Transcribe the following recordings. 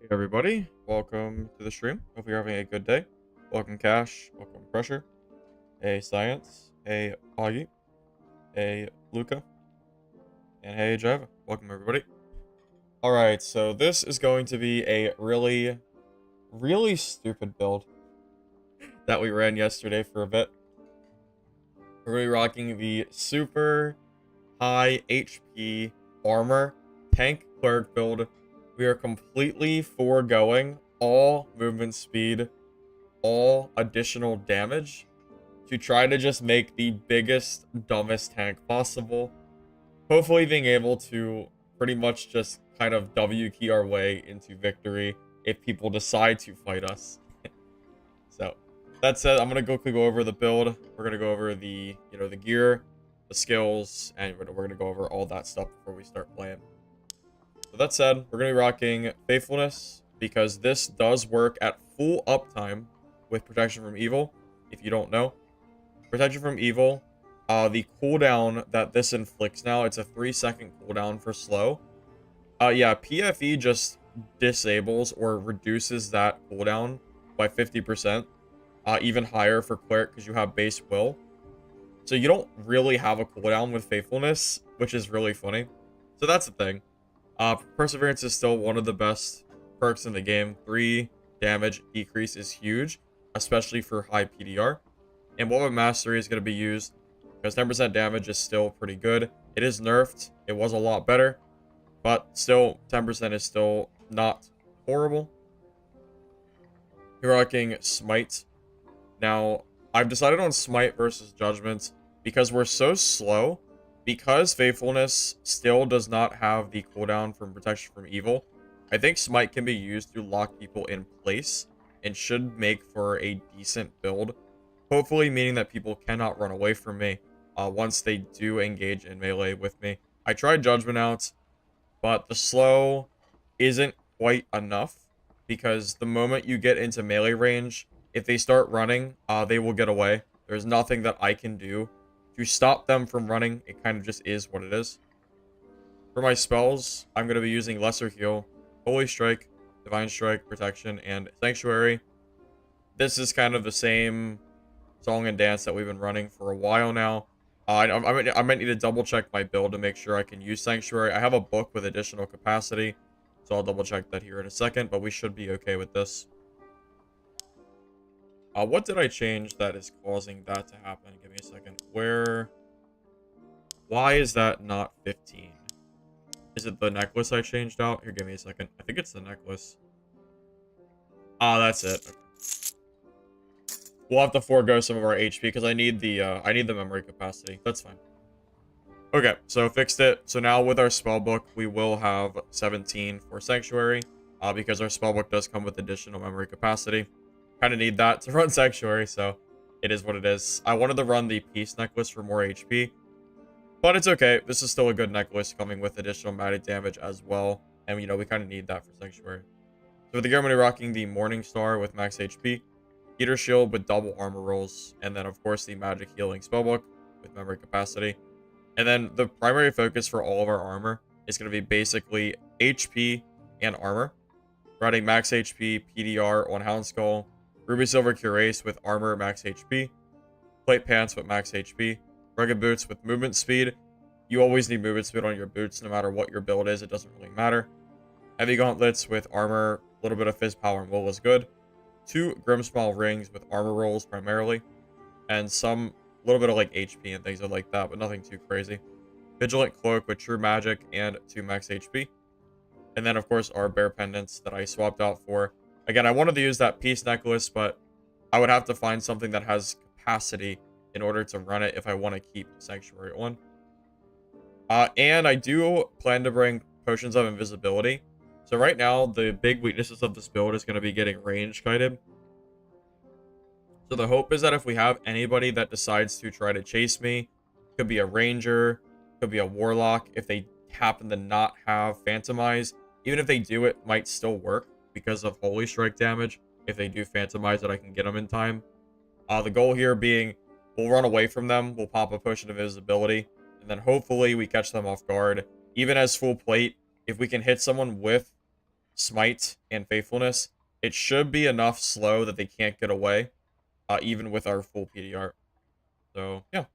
Hey everybody, welcome to the stream. Hope you're having a good day. Welcome Cash, welcome Pressure, hey Science, hey Augie, hey Luca, and hey Java. Welcome everybody. Alright, so this is going to be a really stupid build that we ran yesterday for a bit. We're going to be rocking the super high HP armor tank cleric build. We are completely foregoing all movement speed, all additional damage to try to just make the biggest, dumbest tank possible. Hopefully being able to pretty much just kind of W key our way into victory if people decide to fight us. So, that said, I'm going to quickly go over the build. We're going to go over the, the gear, the skills, and we're going to go over all that stuff before we start playing. So that said, we're going to be rocking Faithfulness because this does work at full uptime with Protection from Evil, if you don't know. Protection from Evil, the cooldown that this inflicts now, it's a 3-second cooldown for slow. Yeah, PFE just disables or reduces that cooldown by 50%. Even higher for Cleric because you have base will. So you don't really have a cooldown with Faithfulness, which is really funny. So that's the thing. Perseverance is still one of the best perks in the game. 3 damage decrease is huge, especially for high PDR. And Woven Mastery is going to be used because 10% damage is still pretty good. It is nerfed. It was a lot better, but still 10% is still not horrible. You're rocking Smite. Now, I've decided on Smite versus Judgment because we're so slow. Because Faithfulness still does not have the cooldown from Protection from Evil, I think Smite can be used to lock people in place and should make for a decent build. Hopefully meaning that people cannot run away from me once they do engage in melee with me. I tried Judgment out, but the slow isn't quite enough because the moment you get into melee range, if they start running, they will get away. There's nothing that I can do to stop them from running. It kind of just is what it is. For my spells, I'm going to be using Lesser Heal, Holy Strike, Divine Strike, Protection, and Sanctuary. This is kind of the same song and dance that we've been running for a while now. I might need to double check my build to make sure I can use Sanctuary. I have a book with additional capacity, so I'll double check that here in a second, but we should be okay with this. What did I change that is causing that to happen? Give me a second. Why is that not 15? Is it the necklace I changed out? Here, give me a second. I think it's the necklace. That's it. Okay. We'll have to forego some of our HP because I need the memory capacity. That's fine. Okay, so fixed it. So now with our spellbook, we will have 17 for Sanctuary, because our spellbook does come with additional memory capacity. Kind of need that to run Sanctuary, so it is what it is. I wanted to run the Peace Necklace for more HP, but it's okay. This is still a good necklace coming with additional magic damage as well, and we kind of need that for Sanctuary. So with the gear, I'm going to be rocking the Morning Star with max HP, Heater Shield with double armor rolls, and then of course the Magic Healing Spellbook with memory capacity. And then the primary focus for all of our armor is going to be basically HP and armor. Running max HP PDR on Houndskull, Ruby Silver Cuirass with armor max HP, Plate Pants with max HP, Rugged Boots with movement speed. You always need movement speed on your boots no matter what your build is, it doesn't really matter. Heavy Gauntlets with armor, a little bit of Fizz Power and will is good. 2 Grimsmile Rings with armor rolls primarily, and some little bit of like HP and things like that, but nothing too crazy. Vigilant Cloak with True Magic and 2 max HP. And then, of course, our Bear Pendants that I swapped out for. Again, I wanted to use that Peace Necklace, but I would have to find something that has capacity in order to run it if I want to keep Sanctuary on. And I do plan to bring Potions of Invisibility. So right now, the big weaknesses of this build is going to be getting range kited. So the hope is that if we have anybody that decides to try to chase me, could be a ranger, could be a warlock, if they happen to not have Phantomize, even if they do, it might still work because of Holy Strike damage. If they do Phantomize it, I can get them in time. The goal here being, we'll run away from them, we'll pop a Potion of Invisibility, and then hopefully we catch them off guard. Even as full plate, if we can hit someone with Smite and Faithfulness, it should be enough slow that they can't get away, even with our full PDR. So, yeah.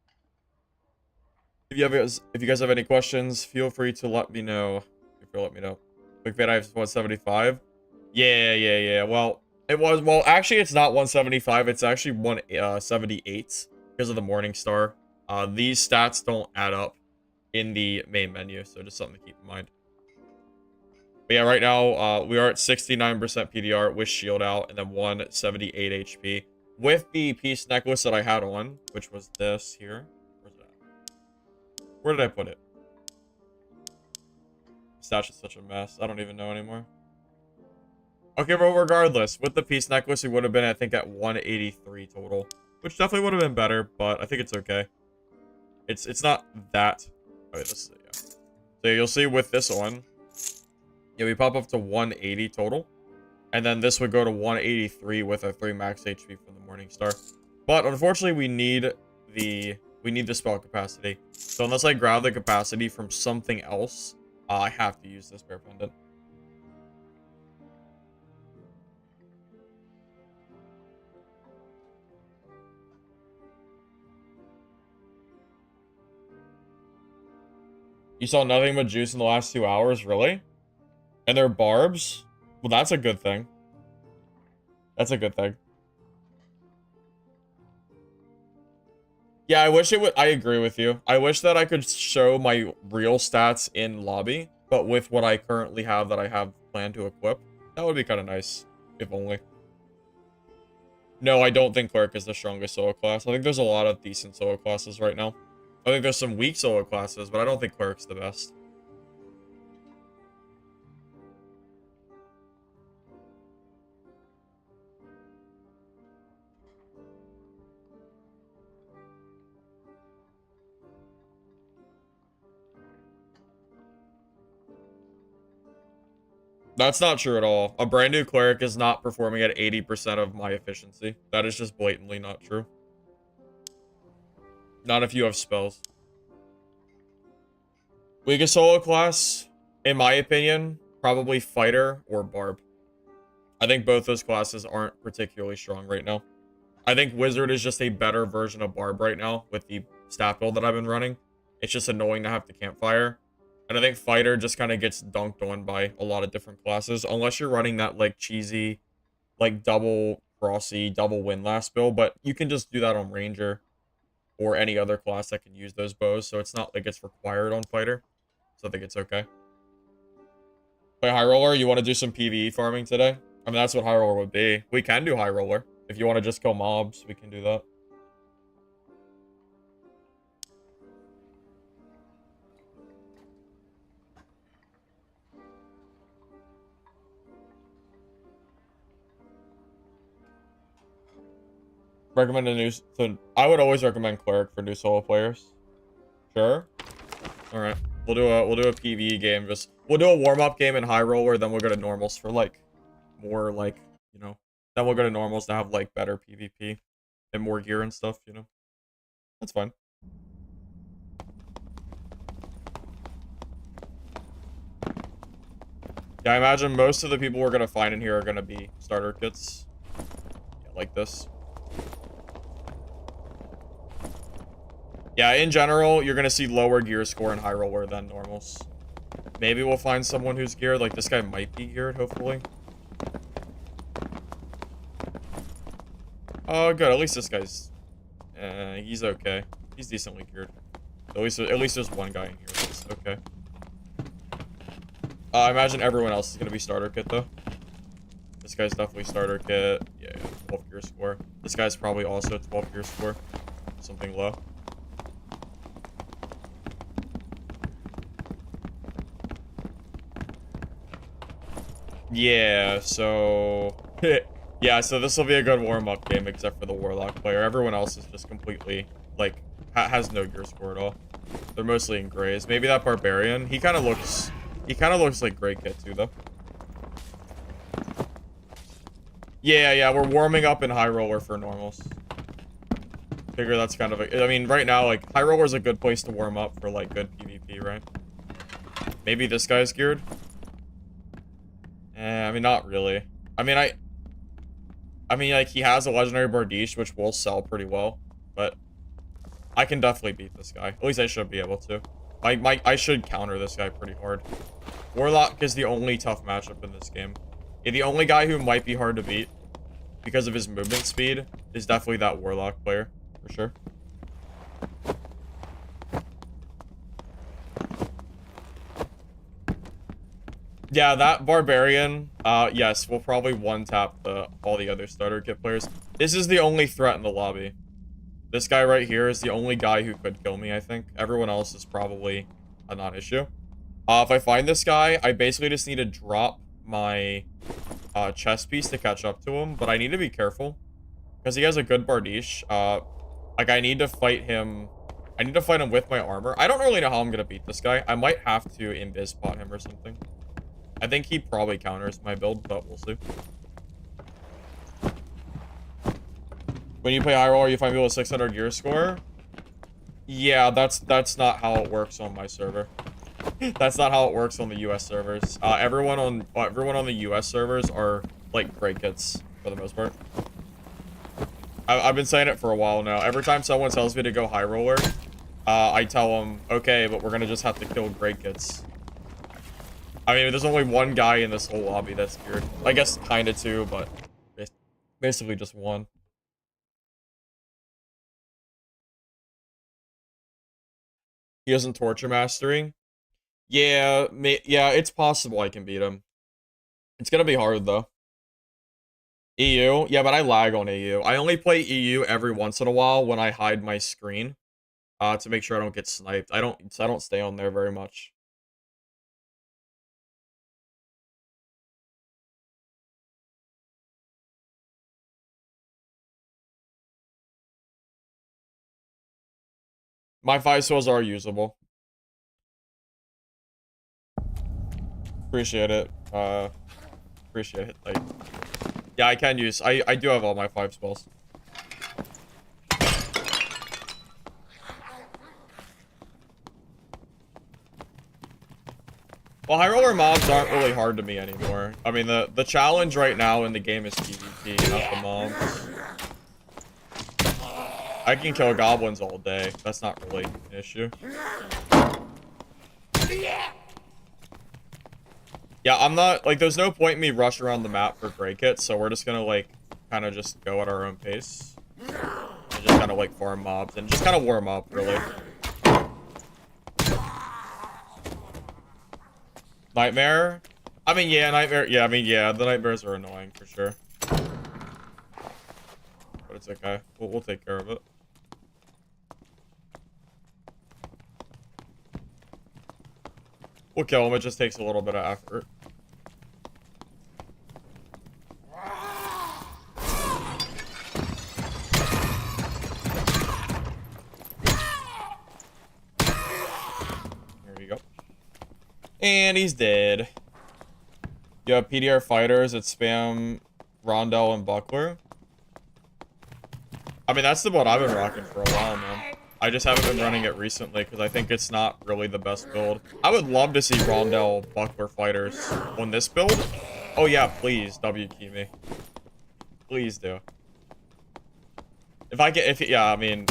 If you guys have any questions, feel free to let me know. Quick Fade, I have 175. Yeah. Well, actually, it's not 175. It's actually 178 because of the Morning Star. These stats don't add up in the main menu, so just something to keep in mind. But yeah, right now, we are at 69% PDR with shield out and then 178 HP. With the Peace Necklace that I had on, which was this here. Where's that? Where did I put it? Stash is such a mess. I don't even know anymore. Okay, but regardless, with the Peace Necklace, we would have been, I think, at 183 total. Which definitely would have been better, but I think it's okay. It's not that... Okay, this is it, yeah. So you'll see with this one, yeah, we pop up to 180 total. And then this would go to 183 with our 3 max HP from the Morning Star. But unfortunately, we need the spell capacity. So unless I grab the capacity from something else, I have to use this Bear Pendant. You saw nothing but juice in the last 2 hours, really? And they're barbs? Well, that's a good thing. That's a good thing. Yeah, I wish it would... I agree with you. I wish that I could show my real stats in lobby, but with what I currently have that I have planned to equip. That would be kind of nice, if only. No, I don't think Cleric is the strongest solo class. I think there's a lot of decent solo classes right now. I think there's some weak solo classes, but I don't think Cleric's the best. That's not true at all. A brand new Cleric is not performing at 80% of my efficiency. That is just blatantly not true. Not if you have spells. Weakest solo class, in my opinion, probably Fighter or Barb. I think both those classes aren't particularly strong right now. I think Wizard is just a better version of Barb right now with the stat build that I've been running. It's just annoying to have to campfire. And I think Fighter just kind of gets dunked on by a lot of different classes. Unless you're running that, like, cheesy, like, double crossy, double windlass build. But you can just do that on Ranger or any other class that can use those bows. So it's not like it's required on Fighter. So I think it's okay. Play High Roller, you want to do some PvE farming today? I mean, that's what High Roller would be. We can do High Roller. If you want to just kill mobs, we can do that. Recommend a new... So I would always recommend Cleric for new solo players. Sure. All right. We'll do a PvE game. We'll do a warm-up game in High Roller, then we'll go to normals for like more like, you know. Then we'll go to normals to have like better PvP and more gear and stuff, you know. That's fine. Yeah, I imagine most of the people we're gonna find in here are gonna be starter kits. Yeah, like this. Yeah, in general, you're gonna see lower gear score in High Roller than normals. Maybe we'll find someone who's geared. Like, this guy might be geared, hopefully. Oh, good. At least this guy's... he's okay. He's decently geared. At least there's one guy in here that's okay. I imagine everyone else is gonna be starter kit, though. This guy's definitely starter kit. Yeah, 12 gear score. This guy's probably also 12 gear score. Something low. Yeah, so... yeah, so this will be a good warm-up game, except for the Warlock player. Everyone else is just completely, like, has no gear score at all. They're mostly in grays. Maybe that Barbarian. He kind of looks like great kit, too, though. Yeah, we're warming up in High Roller for normals. Figure that's kind of a... I mean, right now, like, High Roller is a good place to warm up for, like, good PvP, right? Maybe this guy's geared? I mean, not really. I mean, like, he has a legendary Bardiche, which will sell pretty well, but I can definitely beat this guy. At least I should be able to. I should counter this guy pretty hard. Warlock is the only tough matchup in this game. Yeah, the only guy who might be hard to beat because of his movement speed is definitely that Warlock player, for sure. Yeah, that Barbarian, yes, will probably one-tap all the other starter kit players. This is the only threat in the lobby. This guy right here is the only guy who could kill me, I think. Everyone else is probably a non-issue. If I find this guy, I basically just need to drop my chest piece to catch up to him, but I need to be careful because he has a good Bardiche. Like, I need to fight him. I need to fight him with my armor. I don't really know how I'm gonna beat this guy. I might have to invis spot him or something. I think he probably counters my build, but we'll see. When you play high roller, you find people with 600 gear score. Yeah, that's not how it works on my server. That's not how it works on the US servers. Everyone on the US servers are like great kits for the most part. I've been saying it for a while now. Every time someone tells me to go high roller, I tell them, okay, but we're gonna just have to kill great kits. I mean, there's only one guy in this whole lobby that's geared. I guess kinda two, but basically just one. He isn't torture mastering. Yeah, yeah, it's possible I can beat him. It's gonna be hard though. EU? Yeah, but I lag on EU. I only play EU every once in a while when I hide my screen. To make sure I don't get sniped. I don't stay on there very much. My 5 souls are usable. Appreciate it. Appreciate it. Like, yeah, I can use. I do have all my 5 spells. Well, high roller mobs aren't really hard to me anymore. I mean, the challenge right now in the game is PvP, not the mobs. I can kill goblins all day. That's not really an issue. Yeah, I'm not, like, there's no point in me rush around the map for break it, so we're just gonna, like, kind of just go at our own pace. And just kind of, like, farm mobs and just kind of warm up, really. Nightmare? I mean, yeah, Nightmare, yeah, I mean, yeah, the Nightmares are annoying, for sure. But it's okay. We'll take care of it. We'll kill him, it just takes a little bit of effort. Here we go. And he's dead. You have PDR fighters that spam Rondell and Buckler. I mean, that's the build I've been rocking for a while, man. I just haven't been running it recently because I think it's not really the best build. I would love to see Rondell Buckler fighters on this build. Oh yeah, please W key me. Please do. Yeah, I mean,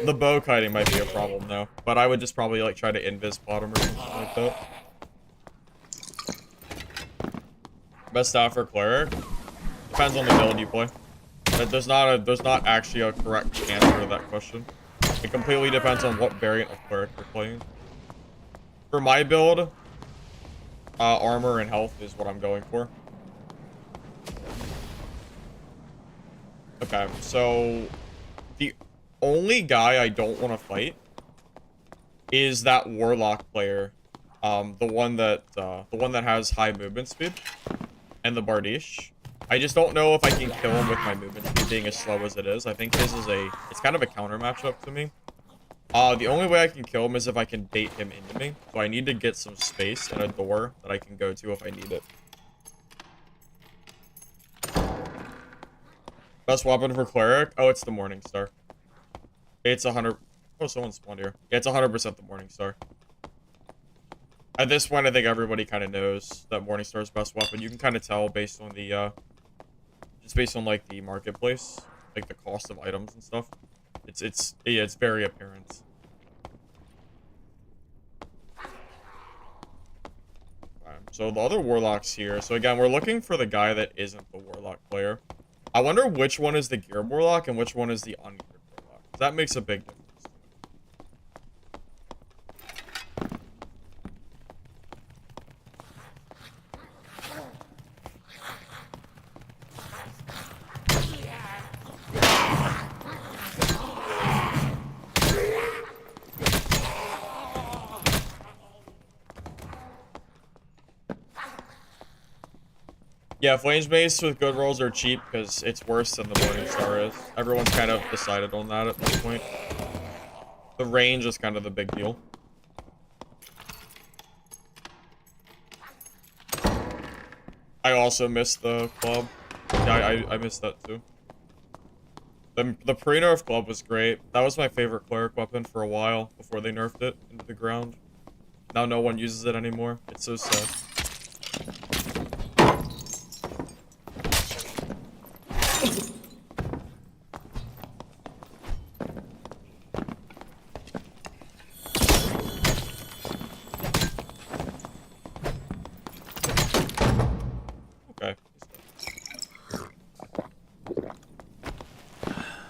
the bow kiting might be a problem though, but I would just probably like try to invis bottom or something like that. Best staff for cleric? Depends on the build you play. There's not actually a correct answer to that question. It completely depends on what variant of cleric you're playing. For my build, armor and health is what I'm going for. Okay, so the only guy I don't want to fight is that warlock player, the one that has high movement speed and the Bardiche. I just don't know if I can kill him with my movement speed being as slow as it is. I think it's kind of a counter matchup to me. The only way I can kill him is if I can bait him into me. So I need to get some space and a door that I can go to if I need it. Best weapon for cleric? Oh, it's the Morning Star. It's 100. Oh, someone spawned here. Yeah, it's 100% the Morning Star. At this point, I think everybody kind of knows that Morningstar's best weapon. You can kind of tell based on the, just based on, like, the marketplace. Like, the cost of items and stuff. Yeah, it's very apparent. Okay, so the other Warlock's here. So again, we're looking for the guy that isn't the Warlock player. I wonder which one is the Geared Warlock and which one is the ungeared Warlock. That makes a big difference. Yeah, Flames Mace with good rolls are cheap because it's worse than the Morningstar is. Everyone's kind of decided on that at this point. The range is kind of the big deal. I also missed the club. Yeah, I missed that too. The pre-nerf club was great. That was my favorite cleric weapon for a while before they nerfed it into the ground. Now no one uses it anymore. It's so sad.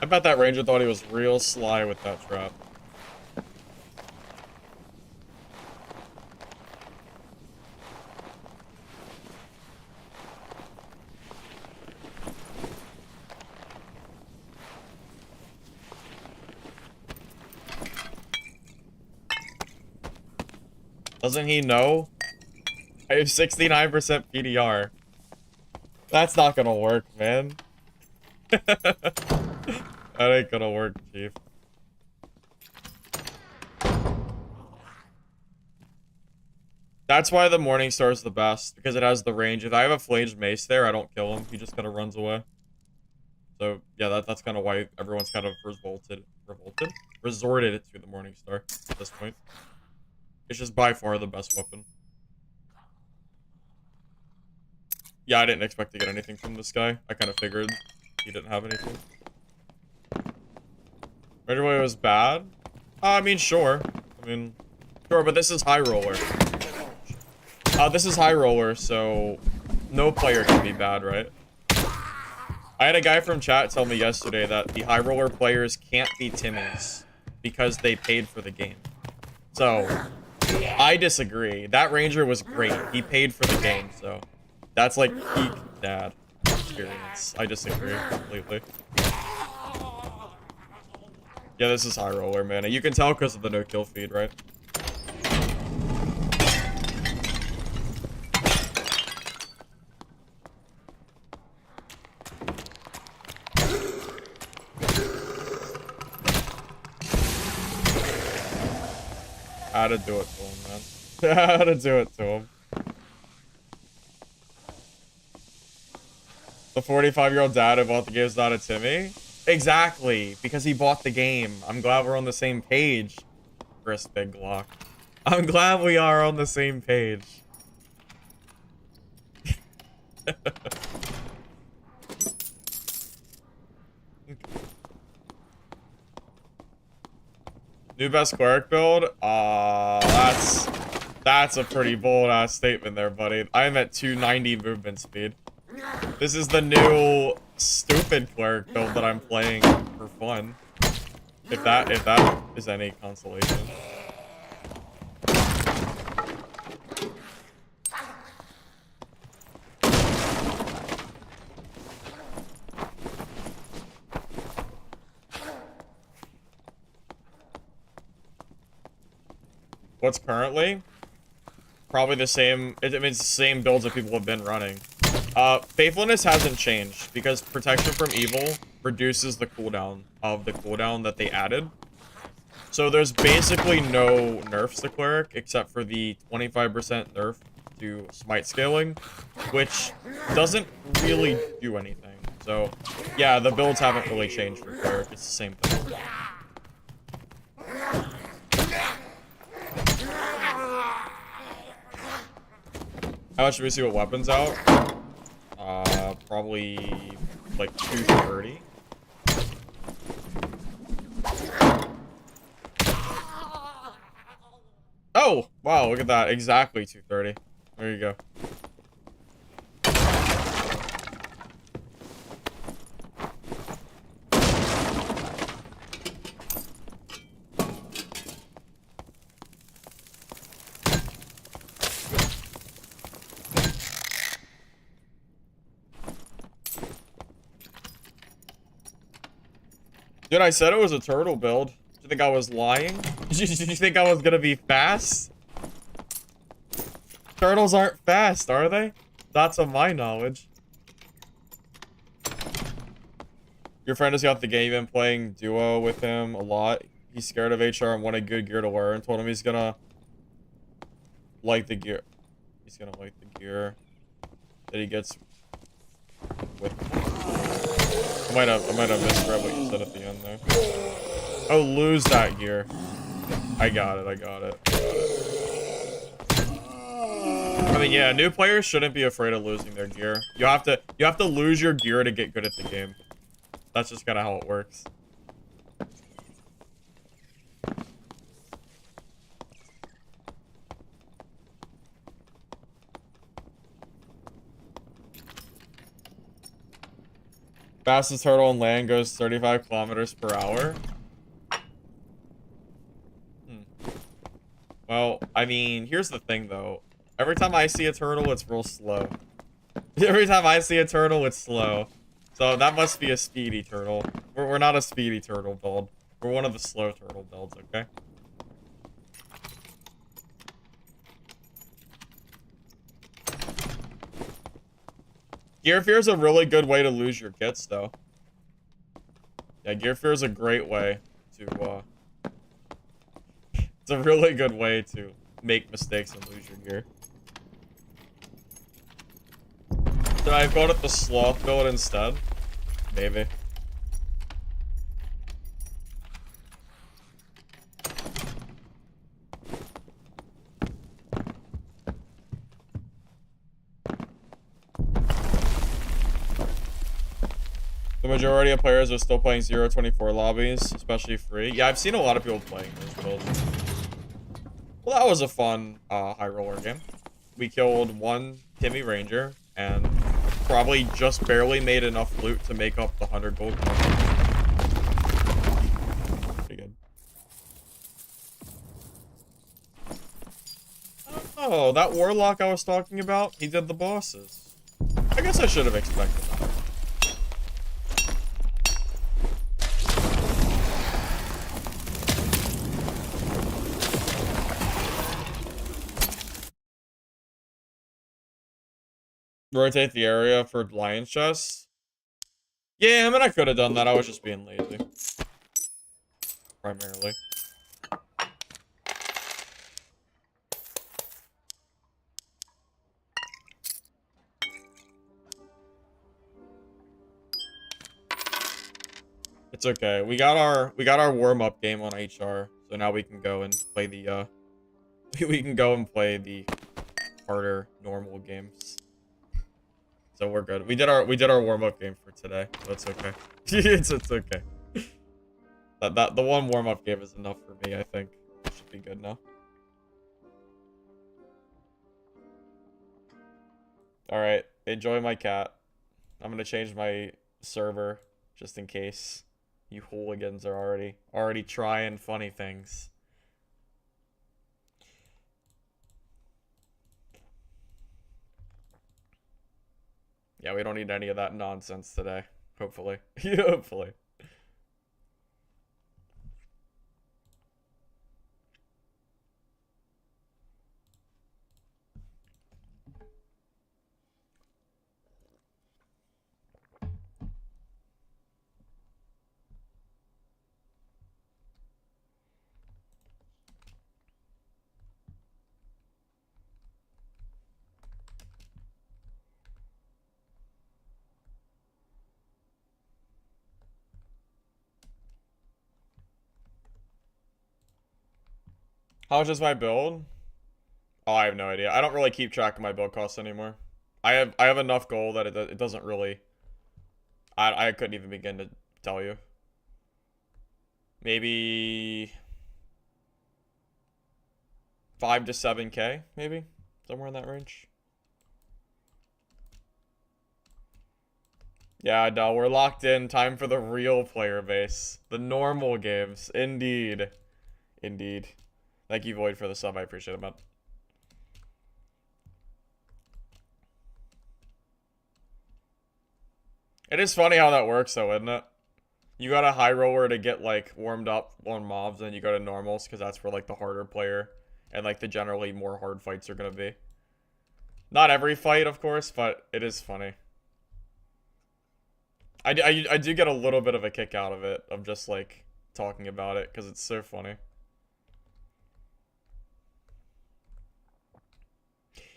I bet that ranger thought he was real sly with that trap. Doesn't he know? I have 69% PDR. That's not gonna work, man. That ain't gonna work, Chief. That's why the Morningstar is the best, because it has the range. If I have a Flamed Mace there, I don't kill him. He just kind of runs away. So, yeah, that's kind of why everyone's kind of resorted to the Morningstar at this point. It's just by far the best weapon. Yeah, I didn't expect to get anything from this guy. I kind of figured he didn't have anything. Right away was bad? I mean, sure. I mean, sure, but this is High Roller. This is High Roller, so no player can be bad, right? I had a guy from chat tell me yesterday that the High Roller players can't be Timmys because they paid for the game. So, I disagree. That Ranger was great. He paid for the game, so that's like peak dad experience. I disagree completely. Yeah, this is High Roller, man. You can tell because of the no-kill feed, right? How to do it to him, man. How to do it to him. The 45-year-old dad who bought the game is not a Timmy? Exactly, because he bought the game. I'm glad we're on the same page, Chris Big Glock. I'm glad we are on the same page. New best cleric build? That's a pretty bold-ass statement there, buddy. I'm at 290 movement speed. This is the new stupid cleric build that I'm playing for fun. If that is any consolation. What's currently? Probably the same. It means the same builds that people have been running. Faithfulness hasn't changed because protection from evil reduces the cooldown of the cooldown that they added. So there's basically no nerfs to cleric except for the 25% nerf to smite scaling, which doesn't really do anything. So yeah, the builds haven't really changed for cleric. It's the same thing. How much do we see what weapons out? Probably like 230. Oh, wow, look at that. Exactly 230. There you go. Dude, I said it was a turtle build. Did you think I was lying? Did you think I was gonna be fast? Turtles aren't fast, are they? Not to my knowledge. Your friend has got the game. You've been playing duo with him a lot. He's scared of HR and wanted good gear to wear and told him he's gonna like the gear. He's gonna like the gear that he gets with. I might have misread what you said at the end there. Oh, lose that gear. I got it. I mean, yeah, new players shouldn't be afraid of losing their gear. You have to lose your gear to get good at the game. That's just kind of how it works. Fastest turtle on land goes 35 kilometers per hour. Well, I mean, here's the thing, though. Every time I see a turtle, it's real slow. Every time I see a turtle, it's slow. So that must be a speedy turtle. We're not a speedy turtle build. We're one of the slow turtle builds, okay? Gear Fear is a really good way to lose your kits, though. Yeah, Gear Fear is a great way to, it's a really good way to make mistakes and lose your gear. Should I have gone with the sloth build instead? Maybe. The majority of players are still playing 0-24 lobbies, especially free. Yeah, I've seen a lot of people playing those builds. Well, that was a fun high roller game. We killed one Timmy Ranger and probably just barely made enough loot to make up the 100 gold coins. Pretty good. Oh, that warlock I was talking about, he did the bosses. I guess I should have expected that. Rotate the area for lion's chests. Yeah, I mean, I could have done that. I was just being lazy. Primarily. It's okay. We got our warm-up game on HR, so now we can go and play the we can go and play the harder normal games. So we're good. We did our warm-up game for today, so it's okay. it's okay. The one warm-up game is enough for me, I think. It should be good now. Alright, enjoy my cat. I'm gonna change my server just in case you hooligans are already trying funny things. Yeah, we don't need any of that nonsense today. Hopefully. Hopefully. How much is my build? Oh, I have no idea. I don't really keep track of my build costs anymore. I have enough gold that it doesn't really. I couldn't even begin to tell you. Maybe 5 to 7K, maybe somewhere in that range. Yeah, no, we're locked in. Time for the real player base. The normal games. Indeed. Indeed. Thank you, Void, for the sub. I appreciate it, man. It is funny how that works, though, isn't it? You got a high roller to get, like, warmed up on mobs, and you go to normals, because that's where, like, the harder player and, like, the generally more hard fights are going to be. Not every fight, of course, but it is funny. I do get a little bit of a kick out of it, of just, like, talking about it, because it's so funny.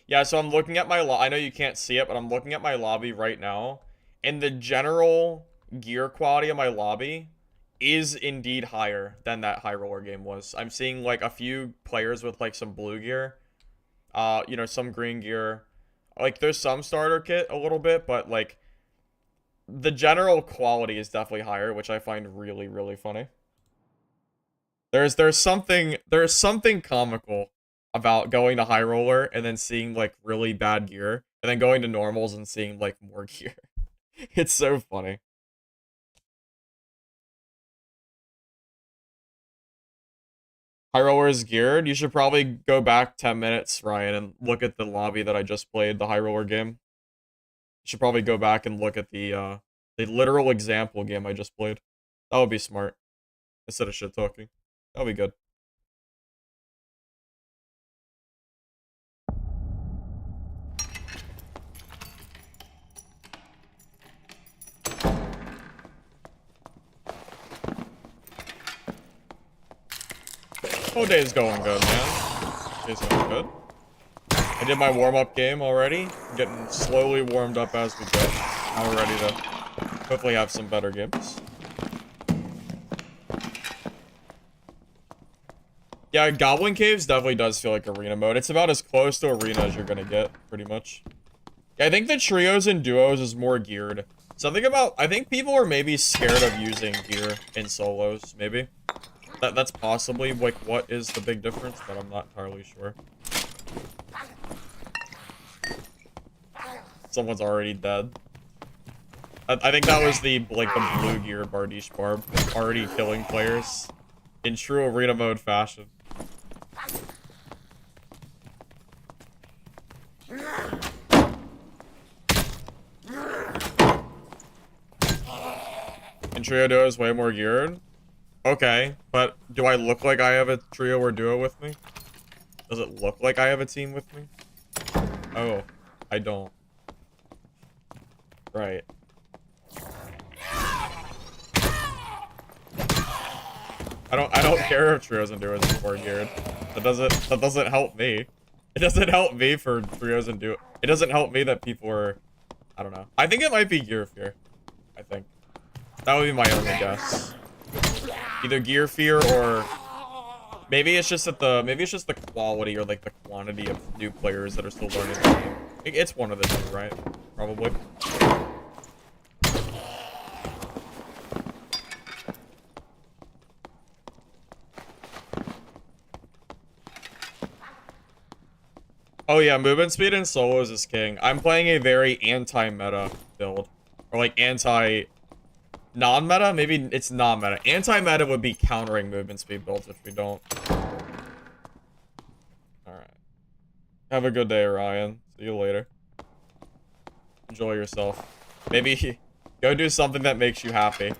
Yeah, so I'm looking at my I know you can't see it, but I'm looking at my lobby right now, and the general gear quality of my lobby is indeed higher than that high roller game was. I'm seeing, like, a few players with, like, some blue gear, you know, some green gear. Like, there's some starter kit a little bit, but, like, the general quality is definitely higher, which I find really, really funny. There's something comical about going to high roller and then seeing, like, really bad gear, and then going to normals and seeing, like, more gear. It's so funny. High roller is geared. You should probably go back 10 minutes, Ryan, and look at the lobby that I just played, the high roller game. You should probably go back and look at the literal example game I just played. That would be smart. Instead of shit talking. That would be good. Whole day's going good, man. Day's going good. I did my warm-up game already. I'm getting slowly warmed up as we go. Now we're ready to hopefully have some better games. Yeah, Goblin Caves definitely does feel like arena mode. It's about as close to arena as you're gonna get, pretty much. Yeah, I think the trios and duos is more geared. Something about, I think people are maybe scared of using gear in solos, maybe. That's possibly, like, what is the big difference, but I'm not entirely sure. Someone's already dead. I think that was the, like, the blue gear Bardiche Barb already killing players in true arena mode fashion. And trio duo is way more geared? Okay, but do I look like I have a trio or duo with me? Does it look like I have a team with me? Oh, I don't. Right. I don't care if trios and duos are more geared. That doesn't help me. It doesn't help me for trios and duos. It doesn't help me that people are, I don't know. I think it might be gear fear. I think. That would be my only guess. Either gear fear or maybe it's just that the quality or, like, the quantity of new players that are still learning the game. It's one of the two, right? Probably. Oh yeah, movement speed in solos is king. I'm playing a very anti-meta build. Or, like, non-meta? Maybe it's non-meta. Anti-meta would be countering movement speed builds, which we don't. Alright. Have a good day, Ryan. See you later. Enjoy yourself. Maybe go do something that makes you happy.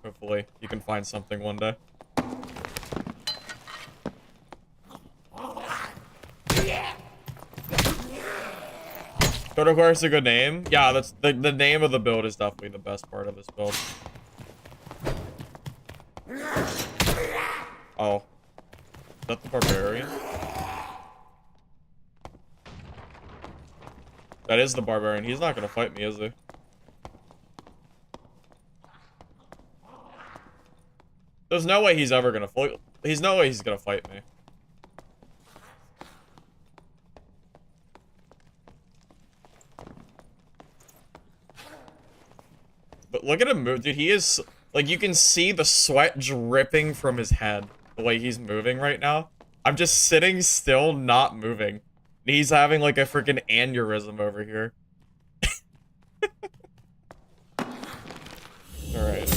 Hopefully, you can find something one day. Kodokwar is a good name. Yeah, that's the name of the build is definitely the best part of this build. Oh. Is that the barbarian? That is the barbarian. He's not gonna fight me, is he? There's no way he's ever gonna fight. There's no way he's gonna fight me. But look at him move, dude. He is, like, you can see the sweat dripping from his head the way he's moving right now. I'm just sitting still, not moving. And he's having, like, a freaking aneurysm over here. Alright.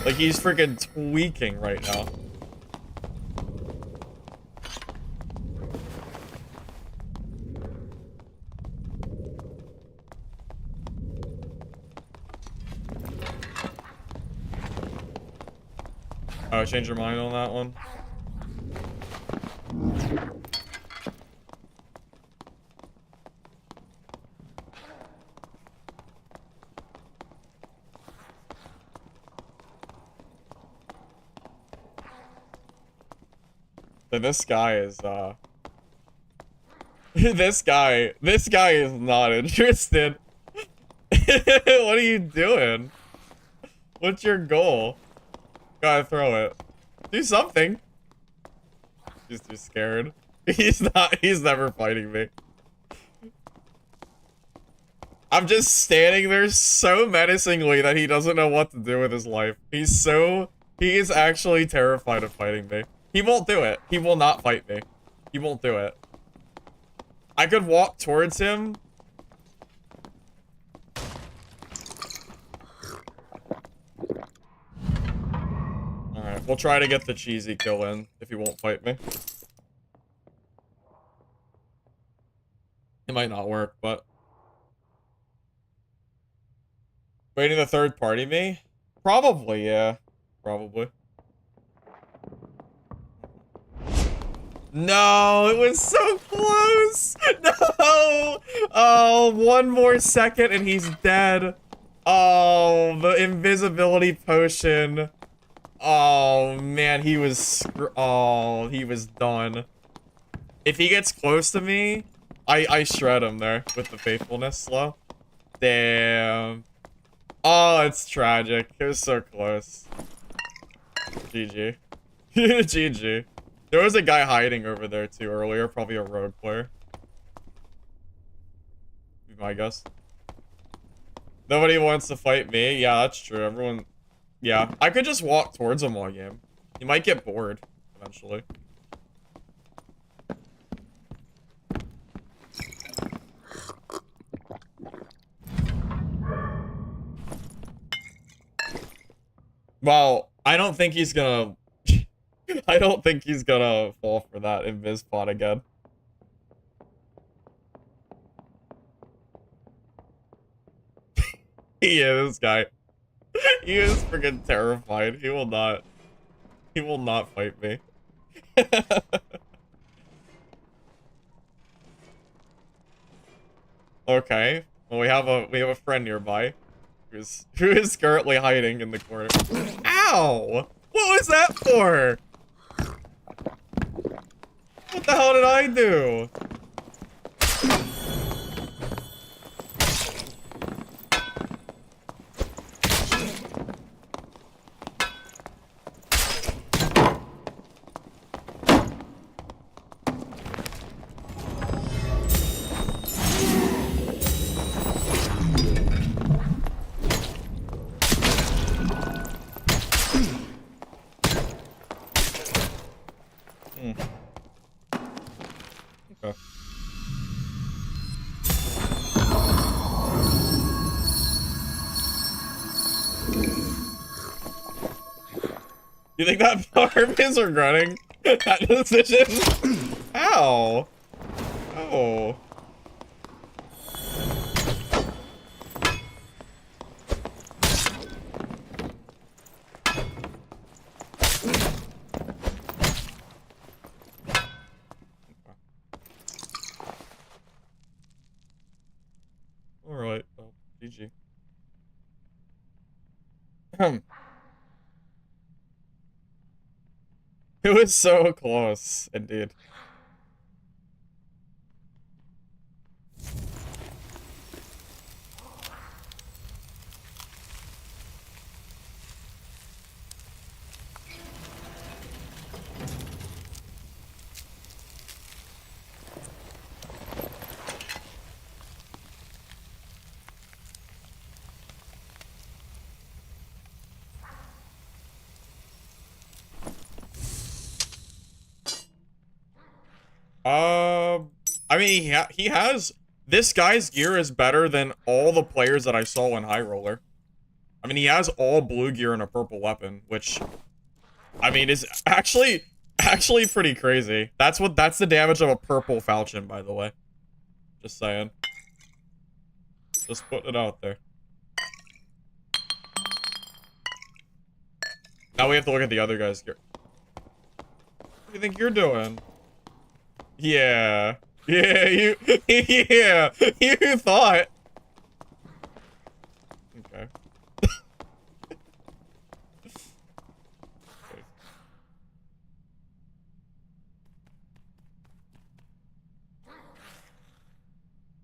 Like, he's freaking tweaking right now. Oh, change your mind on that one? So this guy is, this guy is not interested. What are you doing? What's your goal? Gotta throw it. Do something. He's too scared. He's never fighting me. I'm just standing there so menacingly that he doesn't know what to do with his life. He is actually terrified of fighting me. He won't do it. He will not fight me. He won't do it. I could walk towards him. Alright, we'll try to get the cheesy kill in if he won't fight me. It might not work, but... Waiting the third party me? Probably, yeah. Probably. No, it was so close! No! Oh, one more second and he's dead. Oh, the invisibility potion. Oh, man, he was done. If he gets close to me, I shred him there with the faithfulness slow. Damn. Oh, it's tragic. It was so close. GG. GG. There was a guy hiding over there too earlier, probably a rogue player. Be my guess. Nobody wants to fight me. Yeah, that's true. Everyone... Yeah, I could just walk towards him all game. He might get bored eventually. Well, I don't think he's gonna... I don't think he's gonna fall for that invis pot again. Yeah, this guy. He is freaking terrified. He will not fight me. Okay. Well, we have a friend nearby who is currently hiding in the corner. Ow! What was that for? What the hell did I do? Okay. You think that farm is regretting that decision? Ow! Oh. Alright, well, GG. It was so close, indeed. I mean, he has... This guy's gear is better than all the players that I saw in High Roller. I mean, he has all blue gear and a purple weapon, which, I mean, is actually pretty crazy. That's the damage of a purple falchion, by the way. Just saying. Just putting it out there. Now we have to look at the other guy's gear. What do you think you're doing? Yeah. Yeah, you yeah, you thought. Okay.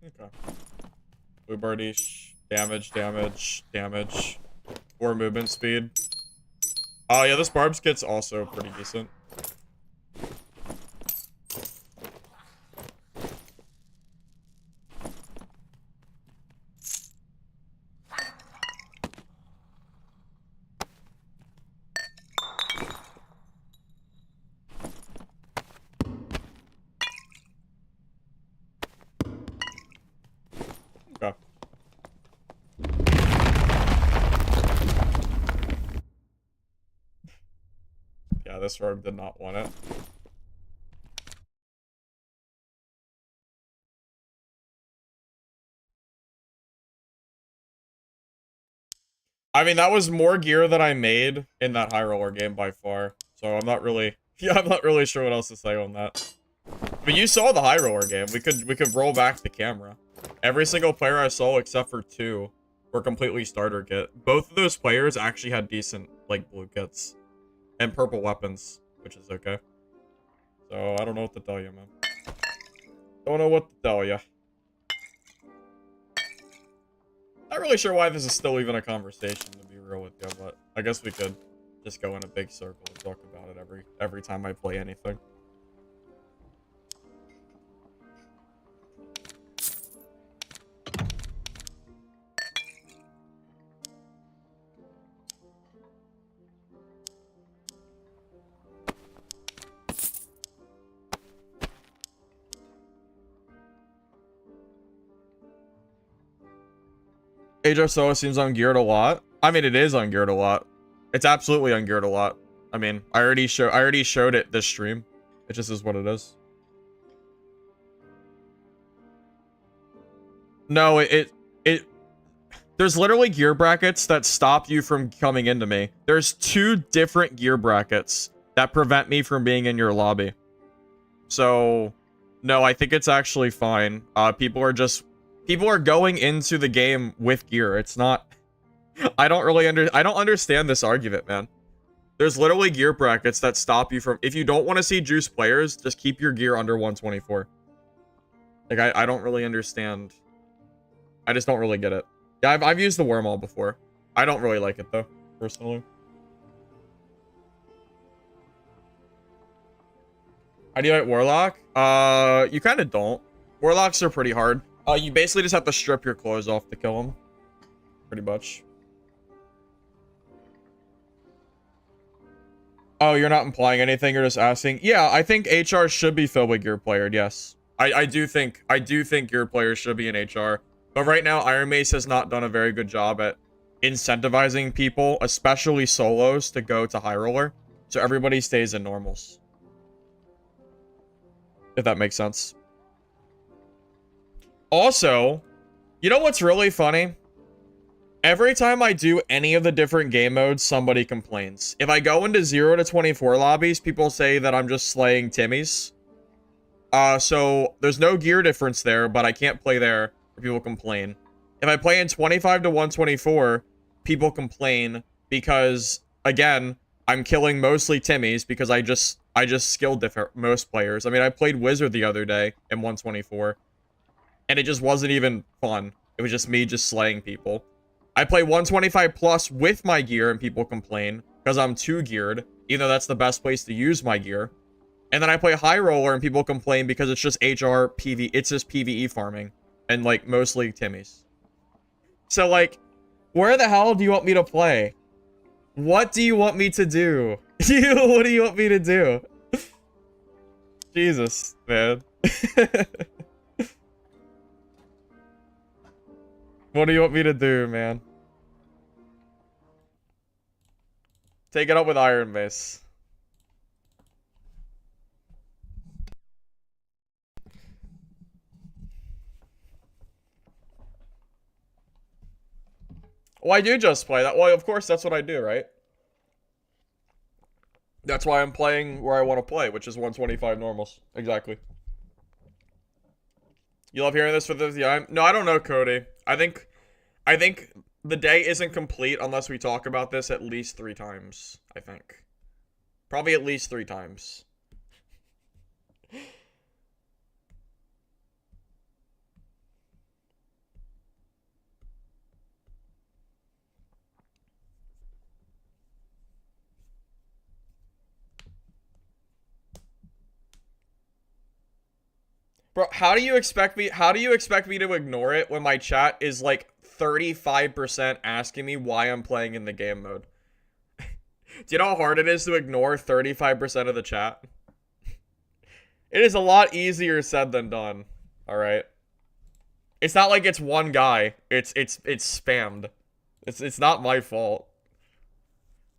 Okay. Blue Bardiche. Damage, damage, damage. 4 movement speed. Oh yeah, this Barb's kit's also pretty decent. Okay. Yeah, this rogue did not want it. I mean, that was more gear than I made in that High Roller game by far. So I'm not really, yeah, I'm not really sure what else to say on that. But you saw the High Roller game. We could roll back the camera. Every single player I saw except for 2 were completely starter kit. Both of those players actually had decent, like, blue kits. And purple weapons, which is okay. So, I don't know what to tell you, man. Don't know what to tell you. Not really sure why this is still even a conversation, to be real with you, but I guess we could just go in a big circle and talk about it every time I play anything. HR Solo seems ungeared a lot. I mean, it is ungeared a lot. It's absolutely ungeared a lot. I mean, I already showed it this stream. It just is what it is. No, there's literally gear brackets that stop you from coming into me. There's 2 different gear brackets that prevent me from being in your lobby. So, no, I think it's actually fine. People are going into the game with gear. It's not... I don't understand this argument, man. There's literally gear brackets that stop you from... If you don't want to see juice players, just keep your gear under 124. Like, I don't really understand. I just don't really get it. Yeah, I've used the wormhole before. I don't really like it, though, personally. How do you like Warlock? You kind of don't. Warlocks are pretty hard. You basically just have to strip your clothes off to kill them. Pretty much. Oh, you're not implying anything, you're just asking? Yeah, I think HR should be filled with gear player, yes. I do think gear players should be in HR. But right now, Iron Mace has not done a very good job at incentivizing people, especially solos, to go to High Roller. So everybody stays in normals. If that makes sense. Also, you know what's really funny? Every time I do any of the different game modes, somebody complains. If I go into 0 to 24 lobbies, people say that I'm just slaying Timmies. So there's no gear difference there, but I can't play there. People complain. If I play in 25 to 124, people complain because, again, I'm killing mostly Timmies because I just skill differ most players. I mean, I played Wizard the other day in 124, and it just wasn't even fun. It was just me just slaying people. I play 125 plus with my gear, and people complain because I'm too geared, even though that's the best place to use my gear. And then I play High Roller, and people complain because it's just HR PV. It's just PvE farming. And, like, mostly Timmies. So, like, where the hell do you want me to play? What do you want me to do? What do you want me to do? Jesus, man. What do you want me to do, man? Take it up with Iron Mace. Well, I do just play that. Well, of course, that's what I do, right? That's why I'm playing where I want to play, which is 125 normals. Exactly. You love hearing this for the time? No, I don't know, Cody. I think the day isn't complete unless we talk about this at least 3 times, I think. Probably at least 3 times. Bro, how do you expect me to ignore it when my chat is like 35% asking me why I'm playing in the game mode? Do you know how hard it is to ignore 35% of the chat? It is a lot easier said than done. All right. It's not like it's one guy. It's spammed. It's not my fault.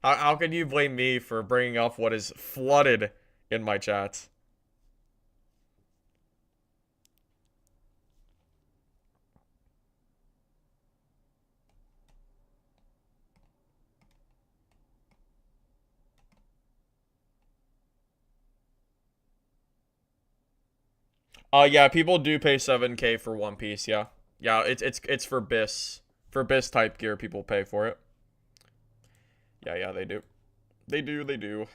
How can you blame me for bringing up what is flooded in my chat? Yeah, people do pay 7K for One Piece, yeah. Yeah, it's for BIS. For BIS type gear, people pay for it. Yeah, they do. They do.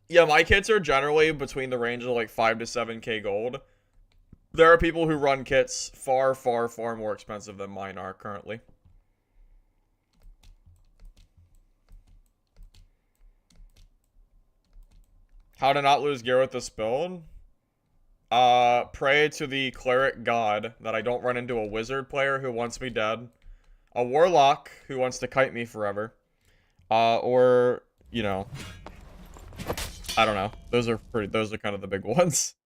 Yeah, my kits are generally between the range of like 5 to 7K gold. There are people who run kits far more expensive than mine are currently. How to not lose gear with this build? Pray to the cleric god that I don't run into a wizard player who wants me dead, a warlock who wants to kite me forever, or, you know, I don't know. Those are kind of the big ones.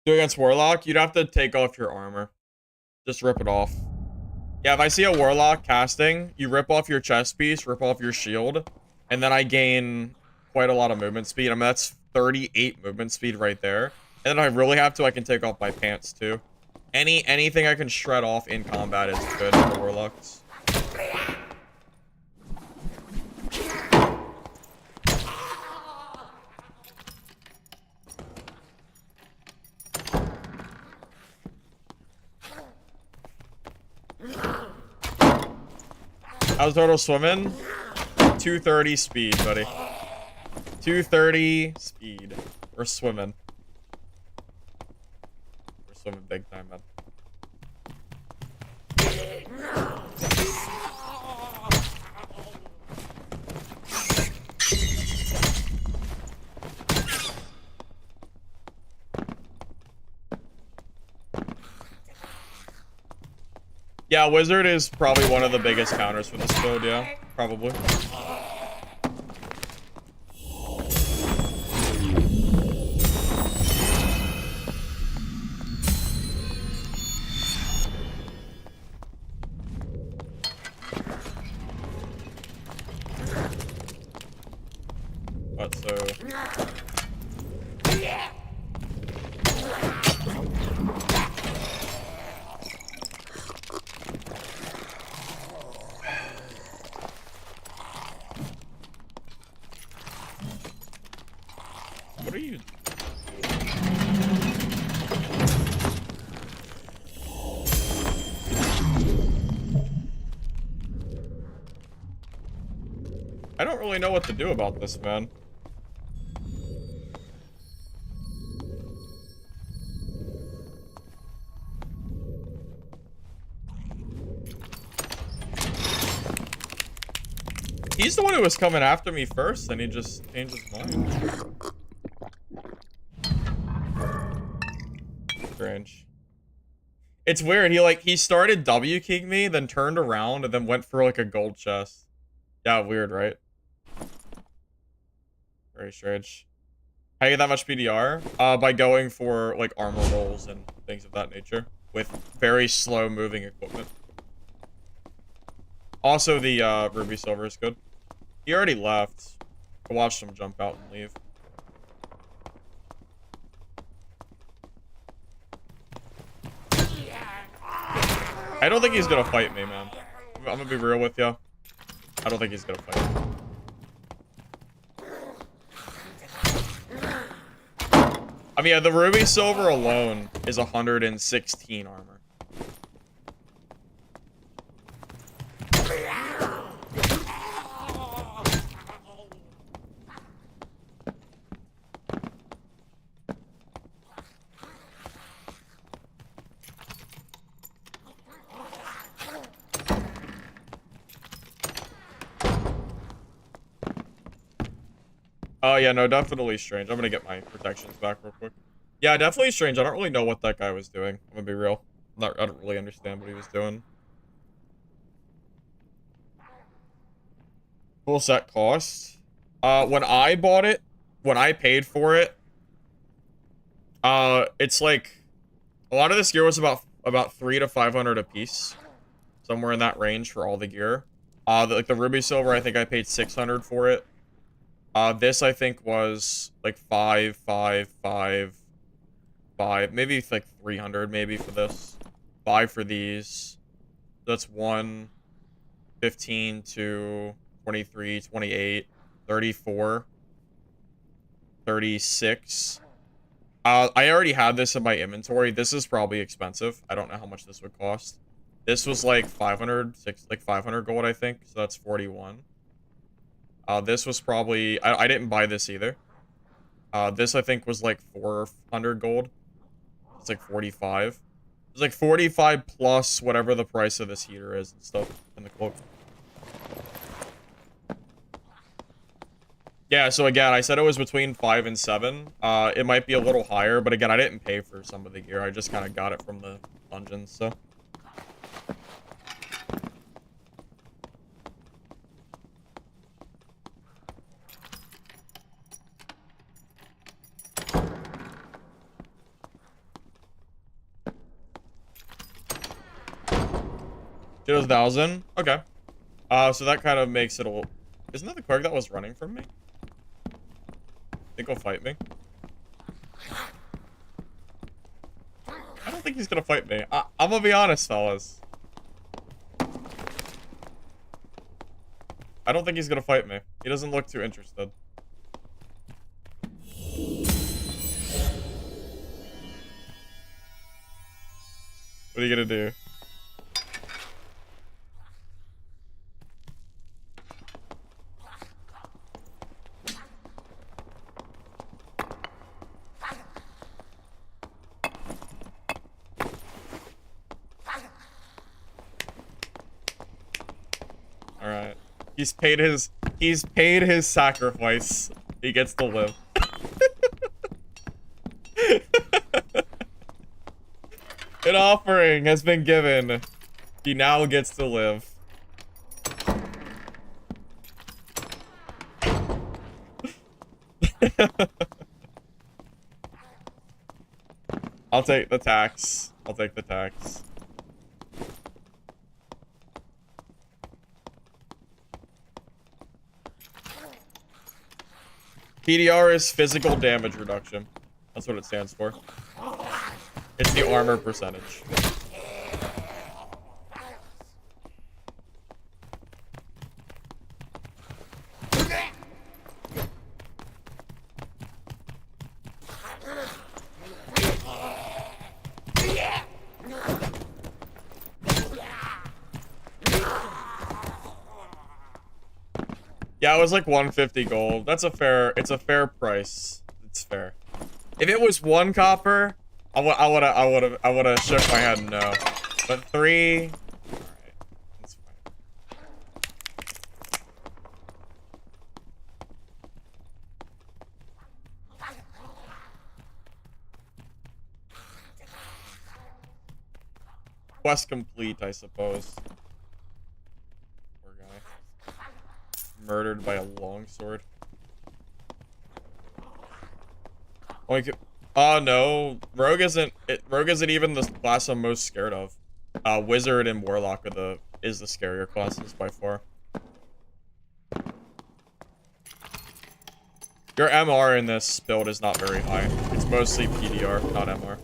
Do against warlock, you'd have to take off your armor. Just rip it off. Yeah, if I see a warlock casting, you rip off your chest piece, rip off your shield, and then I gain quite a lot of movement speed. I mean, that's 38 movement speed right there. And then if I really have to, I can take off my pants too. Anything I can shred off in combat is good for warlocks. How's total swimming? 230 speed, buddy. 230 speed. We're swimming. We're swimming big time, man. Yeah, wizard is probably one of the biggest counters for this build, yeah. Probably. What, so... What are you... don't really know what to do about this, man. He's the one who was coming after me first, and he just changed his mind. Strange. It's weird. He started W-keying me, then turned around, and then went for like a gold chest. Yeah, weird, right? Very strange. How you get that much PDR? By going for like armor rolls and things of that nature with very slow moving equipment. Also, the ruby silver is good. He already left. I watched him jump out and leave. I don't think he's gonna fight me, man. I'm gonna be real with you. I don't think he's gonna fight me. I mean, yeah, the ruby silver alone is 116 armor. Oh, yeah, no, definitely strange. I'm gonna get my protections back real quick. Yeah, definitely strange. I don't really know what that guy was doing. I'm gonna be real. I don't really understand what he was doing. Full set cost. When I bought it, when I paid for it, it's like a lot of this gear was about 300 to 500 a piece, somewhere in that range for all the gear. Like the ruby silver, I think I paid 600 for it. This I think was like 5, maybe it's like 300 maybe for this. 5 for these. That's 1, 15 to 23, 28, 34, 36. I already had this in my inventory. This is probably expensive. I don't know how much this would cost. This was like 500 gold, I think. So that's 41. This was probably... I didn't buy this either. This, I think, was like 400 gold. It's like 45. It's like 45 plus whatever the price of this heater is and stuff in the cloak. Yeah, so again, I said it was between 5 and 7. It might be a little higher, but again, I didn't pay for some of the gear. I just kind of got it from the dungeons, so... It was 1,000? Okay. So that kind of makes it a little... Isn't that the clerk that was running from me? Think he'll fight me? I don't think he's gonna fight me. I'm gonna be honest, fellas. I don't think he's gonna fight me. He doesn't look too interested. What are you gonna do? Alright. He's paid his sacrifice. He gets to live. An offering has been given. He now gets to live. I'll take the tax. I'll take the tax. PDR is physical damage reduction. That's what it stands for. It's the armor percentage. Yeah, it was like 150 gold. That's a fair, it's a fair price. It's fair. If it was 1 copper, I would have shook my head no. But 3, alright, that's fine. Quest complete, I suppose. Poor guy. Murdered by a longsword. Like, oh no, Rogue isn't even the class I'm most scared of. Wizard and Warlock are is the scarier classes by far. Your MR in this build is not very high. It's mostly PDR, not MR.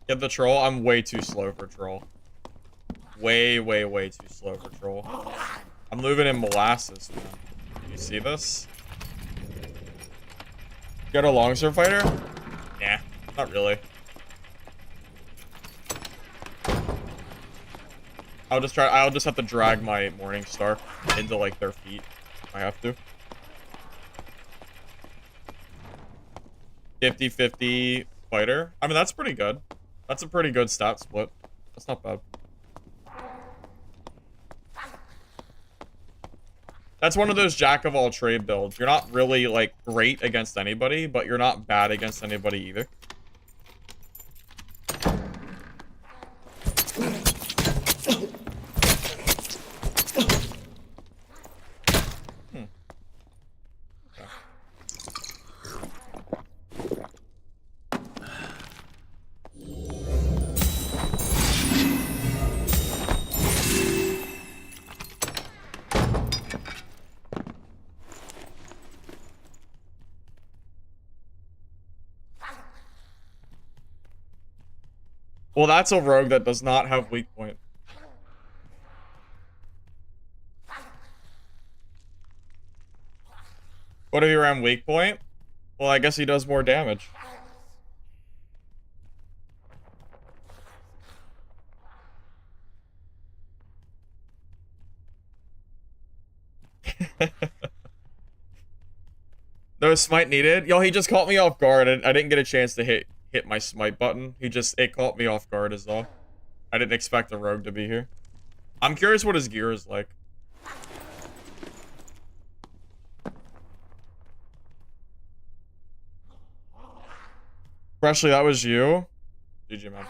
Get the troll? I'm way too slow for troll. Way too slow for troll. I'm moving in molasses, man. You see this? Got a longsword fighter? Nah, not really. I'll just have to drag my Morning Star into like their feet. If I have to. 50-50 fighter. I mean, that's pretty good. That's a pretty good stat split. That's not bad. That's one of those jack of all trade builds. You're not really like great against anybody, but you're not bad against anybody either. Well, that's a rogue that does not have weak point. What if he ran weak point? Well, I guess he does more damage. No smite needed? Yo, he just caught me off guard. I didn't get a chance to hit my smite button. It caught me off guard as well. I didn't expect the rogue to be here. I'm curious what his gear is like. Freshly, that was you? GG, man.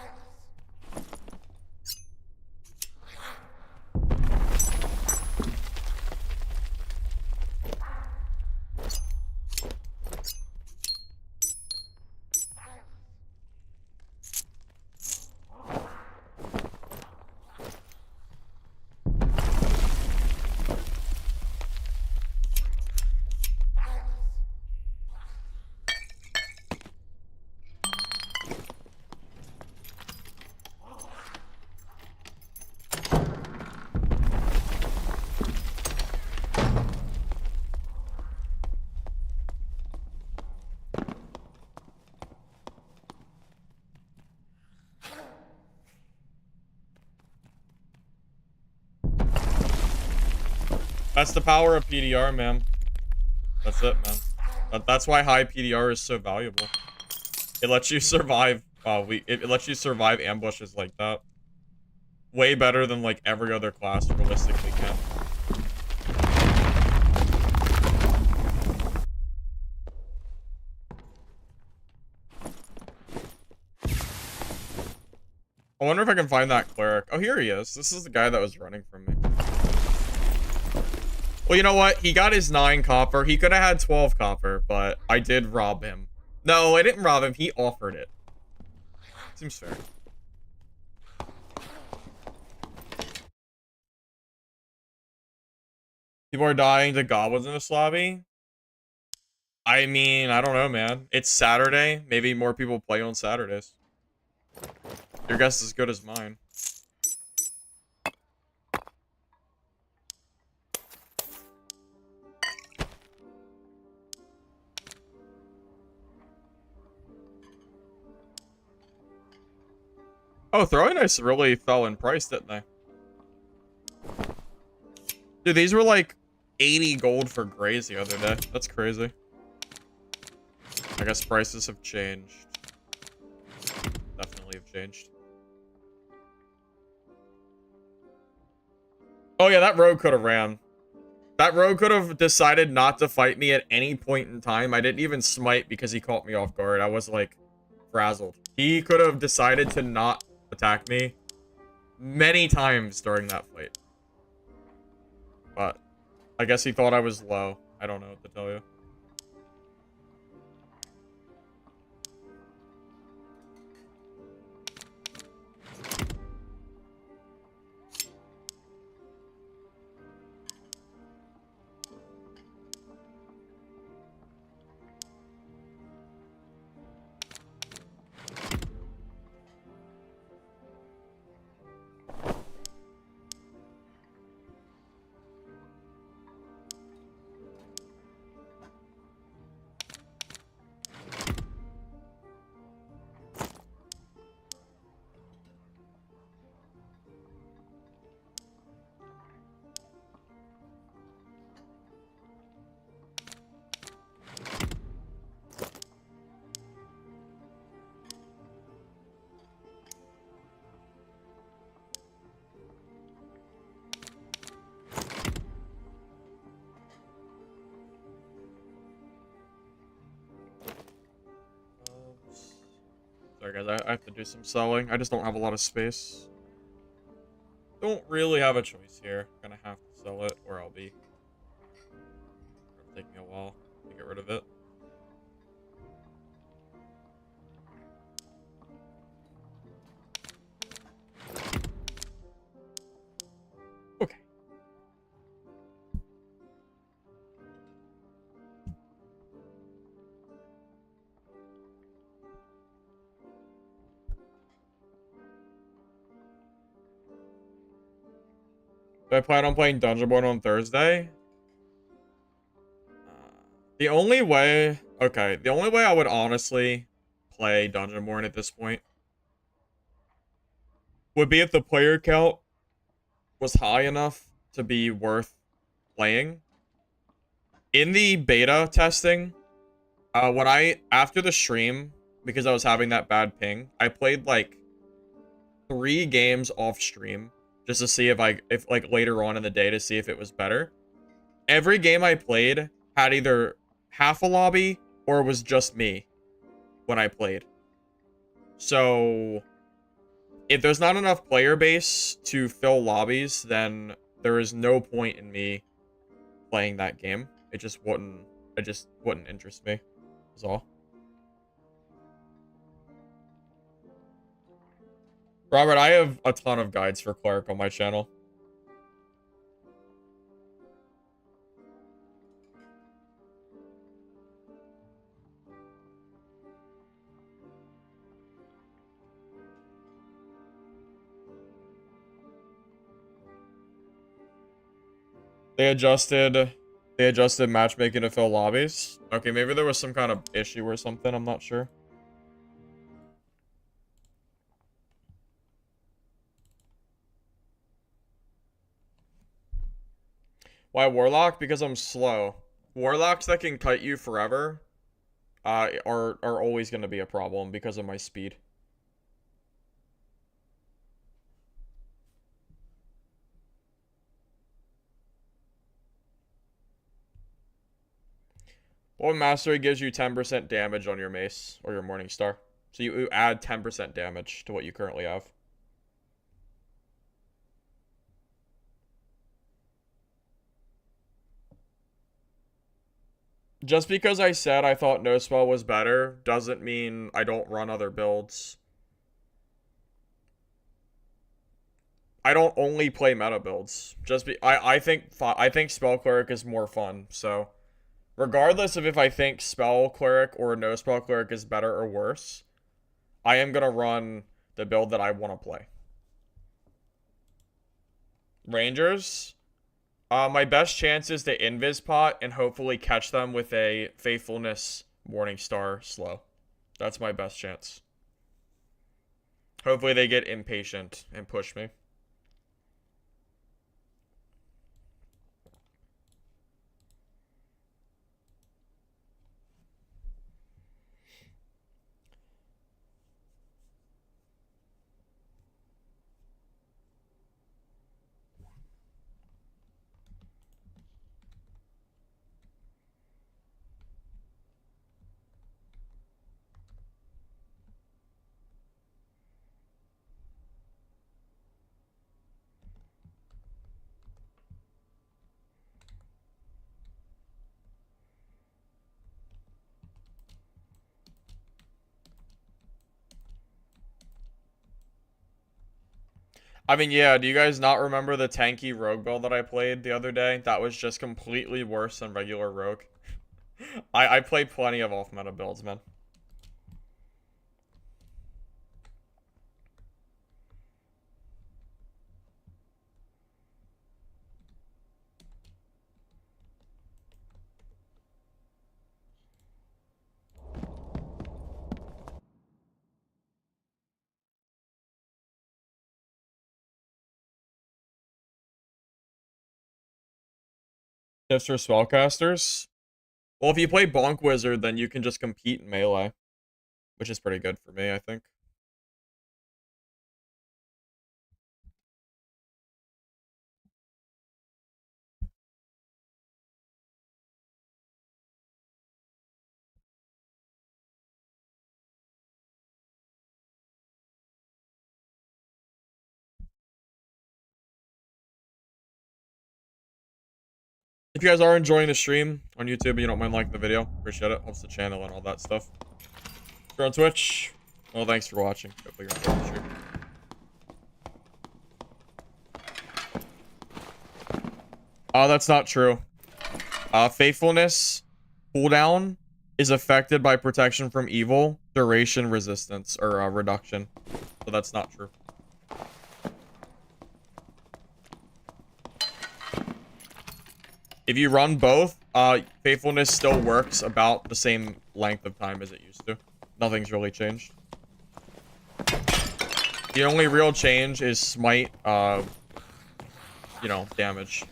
That's the power of PDR, man. That's it, man. That's why high PDR is so valuable. It lets you survive. It lets you survive ambushes like that. Way better than like every other class realistically can. I wonder if I can find that cleric. Oh, here he is. This is the guy that was running from me. Well, you know what? He got his 9 copper. He could have had 12 copper, but I did rob him. No, I didn't rob him. He offered it. Seems fair. People are dying to goblins in this lobby. I mean, I don't know, man. It's Saturday. Maybe more people play on Saturdays. Your guess is as good as mine. Oh, throwing ice really fell in price, didn't they? Dude, these were like 80 gold for grays the other day. That's crazy. I guess prices have changed. Definitely have changed. Oh yeah, that rogue could have ran. That rogue could have decided not to fight me at any point in time. I didn't even smite because he caught me off guard. I was like frazzled. He could have decided to not attack me many times during that fight. But I guess he thought I was low. I don't know what to tell you. Sorry guys, I have to do some selling. I just don't have a lot of space. Don't really have a choice here. Gonna have to sell it or I'll be... It'll take me a while to get rid of it. Okay. Do I plan on playing Dungeon Board on Thursday? The only way... Okay, the only way I would honestly play Dungeon Board at this point would be if the player count was high enough to be worth playing. In the beta testing, after the stream, because I was having that bad ping, I played like 3 games off stream just to see if like later on in the day to see if it was better. Every game I played had either half a lobby or it was just me when I played. So if there's not enough player base to fill lobbies, then there is no point in me playing that game. It just wouldn't interest me. Is all. Robert, I have a ton of guides for Cleric on my channel. They adjusted matchmaking to fill lobbies. Okay, maybe there was some kind of issue or something, I'm not sure. Why Warlock? Because I'm slow. Warlocks that can cut you forever are always going to be a problem because of my speed. One mastery gives you 10% damage on your mace or your morning star. So you add 10% damage to what you currently have. Just because I said I thought no spell was better doesn't mean I don't run other builds. I don't only play meta builds. I think Spell Cleric is more fun. So regardless of if I think Spell Cleric or no Spell Cleric is better or worse, I am gonna run the build that I want to play. Rangers. My best chance is to Invis Pot and hopefully catch them with a Faithfulness Morningstar slow. That's my best chance. Hopefully they get impatient and push me. I mean, yeah, do you guys not remember the tanky rogue build that I played the other day? That was just completely worse than regular rogue. I played plenty of off-meta builds, man. Tips for spellcasters? Well, if you play Bonk Wizard, then you can just compete in melee, which is pretty good for me, I think. If you guys are enjoying the stream on YouTube and you don't mind liking the video, appreciate it. Helps the channel and all that stuff. If you're on Twitch, well, thanks for watching. Hopefully you're enjoying the stream. That's not true. Faithfulness cooldown is affected by protection from evil, duration resistance, or reduction. So that's not true. If you run both, faithfulness still works about the same length of time as it used to. Nothing's really changed. The only real change is smite, you know, damage.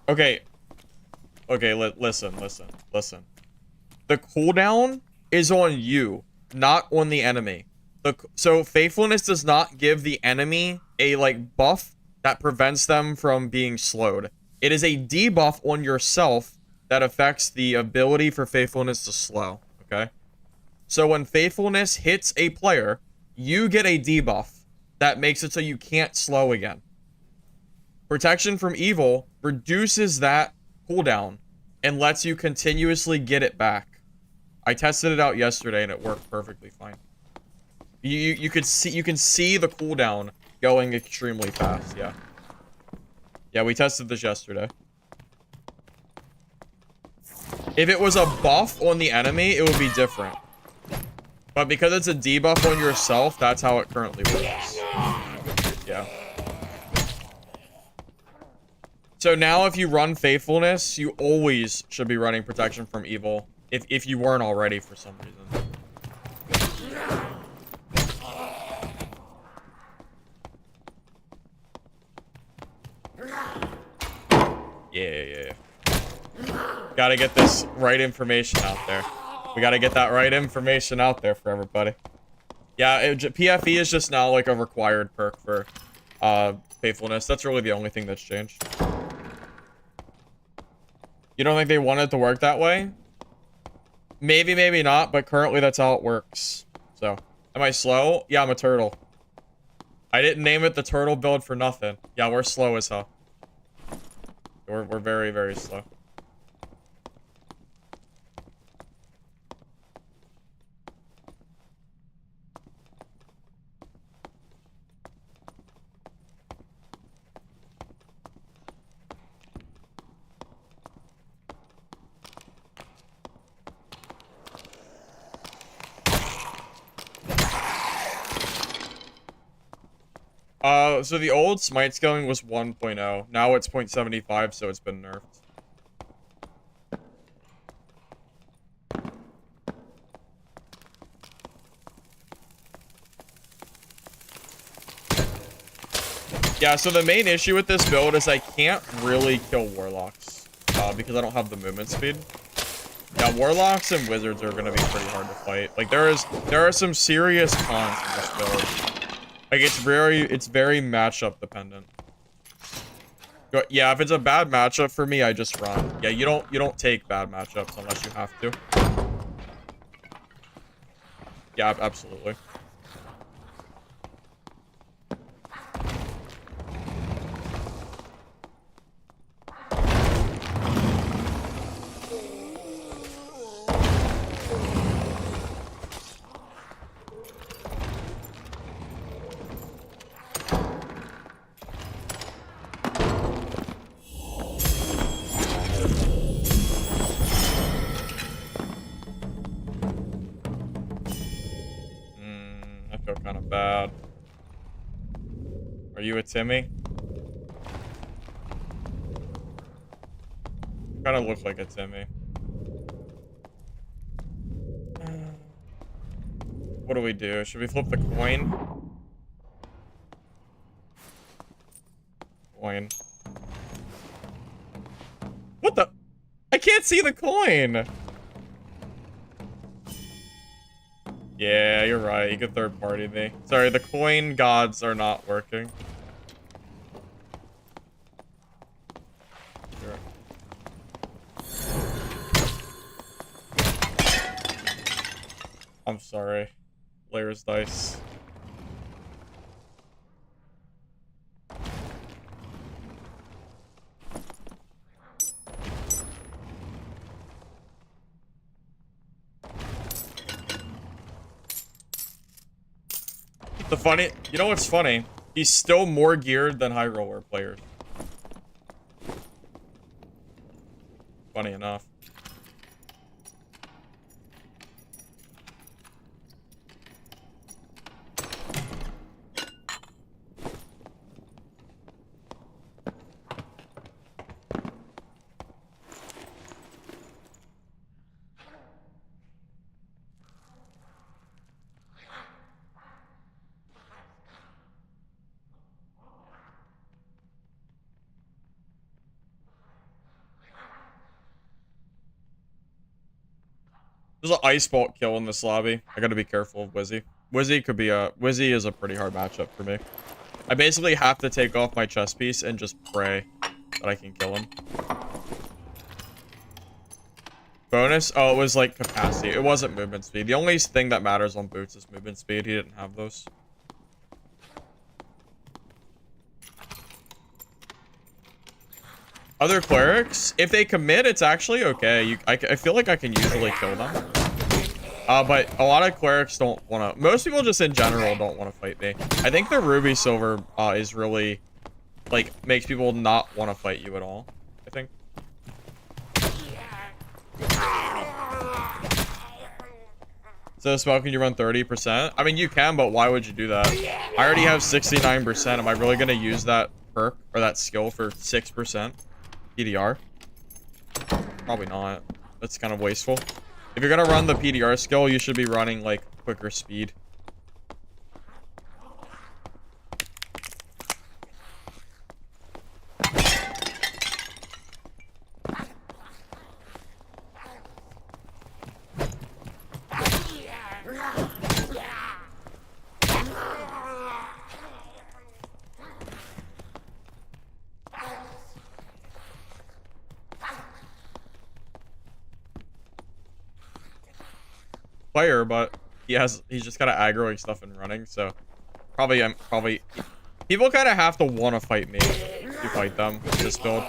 Okay. Okay, listen. The cooldown is on you, not on the enemy. So faithfulness does not give the enemy a, like, buff that prevents them from being slowed. It is a debuff on yourself that affects the ability for faithfulness to slow, okay? So when faithfulness hits a player, you get a debuff that makes it so you can't slow again. Protection from evil reduces that cooldown and lets you continuously get it back. I tested it out yesterday and it worked perfectly fine. You can see the cooldown going extremely fast, yeah. Yeah, we tested this yesterday. If it was a buff on the enemy, it would be different. But because it's a debuff on yourself, that's how it currently works. Yeah. So now if you run faithfulness, you always should be running protection from evil. If you weren't already for some reason. Yeah. Gotta get this right information out there. We gotta get that right information out there for everybody. Yeah, PFE is just now like a required perk for faithfulness. That's really the only thing that's changed. You don't think they want it to work that way? Maybe, maybe not, but currently that's how it works. So, am I slow? Yeah, I'm a turtle. I didn't name it the turtle build for nothing. Yeah, we're slow as hell. We're very, very slow. So the old smite scaling was 1.0. Now it's 0.75, so it's been nerfed. Yeah, so the main issue with this build is I can't really kill warlocks because I don't have the movement speed. Yeah, warlocks and wizards are gonna be pretty hard to fight. Like there are some serious cons to this build. Like it's very matchup dependent. Yeah, if it's a bad matchup for me, I just run. Yeah, you don't take bad matchups unless you have to. Yeah, absolutely. I feel kind of bad. Are you a Timmy? Kind of look like a Timmy. What do we do? Should we flip the coin? Coin. What the? I can't see the coin! Yeah, you're right. You could third party me. Sorry, the coin gods are not working. I'm sorry. Layers dice. You know what's funny? He's still more geared than high roller players. Funny enough. There's an ice bolt kill in this lobby. I gotta be careful of Wizzy. Wizzy is a pretty hard matchup for me. I basically have to take off my chest piece and just pray that I can kill him. Bonus? Oh, it was like capacity. It wasn't movement speed. The only thing that matters on boots is movement speed. He didn't have those. Other clerics, if they commit, it's actually okay. I feel like I can usually kill them. But a lot of clerics don't want to. Most people just in general don't want to fight me. I think the ruby silver is really, like, makes people not want to fight you at all. I think. So the spell, can you run 30%? I mean, you can, but why would you do that? I already have 69%. Am I really going to use that perk or that skill for 6%? PDR? Probably not. That's kind of wasteful. If you're gonna run the PDR skill, you should be running like quicker speed. Player, but he's just kind of aggroing stuff and running, so probably people kind of have to want to fight me to fight them with this build.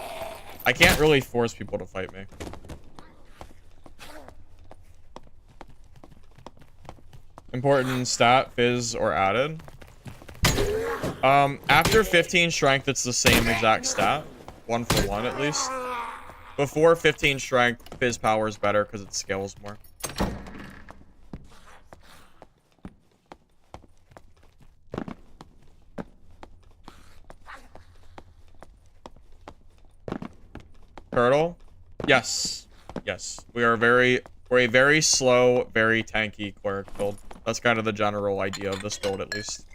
I can't really force people to fight me. Important stat, fizz, or added. After 15 strength, it's the same exact stat. 1 for 1 at least. Before 15 strength, fizz power is better because it scales more. turtle? Yes. Yes. We're a very slow, very tanky cleric build. That's kind of the general idea of this build, at least.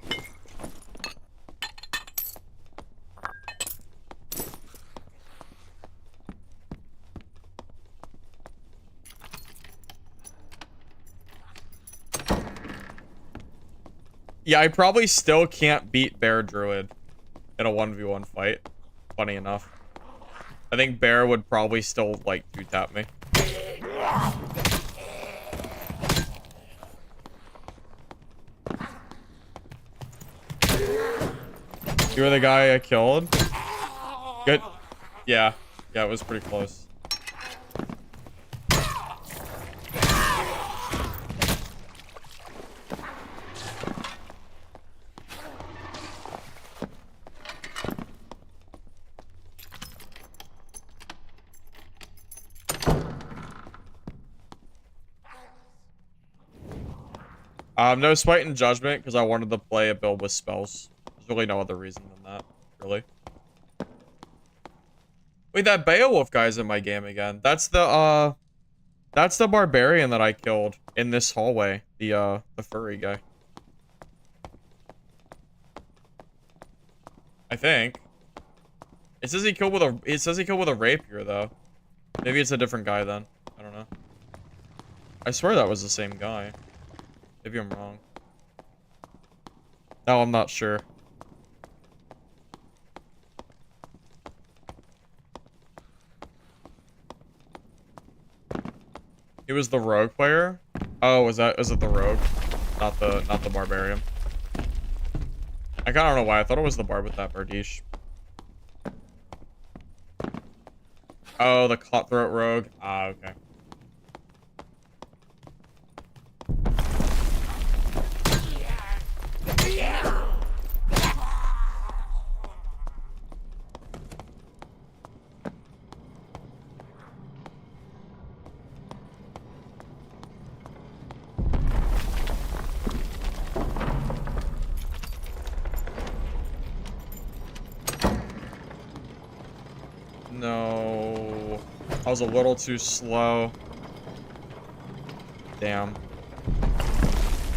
Yeah, I probably still can't beat Bear Druid in a 1v1 fight. Funny enough. I think Bear would probably still, like, 2-tap me. You were the guy I killed? Good. Yeah. Yeah, it was pretty close. No Spite and Judgment, because I wanted to play a build with spells. There's really no other reason than that, really. Wait, that Beowulf guy's in my game again. That's the barbarian that I killed in this hallway. The furry guy. I think. It says he killed with a rapier, though. Maybe it's a different guy then. I don't know. I swear that was the same guy. Maybe I'm wrong. No, I'm not sure. He was the rogue player? Oh, is it the rogue? Not the barbarian. I kinda don't know why. I thought it was the bard with that bardiche. Oh, the cutthroat rogue. Ah, okay. No. I was a little too slow. Damn.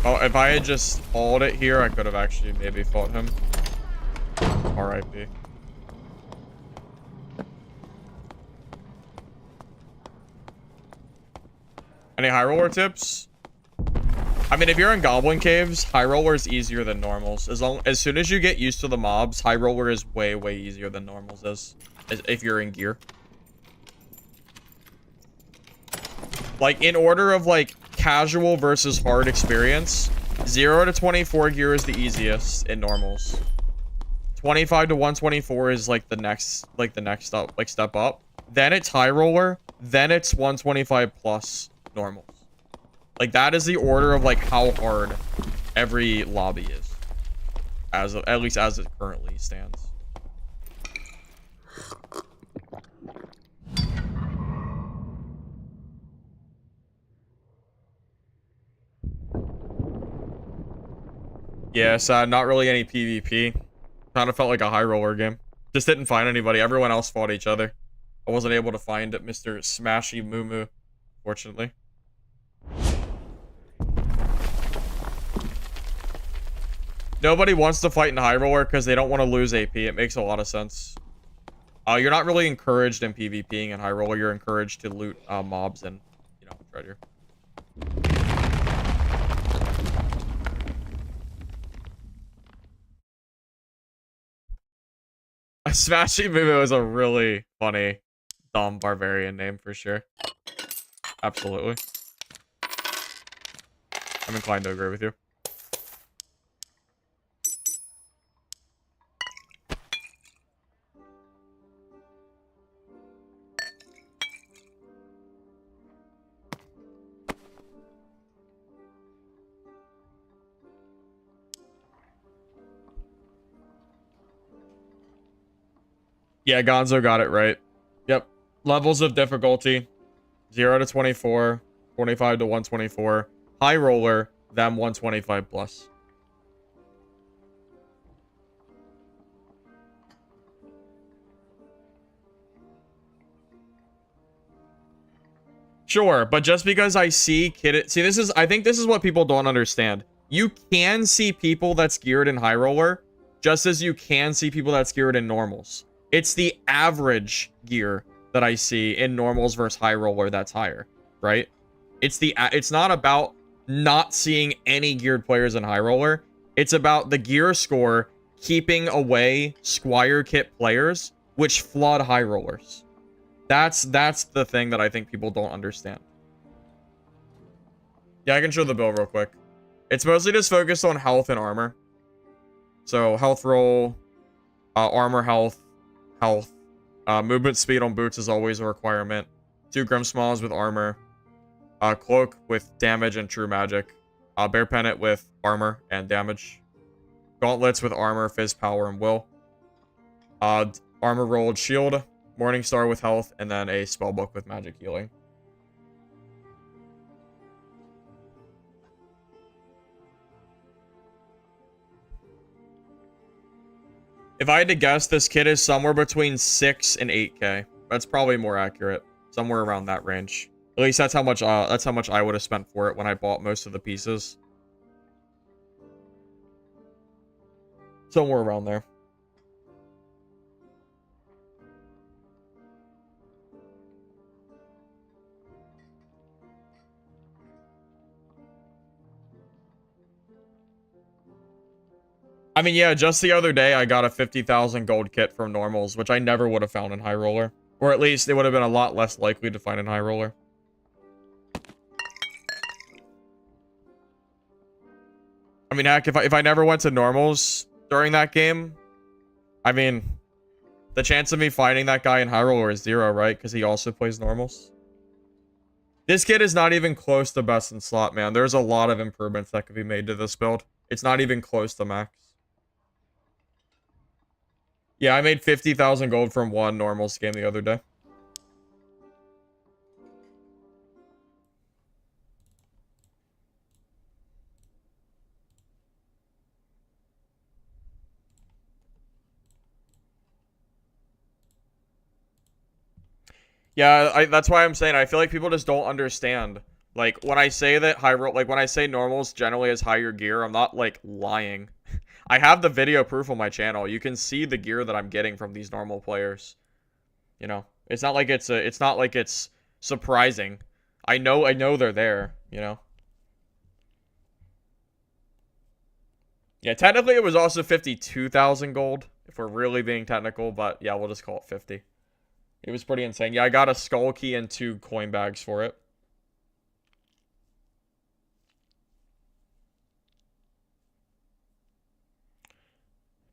Oh, if I had just ult it here, I could have actually maybe fought him. RIP. Any high roller tips? I mean, if you're in Goblin Caves, high roller is easier than normals. As soon as you get used to the mobs, high roller is way easier than normals is. If you're in gear. Like, in order of, like, casual versus hard experience, 0 to 24 gear is the easiest in normals. 25 to 124 is, like, the next up, like, step up. Then it's high roller. Then it's 125 plus normals. Like, that is the order of, like, how hard every lobby is. At least as it currently stands. Yeah, sad. Not really any PvP. Kind of felt like a high roller game. Just didn't find anybody. Everyone else fought each other. I wasn't able to find Mr. Smashy Moo, fortunately. Nobody wants to fight in high roller because they don't want to lose AP. It makes a lot of sense. You're not really encouraged in PvPing in high roller. You're encouraged to loot mobs and, you know, treasure. Smashy Moo is a really funny, dumb barbarian name for sure. Absolutely. I'm inclined to agree with you. Yeah, Gonzo got it right. Yep. Levels of difficulty. 0 to 24. 25 to 124. High roller. Them 125 plus. Sure, but just because I see I think this is what people don't understand. You can see people that's geared in high roller, just as you can see people that's geared in normals. It's the average gear that I see in normals versus high roller that's higher, right? It's not about not seeing any geared players in high roller. It's about the gear score keeping away Squire kit players, which flood high rollers. That's the thing that I think people don't understand. Yeah, I can show the build real quick. It's mostly just focused on health and armor. So health roll, armor health, movement speed on boots is always a requirement. 2 Grim Smalls with armor, cloak with damage and true magic, bear pennant with armor and damage, gauntlets with armor, fizz power, and will, armor rolled shield, Morningstar with health, and then a spellbook with magic healing. If I had to guess, this kit is somewhere between 6 and 8k. That's probably more accurate. Somewhere around that range. At least that's how much I would have spent for it when I bought most of the pieces. Somewhere around there. I mean, yeah, just the other day, I got a 50,000 gold kit from normals, which I never would have found in high roller. Or at least it would have been a lot less likely to find in high roller. I mean, heck, if I never went to normals during that game, I mean, the chance of me finding that guy in high roller is 0, right? Because he also plays normals. This kit is not even close to best in slot, man. There's a lot of improvements that could be made to this build. It's not even close to max. Yeah, I made 50,000 gold from one normals game the other day. Yeah, that's why I'm saying I feel like people just don't understand. Like, when I say that when I say normals generally has higher gear, I'm not, like, lying. I have the video proof on my channel. You can see the gear that I'm getting from these normal players. You know, it's not like it's surprising. I know they're there, you know. Yeah, technically it was also 52,000 gold if we're really being technical, but yeah, we'll just call it 50. It was pretty insane. Yeah, I got a skull key and 2 coin bags for it.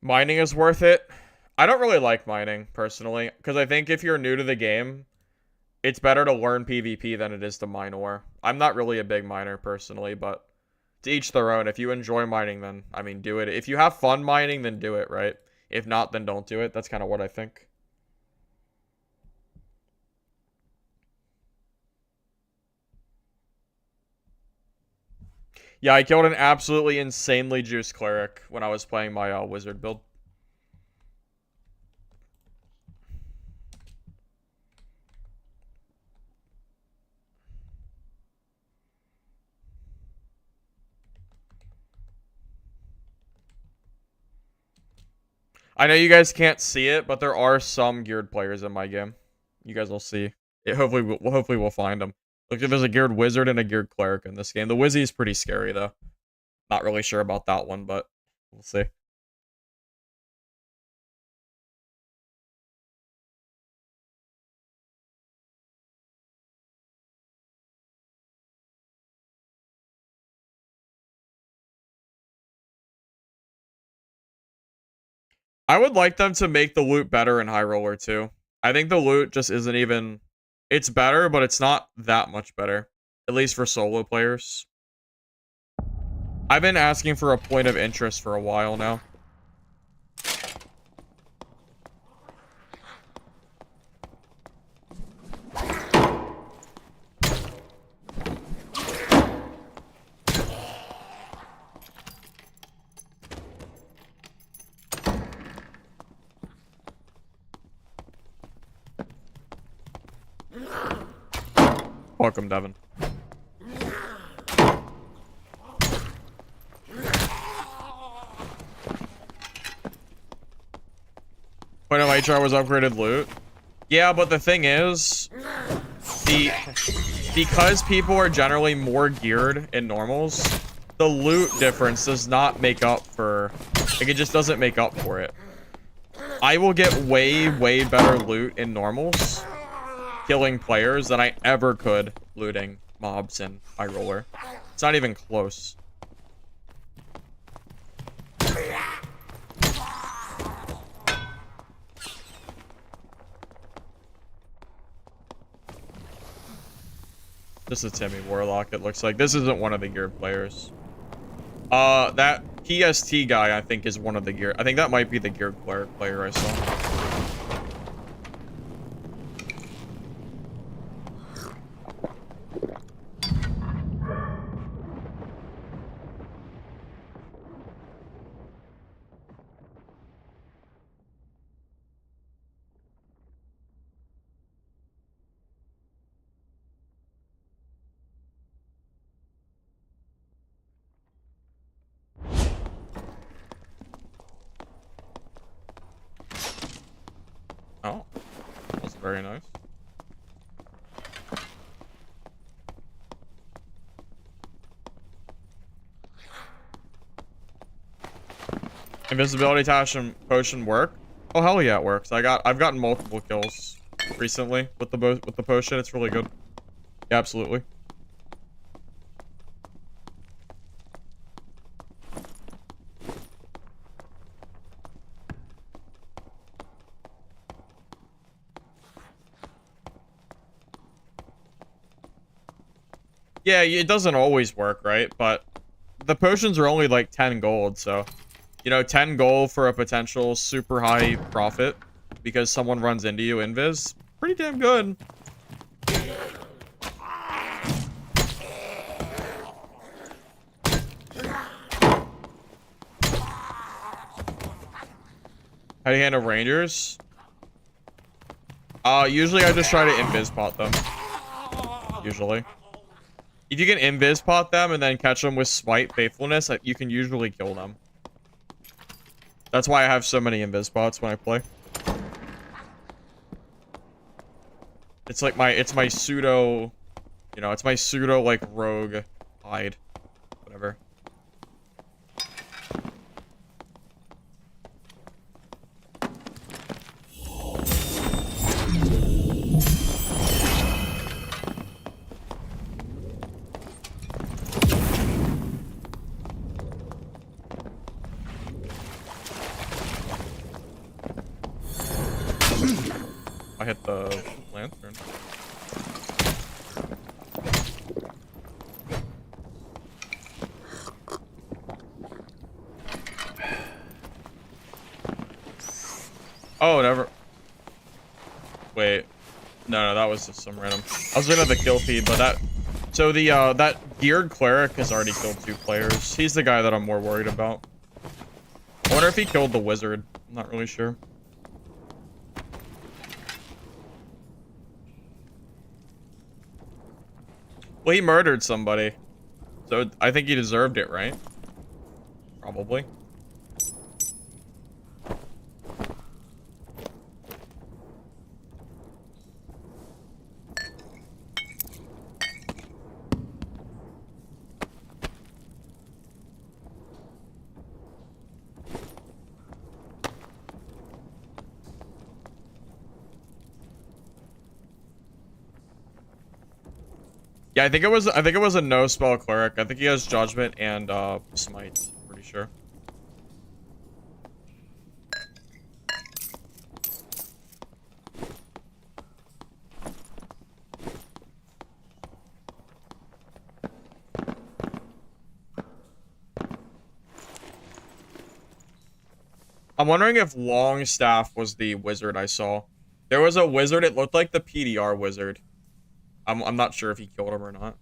Mining is worth it. I don't really like mining, personally, because I think if you're new to the game, it's better to learn PvP than it is to mine ore. I'm not really a big miner, personally, but to each their own. If you enjoy mining, then, I mean, do it. If you have fun mining, then do it, right? If not, then don't do it. That's kind of what I think. Yeah, I killed an absolutely insanely juiced cleric when I was playing my wizard build. I know you guys can't see it, but there are some geared players in my game. You guys will see. Hopefully we'll find them. Look, there's a geared wizard and a geared cleric in this game. The wizzy is pretty scary, though. Not really sure about that one, but we'll see. I would like them to make the loot better in high roller, too. I think the loot just isn't even... It's better, but it's not that much better. At least for solo players. I've been asking for a point of interest for a while now. Welcome, Devin. Point of HR was upgraded loot. Yeah, but the thing is, because people are generally more geared in normals, the loot difference does not make up for, like, it just doesn't make up for it. I will get way, way better loot in normals, killing players, than I ever could looting mobs in High Roller. It's not even close. This is Timmy Warlock, it looks like. This isn't one of the geared players. That PST guy, I think, is one of the geared. I think that might be the geared player I saw. Oh, that's very nice. Invisibility potion work? Oh hell yeah, it works. I've gotten multiple kills recently with the potion. It's really good. Yeah, absolutely. Yeah, it doesn't always work, right? But the potions are only like 10 gold, so, you know, 10 gold for a potential super high profit because someone runs into you invis. Pretty damn good. How do you handle rangers? Usually I just try to invis pot them. Usually. If you can invis pot them and then catch them with smite faithfulness, you can usually kill them. That's why I have so many invis pots when I play. It's like it's my pseudo, you know, it's my pseudo like rogue hide, whatever. I hit the lantern. Oh, never. Wait. No, that was just some random. I was looking at the kill feed, but that. So the that geared cleric has already killed 2 players. He's the guy that I'm more worried about. I wonder if he killed the wizard. I'm not really sure. Well, he murdered somebody. So I think he deserved it, right? Probably. Yeah, I think it was a no spell cleric. I think he has judgment and smite, pretty sure. I'm wondering if Longstaff was the wizard I saw. There was a wizard, it looked like the PDR wizard. I'm not sure if he killed him or not.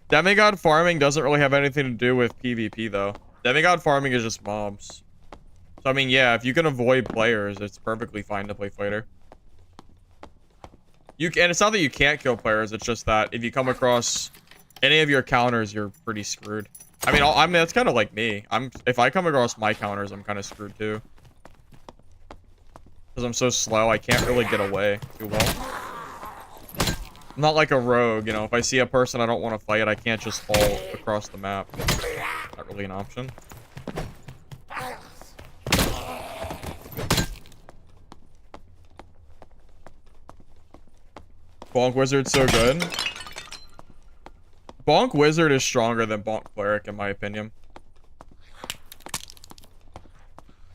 Demigod farming doesn't really have anything to do with PvP, though. Demigod farming is just mobs. So, I mean, yeah, if you can avoid players, it's perfectly fine to play fighter. And it's not that you can't kill players, it's just that if you come across any of your counters, you're pretty screwed. I mean, that's kind of like me. If I come across my counters, I'm kind of screwed too. Because I'm so slow, I can't really get away too well. I'm not like a rogue, you know. If I see a person I don't want to fight, I can't just fall across the map. Not really an option. Bonk Wizard's so good. Bonk Wizard is stronger than Bonk Cleric, in my opinion.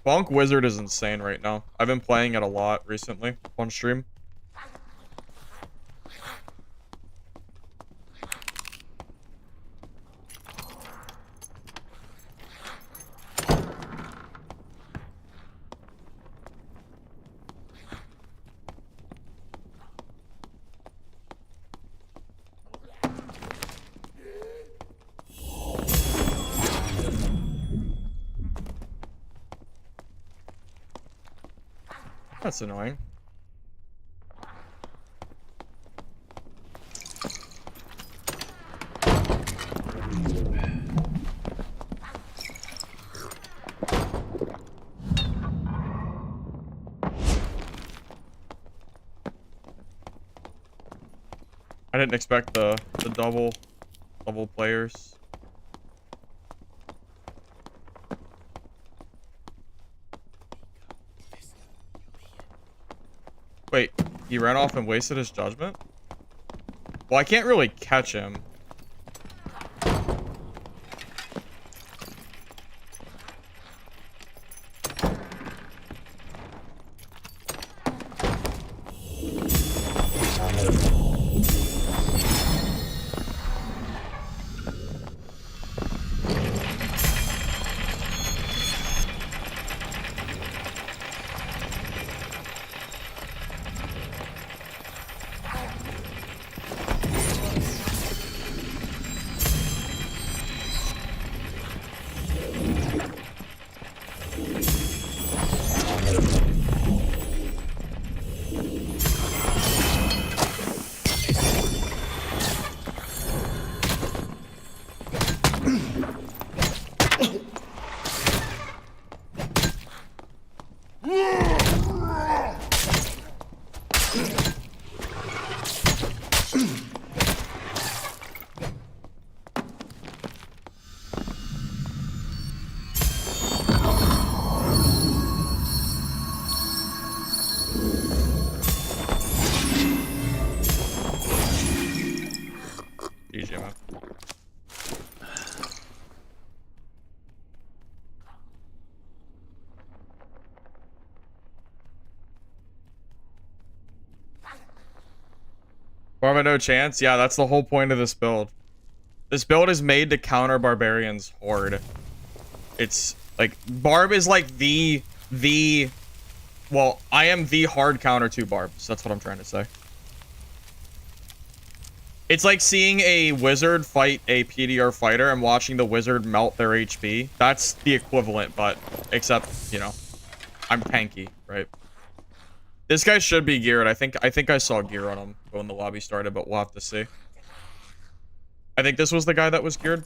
Bonk Wizard is insane right now. I've been playing it a lot recently on stream. That's annoying. I didn't expect the double players. Wait, he ran off and wasted his judgment? Well, I can't really catch him. GG, man. Barba no chance? Yeah, that's the whole point of this build. This build is made to counter Barbarians hard. It's like Barb is like well, I am the hard counter to Barbs. That's what I'm trying to say. It's like seeing a wizard fight a PDR fighter and watching the wizard melt their HP. That's the equivalent, but except, you know, I'm tanky, right? This guy should be geared. I think I saw gear on him when the lobby started, but we'll have to see. I think this was the guy that was geared.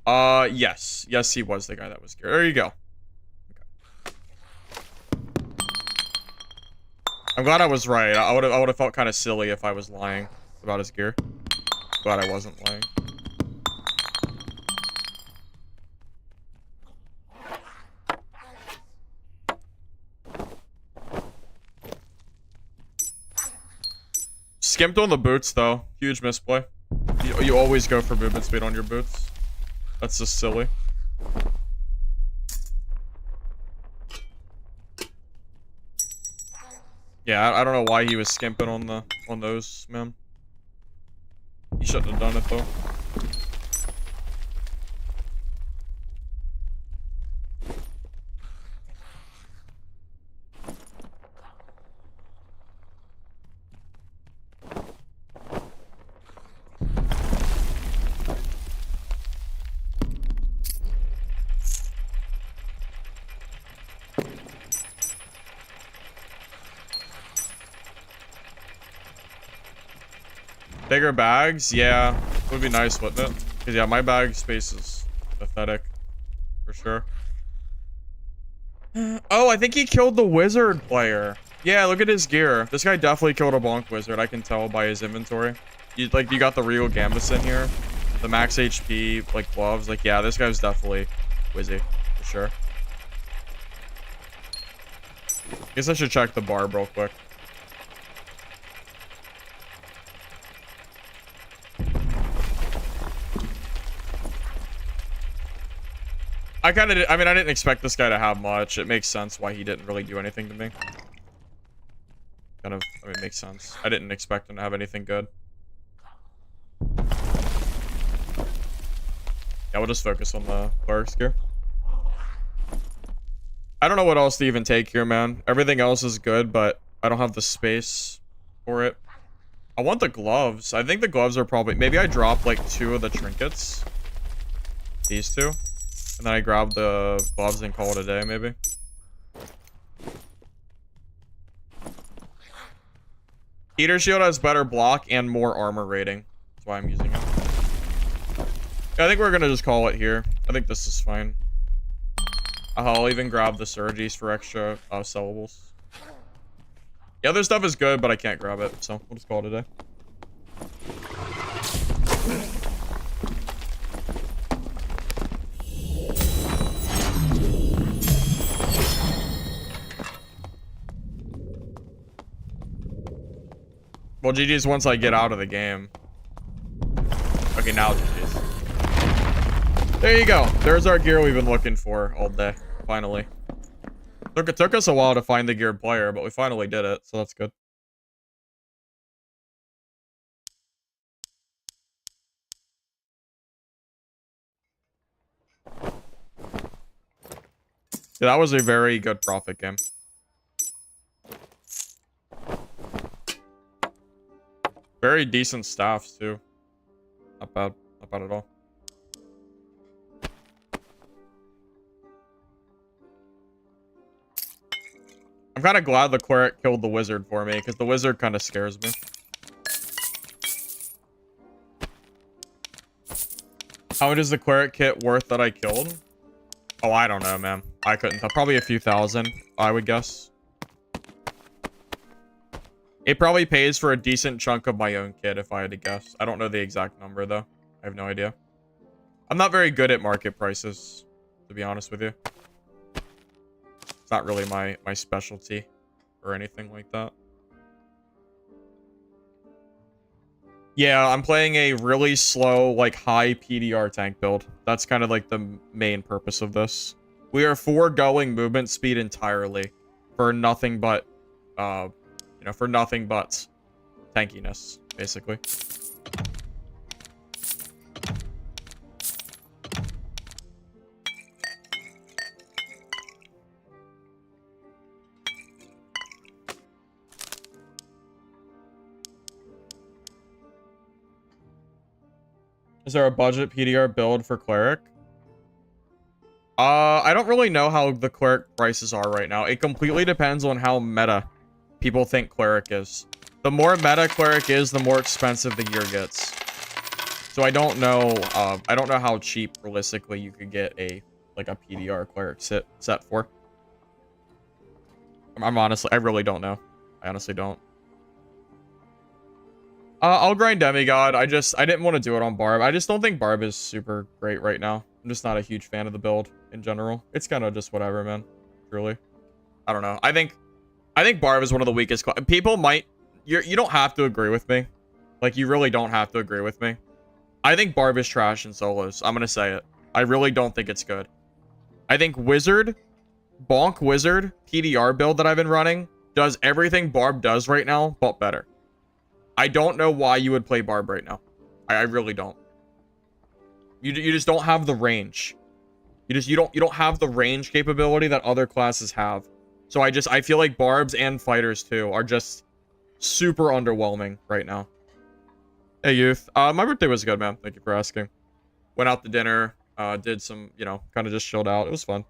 Yes. Yes, he was the guy that was geared. There you go. Okay. I'm glad I was right. I would have felt kind of silly if I was lying about his gear. Glad I wasn't lying. Skimped on the boots, though. Huge misplay. You always go for movement speed on your boots. That's just silly. Yeah, I don't know why he was skimping on those, man. He shouldn't have done it, though. Bigger bags? Yeah. Would be nice, wouldn't it? Because, yeah, my bag space is pathetic. For sure. Oh, I think he killed the wizard player. Yeah, look at his gear. This guy definitely killed a bonk wizard. I can tell by his inventory. You got the real gambus in here. The max HP, like, gloves. Like, yeah, this guy's definitely wizzy. For sure. Guess I should check the barb real quick. I didn't expect this guy to have much. It makes sense why he didn't really do anything to me. It makes sense. I didn't expect him to have anything good. Yeah, we'll just focus on the cleric's gear. I don't know what else to even take here, man. Everything else is good, but I don't have the space for it. I want the gloves. I think the gloves are probably... Maybe I drop, like, 2 of the trinkets. These 2. And then I grab the gloves and call it a day, maybe. Heater shield has better block and more armor rating. That's why I'm using it. Yeah, I think we're gonna just call it here. I think this is fine. I'll even grab the Surges for extra sellables. The other stuff is good, but I can't grab it, so we'll just call it a day. Well, GG's once I get out of the game. Okay, now GG's. There you go. There's our gear we've been looking for all day. Finally. It took us a while to find the geared player, but we finally did it, so that's good. Yeah, that was a very good profit game. Very decent staffs, too. Not bad. Not bad at all. I'm kind of glad the cleric killed the wizard for me, because the wizard kind of scares me. How much is the cleric kit worth that I killed? Oh, I don't know, man. I couldn't tell. Probably a few thousand, I would guess. It probably pays for a decent chunk of my own kit, if I had to guess. I don't know the exact number, though. I have no idea. I'm not very good at market prices, to be honest with you. It's not really my specialty or anything like that. Yeah, I'm playing a really slow, like, high PDR tank build. That's kind of, like, the main purpose of this. We are foregoing movement speed entirely for nothing but, you know, for nothing but tankiness, basically. Is there a budget PDR build for cleric? I don't really know how the cleric prices are right now. It completely depends on how meta people think cleric is. The more meta cleric is, the more expensive the gear gets. So I don't know how cheap realistically you could get a PDR cleric set for. I really don't know. I honestly don't. I'll grind demigod. I didn't want to do it on barb. I just don't think barb is super great right now. I'm just not a huge fan of the build in general. It's kind of just whatever, man. Truly. I don't know. I think barb is one of the weakest. People might... You don't have to agree with me. Like, you really don't have to agree with me. I think barb is trash in solos. I'm going to say it. I really don't think it's good. I think wizard, bonk wizard, PDR build that I've been running does everything barb does right now, but better. I don't know why you would play barb right now. I really don't. You just don't have the range. You don't have the range capability that other classes have. So I feel like barbs and fighters too are just super underwhelming right now. Hey youth, my birthday was good, man. Thank you for asking. Went out to dinner, did some, you know, kind of just chilled out. It was fun.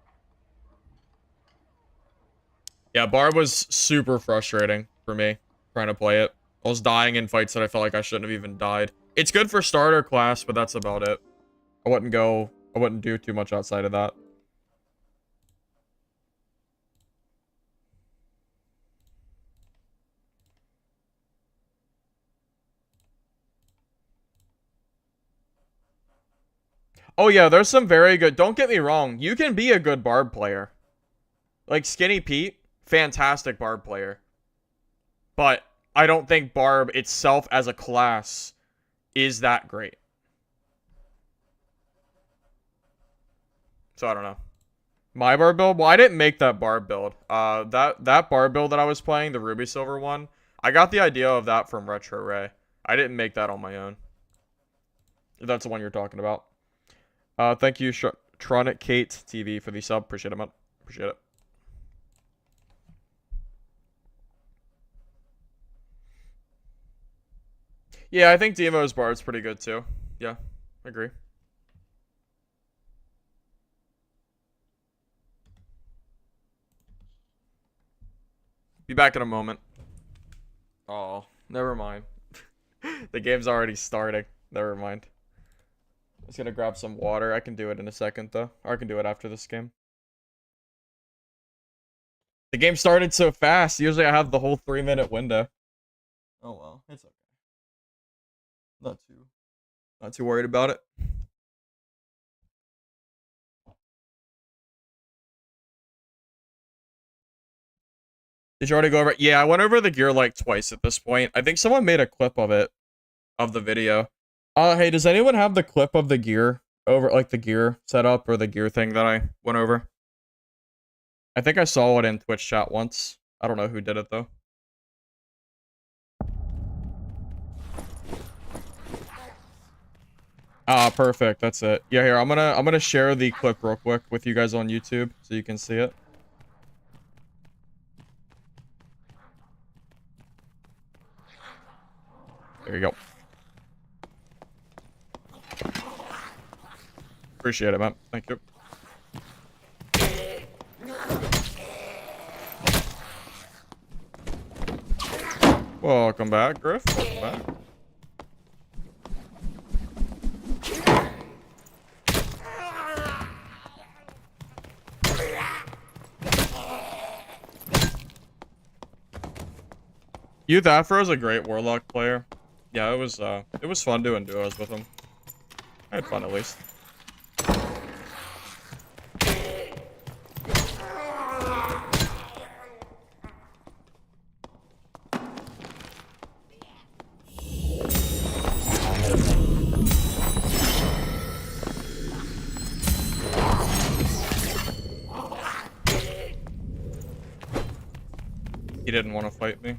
Yeah, barb was super frustrating for me trying to play it. I was dying in fights that I felt like I shouldn't have even died. It's good for starter class, but that's about it. I wouldn't do too much outside of that. Oh yeah, there's some very good, don't get me wrong, you can be a good Barb player. Like Skinny Pete, fantastic Barb player. But I don't think Barb itself as a class is that great. So I don't know. My Barb build? Well, I didn't make that Barb build. That Barb build that I was playing, the Ruby Silver one, I got the idea of that from Retro Ray. I didn't make that on my own. If that's the one you're talking about. Thank you, Tronic Kate TV for the sub. Appreciate it, man. Appreciate it. Yeah, I think Demo's Bard's pretty good too. Yeah, I agree. Be back in a moment. Oh, never mind. The game's already starting. Never mind. I was gonna grab some water. I can do it in a second though. Or I can do it after this game. The game started so fast. Usually I have the whole 3-minute window. Oh well, it's okay. Not too worried about it. Did you already go over it? Yeah, I went over the gear like twice at this point. I think someone made a clip of it, of the video. Hey, does anyone have the clip of the gear over, like the gear setup or the gear thing that I went over? I think I saw it in Twitch chat once. I don't know who did it though. Ah, perfect. That's it. Yeah, here, I'm gonna share the clip real quick with you guys on YouTube so you can see it. There you go. Appreciate it, man. Thank you. Welcome back, Griff. Welcome back. Youth Afro is a great Warlock player. Yeah, it was fun doing duos with him. I had fun at least. He didn't want to fight me.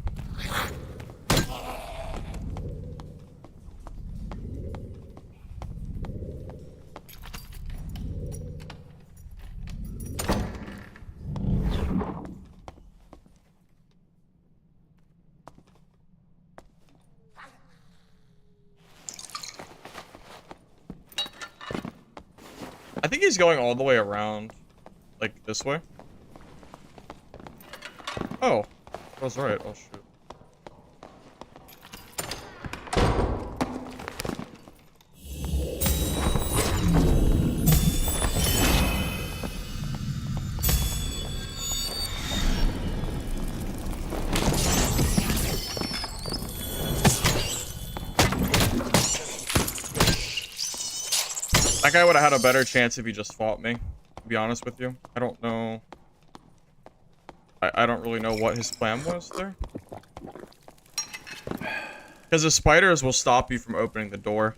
I think he's going all the way around, like this way. Oh, I was right. Oh shoot. That guy would have had a better chance if he just fought me, to be honest with you. I don't know. I don't really know what his plan was there. Because the spiders will stop you from opening the door.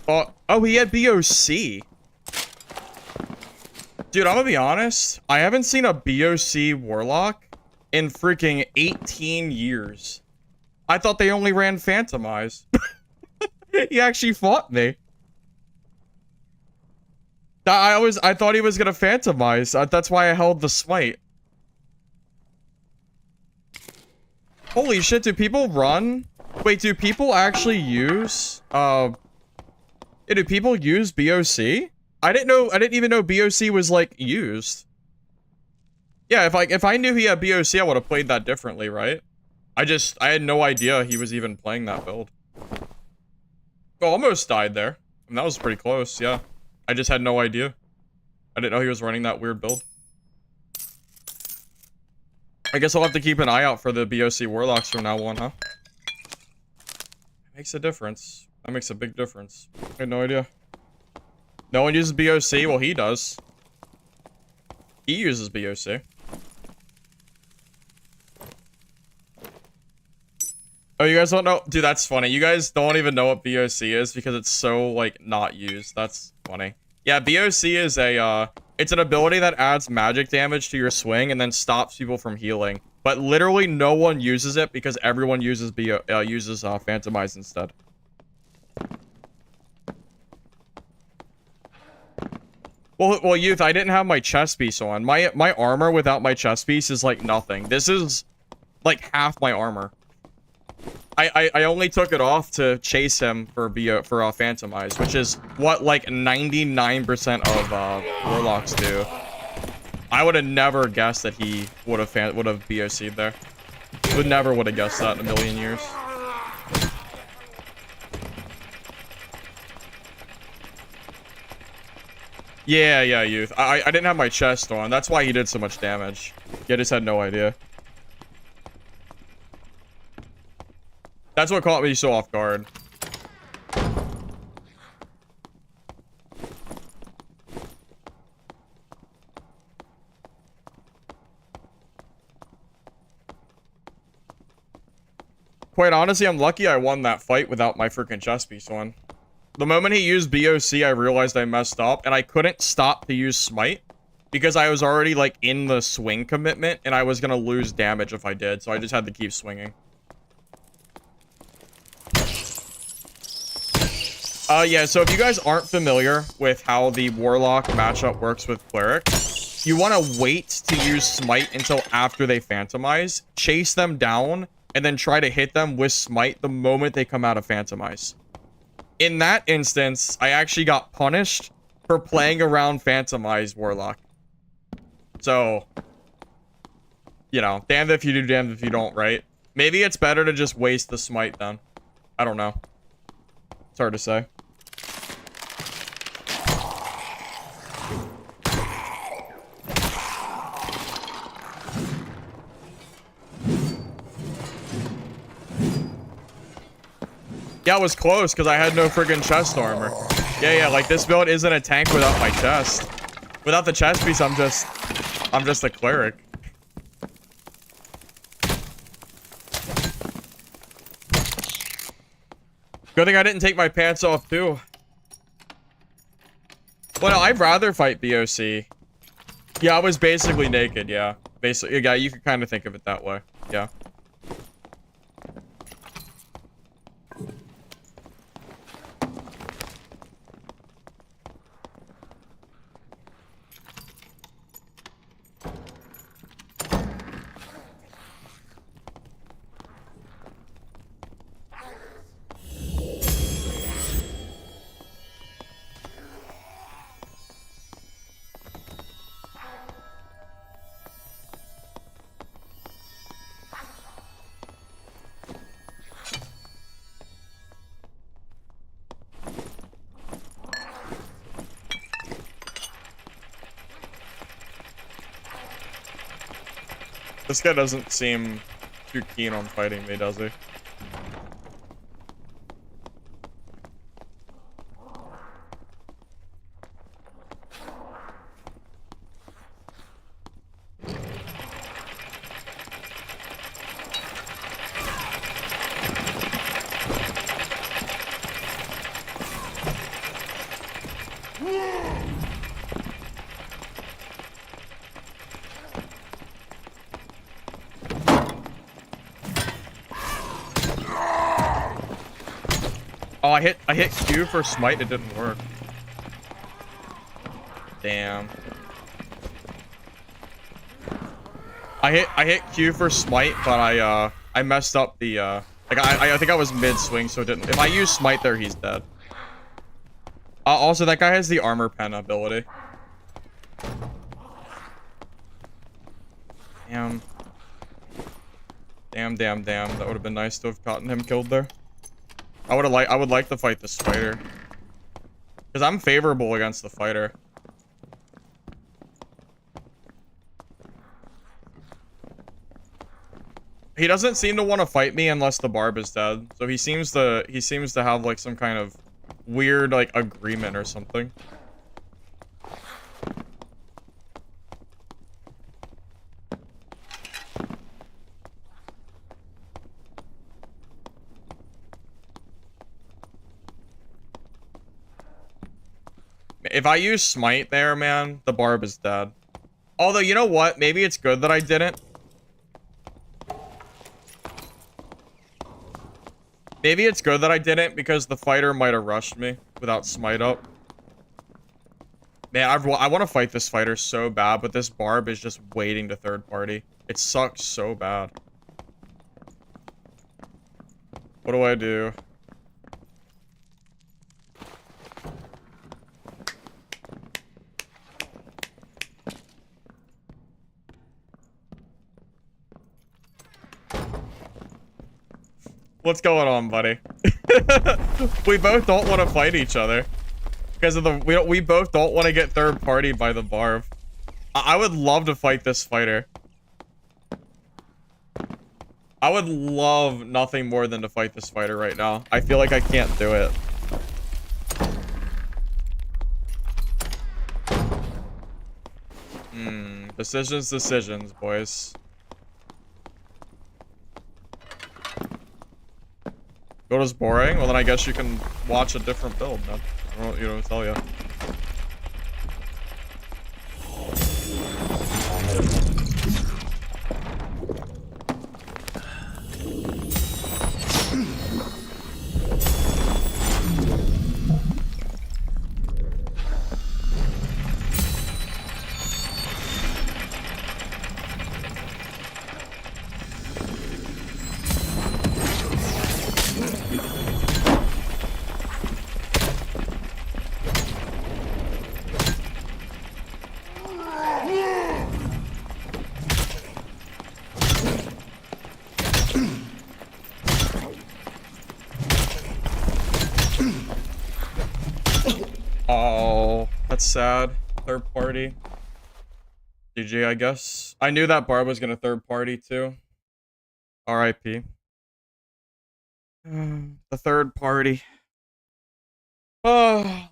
Oh, he had BOC. Dude, I'm gonna be honest. I haven't seen a BOC Warlock in freaking 18 years. I thought they only ran Phantomize. He actually fought me. I thought he was gonna Phantomize. That's why I held the smite. Holy shit, do people run? Wait, do people actually use, do people use BOC? I didn't even know BOC was, like, used. Yeah, if I knew he had BOC, I would have played that differently, right? I had no idea he was even playing that build. Oh, almost died there. And that was pretty close, yeah. I just had no idea. I didn't know he was running that weird build. I guess I'll have to keep an eye out for the BOC Warlocks from now on, huh? Makes a difference. That makes a big difference. I had no idea. No one uses BOC? Well, he does. He uses BOC. Oh, you guys don't know? Dude, that's funny. You guys don't even know what BOC is because it's so, like, not used. That's funny. Yeah, BOC is a, it's an ability that adds magic damage to your swing and then stops people from healing. But literally no one uses it because everyone uses Phantomize instead. Well, Youth, I didn't have my chest piece on. My armor without my chest piece is like nothing. This is like half my armor. I only took it off to chase him for Phantomize, which is what like 99% of Warlocks do. I would have never guessed that he would have BOC'd there. Would have guessed that in a million years. Yeah, Youth. I didn't have my chest on. That's why he did so much damage. Yeah, I just had no idea. That's what caught me so off guard. Quite honestly, I'm lucky I won that fight without my freaking chest piece on. The moment he used BOC, I realized I messed up, and I couldn't stop to use Smite because I was already, like, in the swing commitment, and I was gonna lose damage if I did, so I just had to keep swinging. Yeah, so if you guys aren't familiar with how the Warlock matchup works with Cleric, you want to wait to use Smite until after they Phantomize, chase them down, and then try to hit them with Smite the moment they come out of Phantomize. In that instance, I actually got punished for playing around Phantomize Warlock. So, you know, damned if you do, damned if you don't, right? Maybe it's better to just waste the Smite then. I don't know. It's hard to say. Yeah, it was close because I had no friggin' chest armor. Yeah, like this build isn't a tank without my chest. Without the chest piece, I'm just a cleric. Good thing I didn't take my pants off too. Well, no, I'd rather fight BOC. Yeah, I was basically naked, yeah. Basically, yeah, you could kind of think of it that way. Yeah. This guy doesn't seem too keen on fighting me, does he? Oh, I hit Q for smite. It didn't work. Damn. I hit Q for smite, but I messed up the like I think I was mid swing, so it didn't. If I use smite there, he's dead. Also, that guy has the armor pen ability. Damn. Damn. That would have been nice to have gotten him killed there. I would like to fight this fighter. Because I'm favorable against the fighter. He doesn't seem to want to fight me unless the barb is dead. So he seems to have like some kind of weird like agreement or something. If I use smite there, man, the barb is dead. Although, you know what? Maybe it's good that I didn't. Maybe it's good that I didn't because the fighter might have rushed me without smite up. Man, I want to fight this fighter so bad, but this barb is just waiting to third party. It sucks so bad. What do I do? What's going on, buddy? We both don't want to fight each other because of the we both don't want to get third party by the barb. I would love to fight this fighter. I would love nothing more than to fight this fighter right now. I feel like I can't do it. Decisions, boys. Gota's boring? Well, then I guess you can watch a different build, man. I don't, you know, tell you. Oh, that's sad. Third party. GG, I guess. I knew that Barb was gonna third party too. RIP. The third party. Oh.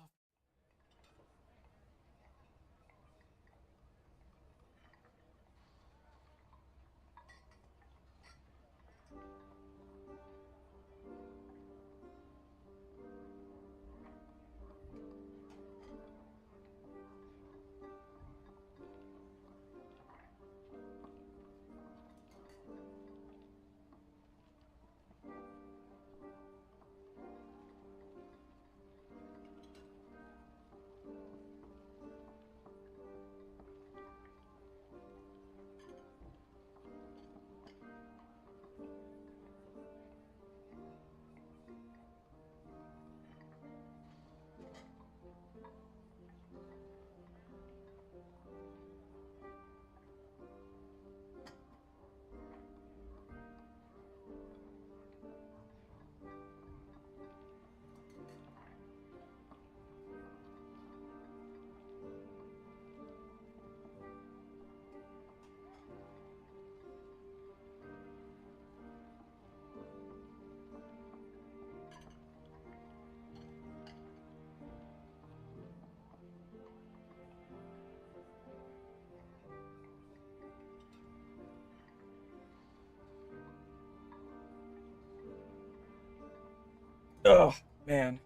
Oh, man.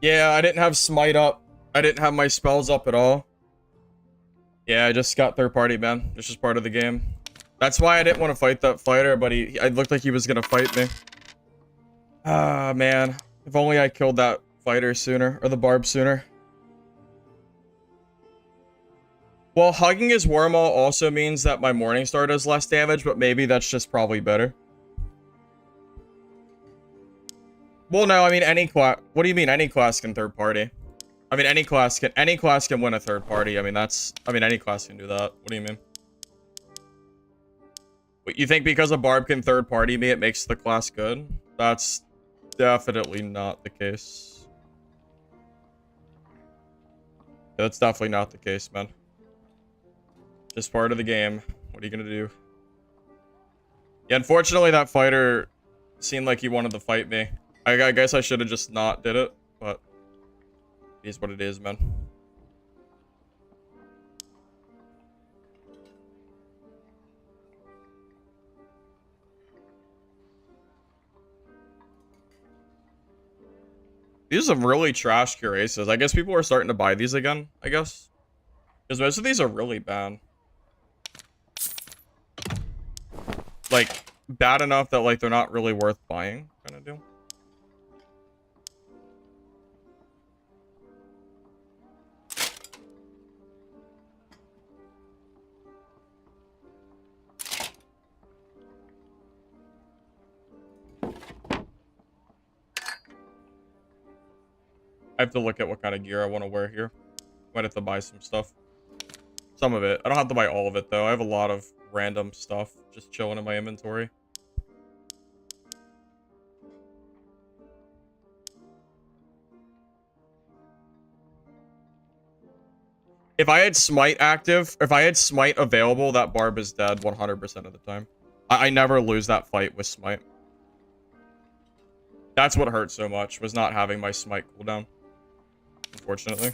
Yeah, I didn't have smite up. I didn't have my spells up at all. Yeah, I just got third party, man. It's just part of the game. That's why I didn't want to fight that fighter, but it looked like he was gonna fight me. Ah, man. If only I killed that fighter sooner, or the barb sooner. Well, hugging his Wormaw also means that my Morningstar does less damage, but maybe that's just probably better. Well, no, I mean, any class... What do you mean, any class can third party? I mean, any class can win a third party. I mean, any class can do that. What do you mean? Wait, you think because a barb can third party me, it makes the class good? That's definitely not the case. Yeah, that's definitely not the case, man. Just part of the game. What are you gonna do? Yeah, unfortunately, that fighter seemed like he wanted to fight me. I guess I should have just not did it, but it is what it is, man. These are some really trash cuirassiers. I guess people are starting to buy these again, I guess. Because most of these are really bad. Like, bad enough that, like, they're not really worth buying, kind of deal. I have to look at what kind of gear I want to wear here. Might have to buy some stuff. Some of it. I don't have to buy all of it, though. I have a lot of random stuff just chilling in my inventory. If I had Smite active, if I had Smite available, that barb is dead 100% of the time. I never lose that fight with Smite. That's what hurt so much, was not having my Smite cooldown. Unfortunately.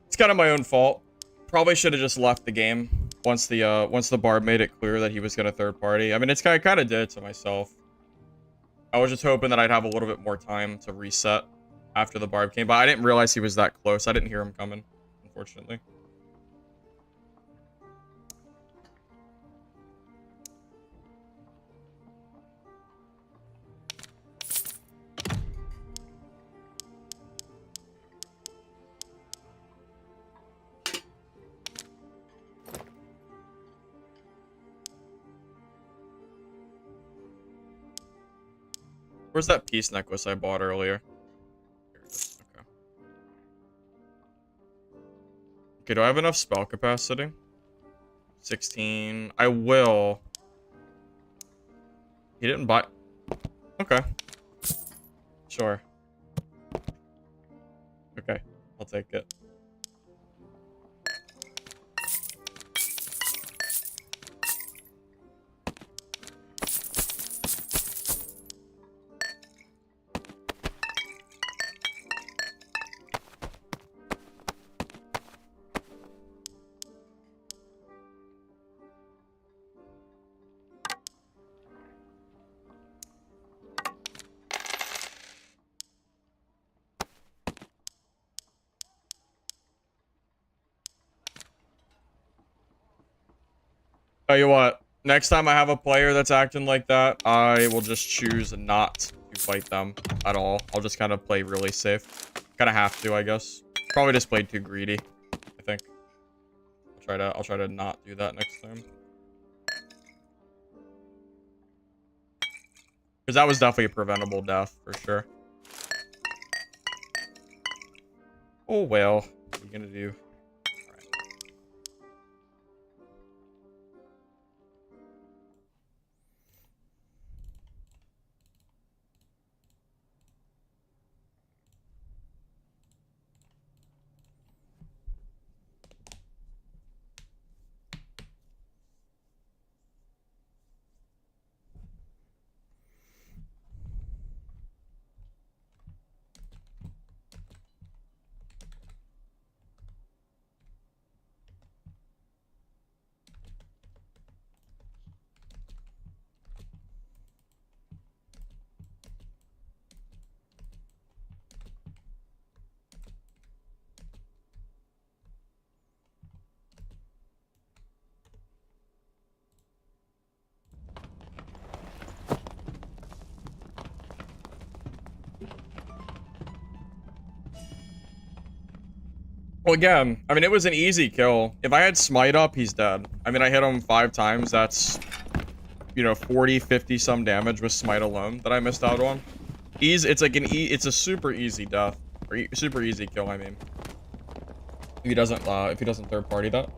It's kind of my own fault. Probably should have just left the game once the barb made it clear that he was gonna third party. I mean, I kind of did it to myself. I was just hoping that I'd have a little bit more time to reset after the barb came, but I didn't realize he was that close. I didn't hear him coming, unfortunately. Where's that peace necklace I bought earlier? Here it is. Okay. Okay, do I have enough spell capacity? 16. I will. He didn't buy... Okay. Sure. Okay. I'll take it. Tell you what, next time I have a player that's acting like that, I will just choose not to fight them at all. I'll just kind of play really safe. Kind of have to, I guess. Probably just played too greedy, I think. I'll try to not do that next time. Because that was definitely a preventable death, for sure. Oh well, what are you gonna do? Well, again, I mean, it was an easy kill. If I had smite up, he's dead. I mean, I hit him 5 times. That's, you know, 40, 50 some damage with smite alone that I missed out on. It's like it's a super easy death. Or super easy kill, I mean. If he doesn't third party that.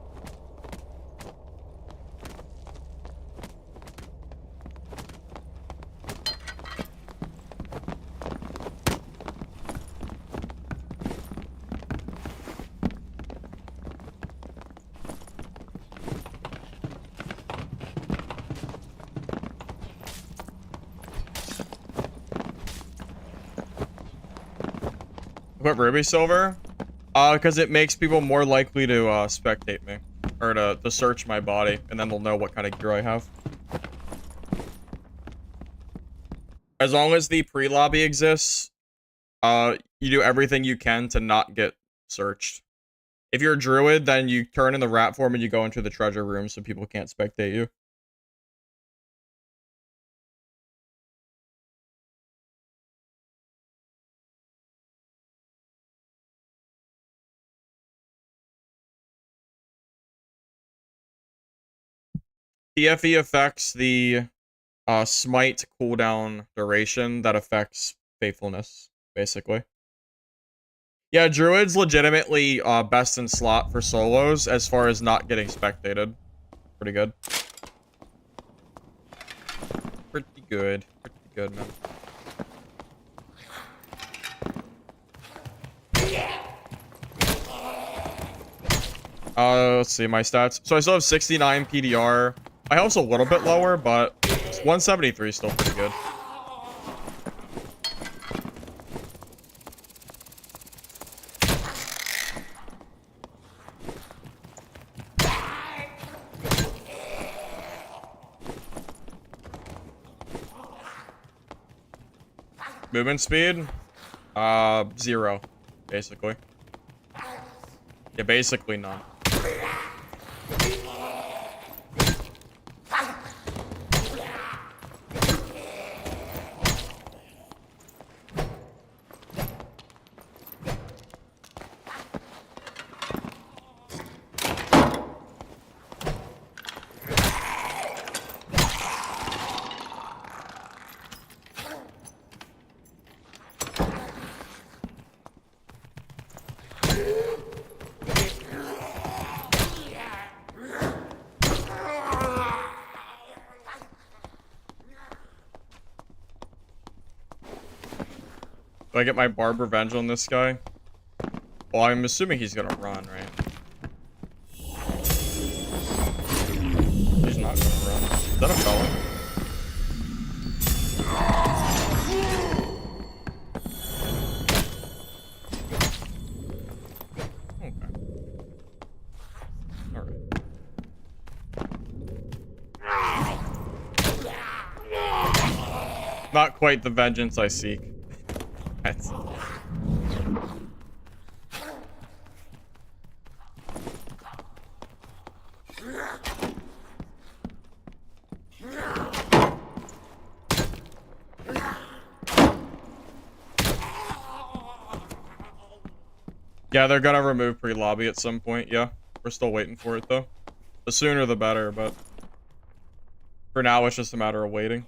What, Ruby Silver? Because it makes people more likely to spectate me. Or to search my body, and then they'll know what kind of gear I have. As long as the pre-lobby exists, you do everything you can to not get searched. If you're a druid, then you turn in the rat form and you go into the treasure room so people can't spectate you. TFE affects the smite cooldown duration that affects faithfulness, basically. Yeah, druid's legitimately best in slot for solos as far as not getting spectated. Pretty good. Pretty good. Pretty good, man. Let's see my stats. So I still have 69 PDR. My health's a little bit lower, but 173 is still pretty good. Movement speed? 0, basically. Yeah, basically none. Do I get my barb revenge on this guy? Well, I'm assuming he's gonna run, right? He's not gonna run. Is that a felon? Okay. Alright. Not quite the vengeance I seek. That's... Yeah, they're gonna remove pre-lobby at some point, yeah. We're still waiting for it, though. The sooner the better, but... For now, it's just a matter of waiting.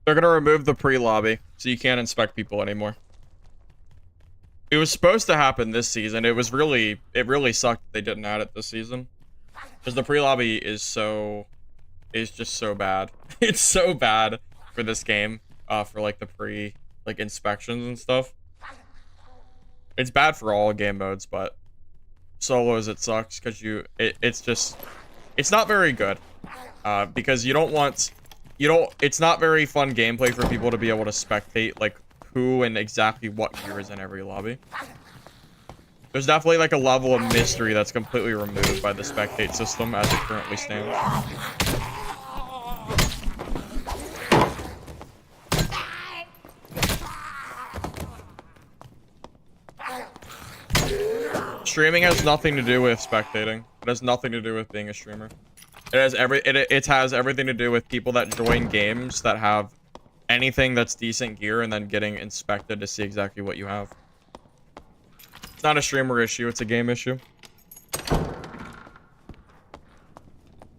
They're gonna remove the pre-lobby, so you can't inspect people anymore. It was supposed to happen this season. It really sucked that they didn't add it this season. Because the pre-lobby is just so bad. It's so bad for this game, for like the inspections and stuff. It's bad for all game modes, but solos it sucks because it's not very good. Because it's not very fun gameplay for people to be able to spectate, like, who and exactly what gear is in every lobby. There's definitely like a level of mystery that's completely removed by the spectate system as it currently stands. Streaming has nothing to do with spectating. It has nothing to do with being a streamer. It has everything to do with people that join games that have anything that's decent gear and then getting inspected to see exactly what you have. It's not a streamer issue, it's a game issue.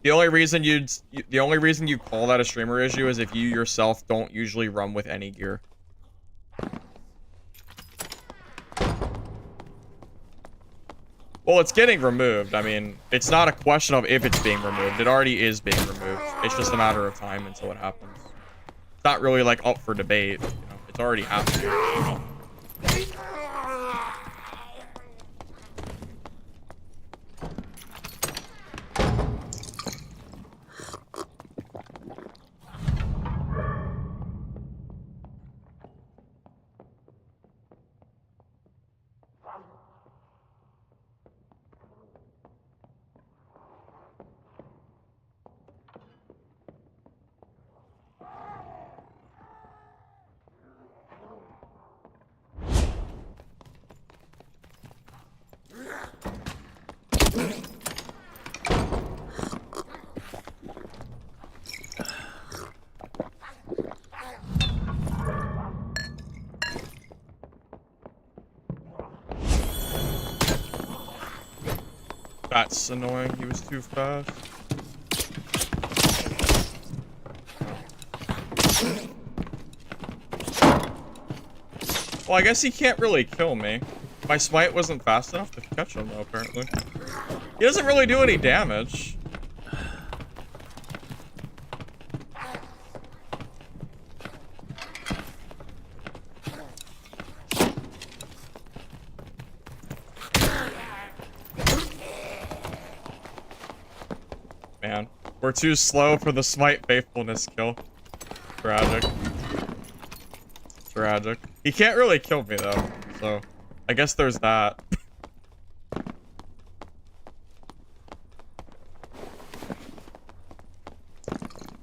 The only reason you call that a streamer issue is if you yourself don't usually run with any gear. Well, it's getting removed. I mean, it's not a question of if it's being removed. It already is being removed. It's just a matter of time until it happens. It's not really, like, up for debate. You know, it's already happening. That's annoying. He was too fast. Well, I guess he can't really kill me. My smite wasn't fast enough to catch him, though, apparently. He doesn't really do any damage. Man, we're too slow for the smite faithfulness kill. Tragic. Tragic. He can't really kill me, though, so I guess there's that.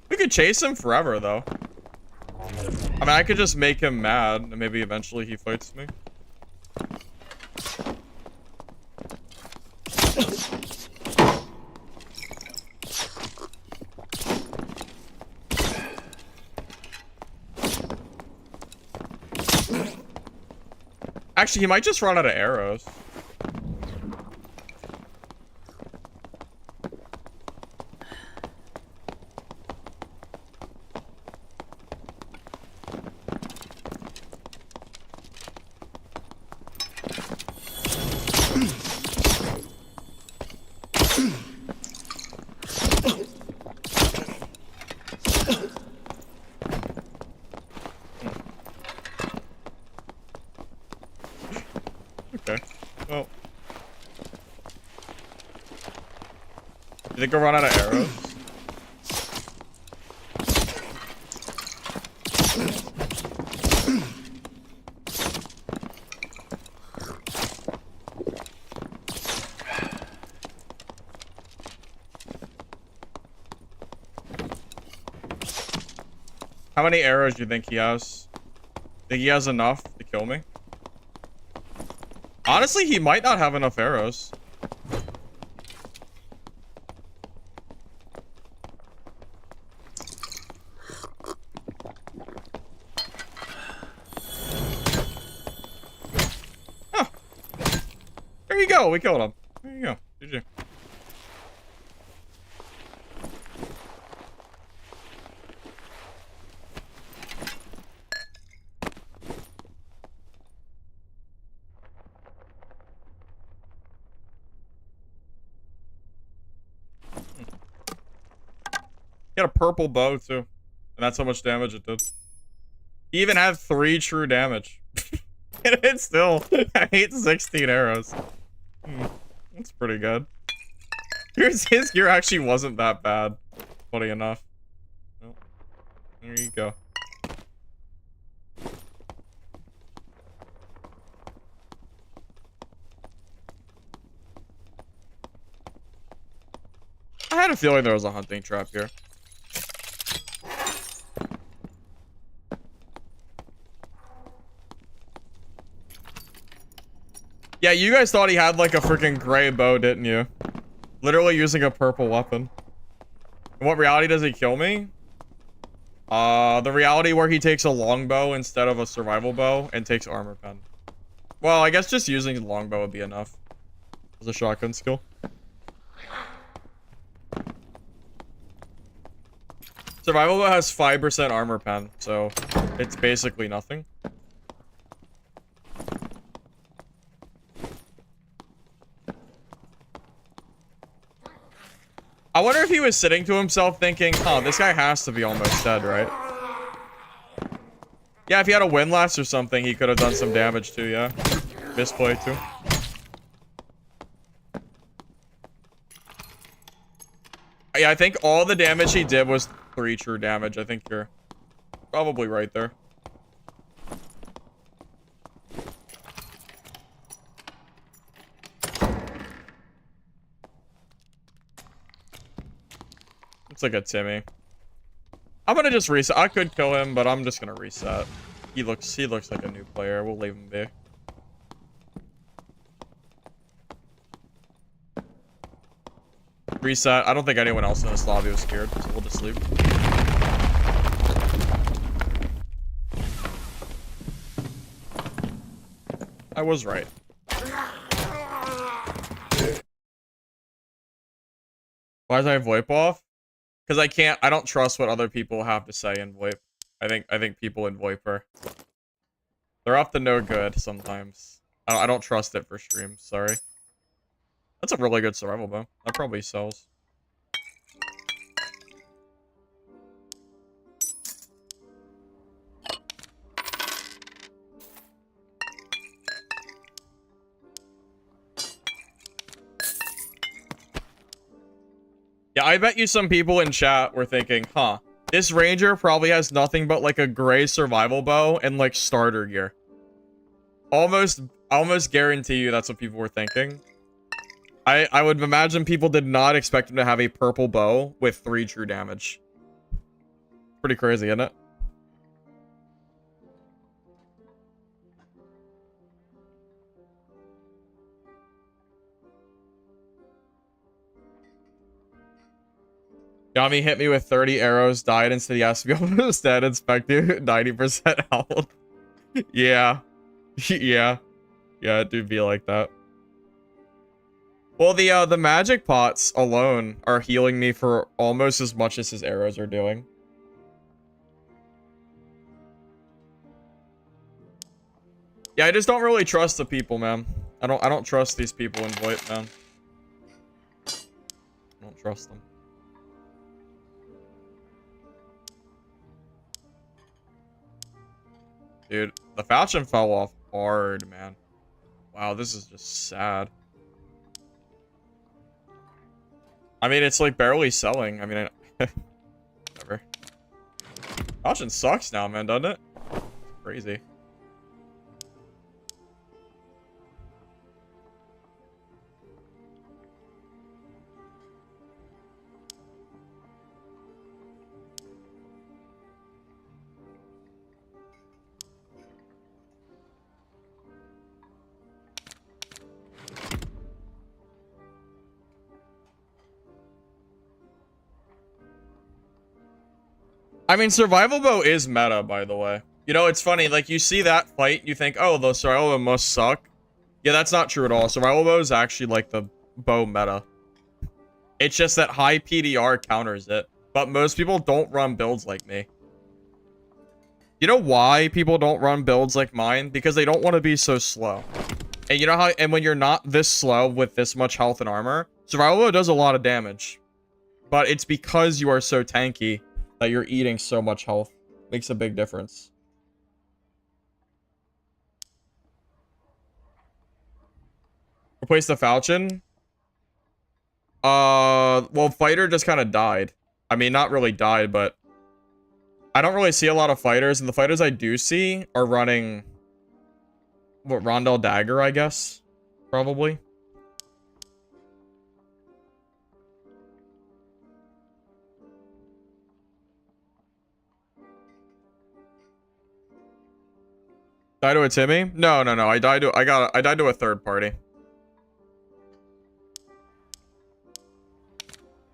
We could chase him forever, though. I mean, I could just make him mad, and maybe eventually he fights me. Actually, he might just run out of arrows. Okay. Well. You think I'll run out of arrows? How many arrows do you think he has? Think he has enough to kill me? Honestly, he might not have enough arrows. Huh. There you go. We killed him. There you go. GG. He had a purple bow, too. And that's how much damage it did. He even had 3 true damage. And it's still 816 arrows. That's pretty good. His gear actually wasn't that bad. Funny enough. Well, there you go. had a feeling there was a hunting trap here. Yeah, you guys thought he had like a freaking gray bow, didn't you? Literally using a purple weapon. In what reality does he kill me? The reality where he takes a longbow instead of a survival bow and takes armor pen. Well, I guess just using longbow would be enough as a shotgun skill. Survival bow has 5% armor pen, so it's basically nothing. I wonder if he was sitting to himself thinking, huh, this guy has to be almost dead, right? Yeah, if he had a windlass or something, he could have done some damage too, yeah. Misplay too. Yeah, I think all the damage he did was 3 true damage. I think you're probably right there. Looks like a Timmy. I'm gonna just reset. I could kill him, but I'm just gonna reset. He looks like a new player. We'll leave him be. Reset. I don't think anyone else in this lobby was scared, so we'll just sleep. I was right. Why does I have VoIP off? Because I don't trust what other people have to say in VoIP. I think people in VoIP they're up to no good sometimes. I don't trust it for streams, sorry. That's a really good survival bow. That probably sells. Yeah, I bet you some people in chat were thinking, huh, this ranger probably has nothing but like a gray survival bow and like starter gear. Almost guarantee you that's what people were thinking. I would imagine people did not expect him to have a purple bow with 3 true damage. Pretty crazy, isn't it? Yami hit me with 30 arrows, died instead. He asked to be almost dead. Inspect you, 90% health. Yeah. Yeah. Yeah, it do be like that. Well, the magic pots alone are healing me for almost as much as his arrows are doing. Yeah, I just don't really trust the people, man. I don't trust these people in VoIP, man. I don't trust them. Dude, the Falchion fell off hard, man. Wow, this is just sad. I mean, it's like barely selling. I mean, whatever. Falchion sucks now, man, doesn't it? Crazy. I mean, survival bow is meta, by the way. You know, it's funny, like, you see that fight, you think, oh, the survival bow must suck. Yeah, that's not true at all. Survival bow is actually, like, the bow meta. It's just that high PDR counters it. But most people don't run builds like me. You know why people don't run builds like mine? Because they don't want to be so slow. And you know how, and when you're not this slow with this much health and armor, survival bow does a lot of damage. But it's because you are so tanky that you're eating so much health. Makes a big difference. Replace the Falchion? Well, Fighter just kind of died. I mean, not really died, but I don't really see a lot of fighters, and the fighters I do see are running what, Rondell Dagger, I guess? Probably. Die to a Timmy? No. I died to a third party.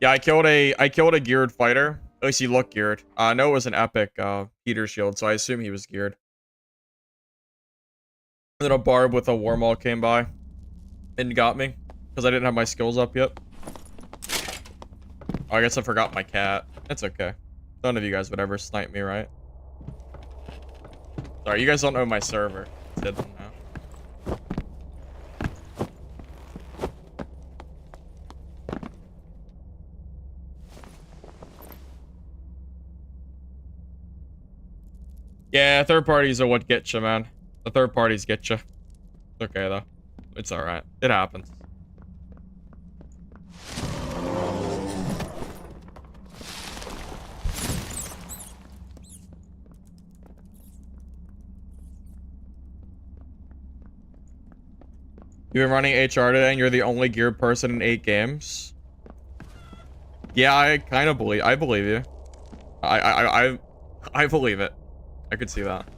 Yeah, I killed a geared fighter. At least he looked geared. I know it was an epic heater shield, so I assume he was geared. And then a barb with a warmaul came by and got me because I didn't have my skills up yet. Oh, I guess I forgot my cat. It's okay. None of you guys would ever snipe me, right? Sorry, you guys don't know my server. Did them now. Yeah, third parties are what get you, man. The third parties get you. It's okay, though. It's alright. It happens. You've been running HR today and you're the only geared person in 8 games? Yeah, I kind of believe you. I believe it. I could see that.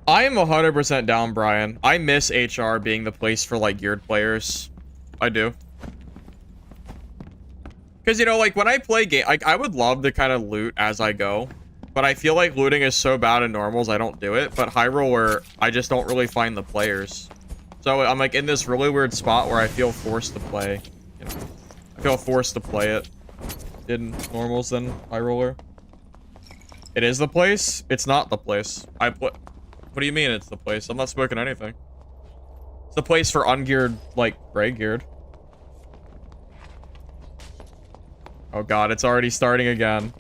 I am 100% down, Brian. I miss HR being the place for, like, geared players. I do. Because, you know, like, when I play game, like, I would love to kind of loot as I go. But I feel like looting is so bad in normals, I don't do it. But high roller, I just don't really find the players. So I'm, like, in this really weird spot where I feel forced to play. You know, I feel forced to play it in normals than high roller. It is the place? It's not the place. What do you mean it's the place? I'm not smoking anything. It's the place for ungeared, like, gray geared. Oh god, it's already starting again.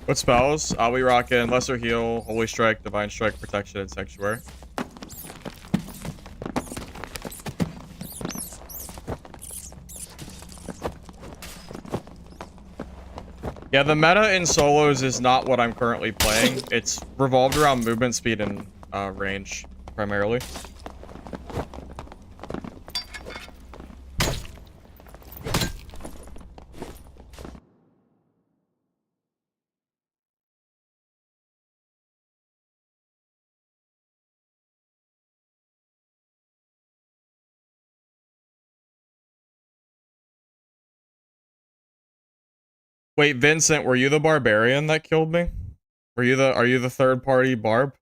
What spells? We rockin' Lesser Heal, Holy Strike, Divine Strike, Protection, and Sanctuary. Yeah, the meta in solos is not what I'm currently playing. It's revolved around movement speed and range, primarily. Wait, Vincent, were you the barbarian that killed me? Are you the third party barb?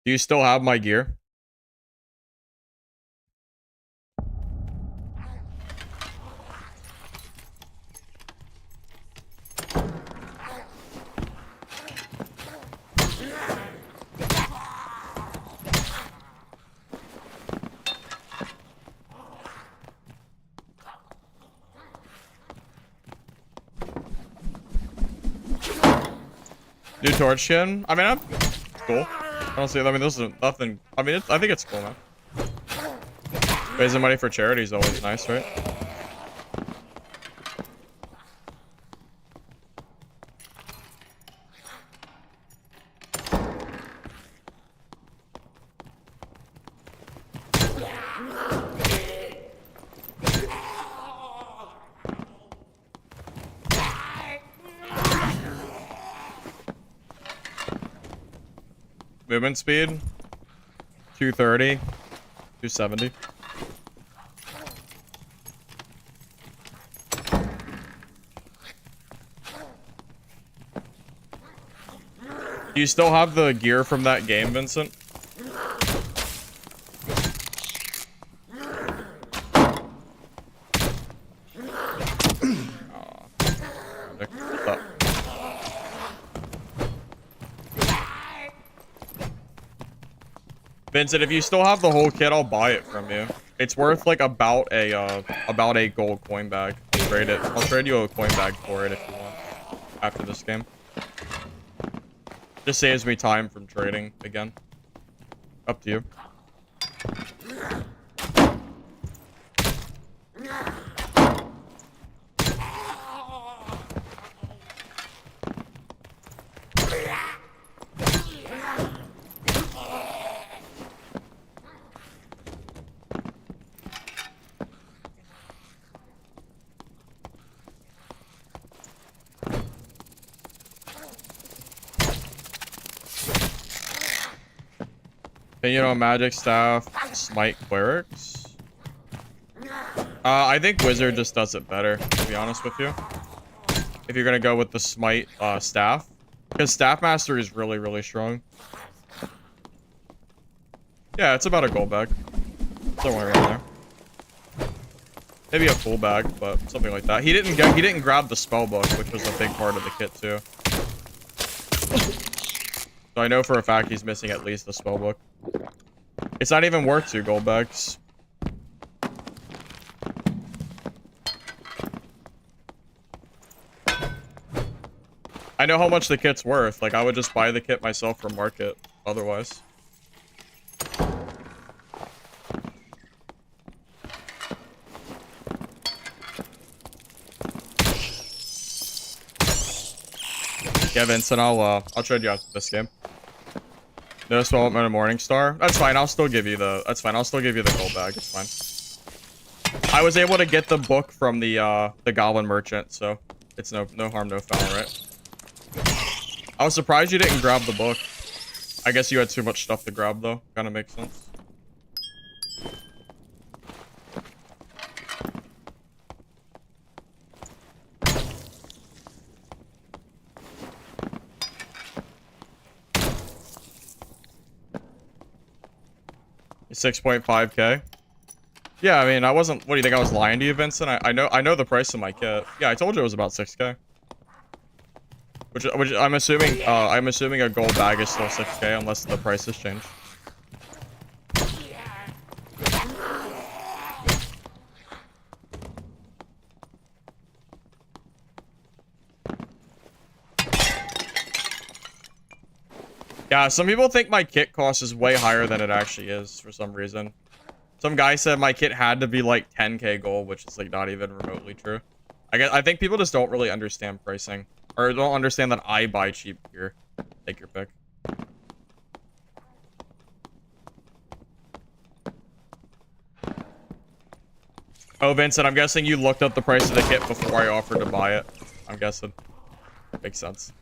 Do you still have my gear? New torch skin? I mean, cool. I don't see. I mean, this is nothing. I mean, I think it's cool, man. Raising money for charity is always nice, right? Movement speed 230, 270. Do you still have the gear from that game, Vincent? Vincent, if you still have the whole kit, I'll buy it from you. It's worth like about a gold coin bag. I'll trade you a coin bag for it if you want after this game. Just saves me time from trading again. Up to you. You know, magic staff, smite clerics. I think wizard just does it better, to be honest with you. If you're gonna go with the smite staff, because staff mastery is really, really strong. Yeah, it's about a gold bag. Somewhere around there. Maybe a full bag, but something like that. He didn't grab the spell book, which was a big part of the kit too. So I know for a fact he's missing at least the spell book. It's not even worth 2 gold bags. I know how much the kit's worth. Like, I would just buy the kit myself from market otherwise. Yeah, Vincent, I'll trade you out this game. No spell up in a morning star. That's fine. I'll still give you the. That's fine. I'll still give you the gold bag. It's fine. I was able to get the book from the goblin merchant, so it's no harm, no foul, right? I was surprised you didn't grab the book. I guess you had too much stuff to grab, though. Kind of makes sense. $6.5K. Yeah, I mean, I wasn't. What do you think? I was lying to you, Vincent? I know the price of my kit. Yeah, I told you it was about 6K. Which I'm assuming a gold bag is still 6K unless the price has changed. Yeah, some people think my kit cost is way higher than it actually is for some reason. Some guy said my kit had to be like 10K gold, which is like not even remotely true. I think people just don't really understand pricing. Or don't understand that I buy cheap gear. Take your pick. Oh, Vincent, I'm guessing you looked up the price of the kit before I offered to buy it. I'm guessing. Makes sense.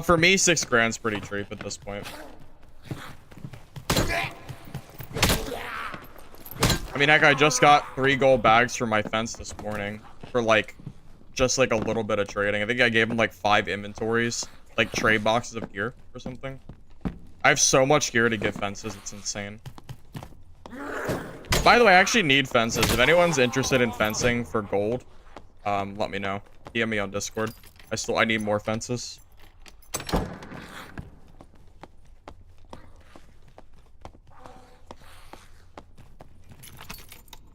For me, 6 grand's pretty cheap at this point. I mean, heck, I just got 3 gold bags for my fence this morning for like, just like a little bit of trading. I think I gave him like 5 inventories, like trade boxes of gear or something. I have so much gear to give fences, it's insane. By the way, I actually need fences. If anyone's interested in fencing for gold, let me know. DM me on Discord. I need more fences.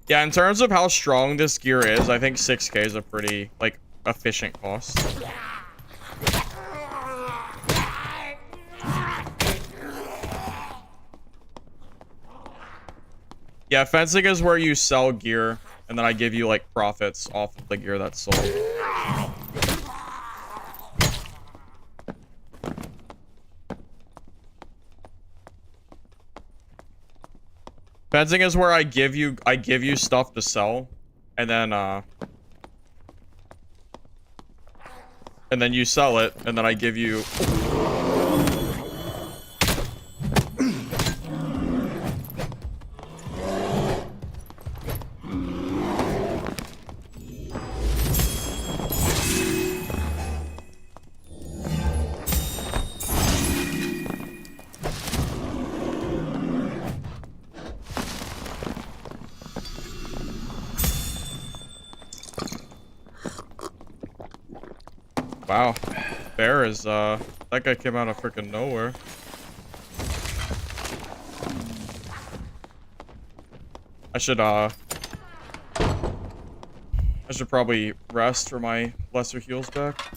Yeah, in terms of how strong this gear is, I think 6K is a pretty, like, efficient cost. Yeah, fencing is where you sell gear, and then I give you, like, profits off of the gear that's sold. Fencing is where I give you stuff to sell, and then you sell it, and then I give you. Wow. Bear is, that guy came out of freaking nowhere. I should probably rest for my lesser heals back.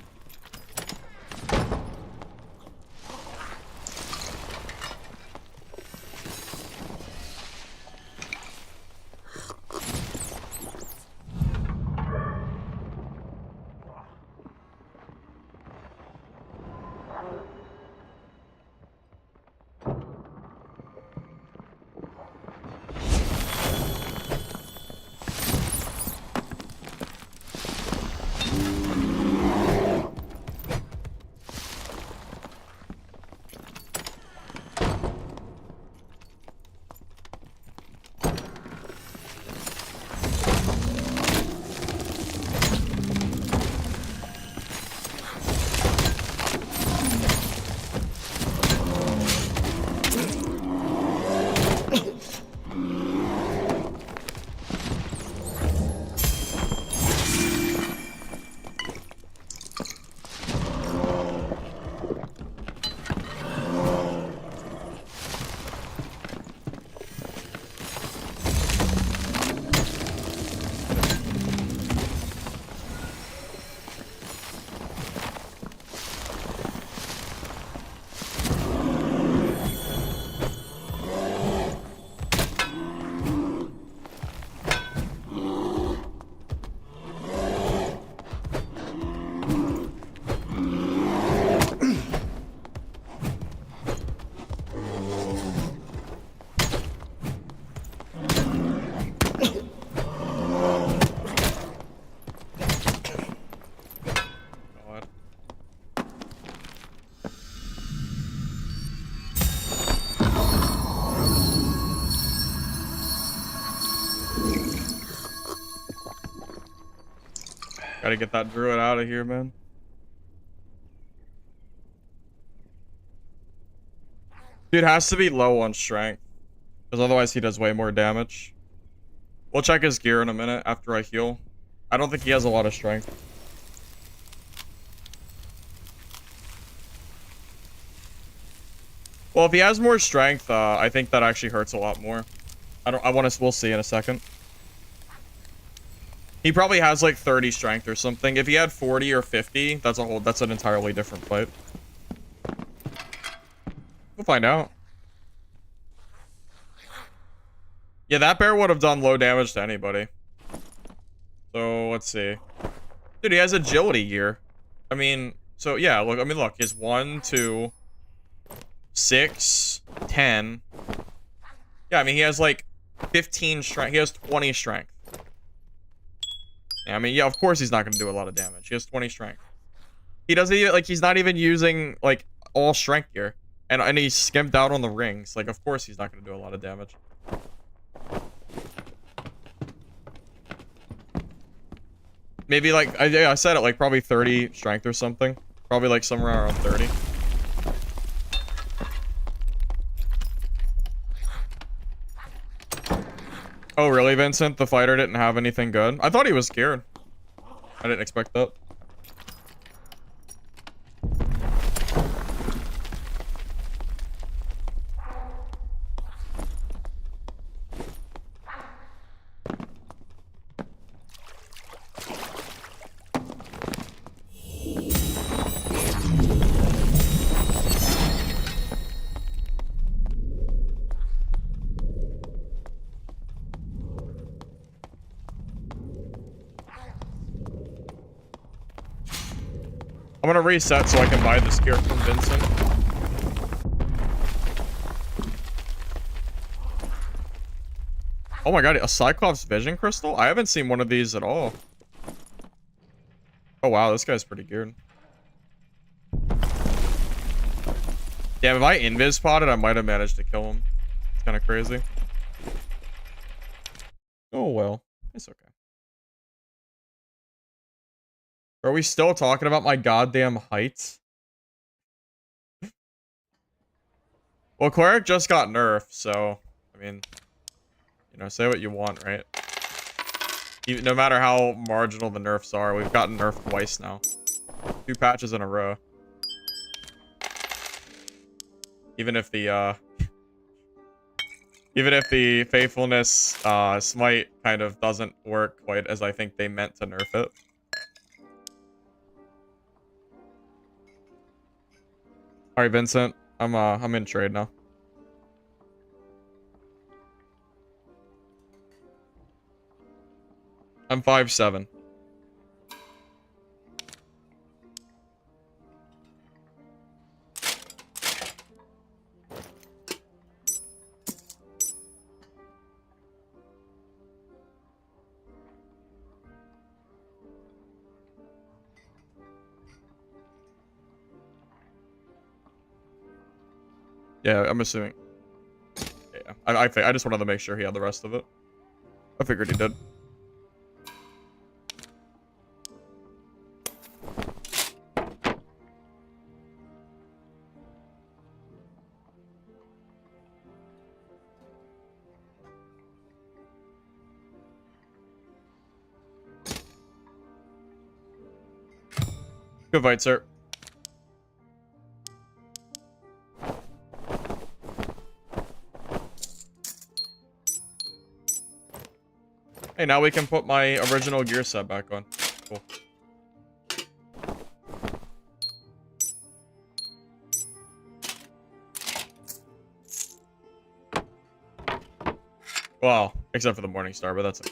Gotta get that druid out of here, man. Dude has to be low on strength, because otherwise he does way more damage. We'll check his gear in a minute after I heal. I don't think he has a lot of strength. Well, if he has more strength, I think that actually hurts a lot more. We'll see in a second. He probably has like 30 strength or something. If he had 40 or 50, that's an entirely different fight. We'll find out. Yeah, that bear would have done low damage to anybody. So, let's see. Dude, he has agility gear. I mean, so yeah, look, he's 1, 2, 6, 10. Yeah, I mean, he has like 15 strength. He has 20 strength. Yeah, I mean, yeah, of course he's not going to do a lot of damage. He has 20 strength. He doesn't even, like, he's not even using, like, all strength gear. And he's skimped out on the rings. Like, of course he's not going to do a lot of damage. Maybe, like, I said it, like, probably 30 strength or something. Probably, like, somewhere around 30. Oh, really, Vincent? The fighter didn't have anything good? I thought he was scared. I didn't expect that. I'm gonna reset so I can buy this gear from Vincent. Oh my god, a Cyclops Vision Crystal? I haven't seen one of these at all. Oh wow, this guy's pretty geared. Damn, if I invis spotted, I might have managed to kill him. It's kind of crazy. Oh well, it's okay. Are we still talking about my goddamn height? Well, Cleric just got nerfed, so, I mean, you know, say what you want, right? Even, no matter how marginal the nerfs are, we've gotten nerfed twice now. 2 patches in a row. Even if the faithfulness smite kind of doesn't work quite as I think they meant to nerf it. All right, Vincent. I'm in trade now. I'm 5'7". Yeah, I'm assuming. Yeah, I just wanted to make sure he had the rest of it. I figured he did. Good fight, sir. Hey, now we can put my original gear set back on. Cool. Well, except for the Morning Star, but that's okay.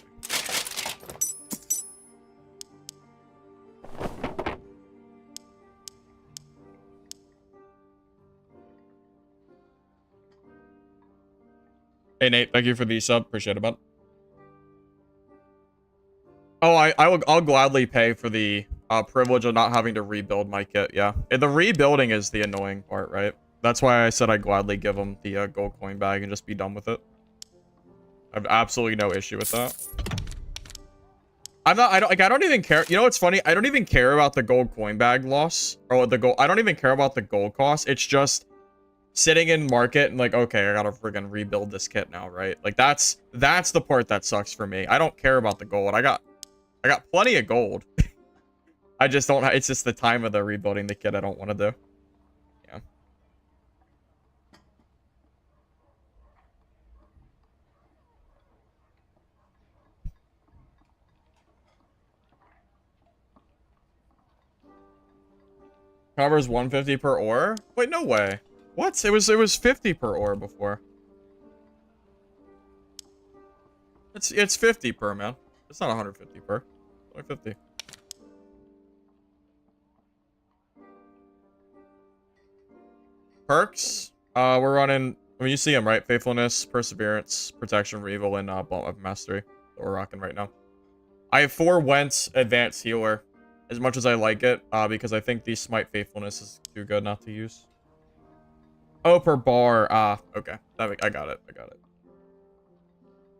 Hey, Nate, thank you for the sub. Appreciate it, bud. Oh, I'll gladly pay for the privilege of not having to rebuild my kit. Yeah, the rebuilding is the annoying part, right? That's why I said I'd gladly give him the gold coin bag and just be done with it. I have absolutely no issue with that. I don't even care. You know what's funny? I don't even care about the gold coin bag loss or the gold. I don't even care about the gold cost. It's just sitting in market and like, okay, I gotta friggin' rebuild this kit now, right? Like that's the part that sucks for me. I don't care about the gold. I got plenty of gold. I just don't. It's just the time of the rebuilding the kit I don't want to do. Yeah. Covers 150 per ore? Wait, no way. What? It was 50 per ore before. It's 50 per, man. It's not 150 per. It's only 50. Perks? We're running. I mean, you see them, right? Faithfulness, Perseverance, Protection, Revival, and Blunt of Mastery that we're rocking right now. I have 4 Wentz Advanced Healer, as much as I like it, because I think the Smite Faithfulness is too good not to use. Oh, per bar. Okay. I got it. I got it.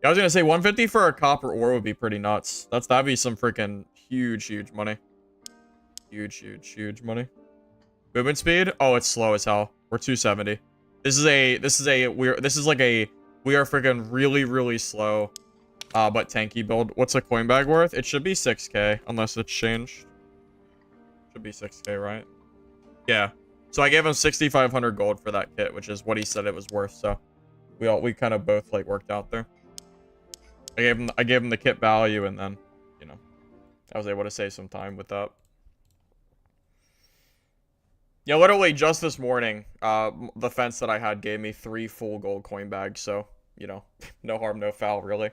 Yeah, I was gonna say 150 for a copper ore would be pretty nuts. That'd be some freaking huge money. Huge money. Movement speed? Oh, it's slow as hell. We're 270. We are freaking really slow, but tanky build. What's a coin bag worth? It should be 6k, unless it's changed. Should be 6k, right? Yeah. So I gave him 6,500 gold for that kit, which is what he said it was worth. So we kind of both like worked out there. I gave him the kit value, and then, you know, I was able to save some time with that. Yeah, literally just this morning, the fence that I had gave me 3 full gold coin bags, so, you know, no harm, no foul, really.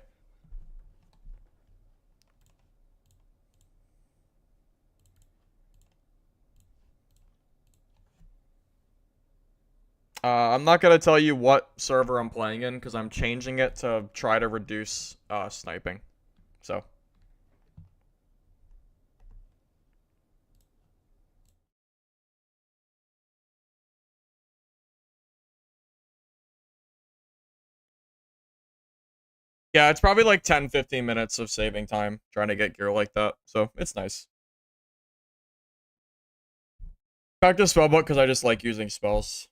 I'm not gonna tell you what server I'm playing in, because I'm changing it to try to reduce, sniping. So. Yeah, it's probably like 10, 15 minutes of saving time trying to get gear like that, so it's nice. Back to spellbook, because I just like using spells.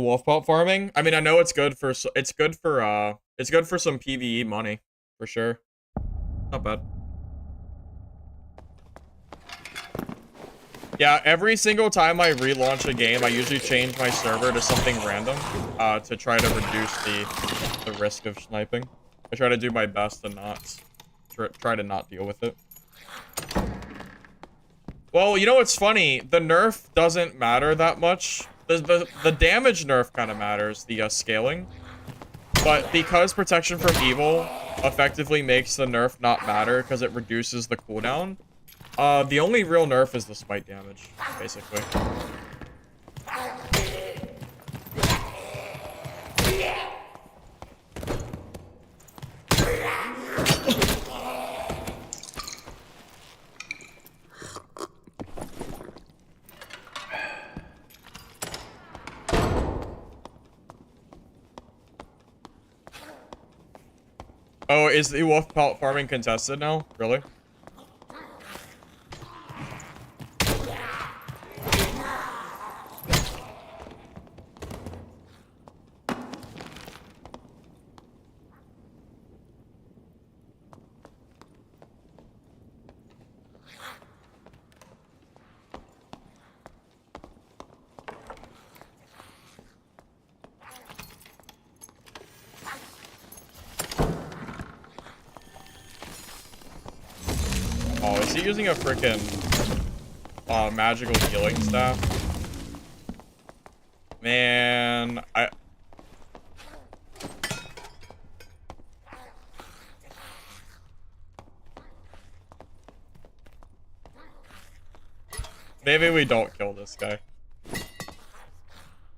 The wolf pelt farming? I mean, I know it's good for some PvE money, for sure. Not bad. Yeah, every single time I relaunch a game, I usually change my server to something random, to try to reduce the risk of sniping. I try to do my best to not try to not deal with it. Well, you know what's funny? The nerf doesn't matter that much. The damage nerf kind of matters, the scaling. But because protection from evil effectively makes the nerf not matter because it reduces the cooldown, the only real nerf is the smite damage, basically. Oh, is the wolf pelt farming contested now? Really? Oh, is he using a freaking magical healing staff? Man, maybe we don't kill this guy.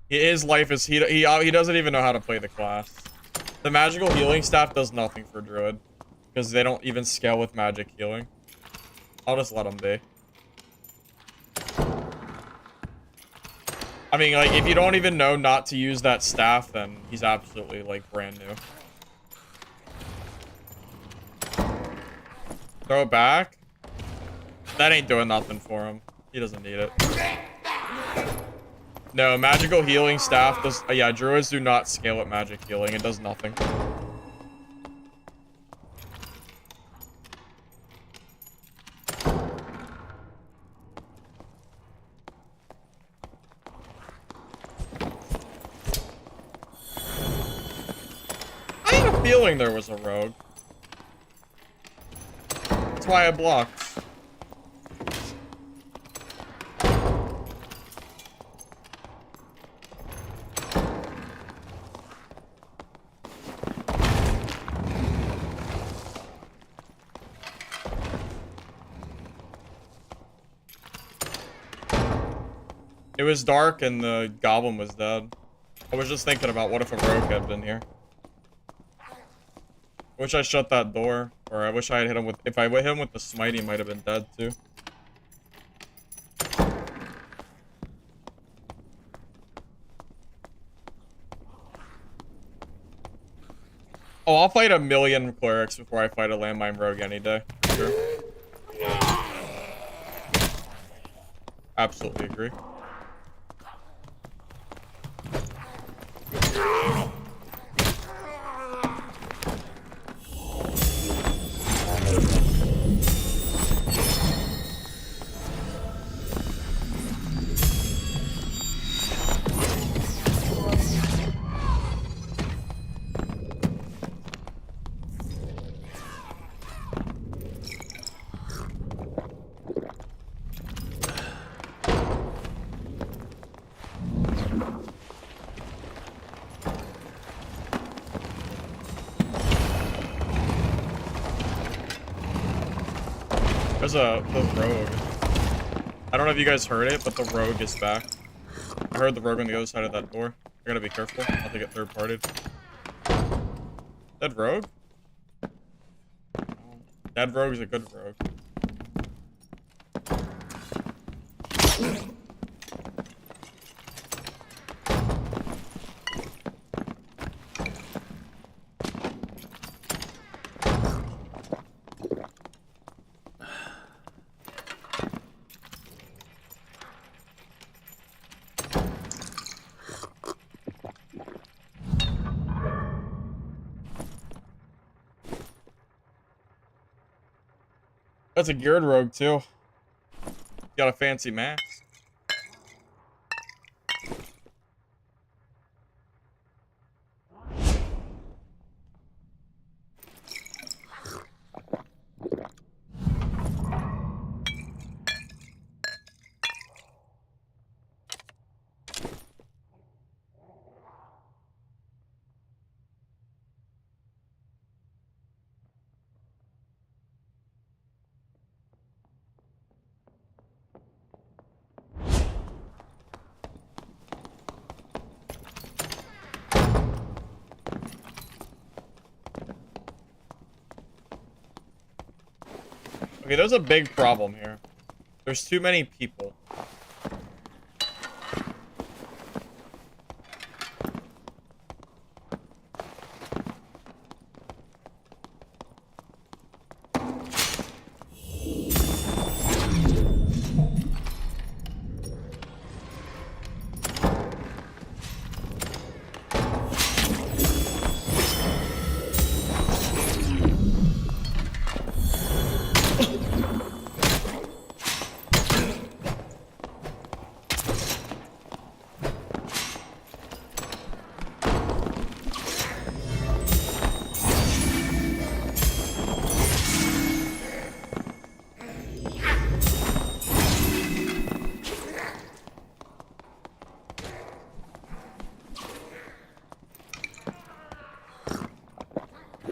His life is he doesn't even know how to play the class. The magical healing staff does nothing for druid because they don't even scale with magic healing. I'll just let him be. I mean, like, if you don't even know not to use that staff, then he's absolutely, like, brand new. Throw it back? That ain't doing nothing for him. He doesn't need it. No, magical healing staff does... yeah, druids do not scale at magic healing. It does nothing. I had a feeling there was a rogue. That's why I blocked. It was dark and the goblin was dead. I was just thinking about what if a rogue had been here. I wish I shut that door, or I wish I had hit him with... if I hit him with the smite, he might have been dead too. Oh, I'll fight a million clerics before I fight a landmine rogue any day. Sure. Absolutely agree. There's the rogue. I don't know if you guys heard it, but the rogue is back. I heard the rogue on the other side of that door. I gotta be careful. I'll take it third-partied. Dead rogue? Dead rogue is a good rogue. That's a geared rogue, too. Got a fancy mask. Okay, there's a big problem here. There's too many people.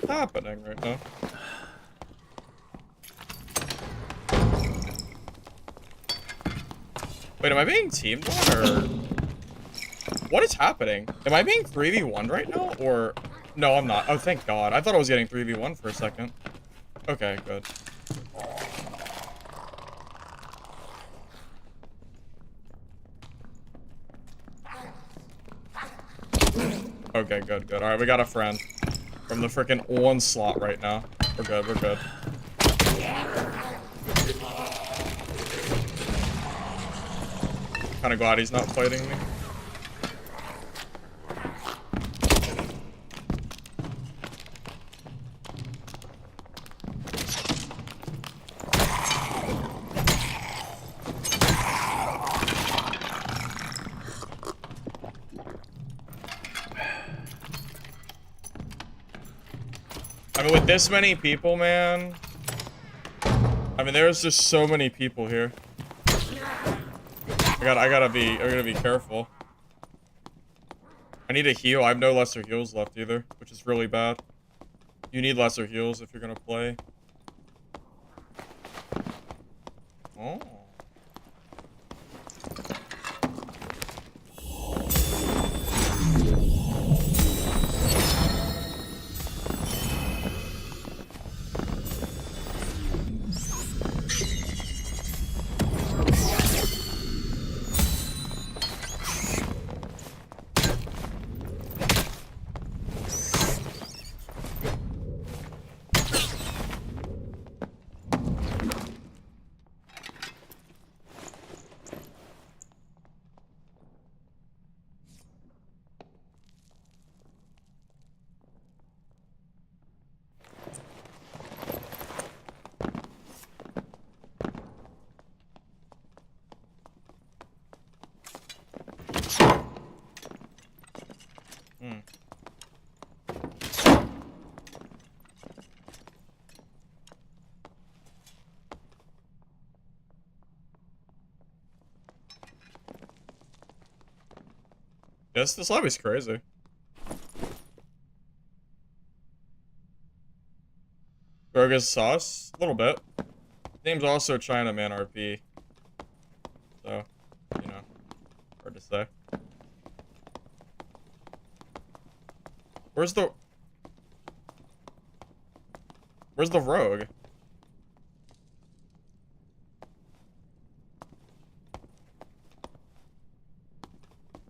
Happening right now. Wait, am I being teamed on, or what is happening? Am I being 3v1 right now, or no, I'm not. Oh, thank God. I thought I was getting 3v1 for a second. Okay, good. Okay, good, good. All right, we got a friend from the freaking onslaught right now. We're good, we're good. Kind of glad he's not fighting me. I mean, with this many people, man. I mean, there's just so many people here. I gotta be careful. I need a heal. I have no lesser heals left either, which is really bad. You need lesser heals if you're gonna play. Oh. Yes, this lobby's crazy. Burgers sauce? A little bit. Name's also Chinaman RP. So, you know, hard to say. Where's the rogue?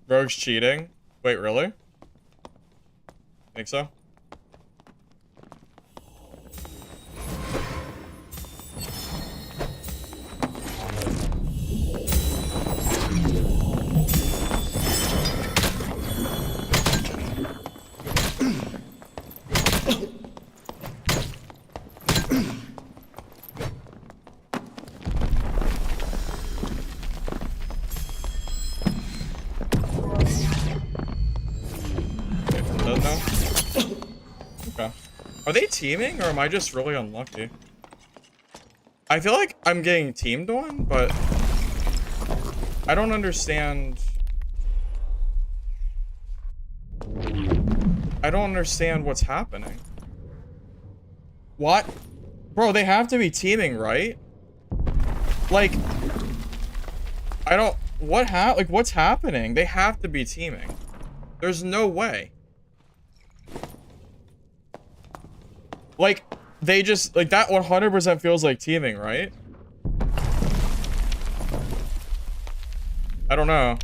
Rogue's cheating? Wait, really? Think so? Are they teaming, or am I just really unlucky? I feel like I'm getting teamed on, but I don't understand. I don't understand what's happening. What? Bro, they have to be teaming, right? Like, I don't... Like, what's happening? They have to be teaming. There's no way. Like, they just... Like, that 100% feels like teaming, right? I don't know.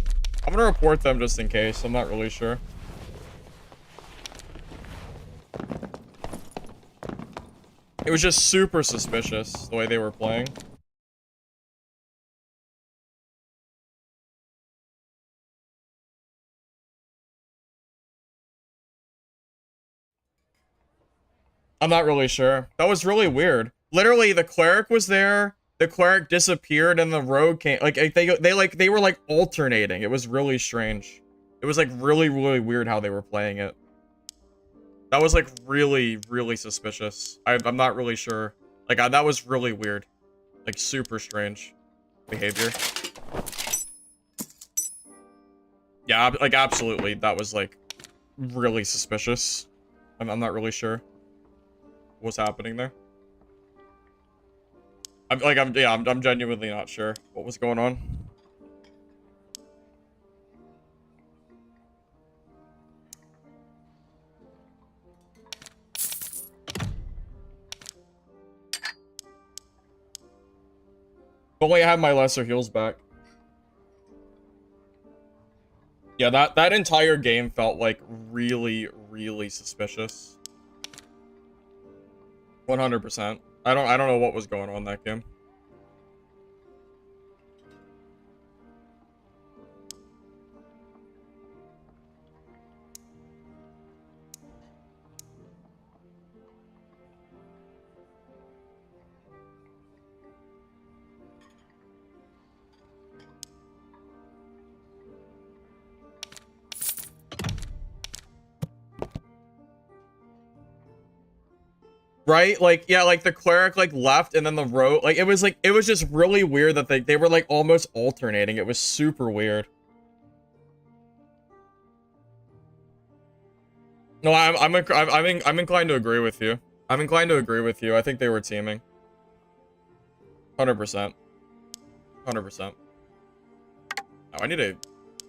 I'm gonna report them just in case. I'm not really sure. It was just super suspicious, the way they were playing. I'm not really sure. That was really weird. Literally, the cleric was there. The cleric disappeared, and the rogue came. Like they were like alternating. It was really strange. It was like really weird how they were playing it. That was like really suspicious. I'm not really sure. Like that was really weird. Like super strange behavior. Yeah, like absolutely. That was like really suspicious. I'm not really sure what's happening there. I'm genuinely not sure what was going on. If only I had my lesser heals back. Yeah, that entire game felt like really suspicious. 100%. I don't know what was going on in that game. Right? Like, yeah, like the cleric like left and then the rogue, like it was just really weird that they were like almost alternating. It was super weird. No, I'm inclined to agree with you. I'm inclined to agree with you. I think they were teaming. 100%. 100%. Oh, I need to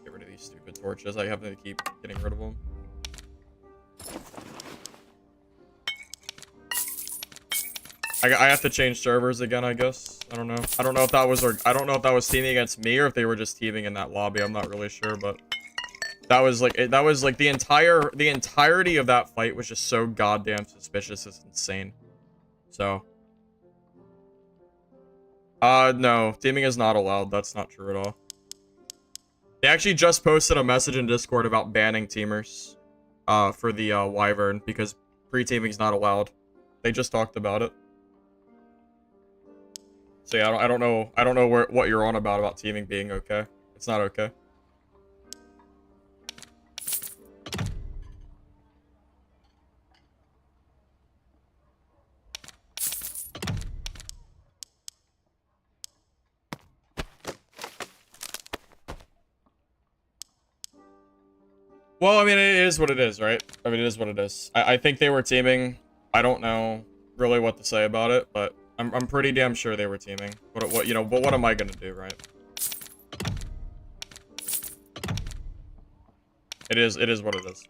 get rid of these stupid torches. I have to keep getting rid of them. I have to change servers again, I guess. I don't know. I don't know if that was teaming against me or if they were just teaming in that lobby. I'm not really sure, but that was like the entirety of that fight was just so goddamn suspicious. It's insane. So, no, teaming is not allowed. That's not true at all. They actually just posted a message in Discord about banning teamers, for the Wyvern because pre-teaming is not allowed. They just talked about it. So yeah, I don't know what you're on about teaming being okay. It's not okay. Well, I mean, it is what it is, right? I mean, it is what it is. I think they were teaming. I don't know really what to say about it, but I'm pretty damn sure they were teaming. What you know, but what am I gonna do, right? It is what it is.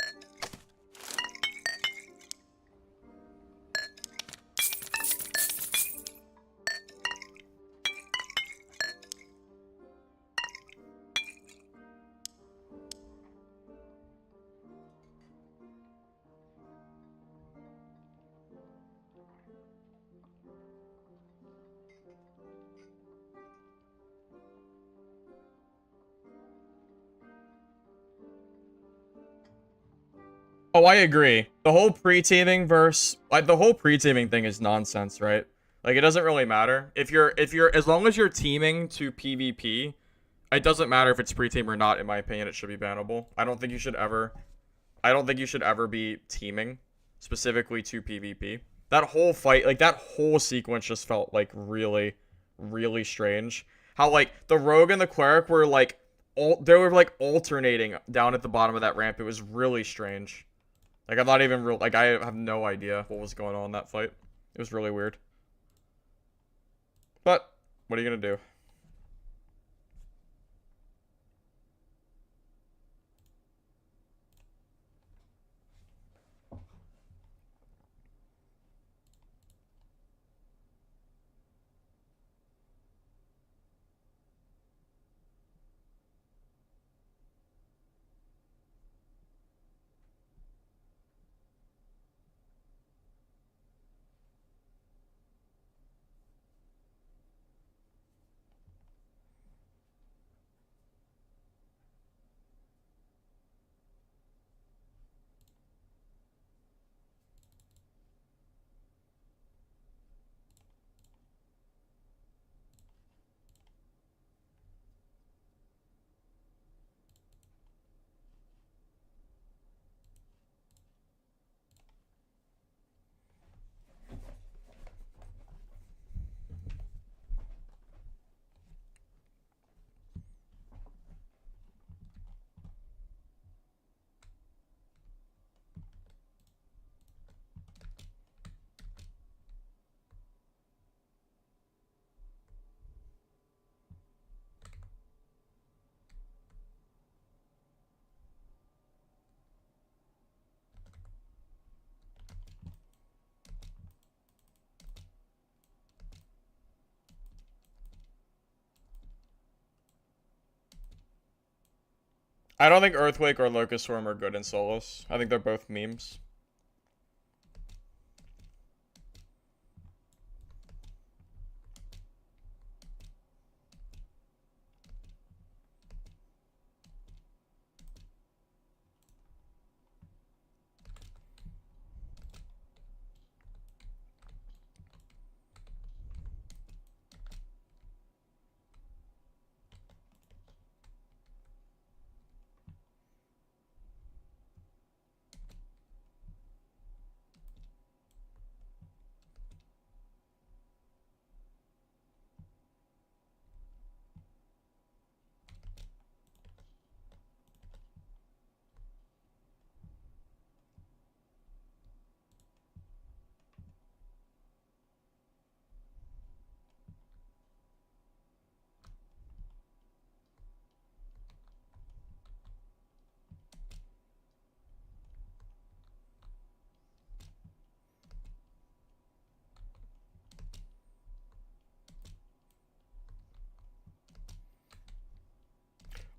Oh, I agree. The whole pre-teaming the whole pre-teaming thing is nonsense, right? Like, it doesn't really matter. If you're, as long as you're teaming to PvP, it doesn't matter if it's pre-team or not, in my opinion, it should be bannable. I don't think you should ever be teaming specifically to PvP. That whole fight, like, that whole sequence just felt, like, really, really strange. How, like, the Rogue and the Cleric were, like, they were, like, alternating down at the bottom of that ramp. It was really strange. Like, I'm not even real, like, I have no idea what was going on in that fight. It was really weird. But, what are you gonna do? I don't think Earthquake or Locust Swarm are good in solos. I think they're both memes.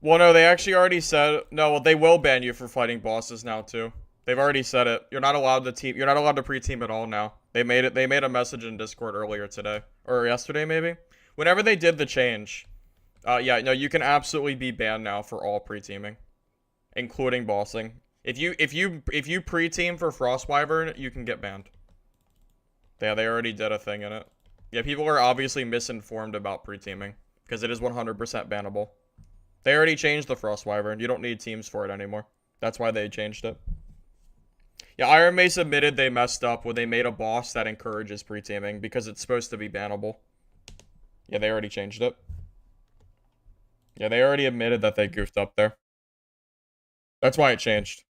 Well, no, they actually already said no. Well, they will ban you for fighting bosses now too. They've already said it. You're not allowed to team. You're not allowed to pre-team at all now. They made it. They made a message in Discord earlier today or yesterday maybe. Whenever they did the change, yeah, no, you can absolutely be banned now for all pre-teaming, including bossing. If you pre-team for Frostwyvern, you can get banned. Yeah, they already did a thing in it. Yeah, people are obviously misinformed about pre-teaming because it is 100% bannable. They already changed the Frostwyvern. You don't need teams for it anymore. That's why they changed it. Yeah, Iron Mace admitted they messed up when they made a boss that encourages pre-teaming because it's supposed to be bannable. Yeah, they already changed it. Yeah, they already admitted that they goofed up there. That's why it changed.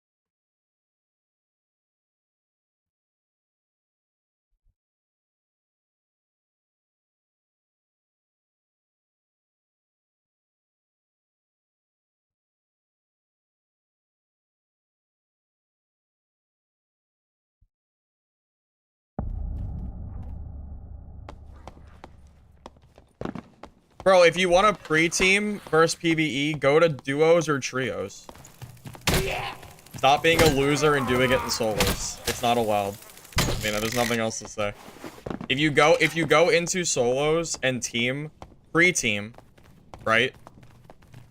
Bro, if you want to pre-team versus PvE, go to duos or trios. Stop being a loser and doing it in solos. It's not allowed. I mean, there's nothing else to say. If you go into solos and team, pre-team, right?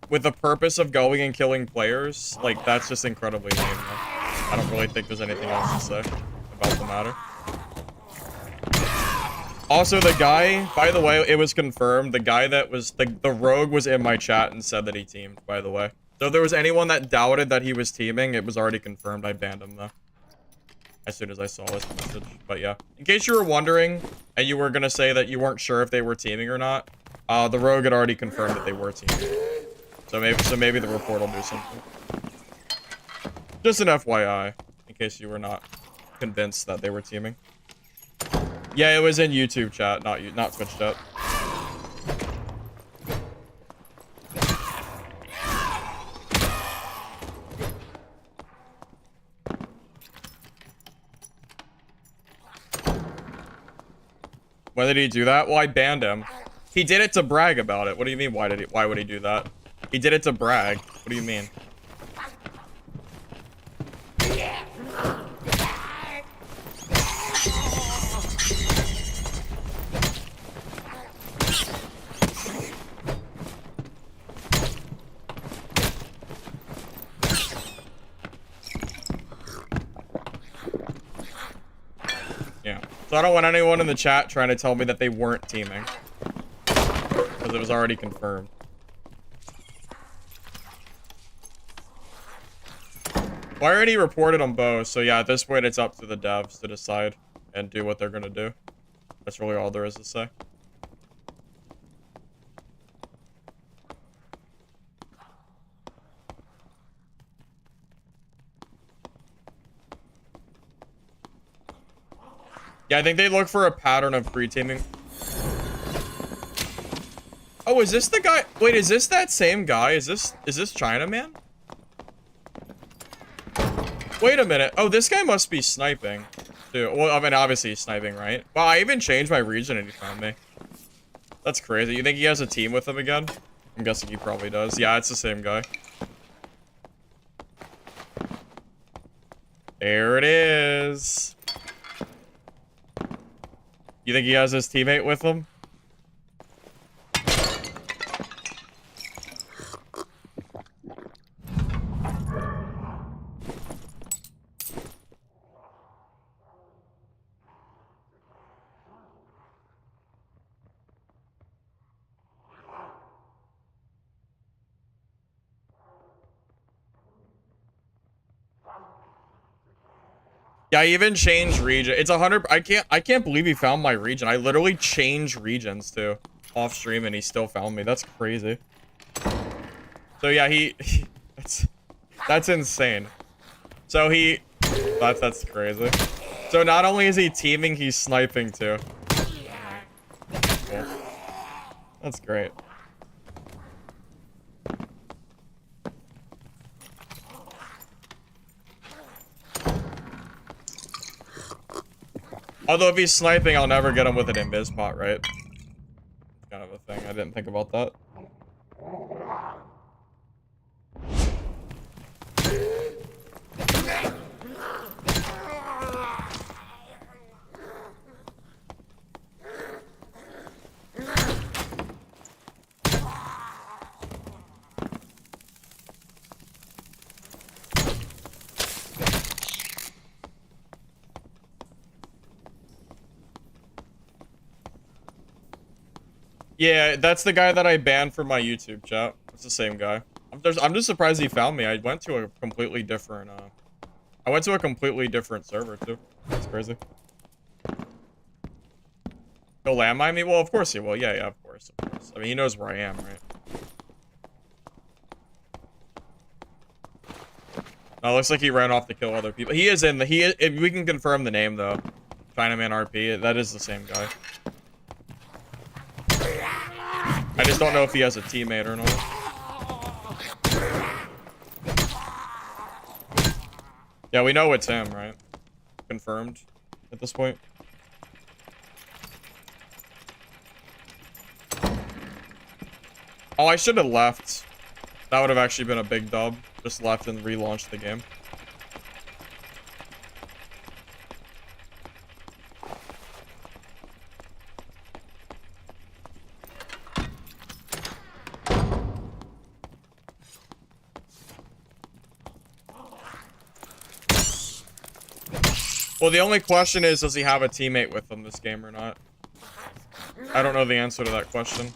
With the purpose of going and killing players, like, that's just incredibly lame. I don't really think there's anything else to say about the matter. Also, the guy, by the way, it was confirmed, the guy that was, the rogue was in my chat and said that he teamed, by the way. So if there was anyone that doubted that he was teaming, it was already confirmed. I banned him, though. as soon as I saw this message. But yeah, in case you were wondering and you were gonna say that you weren't sure if they were teaming or not, the rogue had already confirmed that they were teaming. So maybe the report will do something. Just an FYI, in case you were not convinced that they were teaming. Yeah, it was in YouTube chat, not Twitch chat. Why did he do that? Well, I banned him. He did it to brag about it. What do you mean? Why would he do that? He did it to brag. What do you mean? Yeah. So I don't want anyone in the chat trying to tell me that they weren't teaming. Because it was already confirmed. Well, I already reported them both, so yeah, at this point it's up to the devs to decide and do what they're gonna do. That's really all there is to say. Yeah, I think they look for a pattern of pre-teaming. Oh, is this the guy? Wait, is this that same guy? Is this Chinaman? Wait a minute. Oh, this guy must be sniping. Dude, well, I mean, obviously he's sniping, right? Wow, I even changed my region and he found me. That's crazy. You think he has a team with him again? I'm guessing he probably does. Yeah, it's the same guy. There it is. You think he has his teammate with him? Yeah, I even changed region. It's 100. I can't believe he found my region. I literally changed regions too, off stream, and he still found me. That's crazy. So yeah, that's insane. So that's crazy. So not only is he teaming, he's sniping too. Cool. That's great. Although if he's sniping, I'll never get him with an invis pot, right? Kind of a thing. I didn't think about that. Yeah, that's the guy that I banned from my YouTube chat. It's the same guy. I'm just surprised he found me. I went to a completely different server too. That's crazy. He'll landmine me? Well, of course he will. Yeah, of course. I mean, he knows where I am, right? No, it looks like he ran off to kill other people. He is in the, we can confirm the name though. Chinaman RP, that is the same guy. I just don't know if he has a teammate or not. Yeah, we know it's him, right? Confirmed at this point. Oh, I should have left. That would have actually been a big dub. Just left and relaunched the game. Well, the only question is, does he have a teammate with him this game or not? I don't know the answer to that question.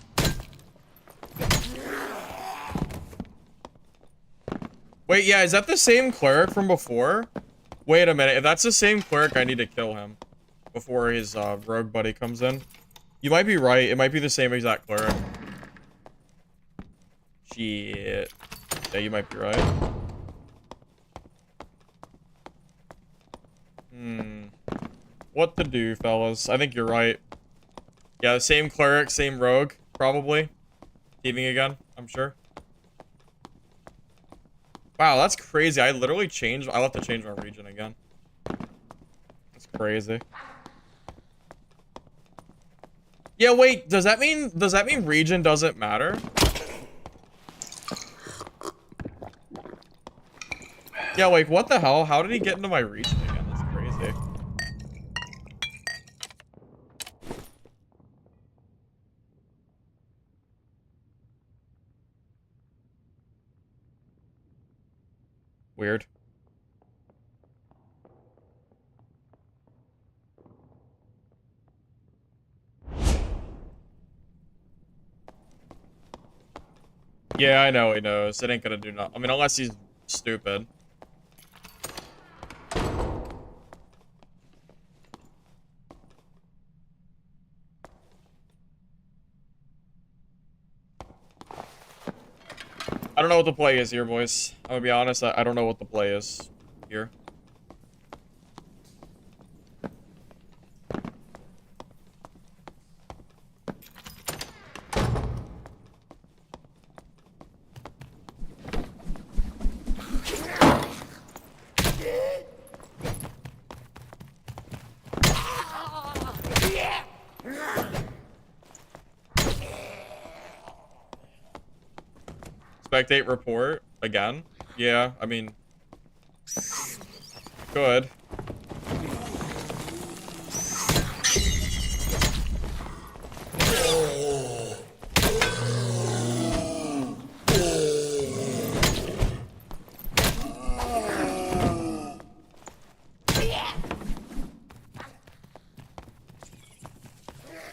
Wait, yeah, is that the same cleric from before? Wait a minute. If that's the same cleric, I need to kill him before his rogue buddy comes in. You might be right. It might be the same exact cleric. Shit. Yeah, you might be right. What to do, fellas? I think you're right. Yeah, the same cleric, same rogue, probably. Thieving again, I'm sure. Wow, that's crazy. I literally changed. I'll have to change my region again. That's crazy. Yeah, wait. Does that mean region doesn't matter? Yeah, like what the hell? How did he get into my region again? That's crazy. Weird. Yeah, I know he knows. It ain't gonna do nothing. I mean, unless he's stupid. I don't know what the play is here, boys. I'm gonna be honest, I don't know what the play is here. Spectate report again? Yeah, I mean, good.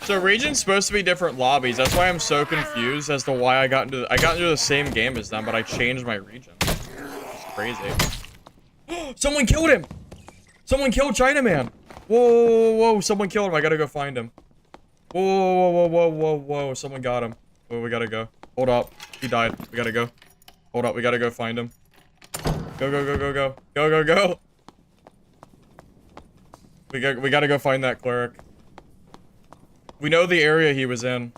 So region's supposed to be different lobbies. That's why I'm so confused as to why I got into the same game as them, but I changed my region. It's crazy. Someone killed him! Someone killed Chinaman! Whoa, whoa, whoa, whoa, someone killed him. I gotta go find him. Whoa, whoa, whoa, whoa, whoa, whoa, someone got him. Whoa, we gotta go. Hold up. He died. We gotta go. Hold up, we gotta go find him. Go, go, go, go, go. Go, go, go! We gotta go find that cleric. We know the area he was in.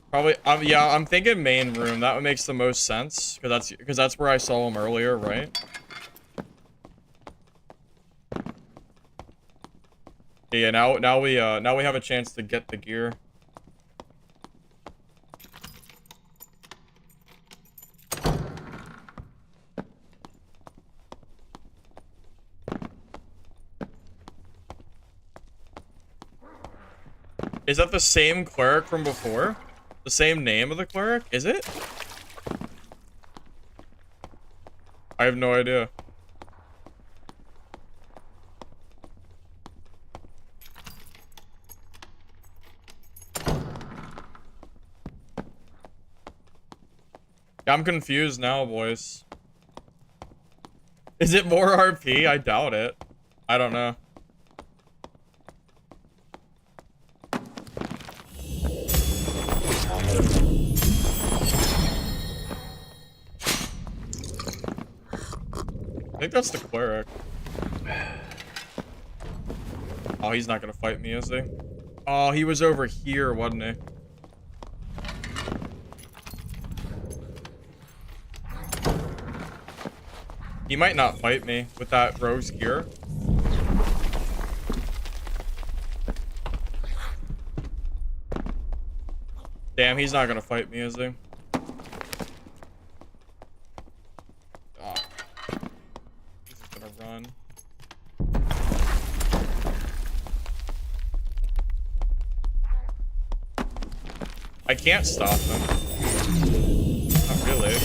Probably, yeah, I'm thinking main room. That one makes the most sense, because that's where I saw him earlier, right? Yeah, now we have a chance to get the gear. Is that the same cleric from before? The same name of the cleric? Is it? I have no idea. Yeah, I'm confused now, boys. Is it more RP? I doubt it. I don't know. I think that's the cleric. Oh, he's not gonna fight me, is he? Oh, he was over here, wasn't he? He might not fight me with that rogue's gear. Damn, he's not gonna fight me, is he? Oh. He's just gonna run. I can't stop him. Not really.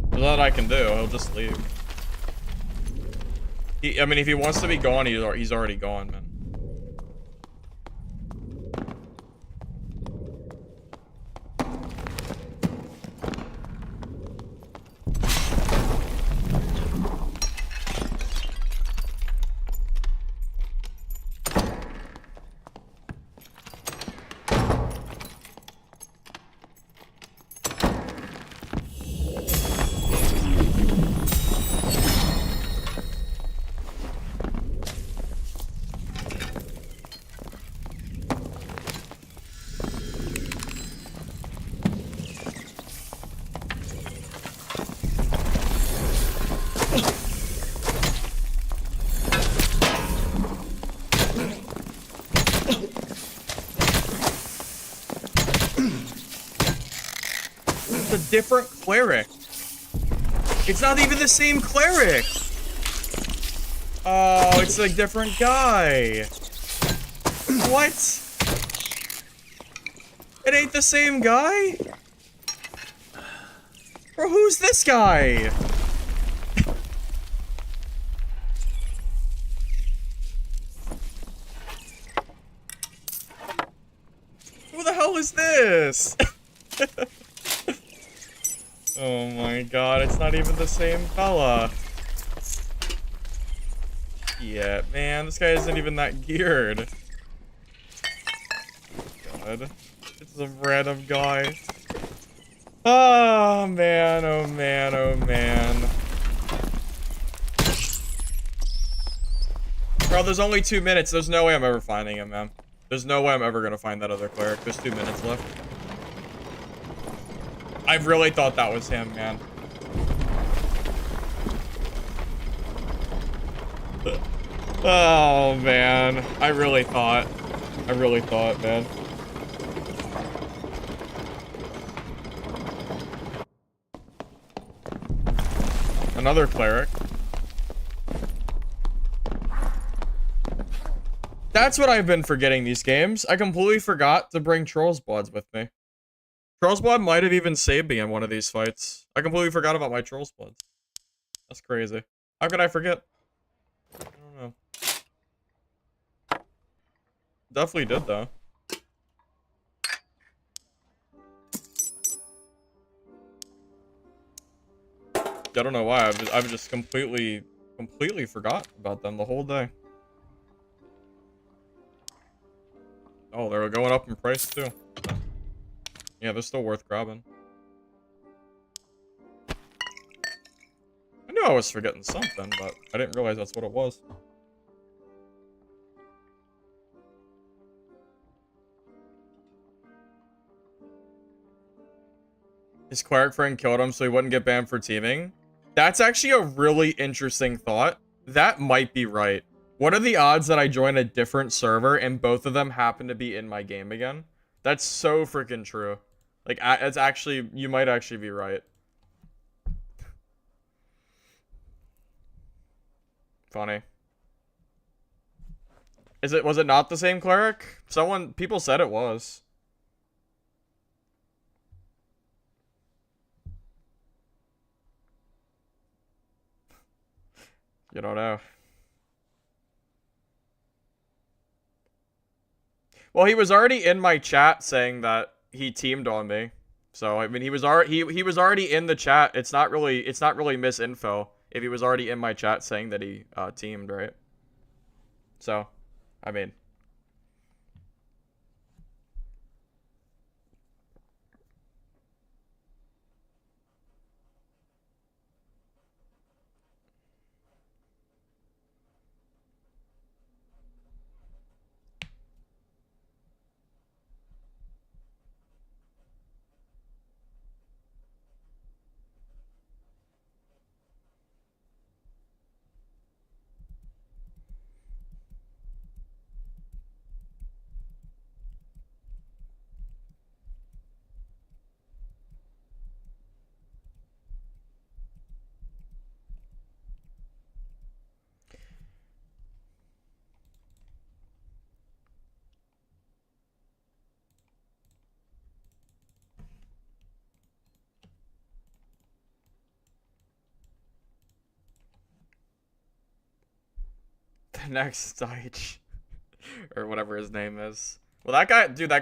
There's nothing I can do. He'll just leave. I mean, if he wants to be gone, he's already gone, man. different cleric. It's not even the same cleric. Oh, it's a different guy. What? It ain't the same guy? Bro, who's this guy? Who the hell is this? Oh my god, it's not even the same fella. Yeah, man, this guy isn't even that geared. God. It's a random guy. Oh man, oh man, oh man. Bro, there's only 2 minutes. There's no way I'm ever finding him, man. There's no way I'm ever gonna find that other cleric. There's 2 minutes left. I really thought that was him, man. Oh, man. I really thought, man. Another cleric. That's what I've been forgetting these games. I completely forgot to bring Troll's Bloods with me. Troll's Blood might have even saved me in one of these fights. I completely forgot about my Troll's Bloods. That's crazy. How could I forget? I don't know. Definitely did, though. I don't know why. I've just completely forgot about them the whole day. Oh, they were going up in price, too. Yeah, they're still worth grabbing. I knew I was forgetting something, but I didn't realize that's what it was. His cleric friend killed him so he wouldn't get banned for teaming. That's actually a really interesting thought. That might be right. What are the odds that I join a different server and both of them happen to be in my game again? That's so freaking true. Like, it's actually, you might actually be right. Funny. Was it not the same cleric? People said it was. You don't know. Well, he was already in my chat saying that he teamed on me. So I mean, he was already in the chat. It's not really misinfo if he was already in my chat saying that he teamed, right? So, I mean, the next Deitch or whatever his name is. Well, that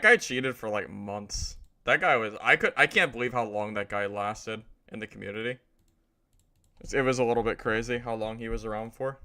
guy cheated for like months. That guy was I can't believe how long that guy lasted in the community. It was a little bit crazy how long he was around for.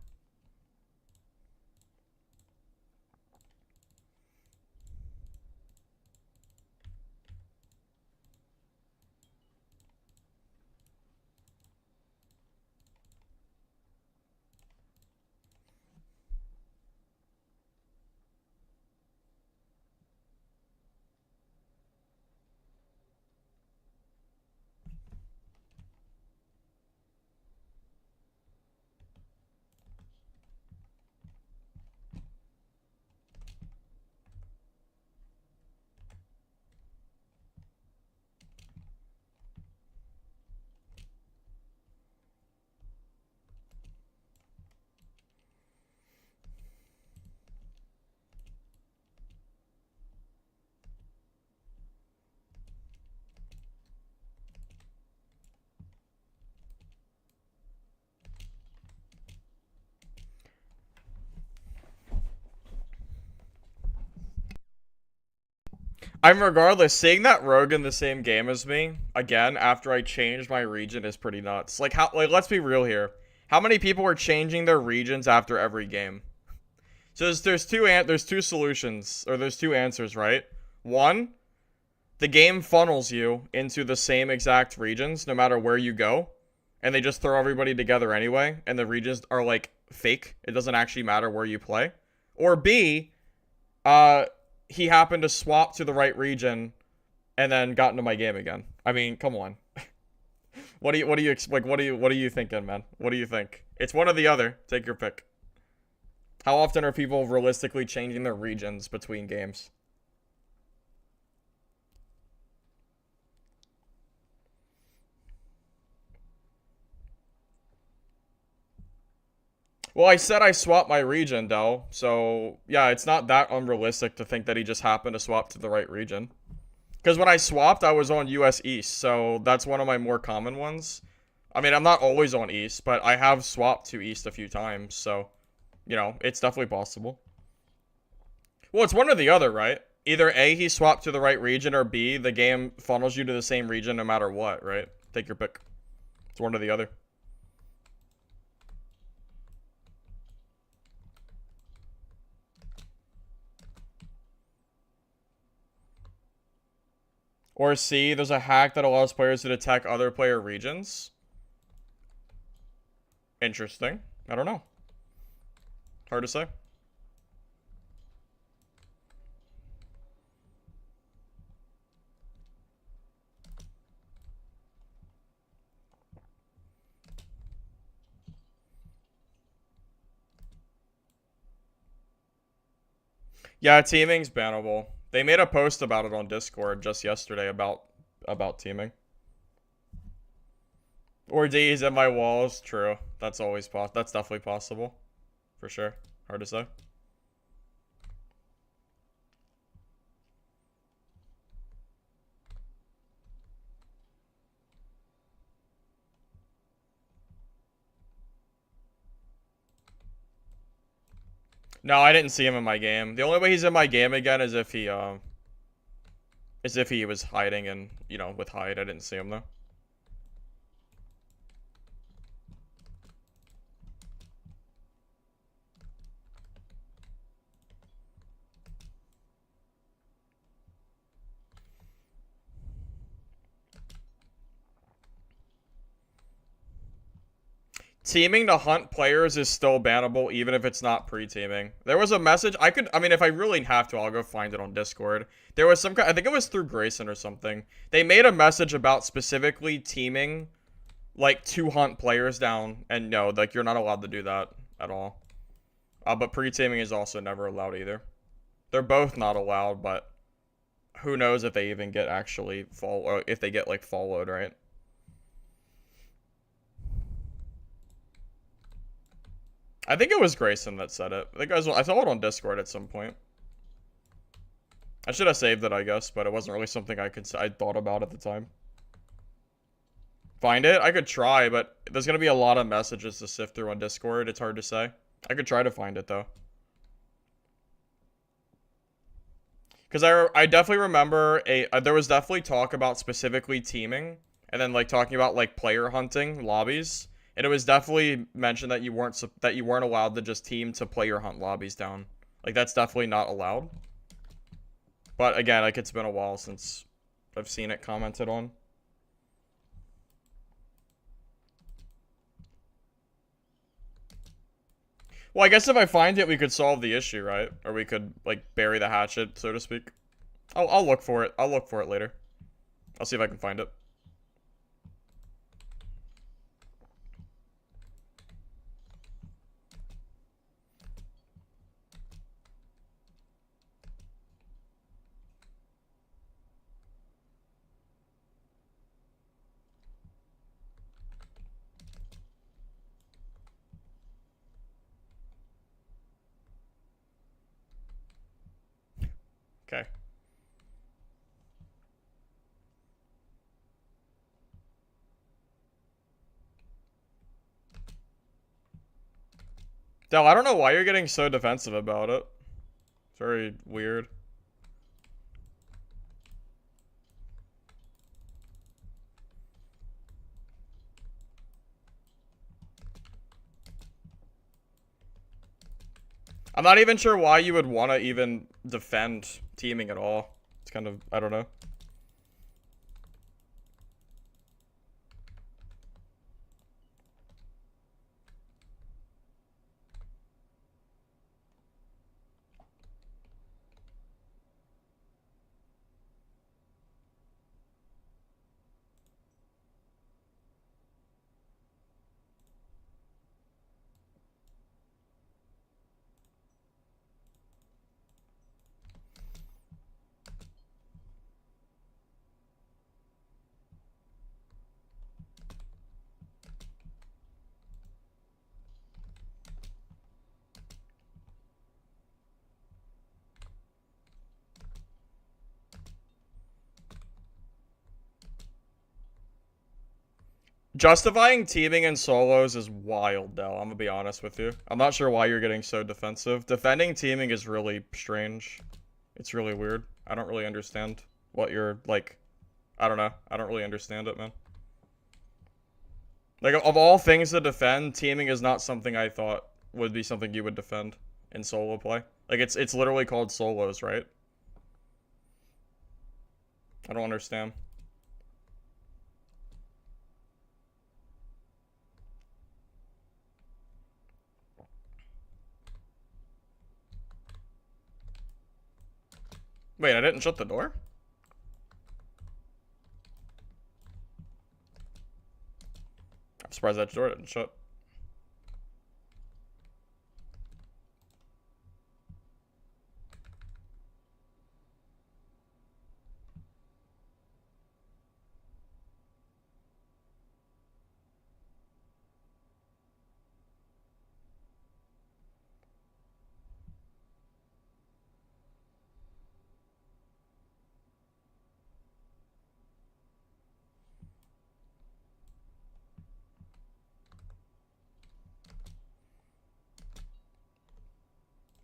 I'm regardless, seeing that rogue in the same game as me, again, after I changed my region is pretty nuts. Like, let's be real here. How many people are changing their regions after every game? So there's two solutions, or there's two answers, right? One, the game funnels you into the same exact regions no matter where you go, and they just throw everybody together anyway, and the regions are like fake. It doesn't actually matter where you play. Or B, he happened to swap to the right region and then got into my game again. I mean, come on. What are you thinking, man? What do you think? It's one or the other. Take your pick. How often are people realistically changing their regions between games? Well, I said I swapped my region, though, so yeah, it's not that unrealistic to think that he just happened to swap to the right region. Because when I swapped, I was on US East, so that's one of my more common ones. I mean, I'm not always on East, but I have swapped to East a few times, so, you know, it's definitely possible. Well, it's one or the other, right? Either A, he swapped to the right region, or B, the game funnels you to the same region no matter what, right? Take your pick. It's one or the other. Or C, there's a hack that allows players to detect other player regions. Interesting. I don't know. Hard to say. Yeah, teaming's bannable. They made a post about it on Discord just yesterday about teaming. Or D's in my walls. True. That's always that's definitely possible. For sure. Hard to say. No, I didn't see him in my game. The only way he's in my game again is if he was hiding and, you know, with hide. I didn't see him though. Teaming to hunt players is still bannable, even if it's not pre-teaming. There was a message, I mean, if I really have to, I'll go find it on Discord. There was some, I think it was through Grayson or something. They made a message about specifically teaming, like, to hunt players down, and no, like, you're not allowed to do that at all. But pre-teaming is also never allowed either. They're both not allowed, but who knows if they even get actually or if they get, like, followed, right? I think it was Grayson that said it. I saw it on Discord at some point. I should have saved it, I guess, but it wasn't really something I thought about at the time. Find it? I could try, but there's gonna be a lot of messages to sift through on Discord. It's hard to say. I could try to find it though. Because I definitely remember there was definitely talk about specifically teaming, and then like talking about like player hunting lobbies. And it was definitely mentioned that you weren't allowed to just team to player hunt lobbies down. Like that's definitely not allowed. But again, like it's been a while since I've seen it commented on. Well, I guess if I find it, we could solve the issue, right? Or we could like bury the hatchet, so to speak. I'll look for it. I'll look for it later. I'll see if I can find it. Okay. Del, I don't know why you're getting so defensive about it. It's very weird. I'm not even sure why you would want to even defend teaming at all. It's kind of, I don't know. Justifying teaming in solos is wild, though. I'm gonna be honest with you. I'm not sure why you're getting so defensive. Defending teaming is really strange. It's really weird. I don't really understand what you're, like... I don't know. I don't really understand it, man. Like, of all things to defend, teaming is not something I thought would be something you would defend in solo play. Like, it's literally called solos, right? I don't understand. Wait, I didn't shut the door? I'm surprised that door didn't shut.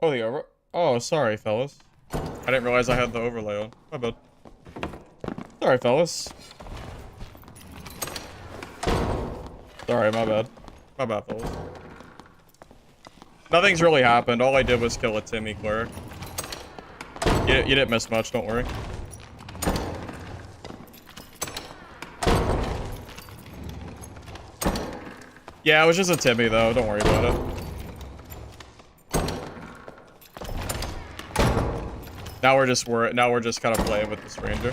Oh, the over... Oh, sorry, fellas. I didn't realize I had the overlay on. My bad. Sorry, fellas. Sorry, my bad. My bad, fellas. Nothing's really happened. All I did was kill a Timmy cleric. You didn't miss much, don't worry. Yeah, it was just a Timmy, though. Don't worry about it. Now we're just kind of playing with this ranger.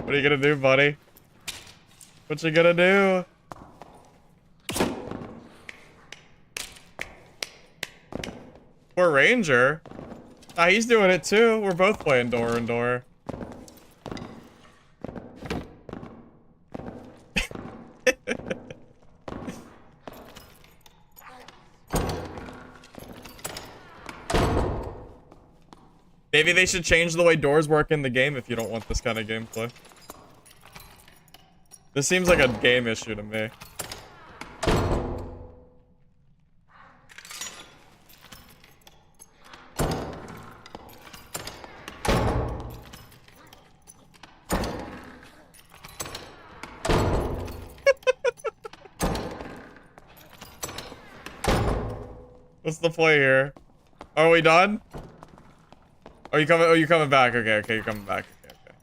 What are you gonna do, buddy? What you gonna do? Poor Ranger. Ah, he's doing it too. We're both playing door and door. Maybe they should change the way doors work in the game if you don't want this kind of gameplay. This seems like a game issue to me. What's the play here? Are we done? Oh, you coming? Oh, you're coming back. Okay, okay, you're coming back. Okay, okay.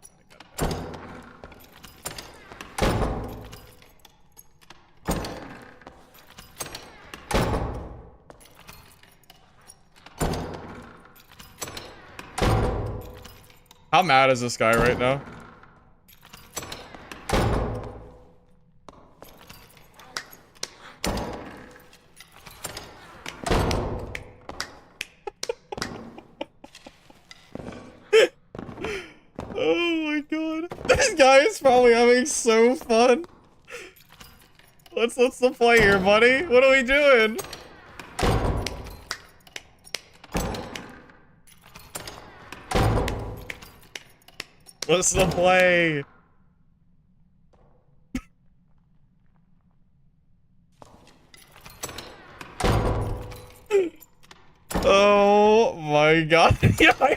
How mad is this guy right now? Oh my god. This guy is probably having so fun. What's the play here, buddy? What are we doing? What's the play? Oh my god. Yeah, I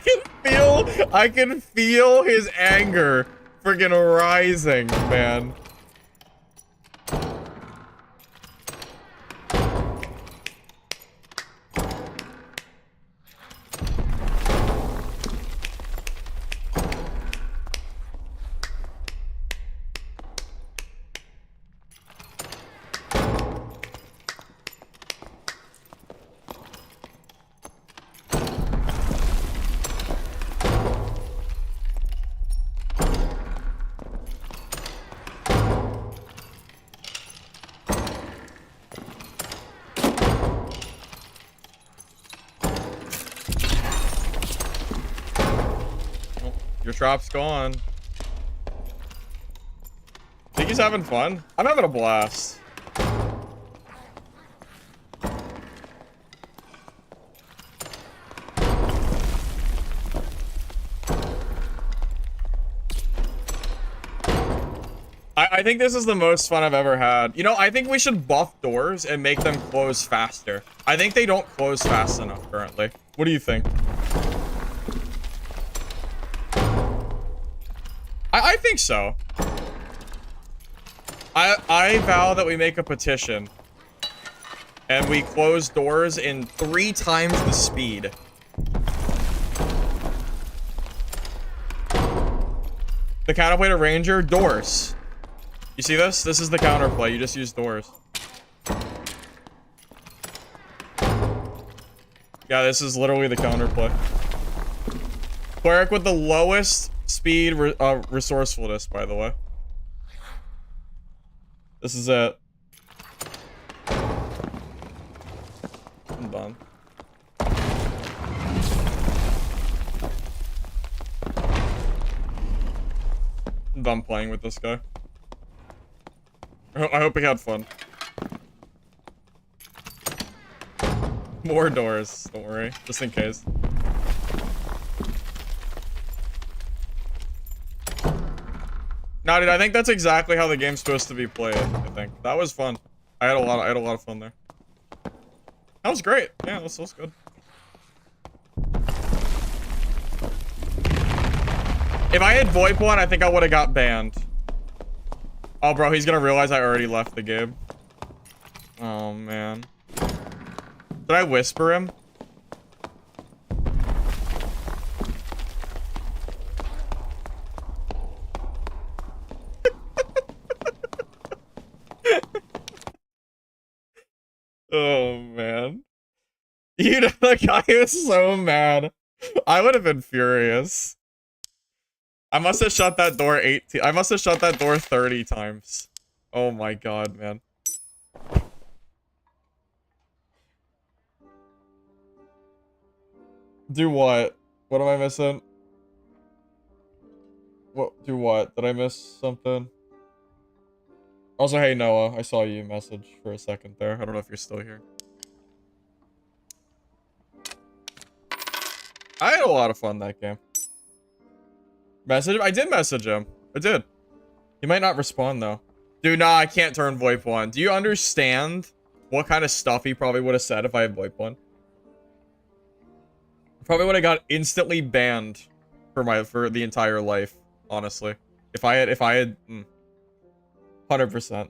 can feel his anger freaking rising, man. Your trap's gone. Think he's having fun? I'm having a blast. I think this is the most fun I've ever had. You know, I think we should buff doors and make them close faster. I think they don't close fast enough currently. What do you think? I think so. I vow that we make a petition and we close doors in 3 times the speed. The counterplay to Ranger, doors. You see this? This is the counterplay. You just use doors. Yeah, this is literally the counterplay. Cleric with the lowest speed resourcefulness, by the way. This is it. I'm done. I'm done playing with this guy. I hope he had fun. More doors, don't worry, just in case. No, dude, I think that's exactly how the game's supposed to be played. I think that was fun. I had a lot of fun there. That was great. Yeah, that was good. If I had VoIP one, I think I would have got banned. Oh, bro, he's gonna realize I already left the game. Oh, man. Did I whisper him? Oh, man. You know, the guy was so mad. I would have been furious. I must have shut that door 18. I must have shut that door 30 times. Oh my god, man. Do what? What am I missing? What? Do what? Did I miss something? Also, hey Noah, I saw you message for a second there. I don't know if you're still here. I had a lot of fun that game. Message him? I did message him. I did. He might not respond though. Dude, nah, I can't turn VoIP on. Do you understand what kind of stuff he probably would have said if I had VoIP on? Probably would have got instantly banned for the entire life, honestly. If I had 100%.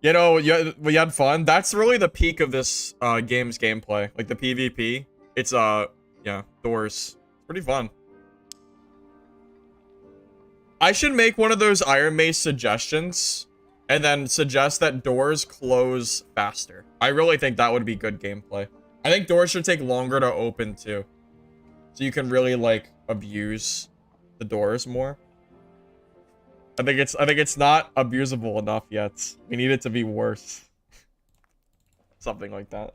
You know, we had fun. That's really the peak of this game's gameplay. Like the PvP. It's yeah, doors. Pretty fun. I should make one of those Iron Mace suggestions and then suggest that doors close faster. I really think that would be good gameplay. I think doors should take longer to open too. So you can really, like, abuse the doors more. I think it's not abusable enough yet. We need it to be worse. Something like that.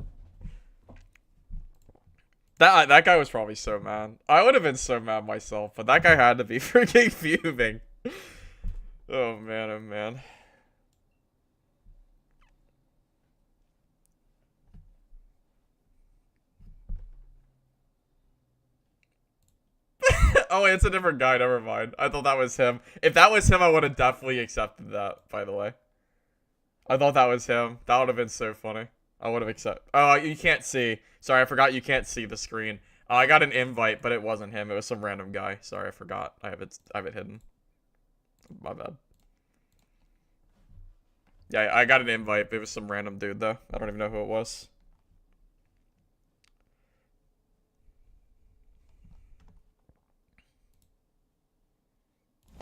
That guy was probably so mad. I would have been so mad myself, but that guy had to be freaking fuming. Oh man, oh man. Oh, it's a different guy. Never mind. I thought that was him. If that was him, I would have definitely accepted that, by the way. I thought that was him. That would have been so funny. I would have accepted. Oh, you can't see. Sorry, I forgot you can't see the screen. I got an invite, but it wasn't him. It was some random guy. Sorry, I forgot. I have it hidden. My bad. Yeah, I got an invite. It was some random dude, though. I don't even know who it was.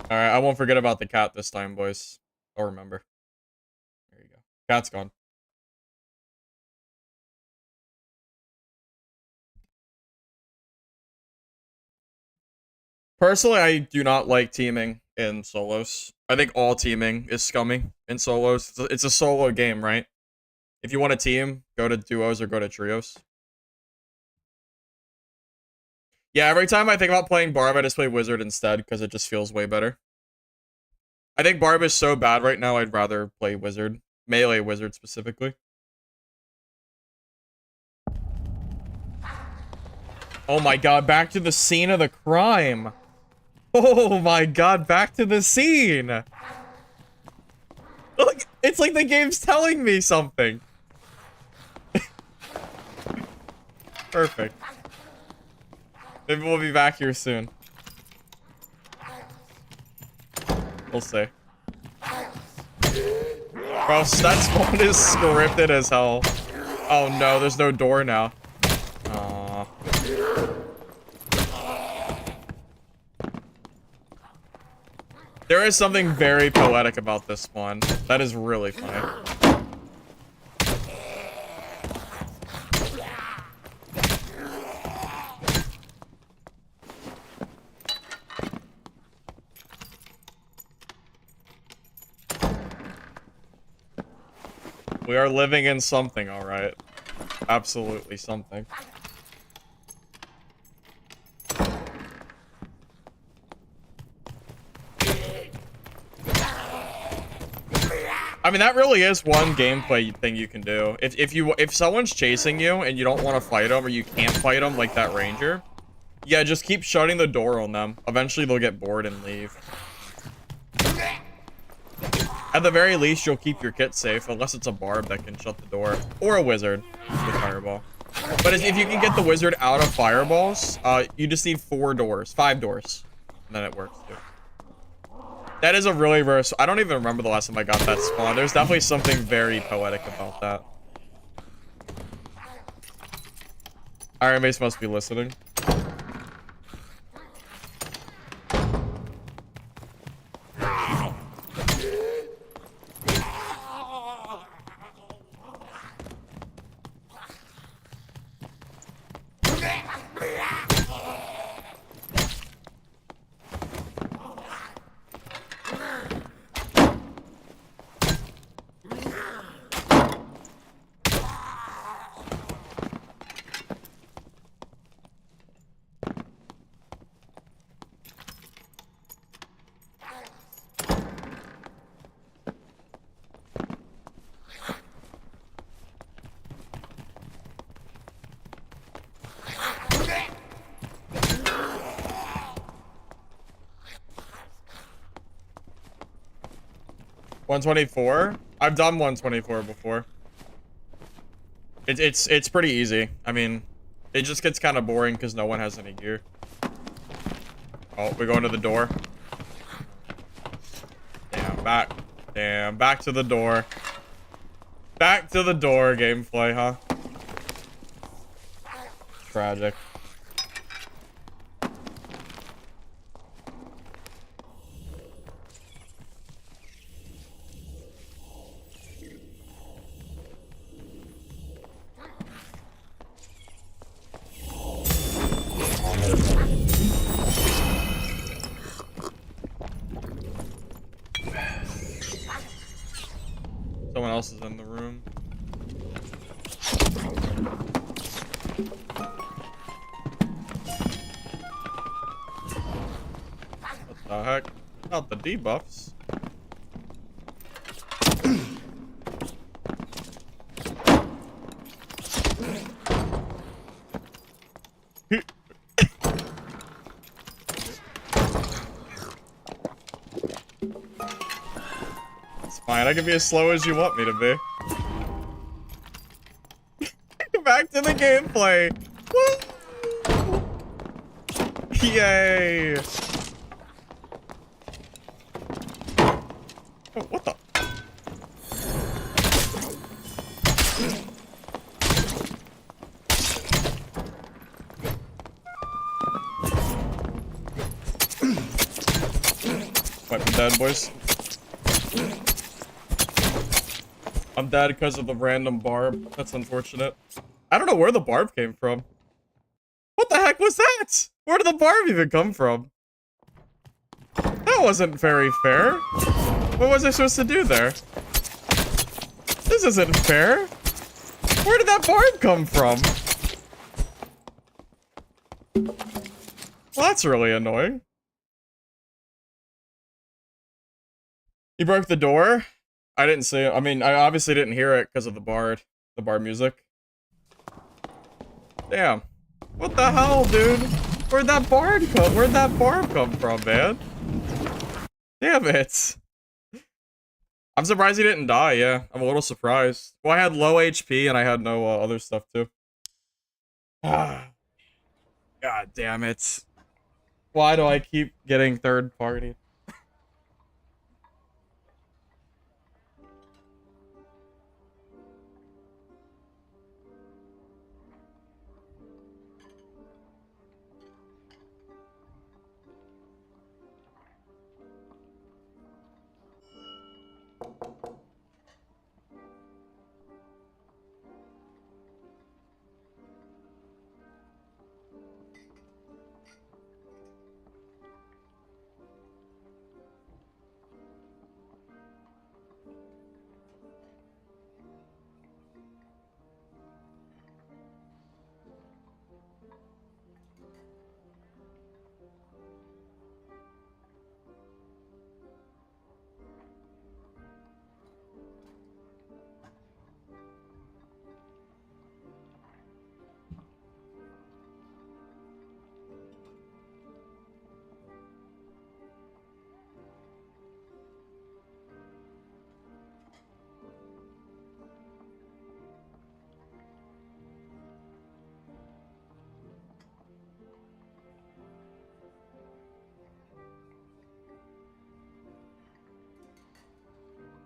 Alright, I won't forget about the cat this time, boys. I'll remember. There you go. Cat's gone. Personally, I do not like teaming in solos. I think all teaming is scummy in solos. It's a solo game, right? If you want a team, go to duos or go to trios. Yeah, every time I think about playing Barb, I just play Wizard instead, because it just feels way better. I think Barb is so bad right now, I'd rather play Wizard. Melee Wizard, specifically. Oh my god, back to the scene of the crime! Oh my god, back to the scene! Look, it's like the game's telling me something! Perfect. Maybe we'll be back here soon. We'll see. Bro, that spawn is scripted as hell. Oh no, there's no door now. Aww. There is something very poetic about this one. That is really funny. We are living in something, alright. Absolutely something. I mean, that really is one gameplay thing you can do. If someone's chasing you and you don't want to fight them or you can't fight them like that ranger, yeah, just keep shutting the door on them. Eventually they'll get bored and leave. At the very least, you'll keep your kit safe, unless it's a barb that can shut the door. Or a wizard with fireball. But if you can get the wizard out of fireballs, you just need 5 doors. And then it works, too. That is a really rare... I don't even remember the last time I got that spawn. There's definitely something very poetic about that. Iron Mace must be listening. $124? I've done 124 before. It's pretty easy. I mean, it just gets kind of boring because no one has any gear. Oh, we're going to the door. Damn, back to the door. Back to the door gameplay, huh? Tragic. Someone else is in the room. What the heck? Not the debuffs. It's fine, I can be as slow as you want me to be. Back to the gameplay! Woo! Yay! Oh, what the? Wait, I'm dead, boys. I'm dead because of the random barb. That's unfortunate. I don't know where the barb came from. What the heck was that? Where did the barb even come from? That wasn't very fair. What was I supposed to do there? This isn't fair. Where did that barb come from? Well, that's really annoying. You broke the door? I didn't see it. I mean, I obviously didn't hear it because of the bard music. Damn. What the hell, dude? Where'd that barb come from, man? Damn it. I'm surprised he didn't die, yeah. I'm a little surprised. Well, I had low HP and I had no other stuff too. Ah. God damn it. Why do I keep getting third party?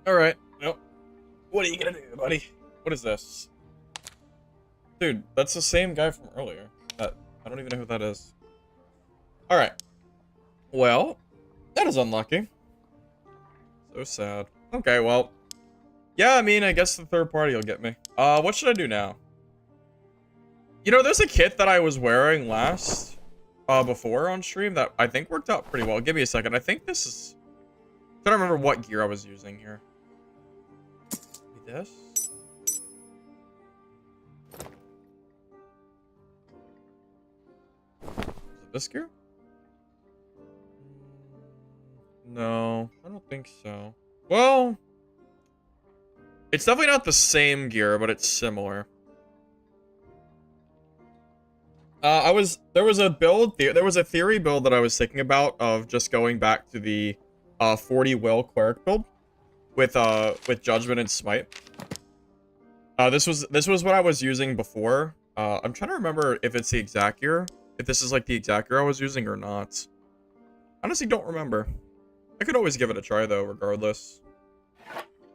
Alright, well, what are you gonna do, buddy? What is this? Dude, that's the same guy from earlier. I don't even know who that is. Alright. Well, that is unlucky. So sad. Okay, well. Yeah, I mean, I guess the third party will get me. What should I do now? You know, there's a kit that I was wearing last, before on stream that I think worked out pretty well. Give me a second. I think this is... I don't remember what gear I was using here. Maybe this? Is it this gear? No, I don't think so. Well, it's definitely not the same gear, but it's similar. There was a theory build that I was thinking about of just going back to the 40 will cleric build with judgment and smite. This was what I was using before. I'm trying to remember if it's the exact gear, if this is like the exact gear I was using or not. Honestly, don't remember. I could always give it a try though, regardless.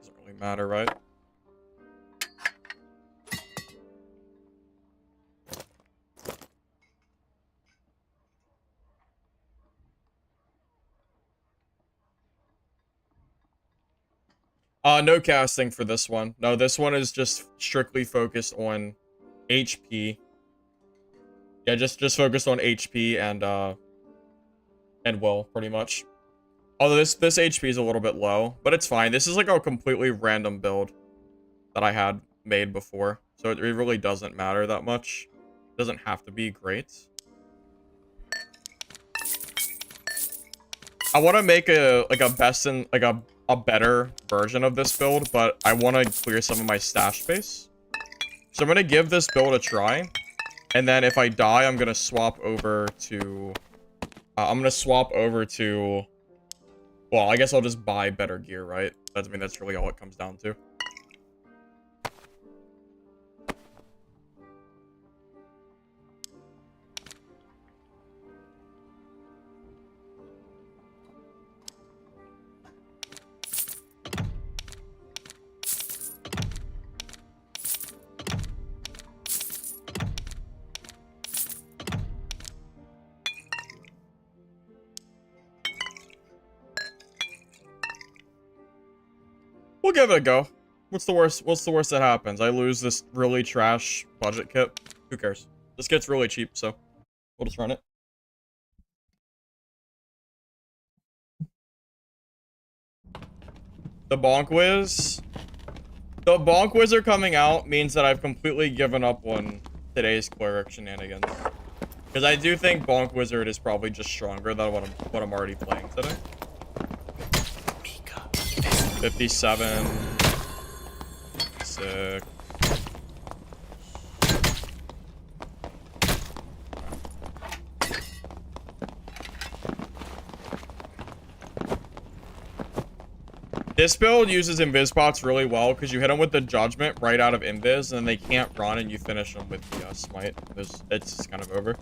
Doesn't really matter, right? No casting for this one. No, this one is just strictly focused on HP. Yeah, just focused on HP and will, pretty much. Although this HP is a little bit low, but it's fine. This is like a completely random build that I had made before, so it really doesn't matter that much. It doesn't have to be great. I want to make a best and like a better version of this build, but I want to clear some of my stash space. So I'm gonna give this build a try, and then if I die, I'm gonna swap over to. Well, I guess I'll just buy better gear, right? I mean, that's really all it comes down to. We'll give it a go. What's the worst that happens? I lose this really trash budget kit. Who cares? This kit's really cheap, so we'll just run it. The Bonk Whiz. The Bonk Whiz are coming out means that I've completely given up on today's Cleric shenanigans. Because I do think Bonk Wizard is probably just stronger than what I'm already playing today. 57. 6. This build uses invis pots really well because you hit them with the judgment right out of invis, and then they can't run, and you finish them with the smite. It's just kind of over.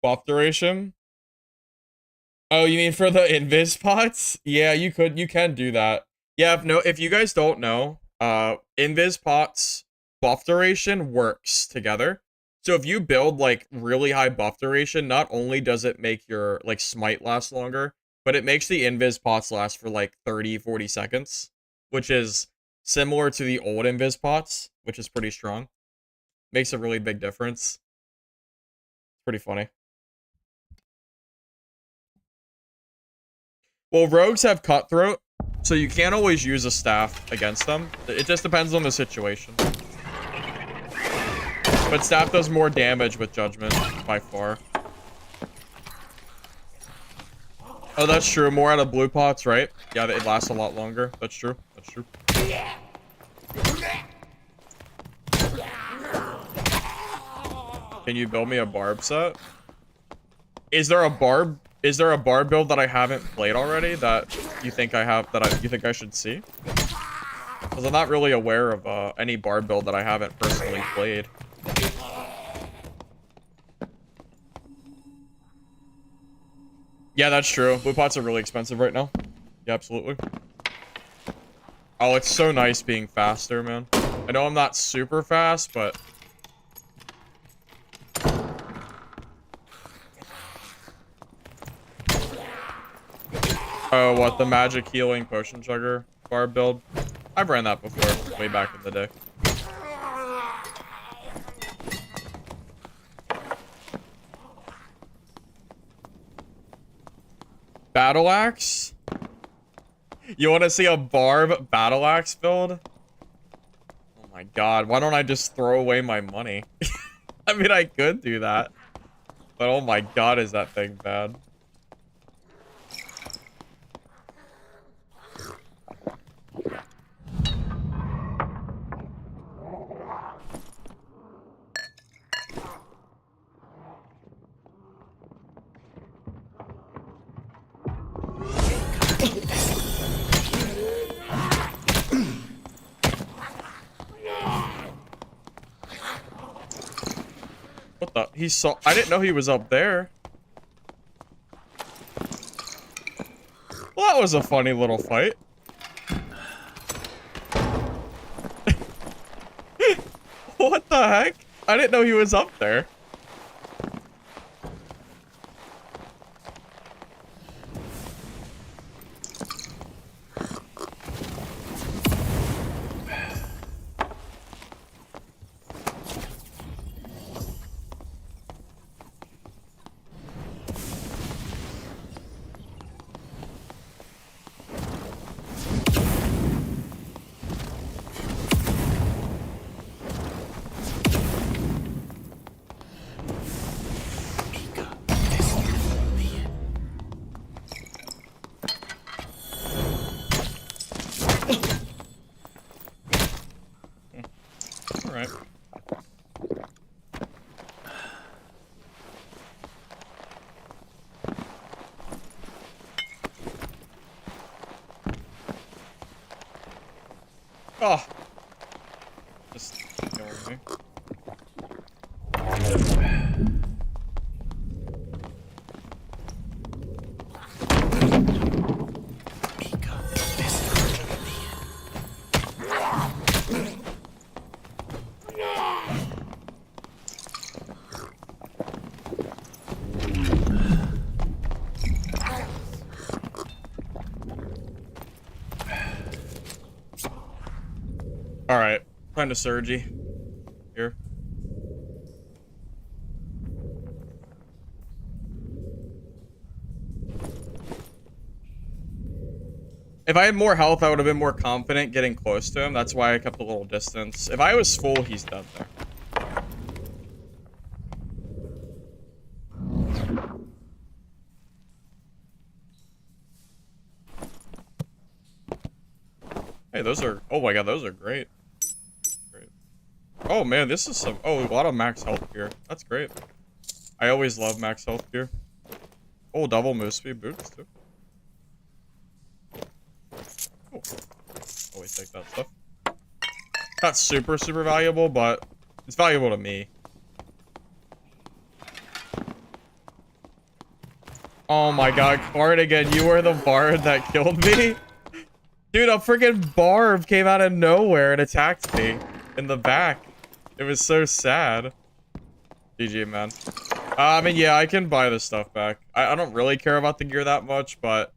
Buff duration? Oh, you mean for the invis pots? Yeah, you can do that. Yeah, if you guys don't know, invis pots buff duration works together. So if you build like really high buff duration, not only does it make your like smite last longer, but it makes the invis pots last for like 30-40 seconds, which is similar to the old invis pots, which is pretty strong. Makes a really big difference. Pretty funny. Well, rogues have cutthroat, so you can't always use a staff against them. It just depends on the situation. But staff does more damage with judgment, by far. Oh, that's true. More out of blue pots, right? Yeah, it lasts a lot longer. That's true. That's true. Can you build me a barb set? Is there a barb build that I haven't played already that you think I have, you think I should see? Because I'm not really aware of any barb build that I haven't personally played. Yeah, that's true. Blue pots are really expensive right now. Yeah, absolutely. Oh, it's so nice being faster, man. I know I'm not super fast, but... Oh, what? The magic healing potion chugger barb build? I've ran that before, way back in the day. Battle axe? You want to see a barb battle axe build? Oh my god, why don't I just throw away my money? I mean, I could do that. But oh my god, is that thing bad? What the? He saw. I didn't know he was up there. Well, that was a funny little fight. What the heck? I didn't know he was up there. All right. Oh. Just killing me. All right, time to surgery here. If I had more health, I would have been more confident getting close to him. That's why I kept a little distance. If I was full, he's dead there. Hey, those are... Oh my god, those are great. Great. Oh man, this is some... Oh, a lot of max health gear. That's great. I always love max health gear. Oh, double move speed boots, too. Cool. Always take that stuff. Not super, super valuable, but it's valuable to me. Oh my god, Cardigan, you were the bard that killed me? Dude, a freaking barb came out of nowhere and attacked me in the back. It was so sad. GG, man. I mean, yeah, I can buy this stuff back. I don't really care about the gear that much, but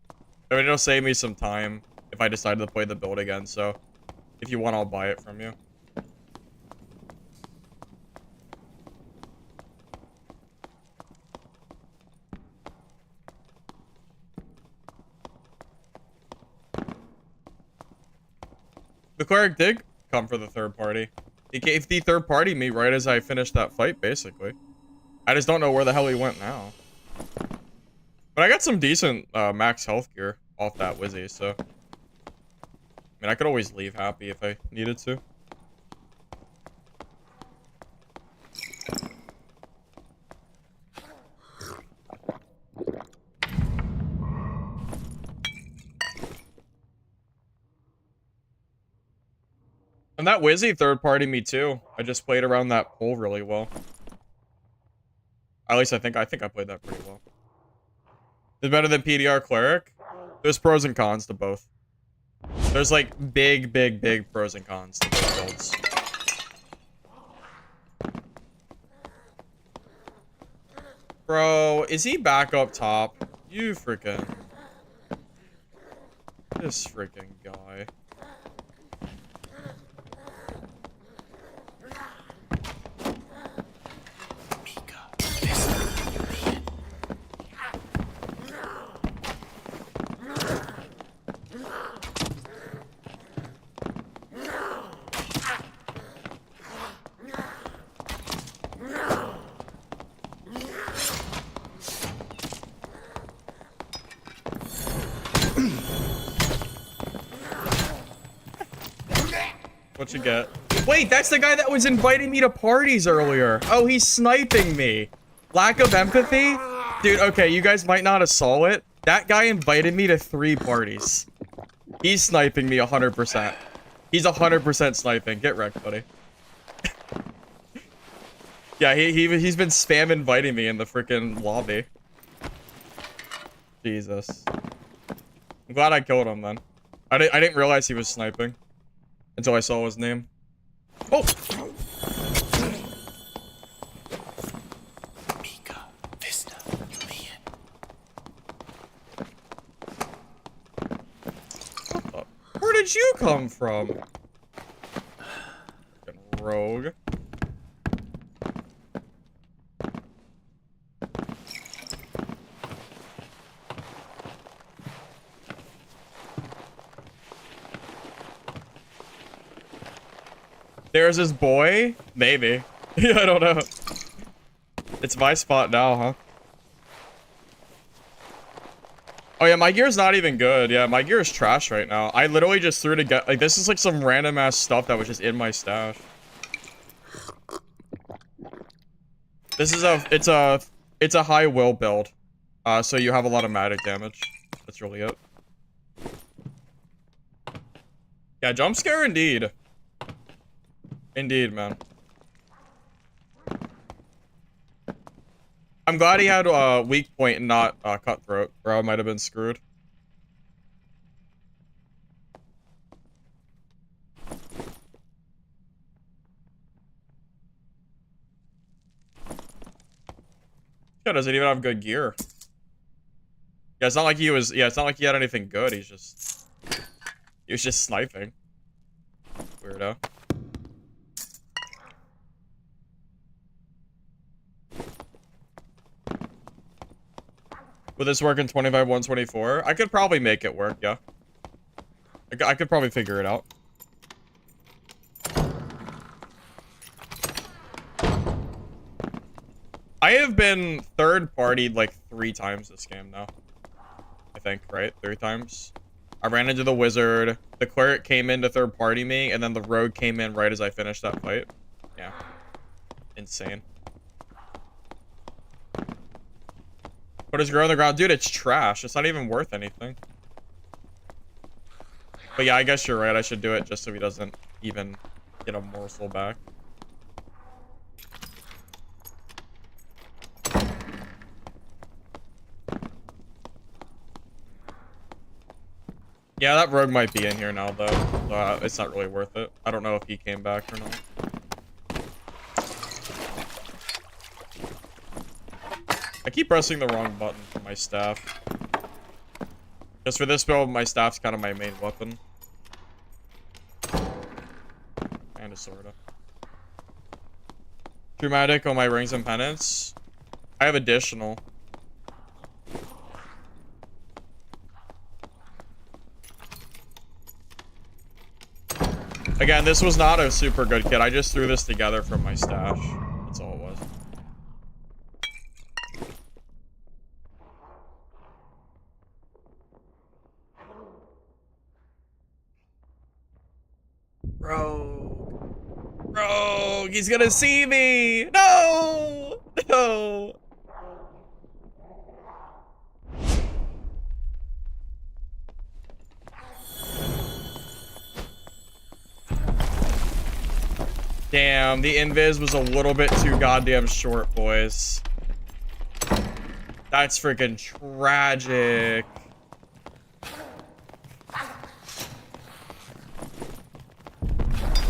I mean, it'll save me some time if I decide to play the build again. So if you want, I'll buy it from you. The cleric did come for the third party. He gave the third party me right as I finished that fight, basically. I just don't know where the hell he went now. But I got some decent max health gear off that Wizzy, so... I mean, I could always leave happy if I needed to. And that Wizzy third party me too. I just played around that pole really well. At least I think I played that pretty well. It's better than PDR Cleric. There's pros and cons to both. There's like big pros and cons to both builds. Bro, is he back up top? You freaking... This freaking guy. What you get? Wait, that's the guy that was inviting me to parties earlier. Oh, he's sniping me. Lack of empathy? Dude, okay, you guys might not have saw it. That guy invited me to 3 parties. He's sniping me 100%. He's 100% sniping. Get wrecked, buddy. Yeah, he's been spam inviting me in the freaking lobby. Jesus. I'm glad I killed him then. I didn't realize he was sniping until I saw his name. Oh! did you come from? Fucking rogue. There's his boy? Maybe. Yeah, I don't know. It's my spot now, huh? Oh yeah, my gear's not even good. Yeah, my gear is trash right now. I literally just threw together, like, this is like some random ass stuff that was just in my stash. This is it's a high will build. So you have a lot of magic damage. That's really it. Yeah, jump scare indeed. Indeed, man. I'm glad he had a weak point and not cutthroat, or I might have been screwed. Yeah, doesn't even have good gear. Yeah, it's not like he was. Yeah, it's not like he had anything good. He was just sniping. Weirdo. Would this work in 25 124? I could probably make it work, yeah. I could probably figure it out. I have been third-partied like 3 times this game now. I think, right? 3 times. I ran into the wizard, the cleric came in to third-party me, and then the rogue came in right as I finished that fight. Yeah. Insane. Put his girl on the ground. Dude, it's trash. It's not even worth anything. But yeah, I guess you're right. I should do it just so he doesn't even get a morsel back. Yeah, that rogue might be in here now, though. So it's not really worth it. I don't know if he came back or not. I keep pressing the wrong button for my staff. Just for this build, my staff's kind of my main weapon. Kinda, sorta. True magic on my rings and pendants. I have additional. Again, this was not a super good kit. I just threw this together from my stash. That's all it was. Rogue, he's gonna see me. No, no. Damn, the invis was a little bit too goddamn short, boys. That's freaking tragic.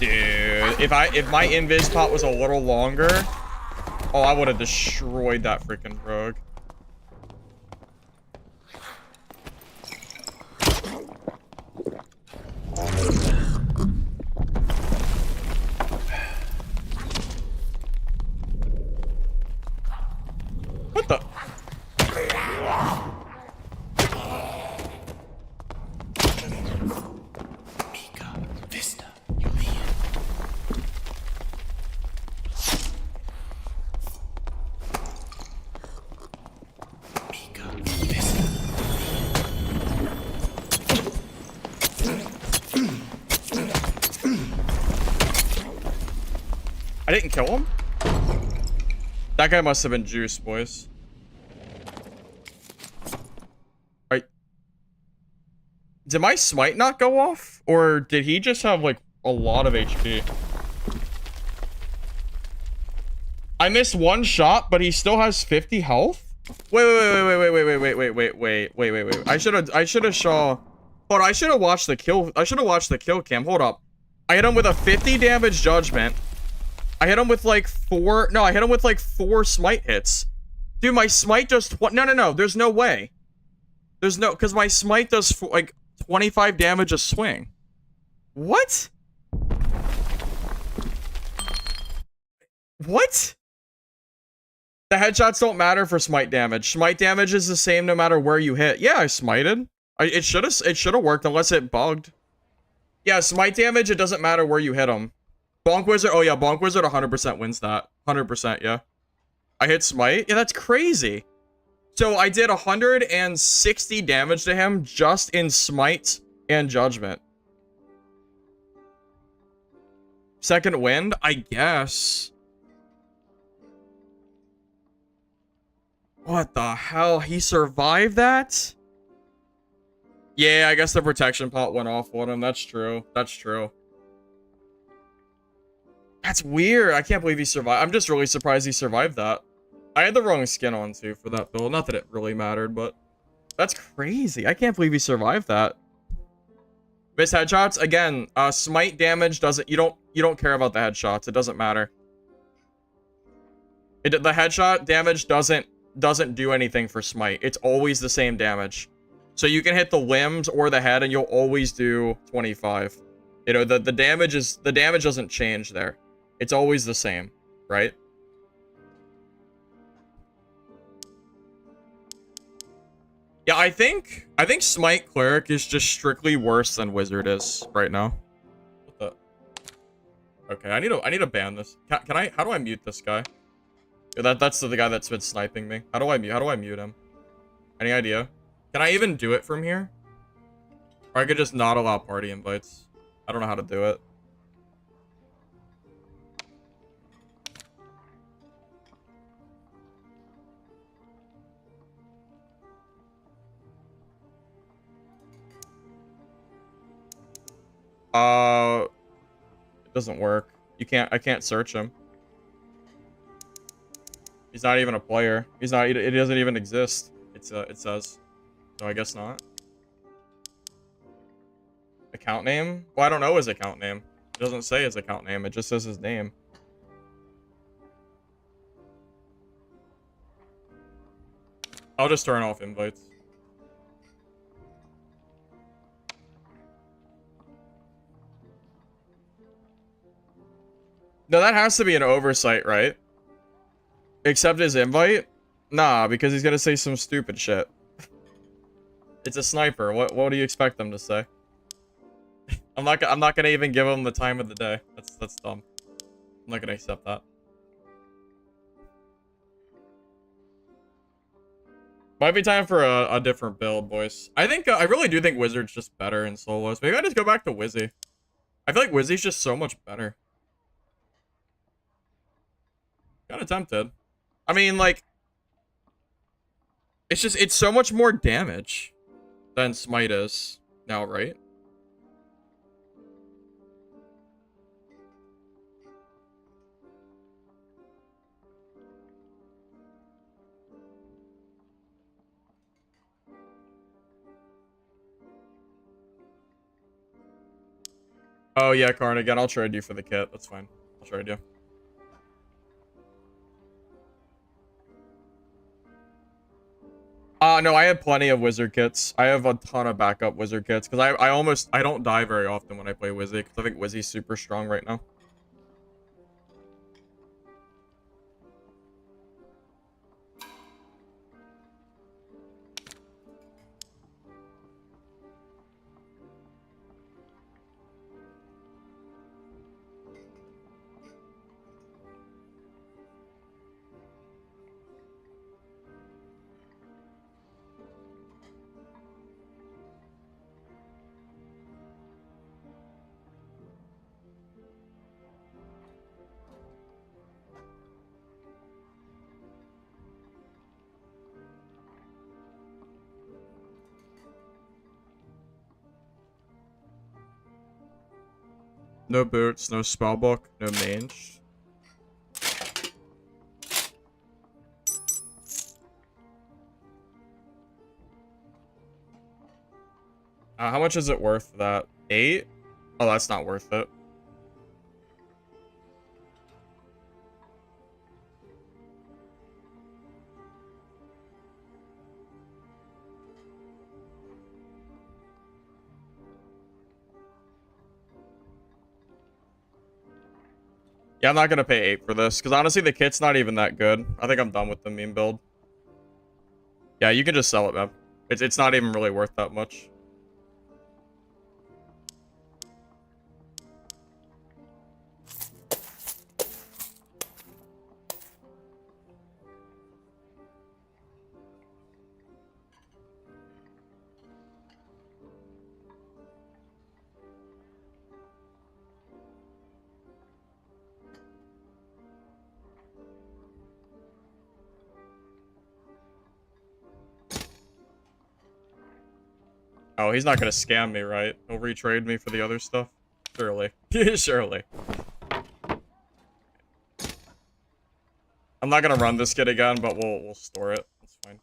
Dude, if my invis pot was a little longer, oh, I would have destroyed that freaking rogue. What the? I didn't kill him? That guy must have been juice, boys. Right. Did my smite not go off? Or did he just have, like, a lot of HP? I missed one shot, but he still has 50 health? Wait. I should have saw. Hold on, I should have watched the kill. I should have watched the kill cam. Hold up. I hit him with a 50 damage judgment. I hit him with like 4. No, I hit him with like 4 smite hits. Dude, my smite does no. There's no way. There's no, because my smite does like 25 damage a swing. What? What? The headshots don't matter for smite damage. Smite damage is the same no matter where you hit. Yeah, I smited. It should have worked unless it bugged. Yeah, smite damage, it doesn't matter where you hit them. Bonk Wizard, oh yeah, Bonk Wizard 100% wins that. 100%, yeah. I hit smite? Yeah, that's crazy. So I did 160 damage to him just in smite and judgment. Second wind? I guess. What the hell? He survived that? Yeah, I guess the protection pot went off on him. That's true. That's true. That's weird. I can't believe he survived. I'm just really surprised he survived that. I had the wrong skin on, too, for that build. Not that it really mattered, but... That's crazy. I can't believe he survived that. Miss headshots? Again, smite damage doesn't... You don't care about the headshots. It doesn't matter. The headshot damage doesn't do anything for smite. It's always the same damage. So you can hit the limbs or the head and you'll always do 25. You know, the damage doesn't change there. It's always the same, right? Yeah, I think Smite Cleric is just strictly worse than Wizard is right now. What the? Okay, I need to ban this. Can I? How do I mute this guy? That's the guy that's been sniping me. How do I mute him? Any idea? Can I even do it from here? Or I could just not allow party invites. I don't know how to do it. It doesn't work. I can't search him. He's not even a player. It doesn't even exist. It says. So I guess not. Account name? Well, I don't know his account name. It doesn't say his account name. It just says his name. I'll just turn off invites. No, that has to be an oversight, right? Accept his invite? Nah, because he's gonna say some stupid shit. It's a sniper. What do you expect them to say? I'm not gonna even give him the time of the day. That's dumb. I'm not gonna accept that. Might be time for a different build, boys. I really do think Wizard's just better in solos. Maybe I just go back to Wizzy. I feel like Wizzy's just so much better. Kinda tempted. I mean, like... It's so much more damage than Smite is now, right? Oh, yeah, Carnigan. I'll trade you for the kit. That's fine. I'll trade you. No, I have plenty of wizard kits. I have a ton of backup wizard kits because I don't die very often when I play Wizzy because I think Wizzy's super strong right now. No boots, no spellbook, no mange. How much is it worth that? 8? Oh, that's not worth it. Yeah, I'm not gonna pay 8 for this, because honestly, the kit's not even that good. I think I'm done with the meme build. Yeah, you can just sell it, man. It's not even really worth that much. Oh, he's not gonna scam me, right? He'll retrade me for the other stuff? Surely. Surely. I'm not gonna run this kit again, but we'll store it. That's fine.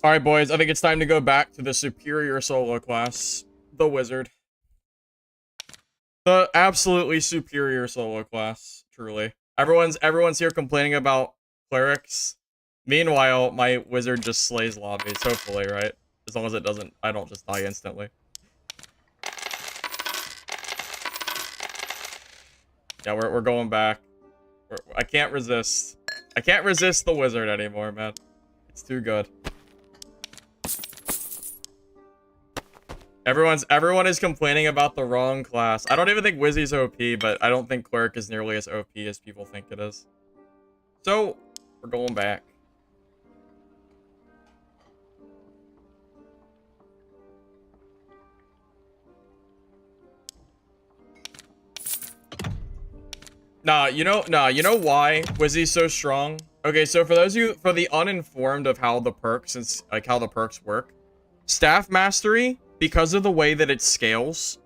Alright, boys, I think it's time to go back to the superior solo class. The Wizard. The absolutely superior solo class, truly. Everyone's here complaining about clerics. Meanwhile, my wizard just slays lobbies, hopefully, right? As long as it doesn't, I don't just die instantly. Yeah, we're going back. I can't resist. I can't resist the wizard anymore, man. It's too good. Everyone is complaining about the wrong class. I don't even think Wizzy's OP, but I don't think Cleric is nearly as OP as people think it is. So, we're going back. You know why Wizzy's so strong? Okay, so for the uninformed of how the perks, how the perks work, Staff Mastery, because of the way that it scales,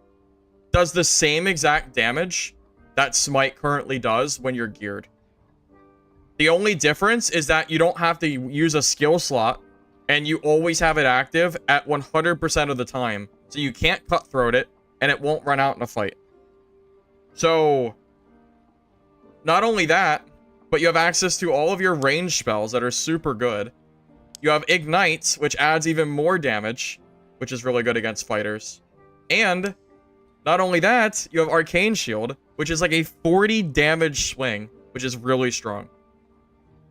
does the same exact damage that Smite currently does when you're geared. The only difference is that you don't have to use a skill slot, and you always have it active at 100% of the time. So you can't cutthroat it, and it won't run out in a fight. So, not only that, but you have access to all of your range spells that are super good. You have Ignite, which adds even more damage, which is really good against fighters. And, not only that, you have Arcane Shield, which is like a 40 damage swing, which is really strong.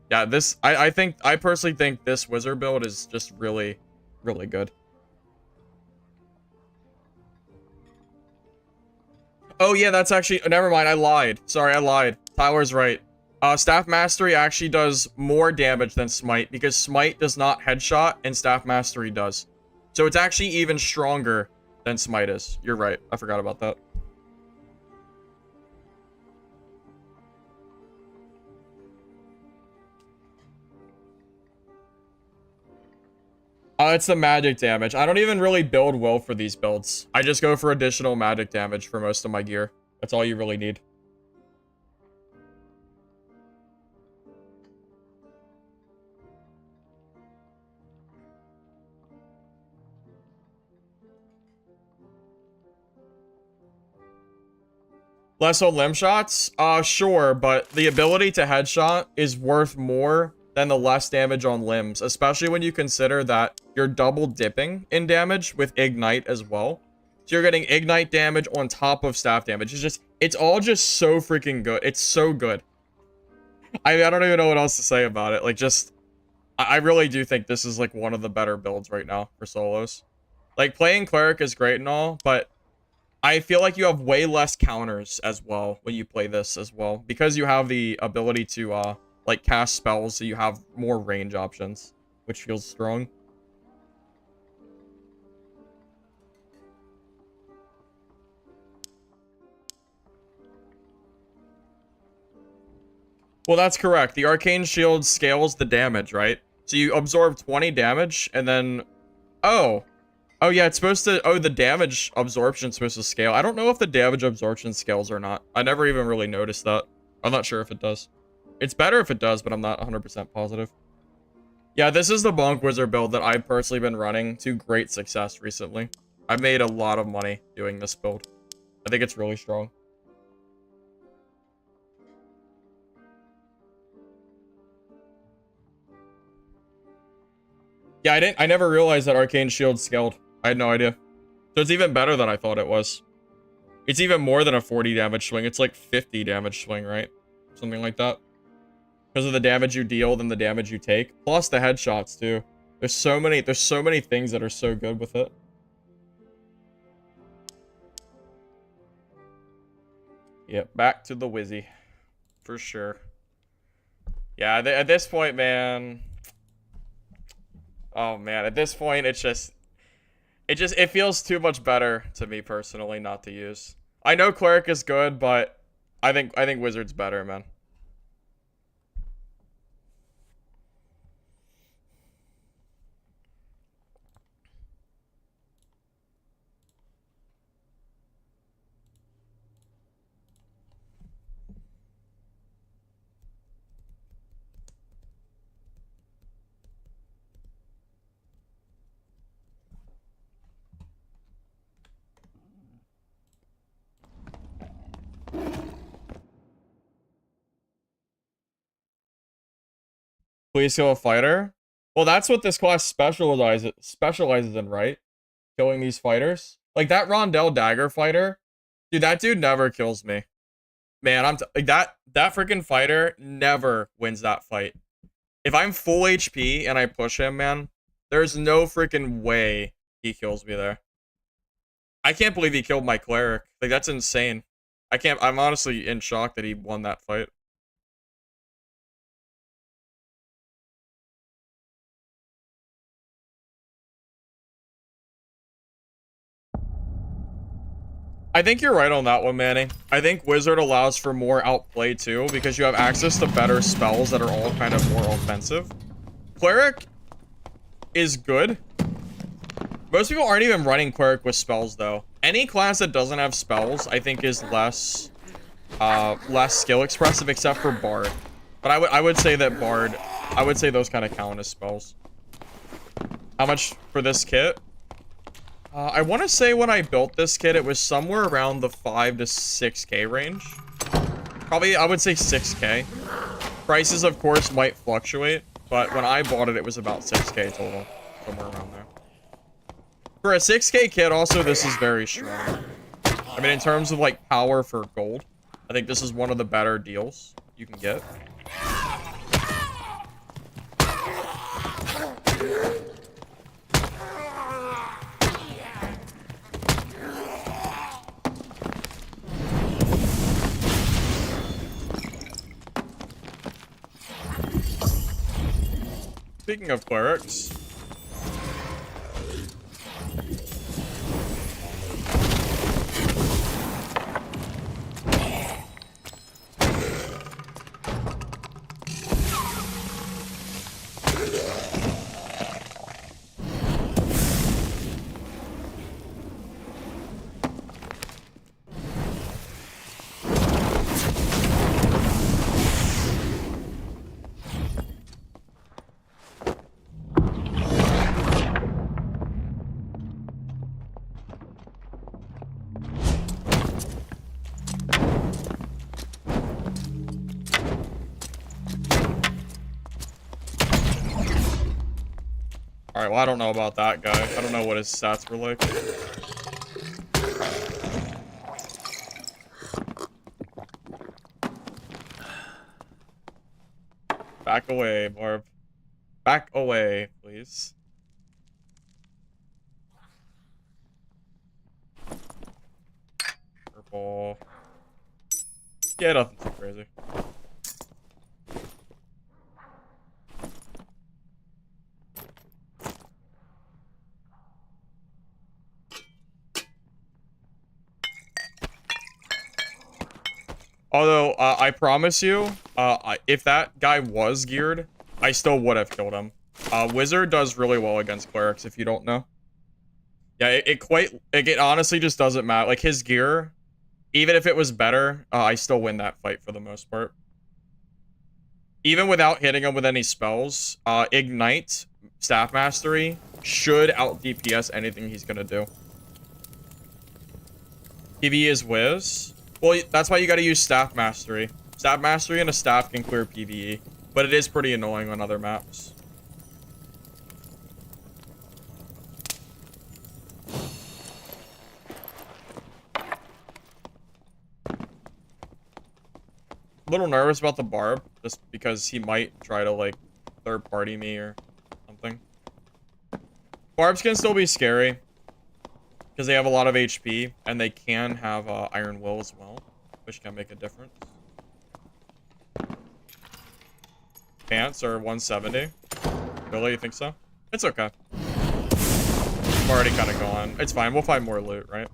Yeah, I personally think this wizard build is just really, really good. Oh yeah, that's actually, never mind, I lied. Sorry, I lied. Tyler's right. Staff Mastery actually does more damage than Smite, because Smite does not headshot, and Staff Mastery does. So it's actually even stronger than Smite is. You're right, I forgot about that. It's the magic damage. I don't even really build well for these builds. I just go for additional magic damage for most of my gear. That's all you really need. Less on limb shots? Sure, but the ability to headshot is worth more than the less damage on limbs, especially when you consider that you're double dipping in damage with Ignite as well. So you're getting Ignite damage on top of staff damage. It's all just so freaking good. It's so good. I don't even know what else to say about it. Like, I really do think this is, like, one of the better builds right now for solos. Like, playing Cleric is great and all, but I feel like you have way less counters as well when you play this as well. Because you have the ability to, like, cast spells, so you have more range options, which feels strong. Well, that's correct. The Arcane Shield scales the damage, right? So you absorb 20 damage, and then... Oh, yeah, it's supposed to... Oh, the damage absorption is supposed to scale. I don't know if the damage absorption scales or not. I never even really noticed that. I'm not sure if it does. It's better if it does, but I'm not 100% positive. Yeah, this is the Bonk Wizard build that I've personally been running to great success recently. I've made a lot of money doing this build. I think it's really strong. Yeah, I never realized that Arcane Shield scaled. I had no idea. So it's even better than I thought it was. It's even more than a 40 damage swing. It's like 50 damage swing, right? Something like that. Because of the damage you deal than the damage you take. Plus the headshots too. There's so many things that are so good with it. Yep, back to the Wizzy. For sure. Yeah, at this point, man. Oh man, at this point it feels too much better to me personally not to use. I know Cleric is good, but I think Wizard's better, man. Please kill a fighter. Well, that's what this class specializes in, right? Killing these fighters. Like that Rondell Dagger fighter. Dude, that dude never kills me. Man, like that freaking fighter never wins that fight. If I'm full HP and I push him, man, there's no freaking way he kills me there. I can't believe he killed my Cleric. Like, that's insane. I'm honestly in shock that he won that fight. I think you're right on that one, Manny. I think Wizard allows for more outplay too, because you have access to better spells that are all kind of more offensive. Cleric is good. Most people aren't even running Cleric with spells, though. Any class that doesn't have spells, I think, is less skill expressive, except for Bard. But I would say that Bard, I would say those kind of count as spells. How much for this kit? I want to say when I built this kit, it was somewhere around the 5 to 6K range. Probably, I would say 6K. Prices, of course, might fluctuate, but when I bought it, it was about 6K total. Somewhere around there. For a 6K kit, also, this is very strong. I mean, in terms of, like, power for gold, I think this is one of the better deals you can get. Speaking of clerics, alright, well, I don't know about that guy. I don't know what his stats were like. Back away, Barb. Back away, please. Purple. Yeah, nothing too crazy. Although, I promise you, if that guy was geared, I still would have killed him. Wizard does really well against clerics, if you don't know. Yeah, it honestly just doesn't matter. Like, his gear, even if it was better, I still win that fight for the most part. Even without hitting him with any spells, Ignite, Staff Mastery, should out DPS anything he's gonna do. PvE is Wiz. Well, that's why you gotta use Staff Mastery. Staff Mastery and a staff can clear PvE, but it is pretty annoying on other maps. a little nervous about the barb, just because he might try to, like, third-party me or something. Barbs can still be scary, because they have a lot of HP, and they can have Iron Will as well, which can make a difference. Pants are 170. Really? You think so? It's okay. I'm already kind of gone. It's fine. We'll find more loot, right?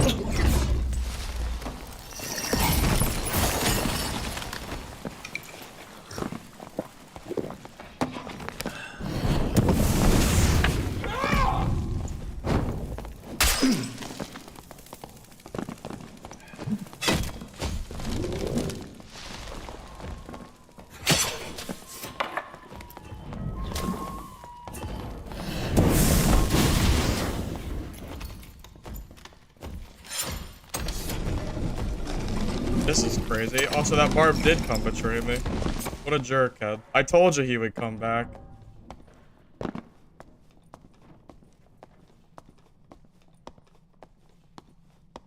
It's fine. This is crazy. Also, that barb did come betray me. What a jerkhead. I told you he would come back.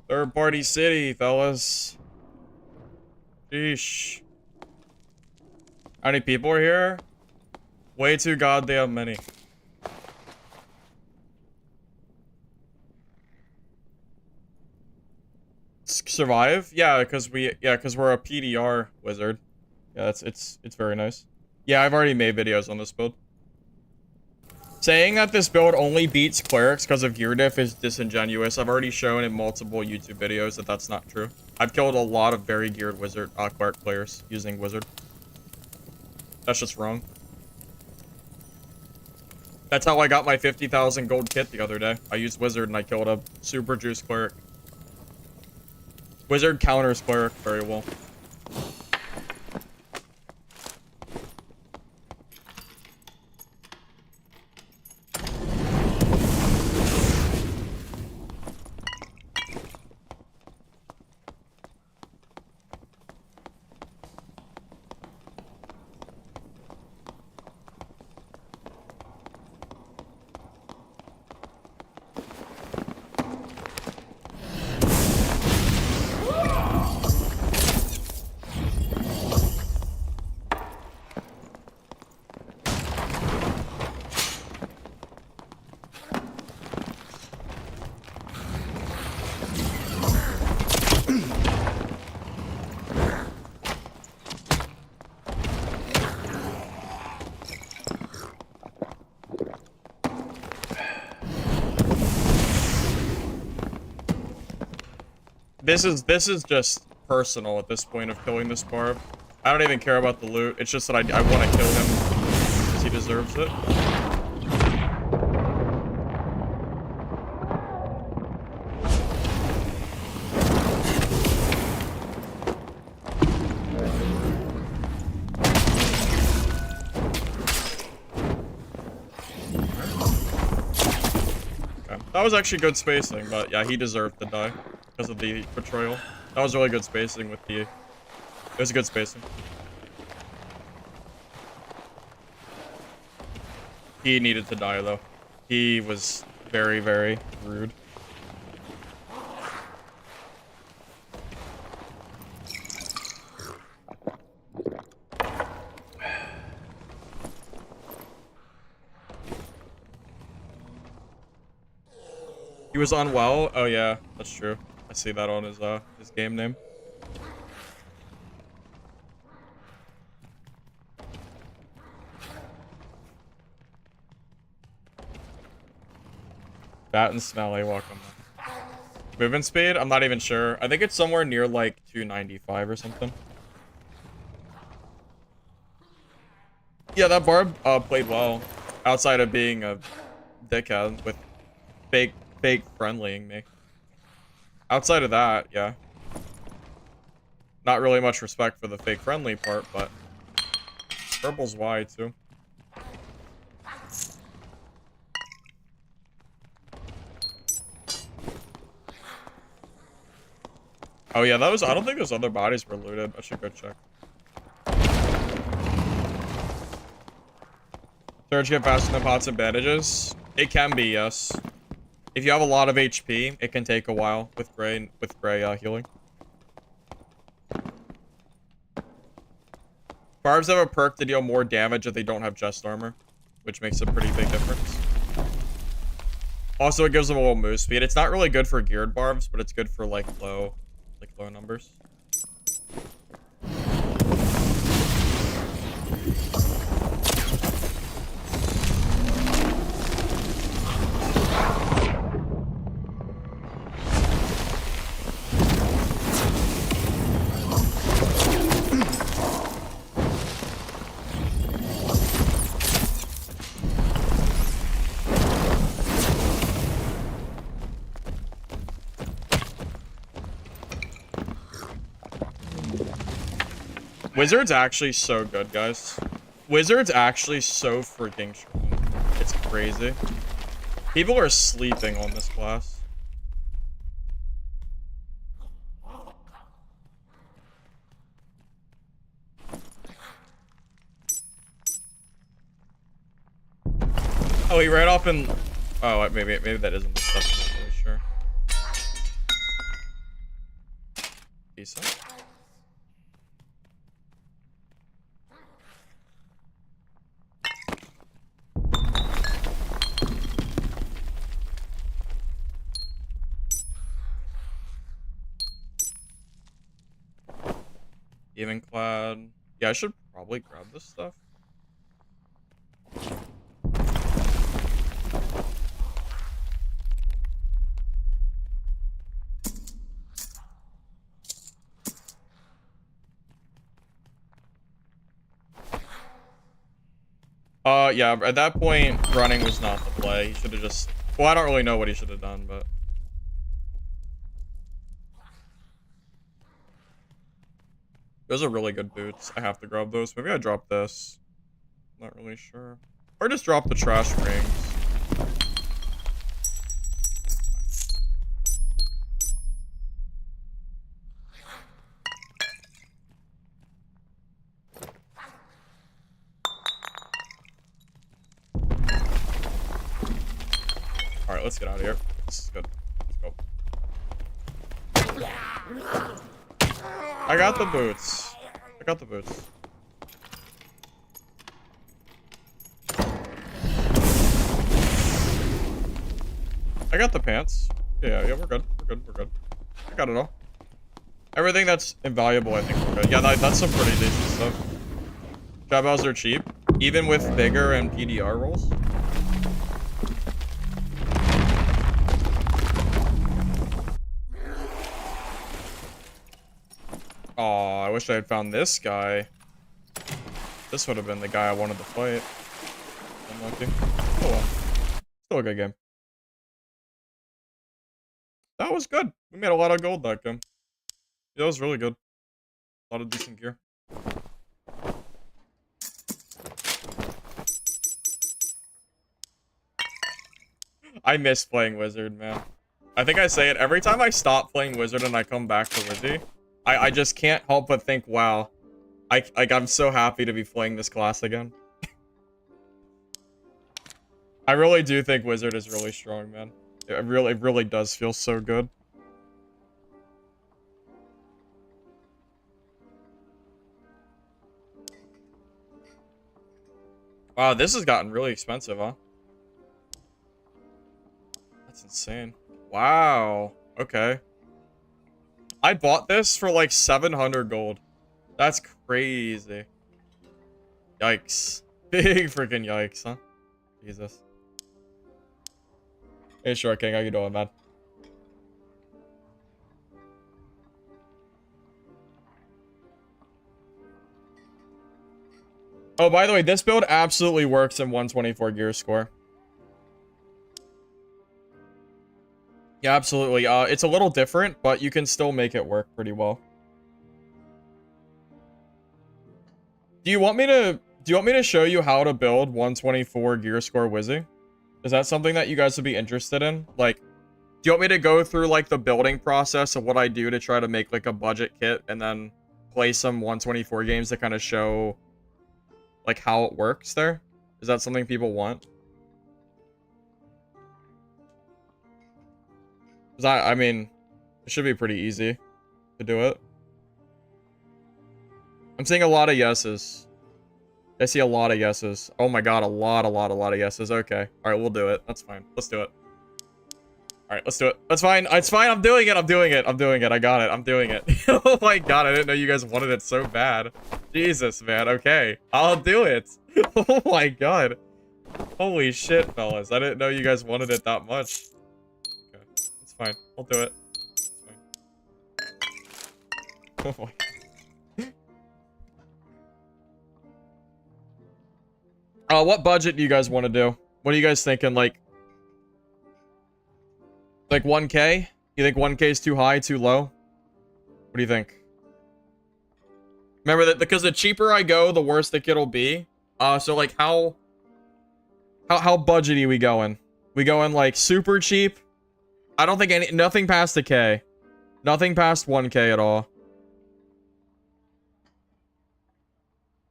Third party city, fellas. Sheesh. How many people are here? Way too goddamn many. Survive? Yeah, because we're a PDR wizard. Yeah, it's very nice. Yeah, I've already made videos on this build. Saying that this build only beats clerics because of gear diff is disingenuous. I've already shown in multiple YouTube videos that that's not true. I've killed a lot of very geared wizard cleric players using wizard. That's just wrong. That's how I got my 50,000 gold kit the other day. I used wizard and I killed a super juice cleric. Wizard counters cleric very well. This is just personal at this point of killing this barb. I don't even care about the loot. It's just that I want to kill him because he deserves it. That was actually good spacing, but yeah, he deserved to die because of the betrayal. That was really good spacing with the... It was good spacing. He needed to die, though. He was very, very rude. He was unwell? Oh, yeah, that's true. I see that on his game name. Fat and smelly, welcome. Movement speed? I'm not even sure. I think it's somewhere near like 295 or something. Yeah, that Barb played well. Outside of being a dickhead with fake friendlying me. Outside of that, yeah. Not really much respect for the fake friendly part, but purple's wide too. Oh yeah, that was, I don't think those other bodies were looted. I should go check. Surge get faster than pots and bandages? It can be, yes. If you have a lot of HP, it can take a while with gray healing. Barbs have a perk to deal more damage if they don't have chest armor, which makes a pretty big difference. Also, it gives them a little move speed. It's not really good for geared barbs, but it's good for like low numbers. Wizard's actually so good, guys. Wizard's actually so freaking strong. It's crazy. People are sleeping on this class. Oh, he ran off and... Oh, maybe that isn't the stuff. I'm not really sure. Decent. Even clad. Yeah, I should probably grab this stuff. Yeah, at that point, running was not the play. He should have just... Well, I don't really know what he should have done, but... Those are really good boots. I have to grab those. Maybe I drop this. Not really sure. Or just drop the trash rings. Alright, let's get out of here. This is good. Let's go. I got the boots. I got the boots. I got the pants. Yeah, we're good. We're good. I got it all. Everything that's invaluable, I think we're good. Yeah, that's some pretty decent stuff. Jabos are cheap, even with bigger and PDR rolls. Oh, I wish I had found this guy. This would have been the guy I wanted to fight. Unlucky. Oh well. Still a good game. That was good. We made a lot of gold that game. Yeah, that was really good. A lot of decent gear. I miss playing Wizard, man. I think I say it every time I stop playing Wizard and I come back to Wizzy. I just can't help but think, wow. I'm so happy to be playing this class again. I really do think Wizard is really strong, man. It really does feel so good. Wow, this has gotten really expensive, huh? That's insane. Wow. Okay. I bought this for like 700 gold. That's crazy. Yikes. Big freaking yikes, huh? Jesus. Hey, Short King, how you doing, man? Oh, by the way, this build absolutely works in 124 gear score. Yeah, absolutely. It's a little different, but you can still make it work pretty well. Do you want me to show you how to build 124 gear score Wizzy? Is that something that you guys would be interested in? Like, do you want me to go through like the building process of what I do to try to make like a budget kit and then play some 124 games to kind of show like how it works there? Is that something people want? Because I mean, it should be pretty easy to do it. I'm seeing a lot of yeses. I see a lot of yeses. Oh my god, a lot of yeses. Okay. Alright, we'll do it. That's fine. Let's do it. Alright, let's do it. That's fine. It's fine. I'm doing it. I got it. I'm doing it. Oh my god, I didn't know you guys wanted it so bad. Jesus, man. Okay. I'll do it. Oh my god. Holy shit, fellas. I didn't know you guys wanted it that much. Okay. It's fine. I'll do it. It's fine. Oh my. What budget do you guys want to do? What are you guys thinking? Like 1K? You think 1K is too high, too low? What do you think? Remember that because the cheaper I go, the worse the kit'll be. So like how budgety we going? We going like super cheap? I don't think nothing past a K. Nothing past 1K at all.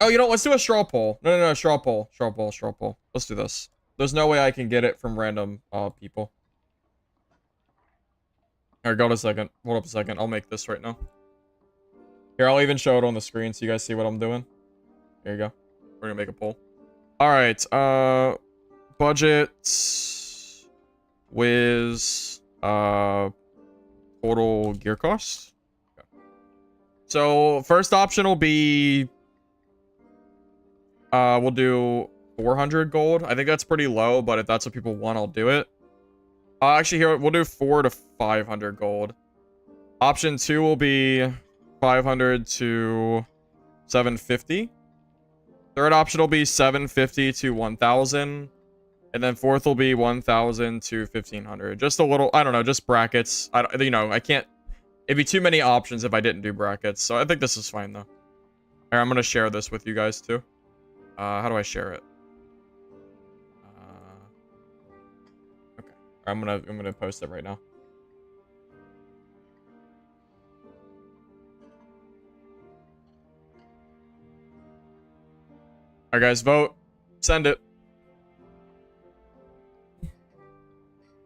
Oh, you know, let's do a straw poll. No, straw poll. Let's do this. There's no way I can get it from random people. Alright, hold up a second. I'll make this right now. Here, I'll even show it on the screen so you guys see what I'm doing. Here you go. We're gonna make a poll. Alright, budget with total gear cost. Okay. So first option will be we'll do 400 gold. I think that's pretty low, but if that's what people want, I'll do it. Actually, here, we'll do 400 to 500 gold. Option 2 will be 500 to 750. Third option will be 750 to 1,000. And then fourth will be 1,000 to 1,500. Just a little, I don't know, just brackets. You know, I can't, it'd be too many options if I didn't do brackets. So I think this is fine, though. Here, I'm going to share this with you guys, too. How do I share it? Okay. I'm gonna post it right now. Alright, guys, vote. Send it.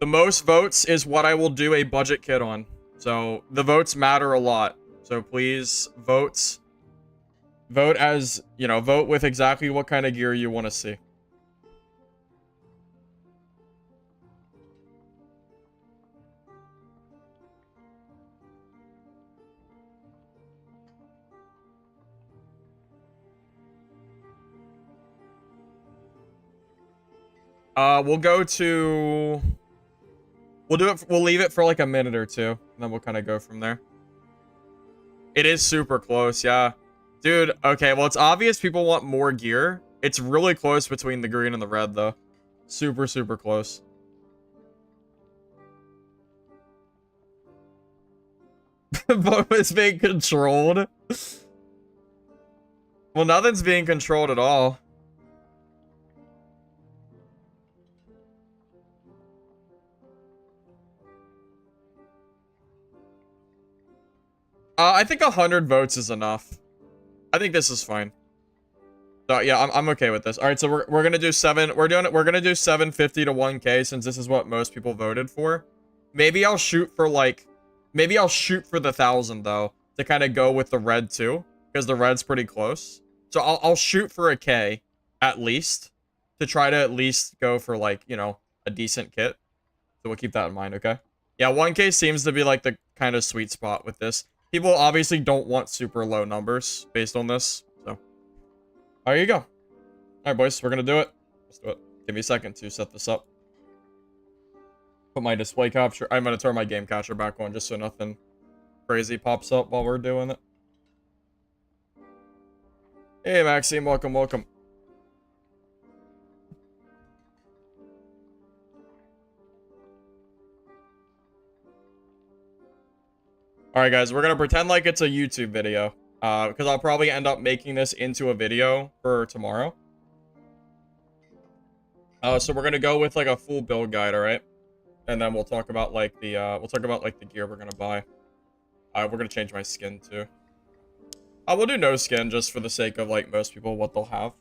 The most votes is what I will do a budget kit on. So the votes matter a lot. So please vote. Vote as, you know, vote with exactly what kind of gear you want to see. We'll go to... We'll leave it for like a minute or two, and then we'll kind of go from there. It is super close, yeah. Dude, okay, well, it's obvious people want more gear. It's really close between the green and the red, though. Super, super close. Both is being controlled. Well, nothing's being controlled at all. I think 100 votes is enough. I think this is fine. So yeah, I'm okay with this. All right, so we're gonna do we're gonna do 750 to 1K since this is what most people voted for. Maybe I'll shoot for maybe I'll shoot for the 1,000 though to kind of go with the red too, because the red's pretty close. So I'll shoot for a K at least to try to at least go for like, you know, a decent kit. So we'll keep that in mind, okay? Yeah, 1K seems to be like the kind of sweet spot with this. People obviously don't want super low numbers based on this. So there you go. All right, boys, we're gonna do it. Let's do it. Give me a second to set this up. Put my display capture. I'm gonna turn my game capture back on just so nothing crazy pops up while we're doing it. Hey, Maxime, welcome, welcome. All right, guys, we're gonna pretend like it's a YouTube video, because I'll probably end up making this into a video for tomorrow. So we're gonna go with like a full build guide, all right? And then we'll talk about like the gear we're gonna buy. We're gonna change my skin too. We'll do no skin just for the sake of like most people what they'll have.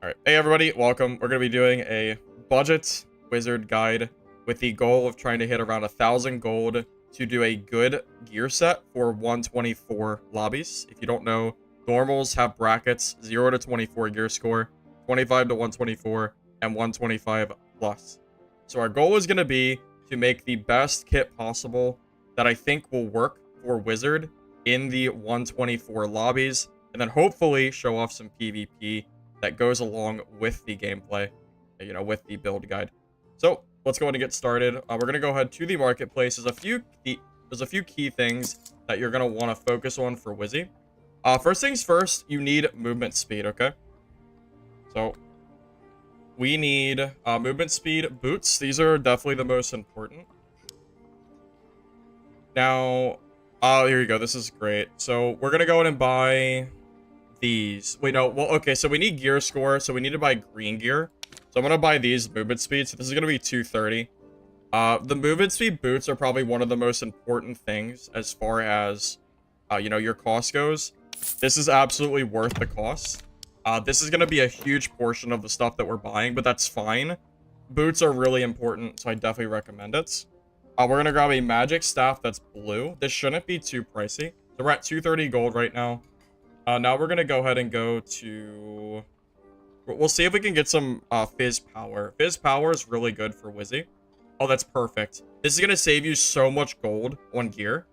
All right, hey everybody, welcome. We're gonna be doing a budget wizard guide with the goal of trying to hit around 1,000 gold to do a good gear set for 124 lobbies. If you don't know, normals have brackets 0 to 24 gear score, 25 to 124, and 125 plus. So our goal is going to be to make the best kit possible that I think will work for wizard in the 124 lobbies, and then hopefully show off some PvP that goes along with the gameplay, you know, with the build guide. So let's go ahead and get started. We're going to go ahead to the marketplace. There's a few key things that you're going to want to focus on for Wizzy. First things first, you need movement speed, okay? So we need movement speed boots. These are definitely the most important. Now, here you go. This is great. So we're going to go ahead and buy these. Wait, no. Well, okay, so we need gear score. So we need to buy green gear. So I'm going to buy these movement speeds. So this is going to be 230. The movement speed boots are probably one of the most important things as far as, you know, your cost goes. This is absolutely worth the cost. This is going to be a huge portion of the stuff that we're buying, but that's fine. Boots are really important, so I definitely recommend it. We're going to grab a magic staff that's blue. This shouldn't be too pricey. So we're at 230 gold right now. Now we're going to go ahead and go to... We'll see if we can get some Fizz Power. Fizz Power is really good for Wizzy. Oh, that's perfect. This is going to save you so much gold on gear.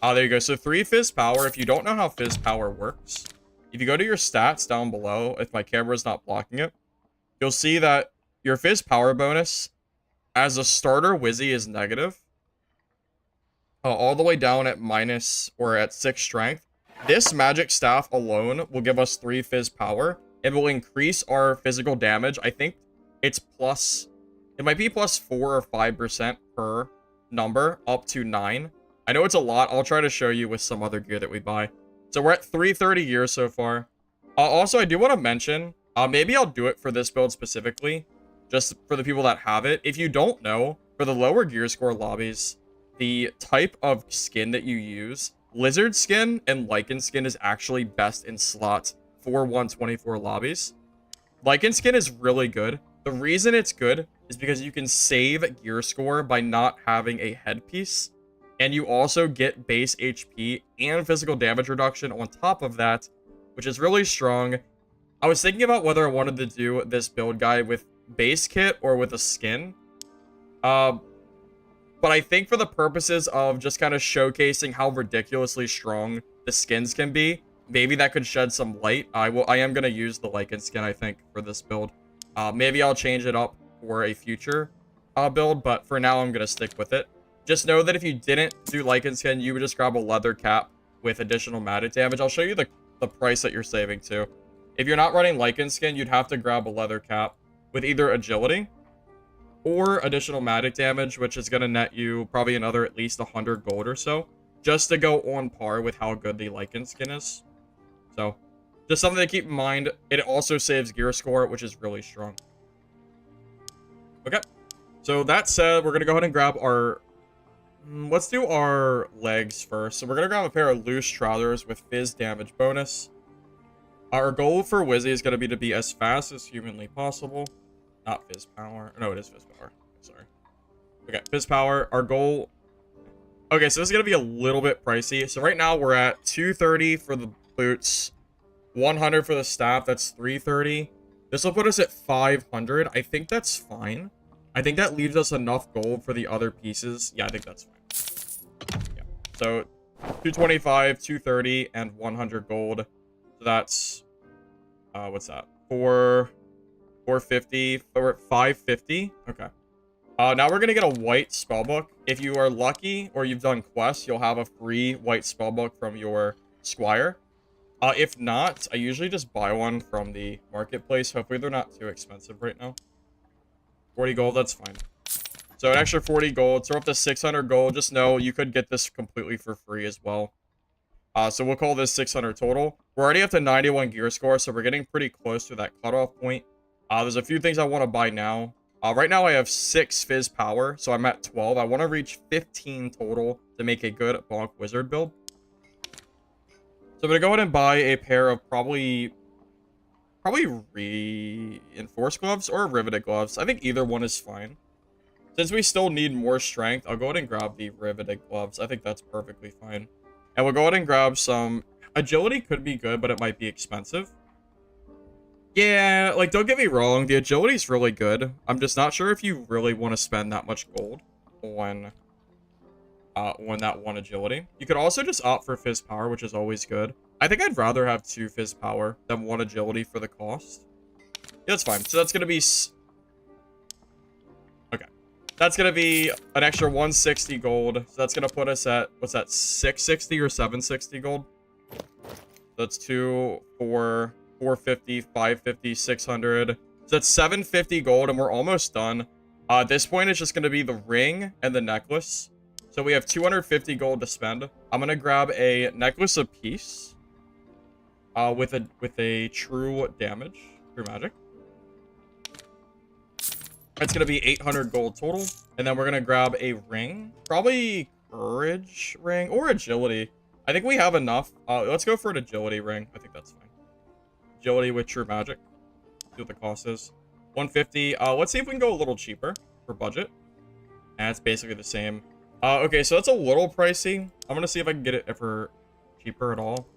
There you go. So 3 Fizz Power. If you don't know how Fizz Power works, if you go to your stats down below, if my camera is not blocking it, you'll see that your Fizz Power bonus as a starter Wizzy is negative. All the way down at minus or at 6 strength. This magic staff alone will give us 3 Fizz Power. It will increase our physical damage. I think it's plus... It might be plus 4 or 5% per number, up to 9. I know it's a lot. I'll try to show you with some other gear that we buy. So we're at 330 years so far. Also, I do want to mention, maybe I'll do it for this build specifically, just for the people that have it. If you don't know, for the lower gear score lobbies, the type of skin that you use, lizard skin and lichen skin is actually best in slots for 124 lobbies. Lichen skin is really good. The reason it's good is because you can save gear score by not having a headpiece, and you also get base HP and physical damage reduction on top of that, which is really strong. I was thinking about whether I wanted to do this build guide with base kit or with a skin. But I think for the purposes of just kind of showcasing how ridiculously strong the skins can be, maybe that could shed some light. I am going to use the lichen skin, I think, for this build. Maybe I'll change it up for a future build, but for now I'm going to stick with it. Just know that if you didn't do lichen skin, you would just grab a leather cap with additional magic damage. I'll show you the price that you're saving too. If you're not running lichen skin, you'd have to grab a leather cap with either agility or additional magic damage, which is going to net you probably another at least 100 gold or so, just to go on par with how good the lichen skin is. So, just something to keep in mind. It also saves gear score, which is really strong. Okay. So, that said, we're going to go ahead and grab our Let's do our legs first. So we're gonna grab a pair of loose trousers with fizz damage bonus. Our goal for Wizzy is gonna be to be as fast as humanly possible. Not fizz power. No, it is fizz power. Sorry. Okay, fizz power. Our goal. Okay, so this is gonna be a little bit pricey. So right now we're at 230 for the boots, 100 for the staff. That's 330. This will put us at 500. I think that's fine. I think that leaves us enough gold for the other pieces. Yeah, I think that's fine. Yeah. So 225, 230, and 100 gold. So that's what's that? 450 or 550. Okay. Now we're gonna get a white spellbook. If you are lucky or you've done quests, you'll have a free white spellbook from your squire. If not, I usually just buy one from the marketplace. Hopefully they're not too expensive right now. 40 gold, that's fine. So an extra 40 gold. So we're up to 600 gold. Just know you could get this completely for free as well. So we'll call this 600 total. We're already up to 91 gear score, so we're getting pretty close to that cutoff point. There's a few things I want to buy now. Right now I have 6 fizz power, so I'm at 12. I want to reach 15 total to make a good bonk wizard build. So I'm going to go ahead and buy a pair of probably reinforced gloves or riveted gloves. I think either one is fine. Since we still need more strength, I'll go ahead and grab the riveted gloves. I think that's perfectly fine. And we'll go ahead and grab some... Agility could be good, but it might be expensive. Yeah, like, don't get me wrong. The agility's really good. I'm just not sure if you really want to spend that much gold on that one agility. You could also just opt for fizz power, which is always good. I think I'd rather have 2 fizz power than 1 agility for the cost. Yeah, that's fine. So that's going to be... Okay. That's going to be an extra 160 gold. So that's going to put us at... What's that? 660 or 760 gold? That's 2, 4, 450, 550, 600. So that's 750 gold, and we're almost done. At this point, it's just going to be the ring and the necklace. So we have 250 gold to spend. I'm going to grab a necklace apiece. With a true damage, true magic. It's gonna be 800 gold total, and then we're gonna grab a ring, probably courage ring or agility. I think we have enough. Let's go for an agility ring. I think that's fine. Agility with true magic. See what the cost is. 150. Let's see if we can go a little cheaper for budget. And it's basically the same. Okay, so that's a little pricey. I'm gonna see if I can get it for cheaper at all.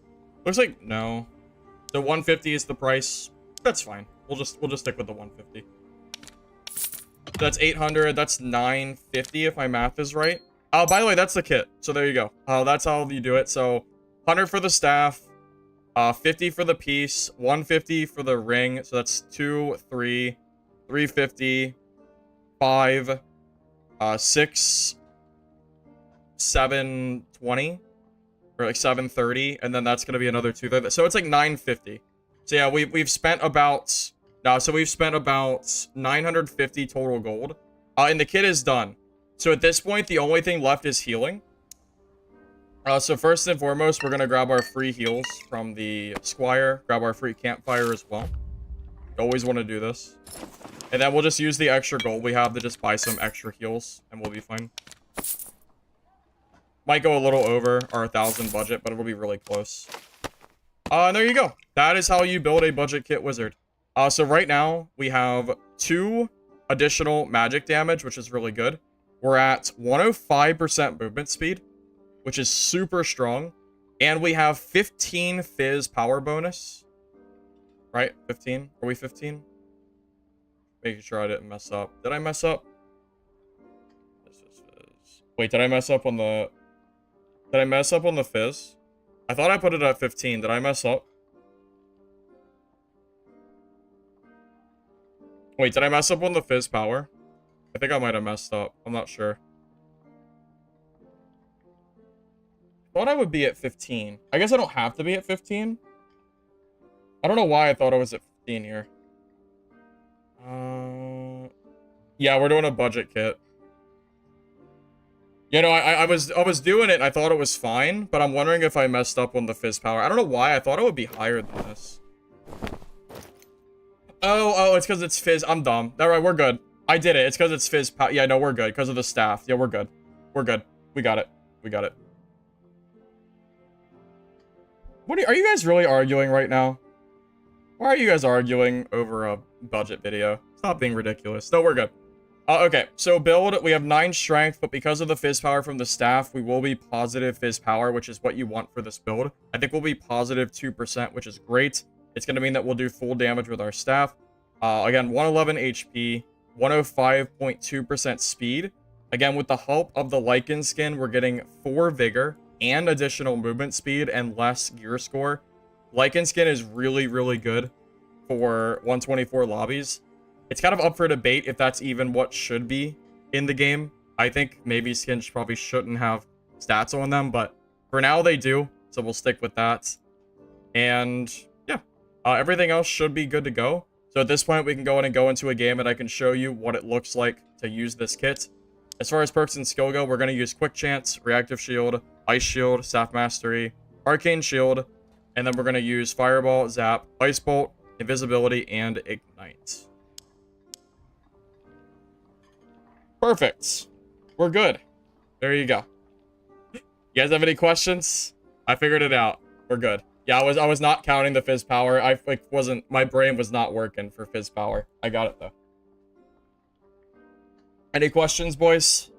Looks like no. So 150 is the price. That's fine. We'll just stick with the 150. That's 800. That's 950 if my math is right. By the way, that's the kit. So there you go. That's how you do it. So 100 for the staff, 50 for the piece, 150 for the ring. So that's 2, 3, 350, 5, 6, 720. Or like 730, and then that's gonna be another 230. So it's like 950. So yeah, we've spent about 950 total gold. And the kit is done. So at this point, the only thing left is healing. So first and foremost, we're gonna grab our free heals from the squire, grab our free campfire as well. You always want to do this. And then we'll just use the extra gold we have to just buy some extra heals, and we'll be fine. Might go a little over our 1,000 budget, but it'll be really close. And there you go. That is how you build a budget kit wizard. So right now, we have 2 additional magic damage, which is really good. We're at 105% movement speed, which is super strong. And we have 15 fizz power bonus. Right? 15? Are we 15? Making sure I didn't mess up. Did I mess up? This is fizz. Wait, did I mess up on the... Did I mess up on the fizz? I thought I put it at 15. Did I mess up? Wait, did I mess up on the fizz power? I think I might have messed up. I'm not sure. Thought I would be at 15. I guess I don't have to be at 15. I don't know why I thought I was at 15 here. Yeah, we're doing a budget kit. You know, I was doing it and I thought it was fine, but I'm wondering if I messed up on the fizz power. I don't know why. I thought it would be higher than this. Oh, it's because it's fizz. I'm dumb. All right, we're good. I did it. It's because it's fizz power. Yeah, no, we're good. Because of the staff. Yeah, we're good. We're good. We got it. We got it. Are you guys really arguing right now? Why are you guys arguing over a budget video? Stop being ridiculous. No, we're good. Okay, so build, we have 9 strength, but because of the fizz power from the staff, we will be positive fizz power, which is what you want for this build. I think we'll be positive 2%, which is great. It's going to mean that we'll do full damage with our staff. Again, 111 HP, 105.2% speed. Again, with the help of the Lichen skin, we're getting 4 vigor and additional movement speed and less gear score. Lichen skin is really, really good for 124 lobbies. It's kind of up for debate if that's even what should be in the game. I think maybe skins probably shouldn't have stats on them, but for now they do, so we'll stick with that. And yeah, everything else should be good to go. So at this point, we can go in and go into a game and I can show you what it looks like to use this kit. As far as perks and skill go, we're going to use Quick Chance, Reactive Shield, Ice Shield, Staff Mastery, Arcane Shield, and then we're going to use Fireball, Zap, Ice Bolt, Invisibility, and Ignite. Perfect. We're good. There you go. You guys have any questions? I figured it out. We're good. Yeah, I was not counting the fizz power. My brain was not working for fizz power. I got it though. Any questions, boys?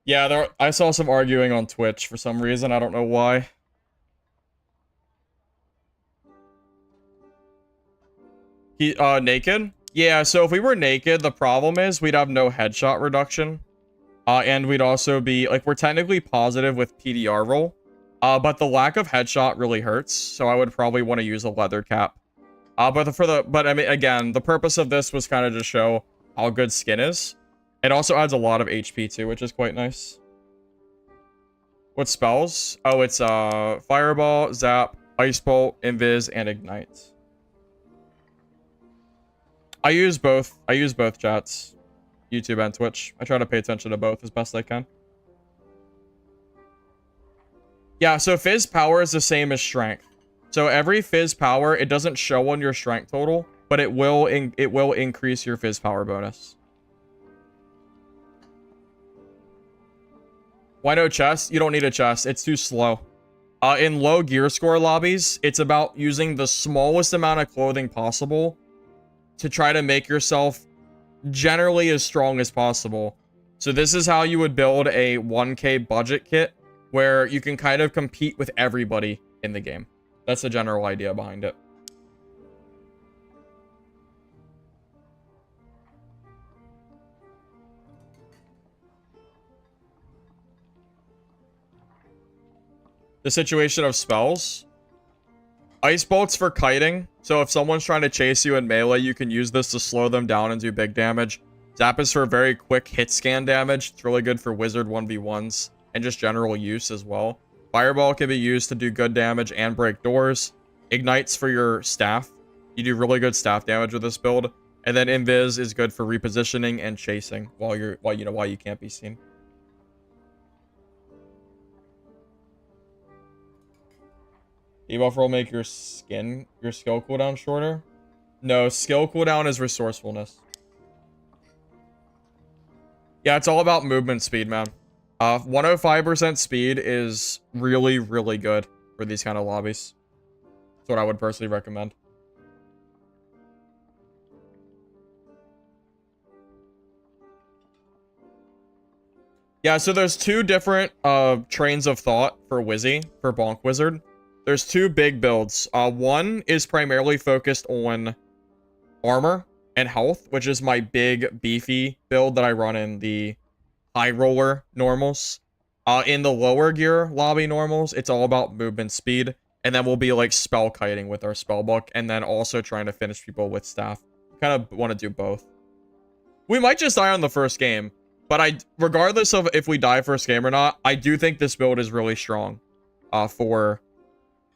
Yeah, I saw some arguing on Twitch for some reason. I don't know why. Naked? Yeah, so if we were naked, the problem is we'd have no headshot reduction. And we'd also be, like, we're technically positive with PDR roll. But the lack of headshot really hurts, so I would probably want to use a leather cap. But I mean, again, the purpose of this was kind of to show how good skin is. It also adds a lot of HP too, which is quite nice. What spells? Oh, it's Fireball, Zap, Ice Bolt, Invis, and Ignite. I use both chats, YouTube and Twitch. I try to pay attention to both as best I can. Yeah, so fizz power is the same as strength. So every fizz power, it doesn't show on your strength total, but it will increase your fizz power bonus. Why no chest? You don't need a chest. It's too slow. In low gear score lobbies, it's about using the smallest amount of clothing possible to try to make yourself generally as strong as possible. So this is how you would build a 1K budget kit where you can kind of compete with everybody in the game. That's the general idea behind it. The situation of spells. Ice Bolt's for kiting. So if someone's trying to chase you in melee, you can use this to slow them down and do big damage. Zap is for very quick hit scan damage. It's really good for wizard 1v1s and just general use as well. Fireball can be used to do good damage and break doors. Ignite's for your staff. You do really good staff damage with this build. And then Invis is good for repositioning and chasing while you can't be seen. Debuff roll make your skill cooldown shorter? No, skill cooldown is resourcefulness. Yeah, it's all about movement speed, man. 105% speed is really, really good for these kind of lobbies. That's what I would personally recommend. Yeah, so there's 2 different trains of thought for Wizzy, for Bonk Wizard. There's 2 big builds. One is primarily focused on armor and health, which is my big beefy build that I run in the high roller normals. In the lower gear lobby normals, it's all about movement speed, and then we'll be like spell kiting with our spell book, and then also trying to finish people with staff. Kind of want to do both. We might just die on the first game, but regardless of if we die first game or not, I do think this build is really strong for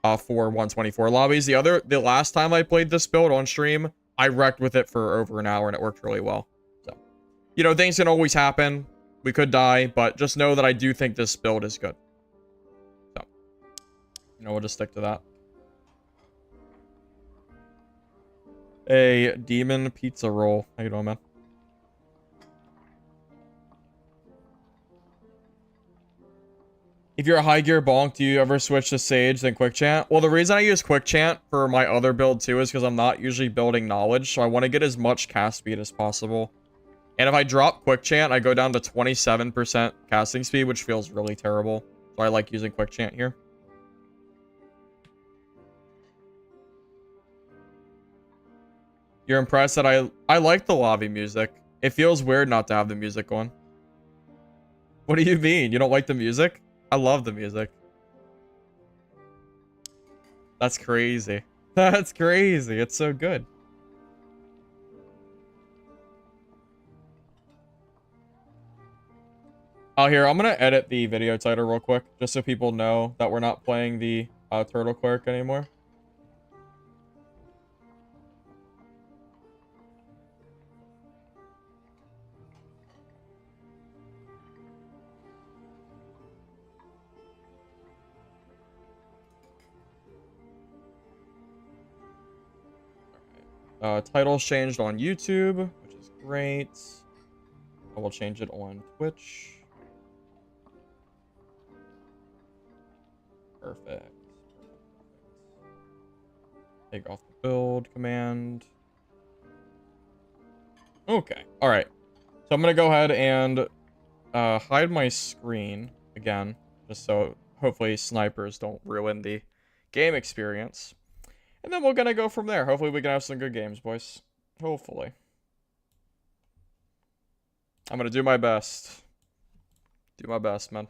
124 lobbies. The last time I played this build on stream, I wrecked with it for over an hour and it worked really well. So, you know, things can always happen. We could die, but just know that I do think this build is good. So, you know, we'll just stick to that. A demon pizza roll. How you doing, man? If you're a high gear bonk, do you ever switch to Sage then Quick Chant? Well, the reason I use Quick Chant for my other build too is because I'm not usually building knowledge, so I want to get as much cast speed as possible. And if I drop Quick Chant, I go down to 27% casting speed, which feels really terrible. So I like using Quick Chant here. You're impressed that I like the lobby music. It feels weird not to have the music on. What do you mean? You don't like the music? I love the music. That's crazy. That's crazy. It's so good. Oh, here, I'm going to edit the video title real quick, just so people know that we're not playing the Turtle Cleric anymore. Title's changed on YouTube, which is great. I will change it on Twitch. Perfect. Take off the build command. Okay. All right. So I'm going to go ahead and hide my screen again, just so hopefully snipers don't ruin the game experience. And then we're going to go from there. Hopefully we can have some good games, boys. Hopefully. I'm going to do my best. Do my best, man.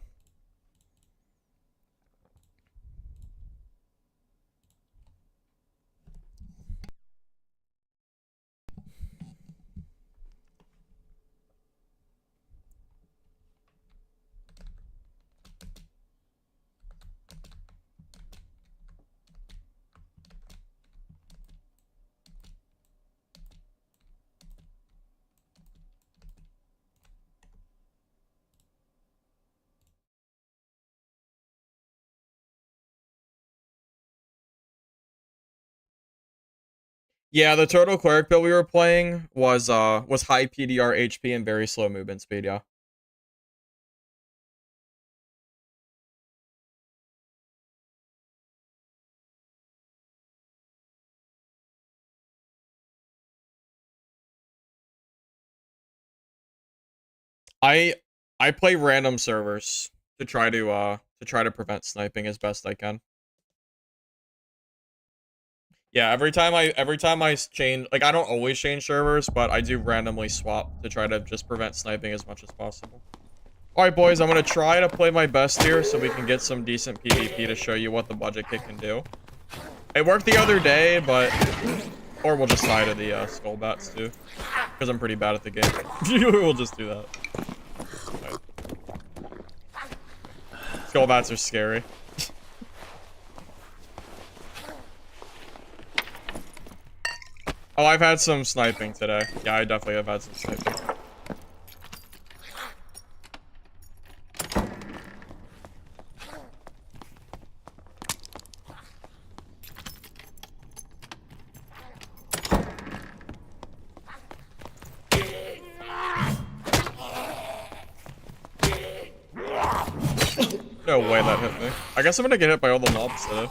Yeah, the Turtle Cleric build we were playing was high PDR HP and very slow movement speed, yeah. I play random servers to try to prevent sniping as best I can. Yeah, every time I change, like I don't always change servers, but I do randomly swap to try to just prevent sniping as much as possible. All right, boys, I'm gonna try to play my best here so we can get some decent PvP to show you what the budget kit can do. It worked the other day, but or we'll just tie to the skull bats too, because I'm pretty bad at the game. We'll just do that. Right. Skull bats are scary. Oh, I've had some sniping today. Yeah, I definitely have had some sniping. No way that hit me. I guess I'm gonna get hit by all the mobs today.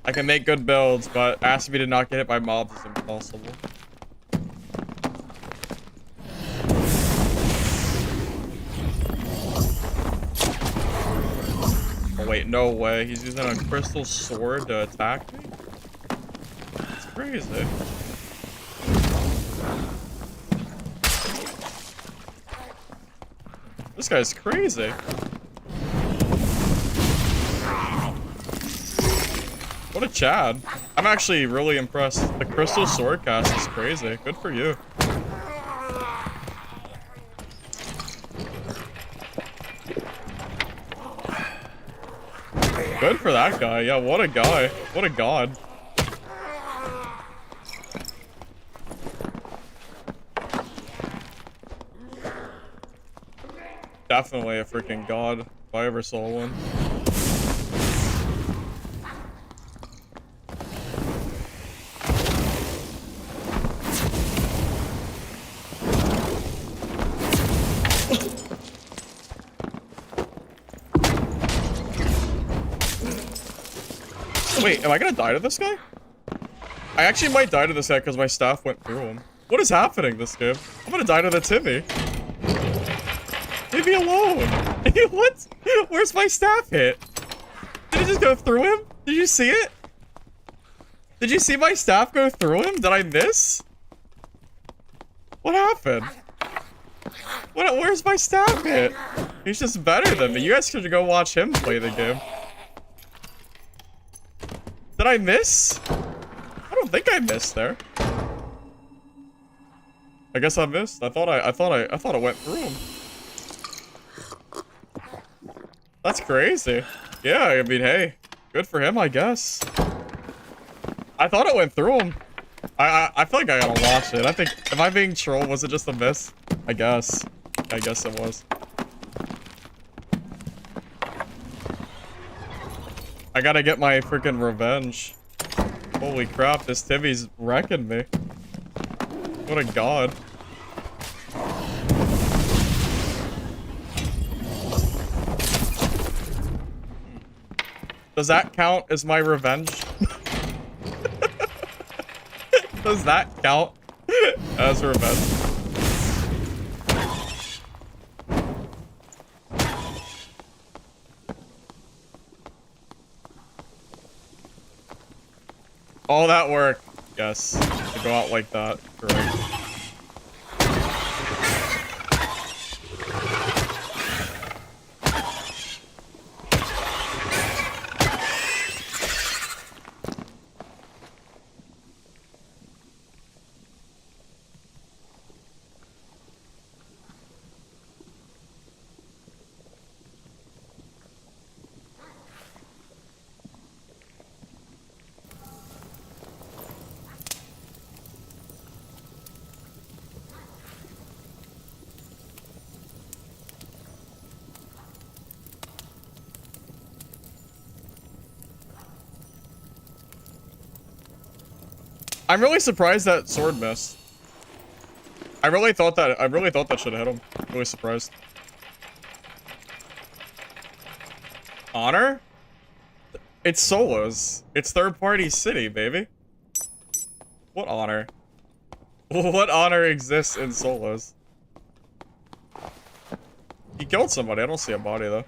I can make good builds, but asking me to not get hit by mobs is impossible. Oh wait, no way. He's using a crystal sword to attack me? That's crazy. This guy's crazy. What a Chad. I'm actually really impressed. The crystal sword cast is crazy. Good for you. Good for that guy. Yeah, what a guy. What a god. Definitely a freaking god if I ever saw one. Wait, am I gonna die to this guy? I actually might die to this guy because my staff went through him. What is happening this game? I'm gonna die to the Timmy. Leave me alone. What? Where's my staff hit? Did it just go through him? Did you see it? Did you see my staff go through him? Did I miss? What happened? Where's my staff hit? He's just better than me. You guys should go watch him play the game. Did I miss? I don't think I missed there. I guess I missed. I thought it went through him. That's crazy. Yeah, I mean, hey, good for him, I guess. I thought it went through him. I feel like I gotta watch it. I think, am I being trolled? Was it just a miss? I guess it was. I gotta get my freaking revenge. Holy crap, this Timmy's wrecking me. What a god. Does that count as my revenge? Does that count as revenge? All that work. Yes. To go out like that. Correct. I'm really surprised that sword missed. I really thought that should have hit him. Really surprised. Honor? It's solos. It's third-party city, baby. What honor? What honor exists in solos? He killed somebody. I don't see a body though.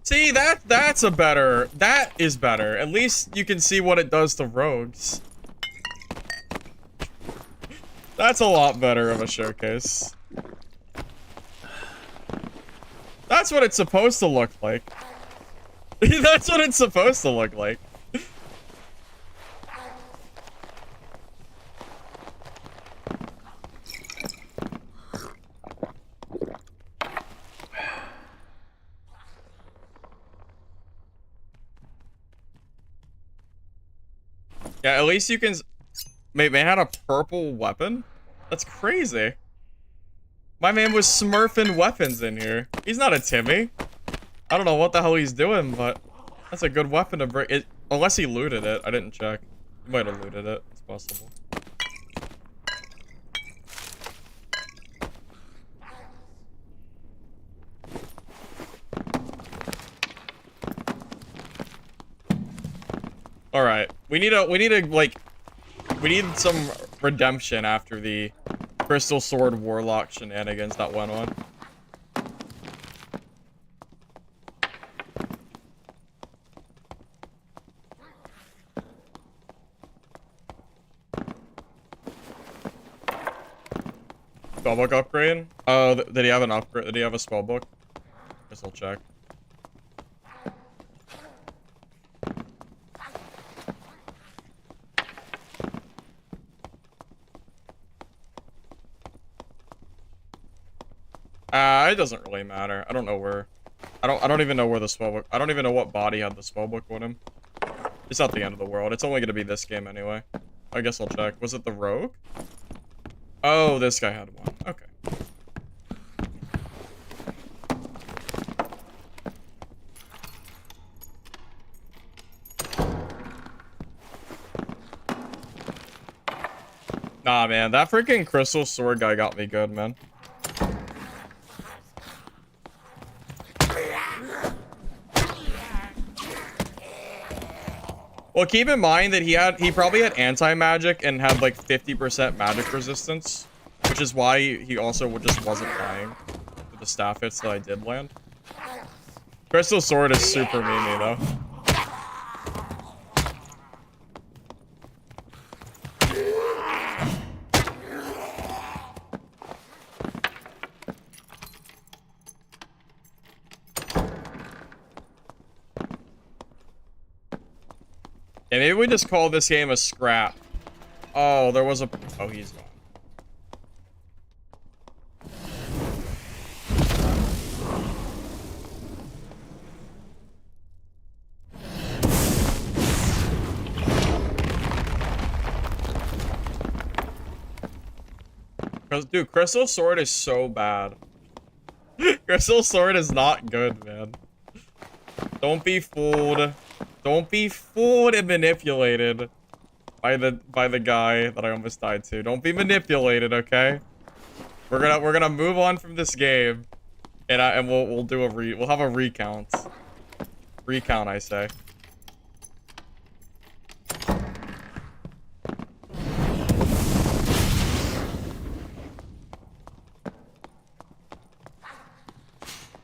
See, that is better. At least you can see what it does to rogues. That's a lot better of a showcase. That's what it's supposed to look like. That's what it's supposed to look like. Yeah, at least you can... Mate, man had a purple weapon? That's crazy. My man was smurfing weapons in here. He's not a Timmy. I don't know what the hell he's doing, but... That's a good weapon to bring... Unless he looted it. I didn't check. He might have looted it. It's possible. Alright. We need some redemption after the Crystal Sword Warlock shenanigans that went on. Spellbook upgrade? Oh, did he have an upgrade? Did he have a spellbook? Guess I'll check. It doesn't really matter. I don't know where. I don't even know where the spellbook. I don't even know what body had the spellbook on him. It's not the end of the world. It's only gonna be this game anyway. I guess I'll check. Was it the rogue? Oh, this guy had one. Okay. Nah, man. That freaking crystal sword guy got me good, man. Well, keep in mind that he probably had anti-magic and had like 50% magic resistance, which is why he also just wasn't dying with the staff hits that I did land. Crystal sword is super memey though. Yeah, maybe we just call this game a scrap. Oh, there was a... Oh, he's gone. Dude, Crystal Sword is so bad. Crystal Sword is not good, man. Don't be fooled. Don't be fooled and manipulated by the guy that I almost died to. Don't be manipulated, okay? We're gonna move on from this game, and we'll have a recount. Recount, I say.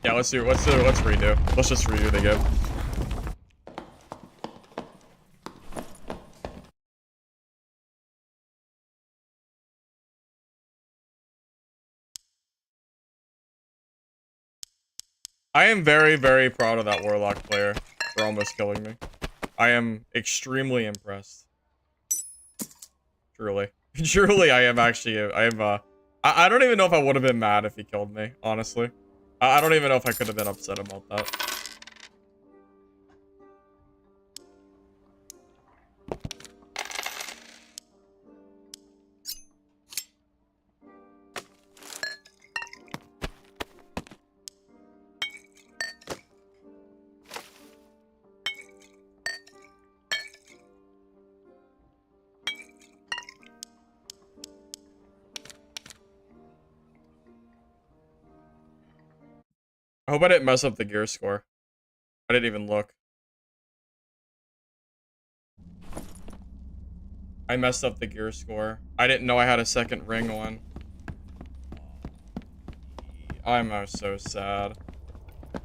Yeah, let's redo. Let's just redo the game. I am very, very proud of that Warlock player for almost killing me. I am extremely impressed. Truly. Truly, I am actually, I don't even know if I would have been mad if he killed me, honestly. I don't even know if I could have been upset about that. I hope I didn't mess up the gear score. I didn't even look. I messed up the gear score. I didn't know I had a second ring on. I'm so sad.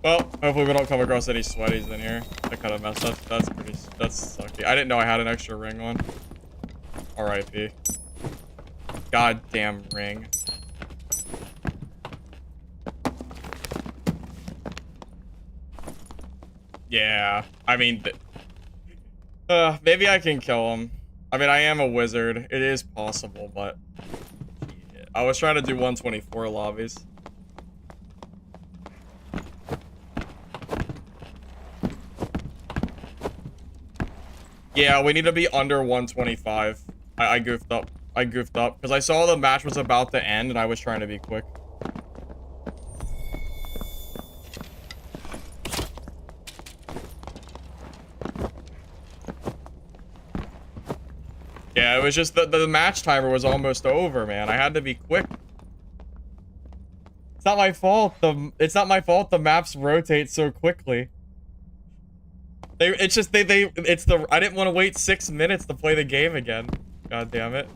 Well, hopefully we don't come across any sweaties in here. I kind of messed up. That's sucky. I didn't know I had an extra ring on. R.I.P. Goddamn ring. Yeah, I mean, maybe I can kill him. I mean, I am a wizard. It is possible, but I was trying to do 124 lobbies. Yeah, we need to be under 125. I goofed up. I goofed up because I saw the match was about to end and I was trying to be quick. Yeah, it was just the match timer was almost over, man. I had to be quick. It's not my fault. It's not my fault the maps rotate so quickly. I didn't want to wait 6 minutes to play the game again. God damn it.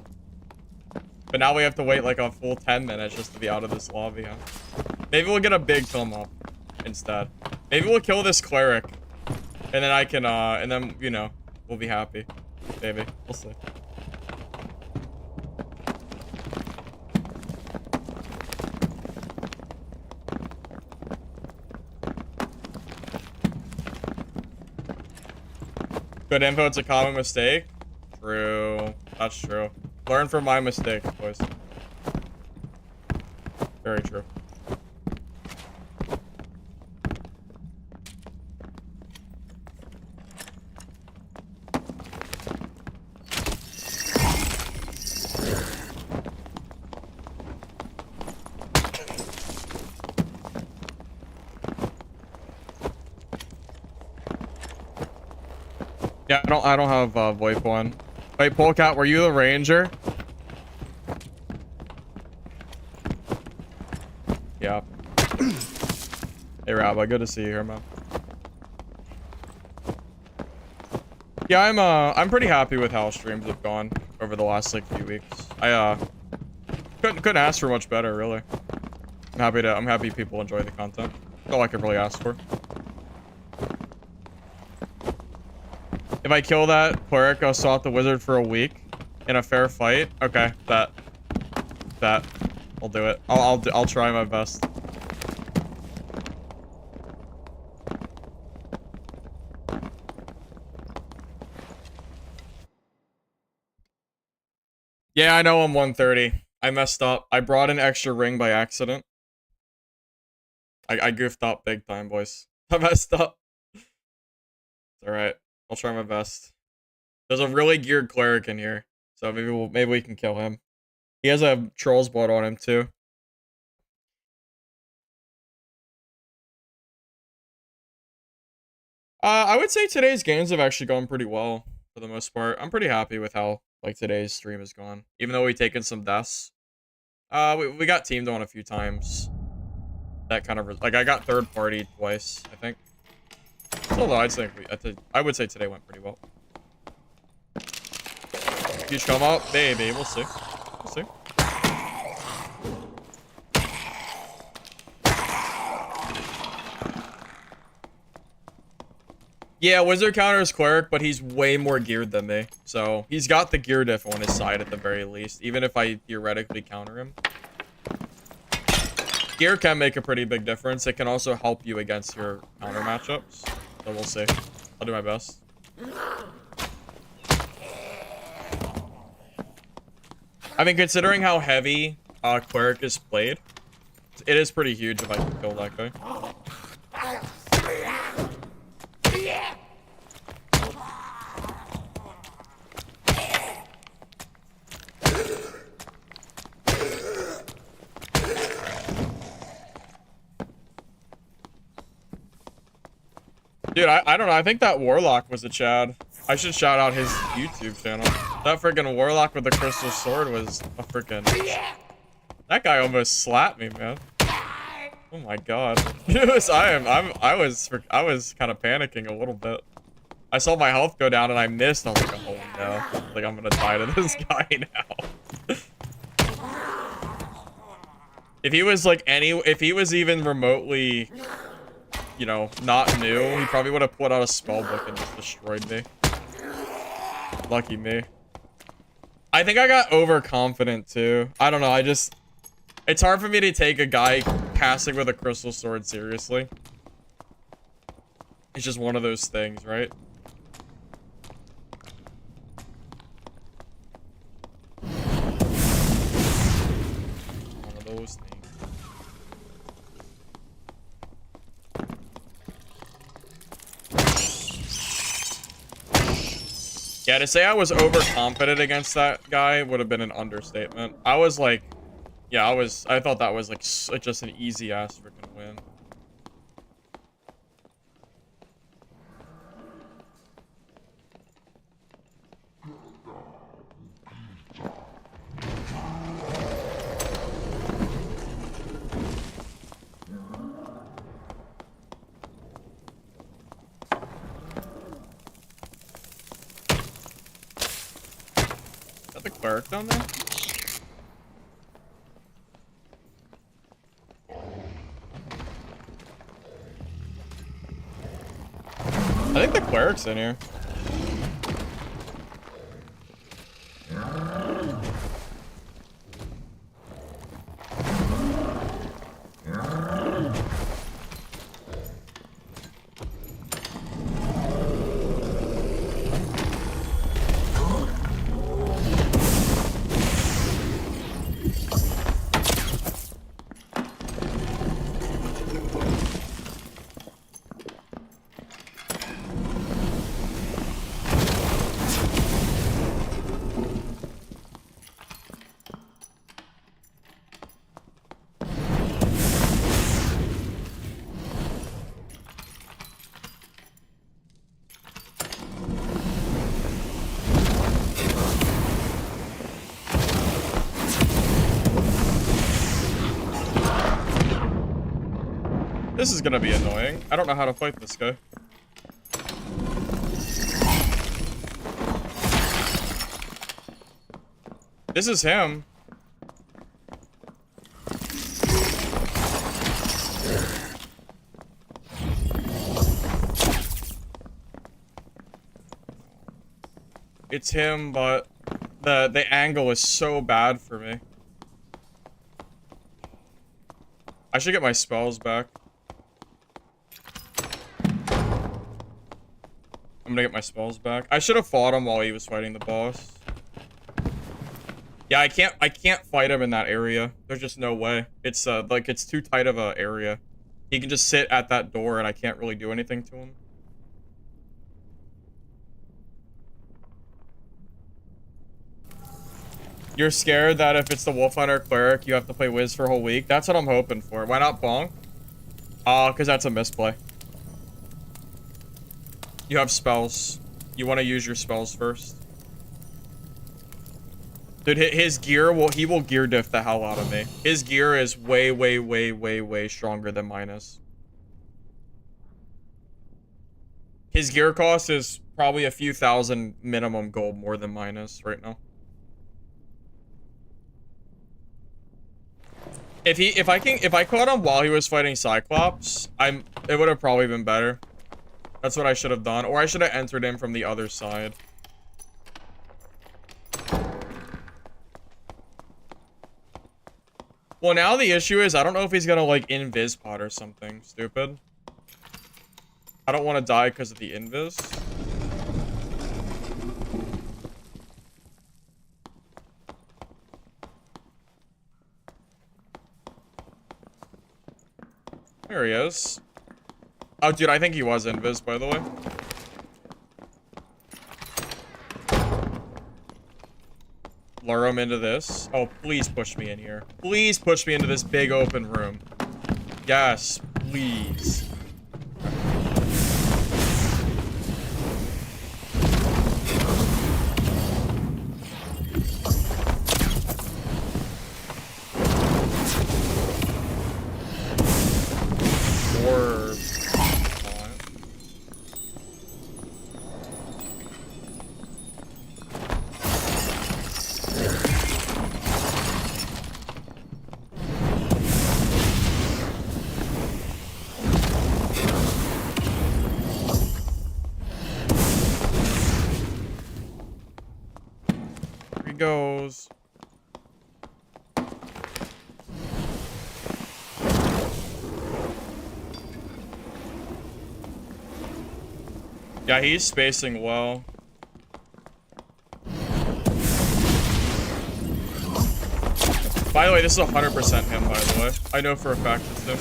But now we have to wait like a full 10 minutes just to be out of this lobby, huh? Maybe we'll get a big film up instead. Maybe we'll kill this cleric. And then I can, and then, you know, we'll be happy. Maybe. We'll see. Good info, it's a common mistake. True. That's true. Learn from my mistakes, boys. Very true. I don't have VoIP one. Wait, Polecat, were you the ranger? Yeah. Hey Rabbi, good to see you here, man. Yeah, I'm pretty happy with how streams have gone over the last like few weeks. I couldn't ask for much better, really. I'm happy people enjoy the content. That's all I could really ask for. If I kill that cleric, I'll assault the wizard for a week in a fair fight. Okay, that I'll do it. I'll try my best. Yeah, I know I'm 130. I messed up. I brought an extra ring by accident. I goofed up big time, boys. I messed up. It's alright. I'll try my best. There's a really geared cleric in here. So maybe we can kill him. He has a troll's blood on him too. I would say today's games have actually gone pretty well for the most part. I'm pretty happy with how like today's stream has gone. Even though we've taken some deaths. We got teamed on a few times. That kind of like I got third party twice, I think. Although I would say today went pretty well. Huge come up, baby. We'll see. We'll see. Yeah, wizard counters cleric, but he's way more geared than me. So he's got the gear diff on his side at the very least, even if I theoretically counter him. Gear can make a pretty big difference. It can also help you against your counter matchups. So we'll see. I'll do my best. I mean, considering how heavy cleric is played, it is pretty huge if I can kill that guy. Dude, I don't know. I think that warlock was a Chad. I should shout out his YouTube channel. That freaking warlock with the crystal sword was a freaking... That guy almost slapped me, man. Oh my god. I was kind of panicking a little bit. I saw my health go down and I missed. I was like, oh no. Like, I'm gonna die to this guy now. If he was like if he was even remotely, you know, not new, he probably would have put out a spell book and just destroyed me. Lucky me. I think I got overconfident too. I don't know, it's hard for me to take a guy casting with a crystal sword seriously. It's just one of those things, right? One of those things. Yeah, to say I was overconfident against that guy would have been an understatement. I was like, yeah, I thought that was like just an easy ass freaking win. Is that the cleric down there? I think the cleric's in here. This is gonna be annoying. I don't know how to fight this guy. This is him. It's him, but the angle is so bad for me. I should get my spells back. I'm gonna get my spells back. I should have fought him while he was fighting the boss. Yeah, I can't fight him in that area. There's just no way. It's like it's too tight of a area. He can just sit at that door and I can't really do anything to him. You're scared that if it's the Wolf Hunter Cleric, you have to play Wiz for a whole week? That's what I'm hoping for. Why not Bonk? Because that's a misplay. You have spells. You want to use your spells first. Dude, his gear, he will gear diff the hell out of me. His gear is way stronger than mine is. His gear cost is probably a few thousand minimum gold more than mine is right now. If I caught him while he was fighting Cyclops, it would have probably been better. That's what I should have done. Or I should have entered him from the other side. Well, now the issue is I don't know if he's gonna like invis pot or something stupid. I don't want to die because of the invis. There he is. Oh, dude, I think he was invis, by the way. Lure him into this. Oh, please push me in here. Please push me into this big open room. Yes, please. Goes. Yeah, he's spacing well. By the way, this is 100% him, by the way. I know for a fact it's him.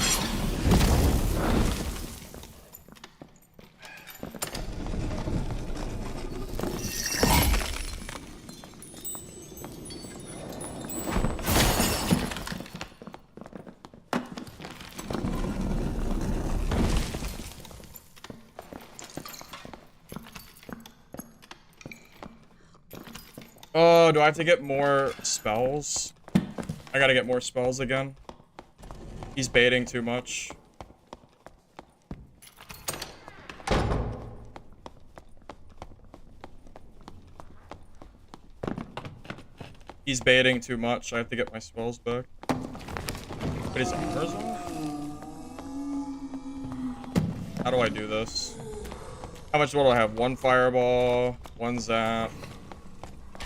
Oh, do I have to get more spells? I gotta get more spells again. He's baiting too much. He's baiting too much. I have to get my spells back. But his armor's off? How do I do this? How much will I have? One fireball, one zap.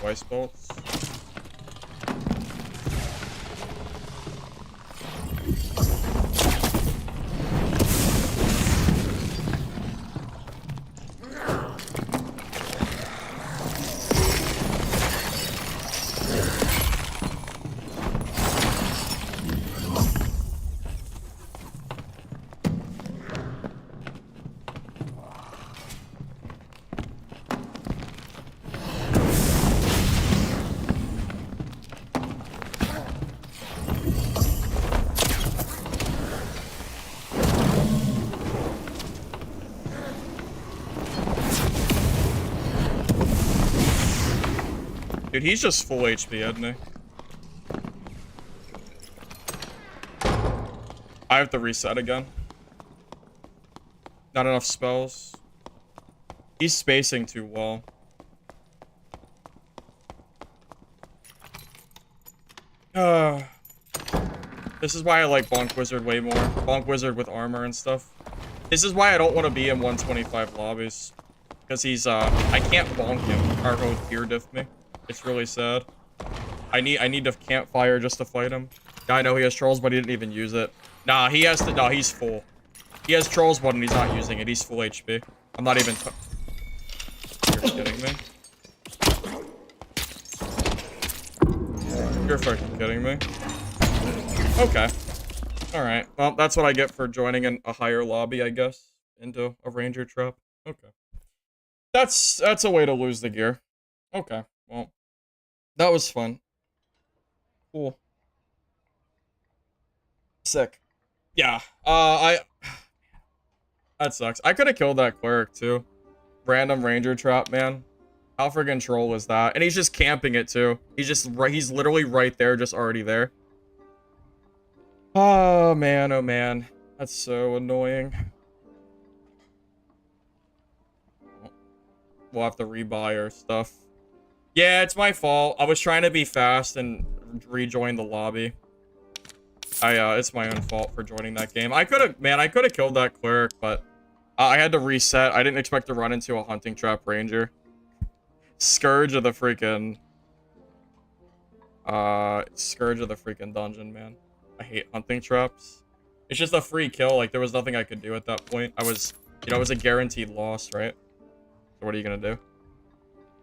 Ice bolts. Dude, he's just full HP, isn't he? I have to reset again. Not enough spells. He's spacing too well. This is why I like Bonk Wizard way more. Bonk Wizard with armor and stuff. This is why I don't want to be in 125 lobbies. Because he's, I can't bonk him, or he'll gear diff me. It's really sad. I need to campfire just to fight him. Yeah, I know he has trolls, but he didn't even use it. Nah, he has to, no, he's full. He has trolls, but he's not using it. He's full HP. I'm not even, you're kidding me? You're fucking kidding me. Okay. Alright. Well, that's what I get for joining in a higher lobby, I guess. Into a ranger trap. Okay. That's a way to lose the gear. Okay. Well, that was fun. Cool. Sick. Yeah. That sucks. I could have killed that cleric, too. Random ranger trap, man. How friggin' troll is that? And he's just camping it, too. He's literally right there, just already there. Oh, man. Oh, man. That's so annoying. We'll have to rebuy our stuff. Yeah, it's my fault. I was trying to be fast and rejoin the lobby. It's my own fault for joining that game. I could have killed that cleric, but I had to reset. I didn't expect to run into a hunting trap ranger. Scourge of the freaking dungeon, man. I hate hunting traps. It's just a free kill. Like, there was nothing I could do at that point. It was a guaranteed loss, right? So what are you gonna do?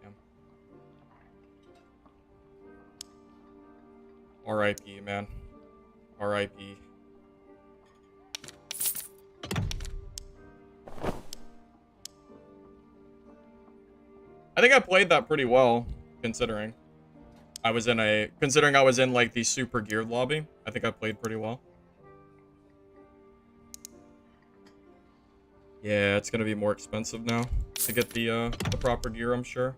Damn. R.I.P., man. R.I.P. I think I played that pretty well, considering I was in like the super geared lobby. I think I played pretty well. Yeah, it's gonna be more expensive now to get the proper gear, I'm sure.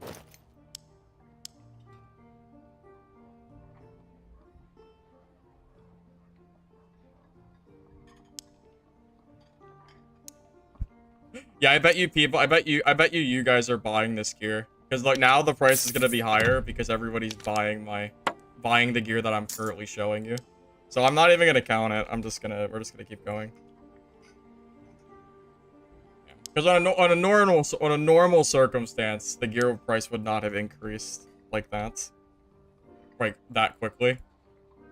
Yeah, I bet you guys are buying this gear. Because like now the price is gonna be higher because everybody's buying the gear that I'm currently showing you. So I'm not even gonna count it. We're just gonna keep going. Because on a normal circumstance, the gear price would not have increased like that. Like that quickly.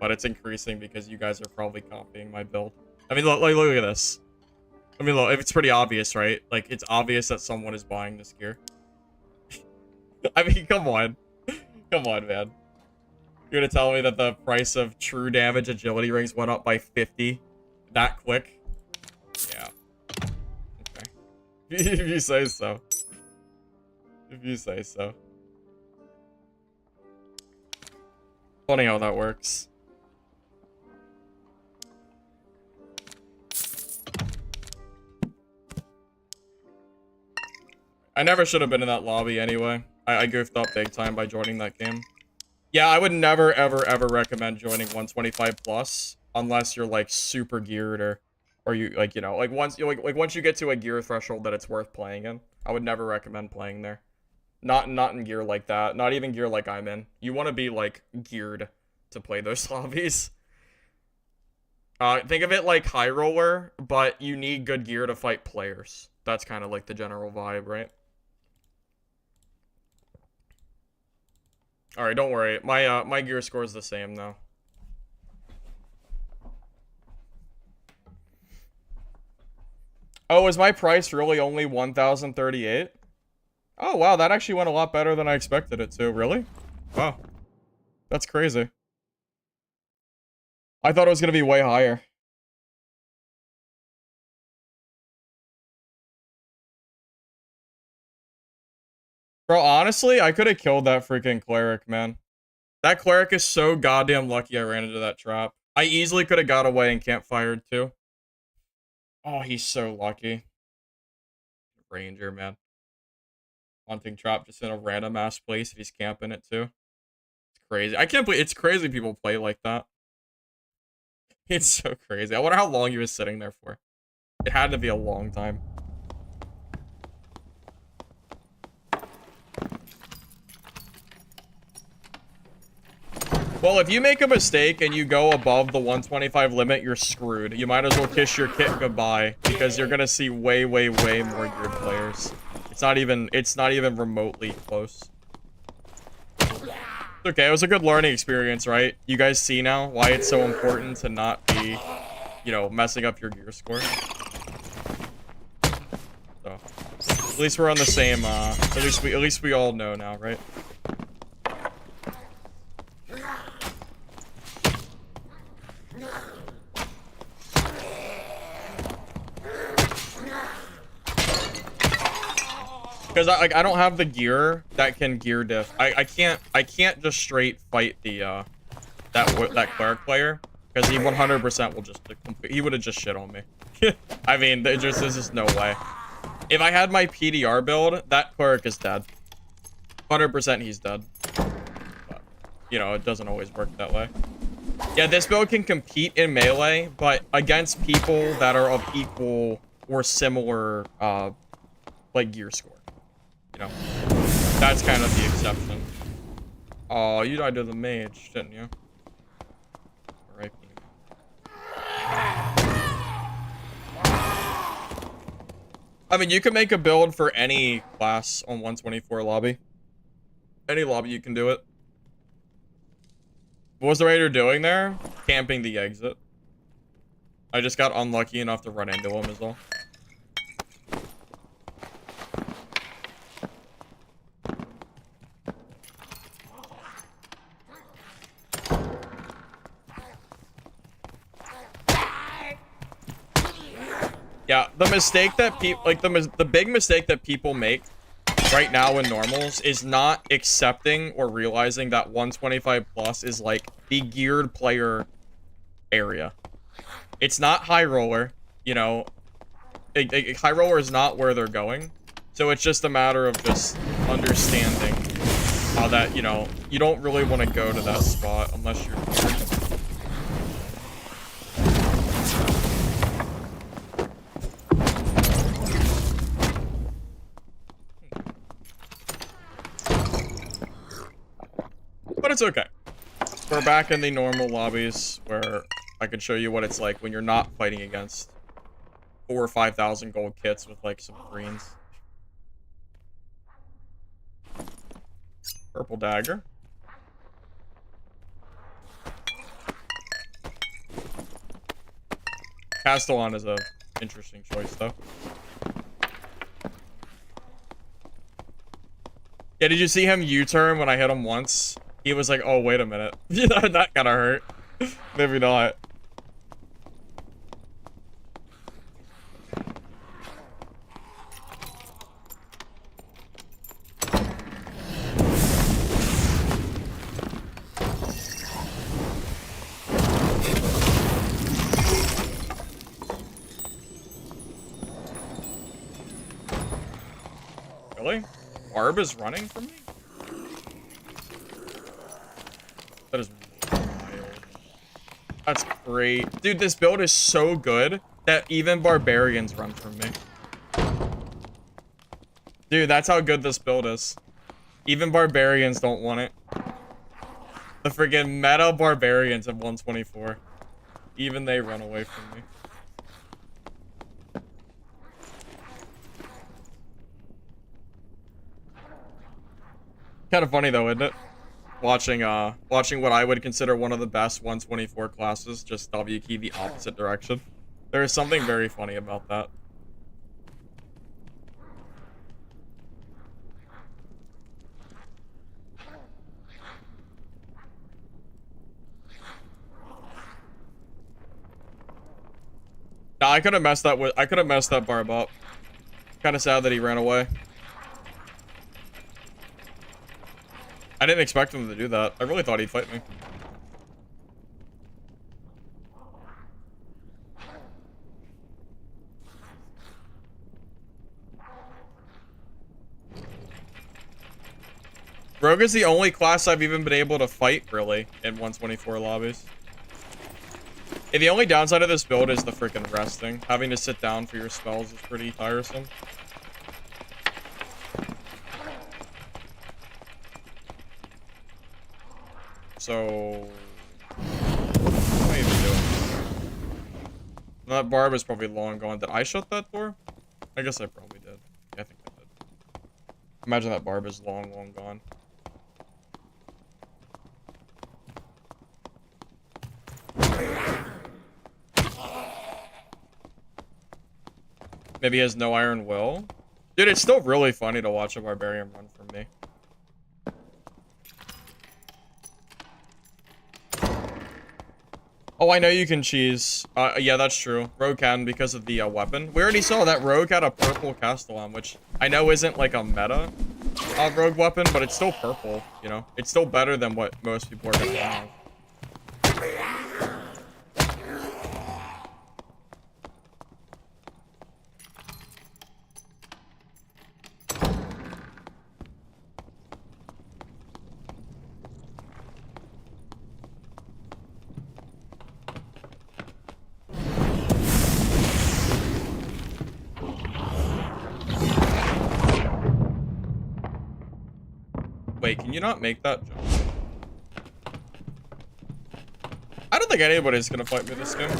But it's increasing because you guys are probably copying my build. I mean, look at this. I mean, look, it's pretty obvious, right? Like, it's obvious that someone is buying this gear. I mean, come on. Come on, man. You're gonna tell me that the price of true damage agility rings went up by 50 that quick? Yeah. Okay. If you say so. If you say so. Funny how that works. I never should have been in that lobby anyway. I goofed up big time by joining that game. Yeah, I would never, ever, ever recommend joining 125 plus unless you're like super geared or you like, you know, like once you get to a gear threshold that it's worth playing in. I would never recommend playing there. Not in gear like that. Not even gear like I'm in. You want to be like geared to play those lobbies. Think of it like High Roller, but you need good gear to fight players. That's kind of like the general vibe, right? All right, don't worry. My gear score is the same though. Oh, is my price really only 1,038? Oh, wow, that actually went a lot better than I expected it to. Really? Wow. That's crazy. I thought it was going to be way higher. Bro, honestly, I could have killed that freaking cleric, man. That cleric is so goddamn lucky I ran into that trap. I easily could have got away and campfired too. Oh, he's so lucky. Ranger, man. Hunting trap just in a random ass place if he's camping it too. It's crazy. I can't believe it's crazy people play like that. It's so crazy. I wonder how long he was sitting there for. It had to be a long time. Well, if you make a mistake and you go above the 125 limit, you're screwed. You might as well kiss your kit goodbye because you're gonna see way, way, way more geared players. It's not even remotely close. It's okay, it was a good learning experience, right? You guys see now why it's so important to not be, you know, messing up your gear score. So, at least we're on the same, at least we all know now, right? Because I don't have the gear that can gear diff. I can't just straight fight the that cleric player because he 100% will just he would have just shit on me. I mean, there's just no way. If I had my PDR build, that cleric is dead. 100% he's dead. But, you know, it doesn't always work that way. Yeah, this build can compete in melee, but against people that are of equal or similar like gear score. You know, that's kind of the exception. Oh, you died to the mage, didn't you? Alright. I mean, you can make a build for any class on 124 lobby. Any lobby, you can do it. What was the raider doing there? Camping the exit. I just got unlucky enough to run into him is all. Yeah, the mistake that people, like, the big mistake that people make right now in normals is not accepting or realizing that 125 plus is, like, the geared player area. It's not high roller, you know. High roller is not where they're going. So it's just a matter of just understanding how that, you know, you don't really want to go to that spot unless you're geared. But it's okay. We're back in the normal lobbies where I can show you what it's like when you're not fighting against 4,000 or 5,000 gold kits with like some greens. Purple dagger. Castellan is a interesting choice though. Yeah, did you see him U-turn when I hit him once? He was like, oh, wait a minute. That kinda hurt. Maybe not. Really? Barb is running from me? That is wild. That's great. Dude, this build is so good that even barbarians run from me. Dude, that's how good this build is. Even barbarians don't want it. The friggin' meta barbarians of 124. Even they run away from me. Kind of funny though, isn't it? Watching what I would consider one of the best 124 classes just W key the opposite direction. There is something very funny about that. Nah, I could have messed that barb up. Kind of sad that he ran away. I didn't expect him to do that. I really thought he'd fight me. Rogue is the only class I've even been able to fight, really, in 124 lobbies. Yeah, the only downside of this build is the freaking resting. Having to sit down for your spells is pretty tiresome. So what am I even doing? That barb is probably long gone. Did I shut that door? I guess I probably did. Yeah, I think I did. Imagine that barb is long gone. Maybe he has no iron will. Dude, it's still really funny to watch a barbarian run from me. Oh, I know you can cheese. Yeah, that's true. Rogue can because of the weapon. We already saw that Rogue had a purple Castellan, which I know isn't like a meta Rogue weapon, but it's still purple, you know? It's still better than what most people are gonna have. Wait, can you not make that jump? I don't think anybody's gonna fight me this game.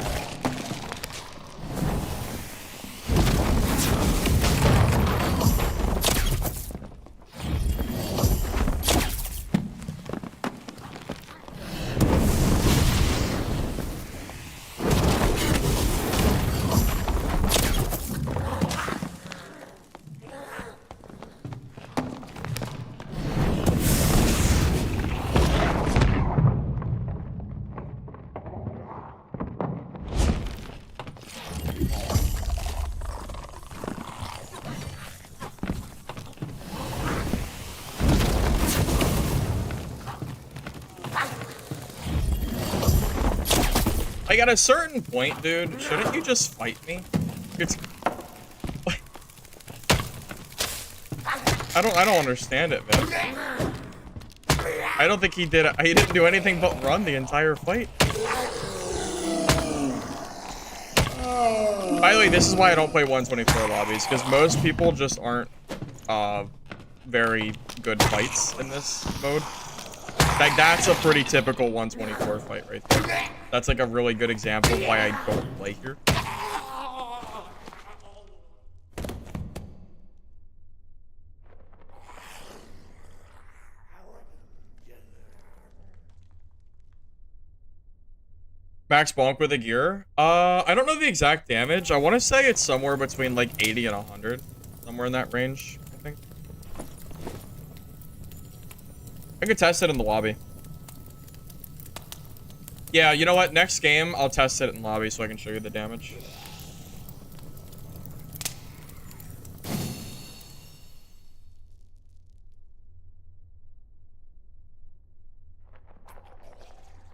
Like, at a certain point, dude, shouldn't you just fight me? It's... I don't understand it, man. I don't think he didn't do anything but run the entire fight. By the way, this is why I don't play 124 lobbies, because most people just aren't, very good fights in this mode. Like, that's a pretty typical 124 fight right there. That's like a really good example of why I don't play here. Max bonk with a gear? I don't know the exact damage. I want to say it's somewhere between like 80 and 100. Somewhere in that range, I think. I could test it in the lobby. Yeah, you know what? Next game, I'll test it in lobby so I can show you the damage.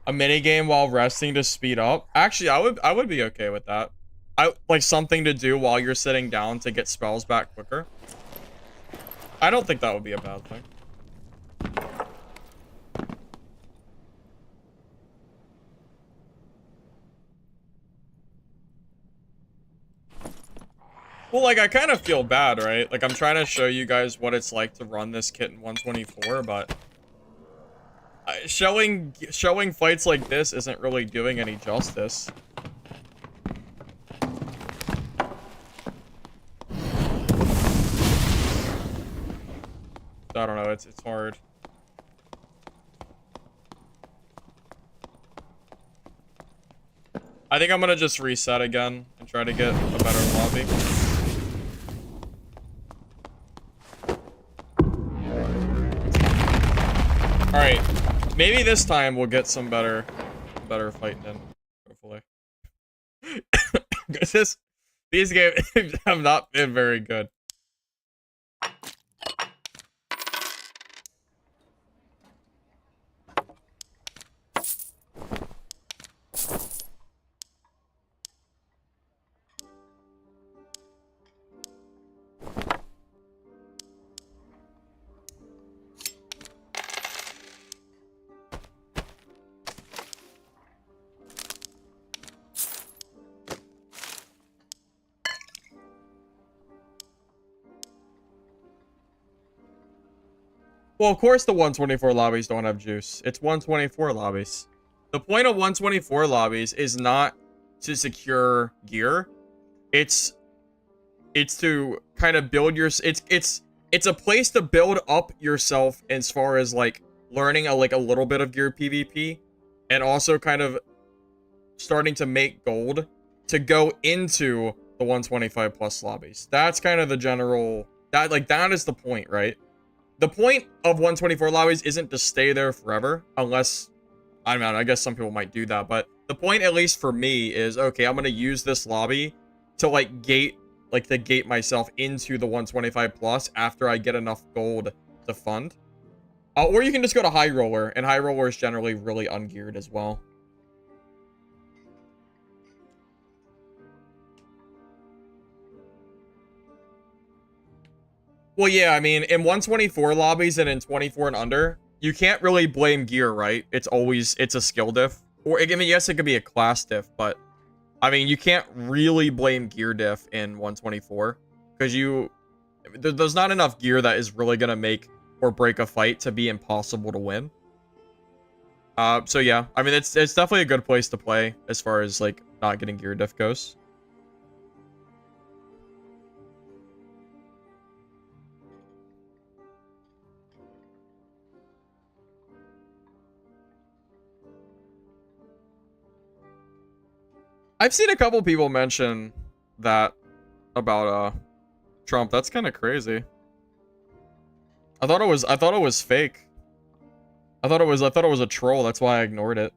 A mini game while resting to speed up. Actually, I would be okay with that. I like something to do while you're sitting down to get spells back quicker. I don't think that would be a bad thing. Well, like, I kind of feel bad, right? Like, I'm trying to show you guys what it's like to run this kit in 124, but showing fights like this isn't really doing any justice. I don't know, it's hard. I think I'm gonna just reset again and try to get a better lobby. Alright, maybe this time we'll get some better fighting in, hopefully. These games have not been very good. Well, of course the 124 lobbies don't have juice. It's 124 lobbies. The point of 124 lobbies is not to secure gear. It's to kind of build your... It's a place to build up yourself as far as, like, learning a little bit of gear PvP. And also kind of starting to make gold to go into the 125 plus lobbies. That's kind of the general... That is the point, right? The point of 124 lobbies isn't to stay there forever, unless, I don't know, I guess some people might do that, but the point, at least for me, is, okay, I'm gonna use this lobby to, gate myself into the 125 plus after I get enough gold to fund. Or you can just go to High Roller, and High Roller is generally really ungeared as well. Well, yeah, I mean, in 124 lobbies and in 24 and under, you can't really blame gear, right? It's a skill diff. Or, I mean, yes, it could be a class diff, but, I mean, you can't really blame gear diff in 124. Because there's not enough gear that is really going to make or break a fight to be impossible to win. So yeah, I mean, it's definitely a good place to play as far as, not getting gear diff goes. I've seen a couple people mention that about Trump. That's kind of crazy. I thought it was fake. I thought it was a troll. That's why I ignored it.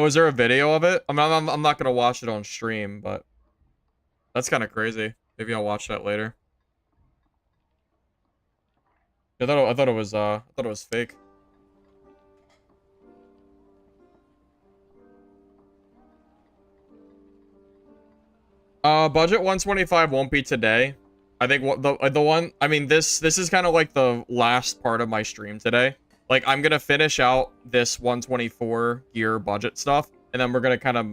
Oh, is there a video of it? I'm not gonna watch it on stream, but that's kind of crazy. Maybe I'll watch that later. I thought it was fake. Budget 125 won't be today. I think what the one, I mean, this is kind of like the last part of my stream today. Like, I'm gonna finish out this 124 gear budget stuff, and then we're gonna kind of,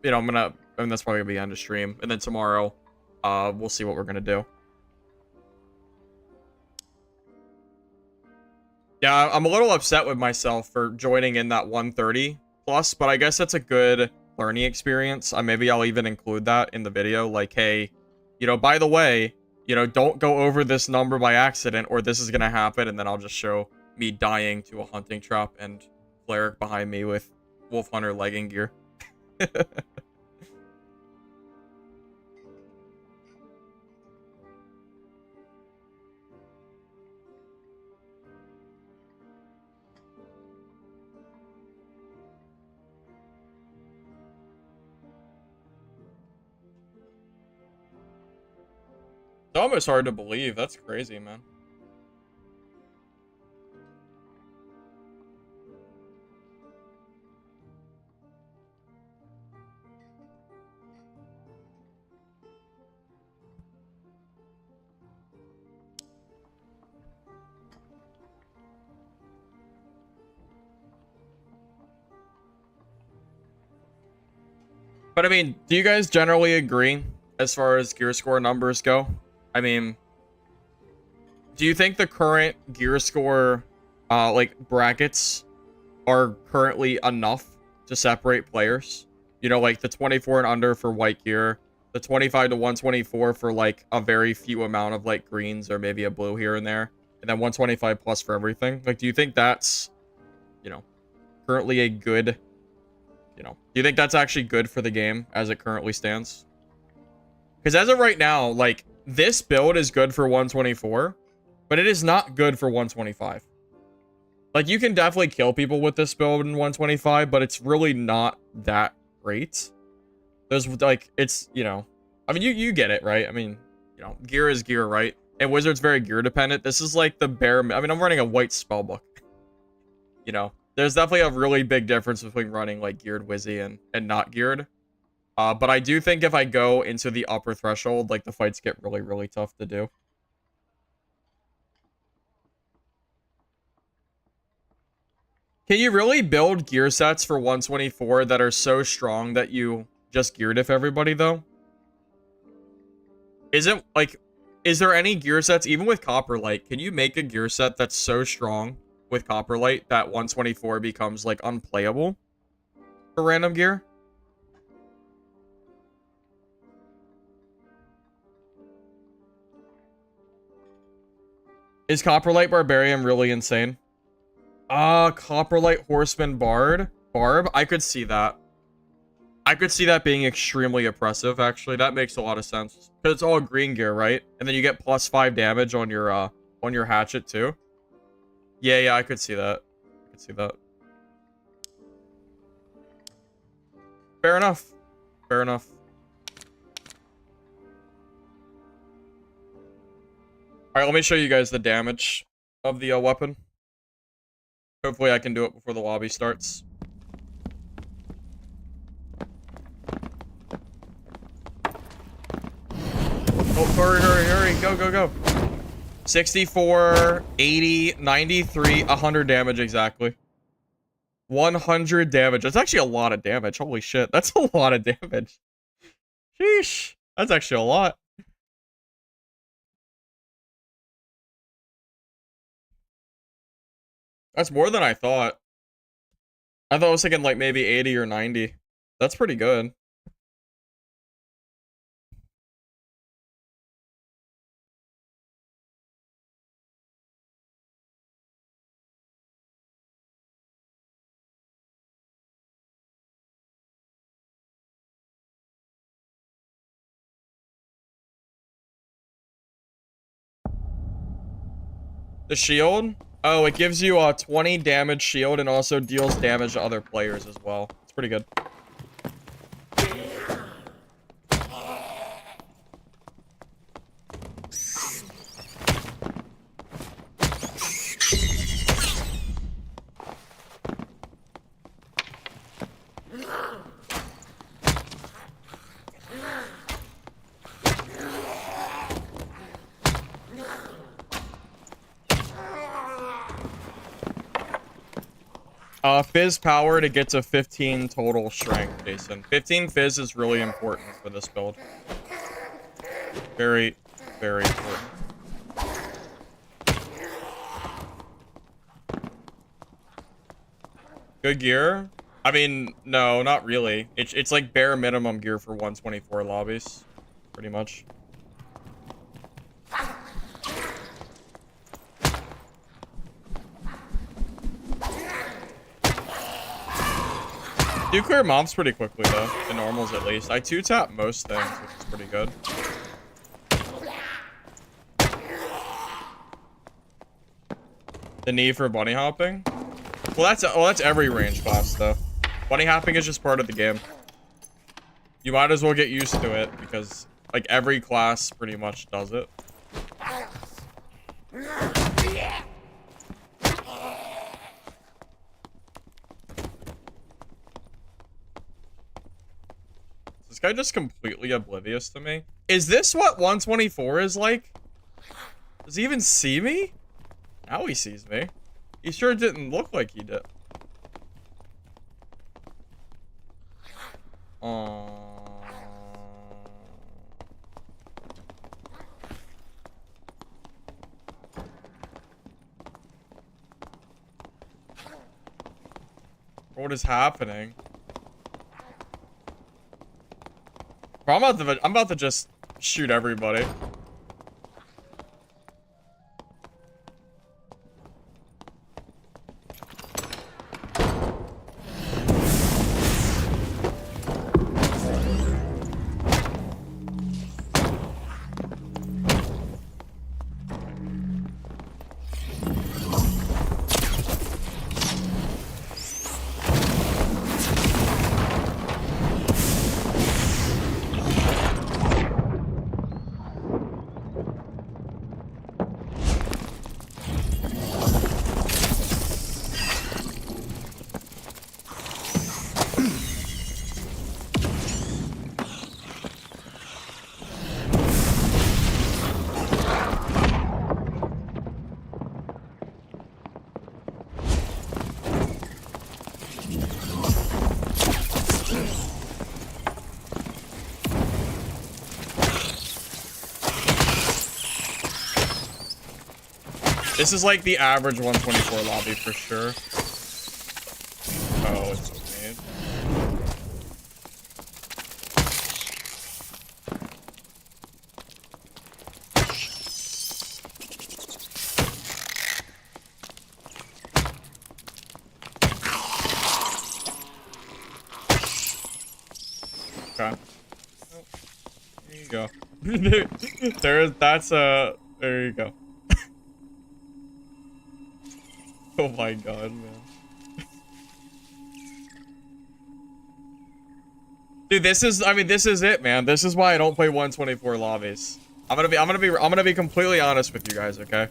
you know, and that's probably gonna be the end of stream. And then tomorrow, we'll see what we're gonna do. Yeah, I'm a little upset with myself for joining in that 130 plus, but I guess that's a good learning experience. Maybe I'll even include that in the video. Like, hey, you know, by the way, you know, don't go over this number by accident, or this is gonna happen, and then I'll just show me dying to a hunting trap and Cleric behind me with Wolf Hunter legging gear. It's almost hard to believe. That's crazy, man. But I mean, do you guys generally agree as far as gear score numbers go? I mean, do you think the current gear score, brackets are currently enough to separate players? You know, like the 24 and under for white gear, the 25 to 124 for, like, a very few amount of, like, greens or maybe a blue here and there, and then 125 plus for everything. Like, do you think that's, you know, currently a good, you know, do you think that's actually good for the game as it currently stands? Because as of right now, like, this build is good for 124, but it is not good for 125. Like, you can definitely kill people with this build in 125, but it's really not that great. There's, like, it's, you know, I mean, you get it, right? I mean, you know, gear is gear, right? And Wizard's very gear dependent. This is like the bare, I mean, I'm running a white spellbook. You know, There's definitely a really big difference between running like geared Wizzy and not geared. But I do think if I go into the upper threshold, like the fights get really, really tough to do. Can you really build gear sets for 124 that are so strong that you just gear diff everybody though? Isn't like, is there any gear sets, even with Copperlight, can you make a gear set that's so strong with Copperlight that 124 becomes like unplayable for random gear? Is Copperlight Barbarian really insane? Copperlight Horseman Barb. I could see that. I could see that being extremely oppressive, actually. That makes a lot of sense. Because it's all green gear, right? And then you get +5 damage on your hatchet, too. Yeah, I could see that. I could see that. Fair enough. Fair enough. Alright, let me show you guys the damage of the weapon. Hopefully I can do it before the lobby starts. Oh, hurry. Go. 64, 80, 93, 100 damage exactly. 100 damage. That's actually a lot of damage. Holy shit. That's a lot of damage. Sheesh. That's actually a lot. That's more than I thought. I thought I was thinking like maybe 80 or 90. That's pretty good. The shield? Oh, it gives you a 20 damage shield and also deals damage to other players as well. It's pretty good. Fizz power to get to 15 total strength, Jason. 15 Fizz is really important for this build. Very, very important. Good gear? I mean, no, not really. It's like bare minimum gear for 124 lobbies. Pretty much. Do clear mobs pretty quickly though, the normals at least. I 2-tap most things, which is pretty good. The need for bunny hopping? Well, that's every range class though. Bunny hopping is just part of the game. You might as well get used to it because like every class pretty much does it. This guy just completely oblivious to me. Is this what 124 is like? Does he even see me? Now he sees me. He sure didn't look like he did. What is happening? Bro, I'm about to just shoot everybody. This is like the average 124 lobby for sure. Oh, it's made. Okay. Oh, there you go. There you go. Oh my god, man. Dude, this is it, man. This is why I don't play 124 lobbies. I'm gonna be completely honest with you guys, okay?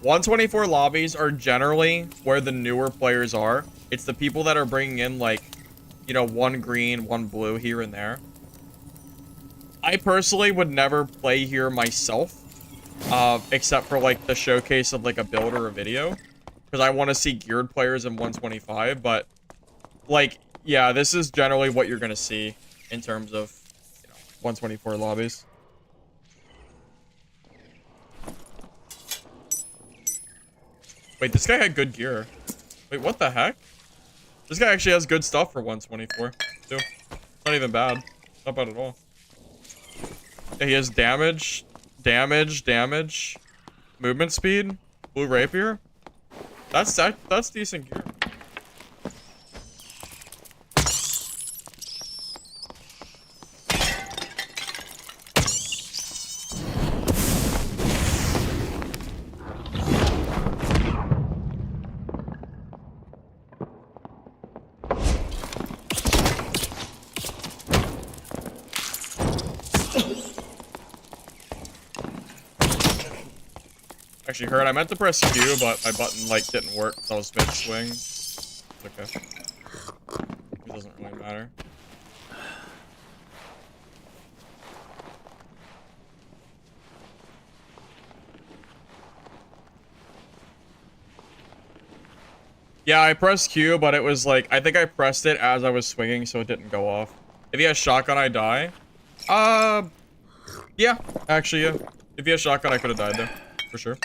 124 lobbies are generally where the newer players are. It's the people that are bringing in, like, you know, one green, one blue here and there. I personally would never play here myself, except for, like, the showcase of, like, a build or a video. Because I want to see geared players in 125, but, like, yeah, this is generally what you're going to see in terms of, you know, 124 lobbies. Wait, this guy had good gear. Wait, what the heck? This guy actually has good stuff for 124, too. Not even bad. Not bad at all. Yeah, he has damage, movement speed, blue rapier. That's decent gear. Actually heard I meant to press Q, but my button like didn't work, so I was mid swing. It's okay. It doesn't really matter. Yeah, I pressed Q, but it was like, I think I pressed it as I was swinging, so it didn't go off. If he has shotgun, I die. Yeah, actually, yeah. If he has shotgun, I could have died there, for sure.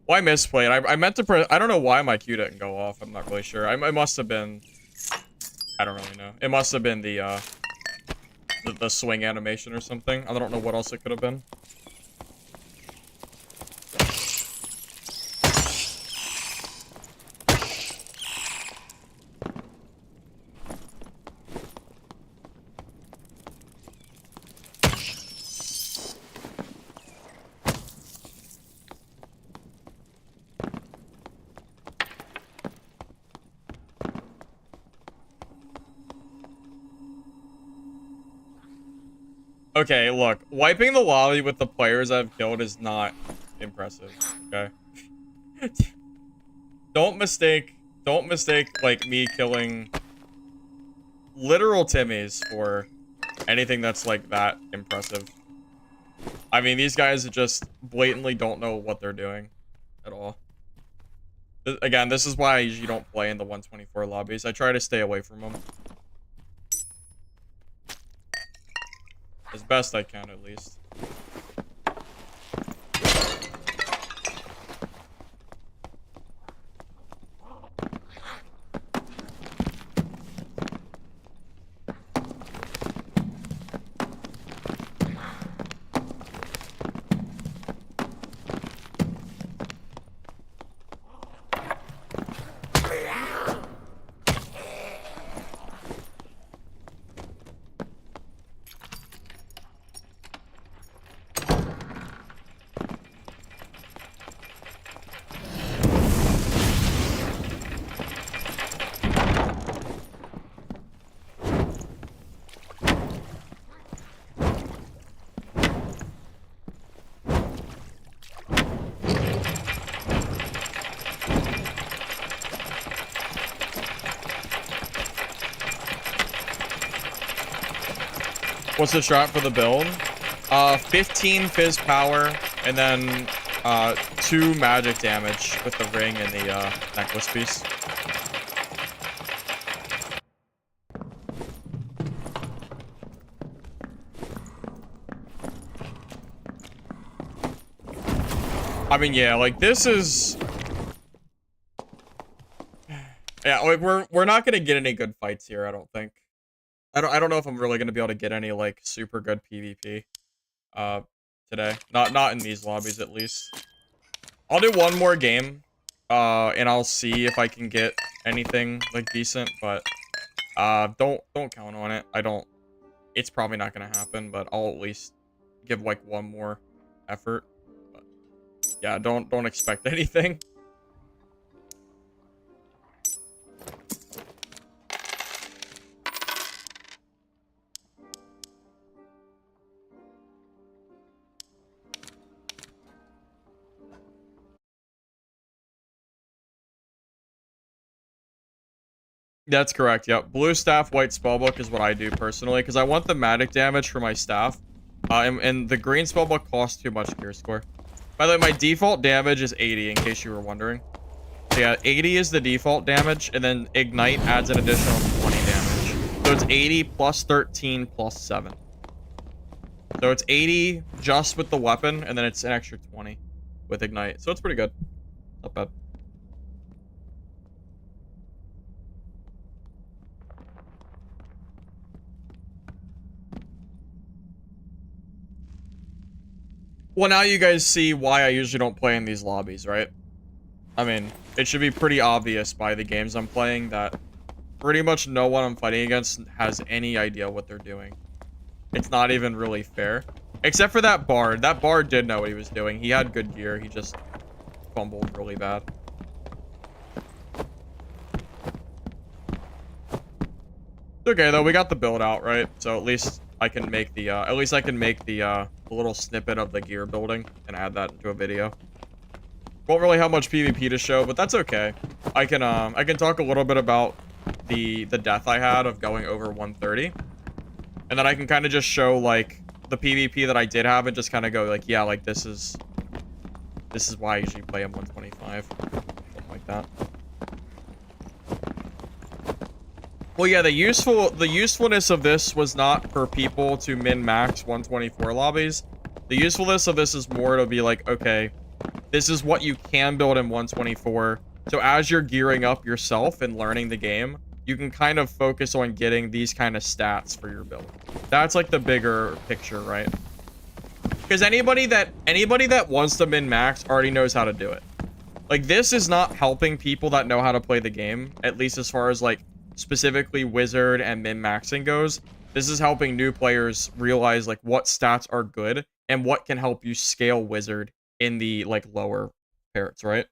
Well, I misplayed. I meant to press. I don't know why my Q didn't go off. I'm not really sure. It must have been. I don't really know. It must have been the swing animation or something. I don't know what else it could have been. Okay, look, wiping the lobby with the players I've killed is not impressive, okay? Don't mistake, like, me killing literal Timmies for anything that's, like, that impressive. I mean, these guys just blatantly don't know what they're doing at all. Again, this is why I usually don't play in the 124 lobbies. I try to stay away from them. As best I can, at least. What's the strat for the build? 15 fizz power, and then 2 magic damage with the ring and the necklace piece. I mean, yeah, like, this is... Yeah, like, we're not gonna get any good fights here, I don't think. I don't know if I'm really gonna be able to get any, like, super good PvP, today. Not in these lobbies, at least. I'll do one more game, and I'll see if I can get anything, like, decent, but, don't count on it. It's probably not gonna happen, but I'll at least give, like, one more effort. But, yeah, don't expect anything. That's correct, yep. Blue staff, white spellbook is what I do personally, because I want the magic damage for my staff. And the green spellbook costs too much gear score. By the way, my default damage is 80, in case you were wondering. So yeah, 80 is the default damage, and then Ignite adds an additional 20 damage. So it's 80 plus 13 plus 7. So it's 80 just with the weapon, and then it's an extra 20 with Ignite. So it's pretty good. Not bad. Well, now you guys see why I usually don't play in these lobbies, right? I mean, it should be pretty obvious by the games I'm playing that pretty much no one I'm fighting against has any idea what they're doing. It's not even really fair. Except for that bard. That bard did know what he was doing. He had good gear. He just fumbled really bad. It's okay, though. We got the build out, right? So at least I can make the, little snippet of the gear building and add that into a video. Won't really have much PvP to show, but that's okay. I can talk a little bit about the death I had of going over 130. And then I can kind of just show, like, the PvP that I did have and just kind of go, like, yeah, like, this is why I usually play him 125. Something like that. Well, yeah, the usefulness of this was not for people to min-max 124 lobbies. The usefulness of this is more to be like, okay, this is what you can build in 124. So as you're gearing up yourself and learning the game, you can kind of focus on getting these kind of stats for your build. That's like the bigger picture, right? Because anybody that wants to min-max already knows how to do it. Like, this is not helping people that know how to play the game, at least as far as, like, specifically wizard and min-maxing goes. This is helping new players realize, like, what stats are good and what can help you scale wizard in the, like, lower parts, right?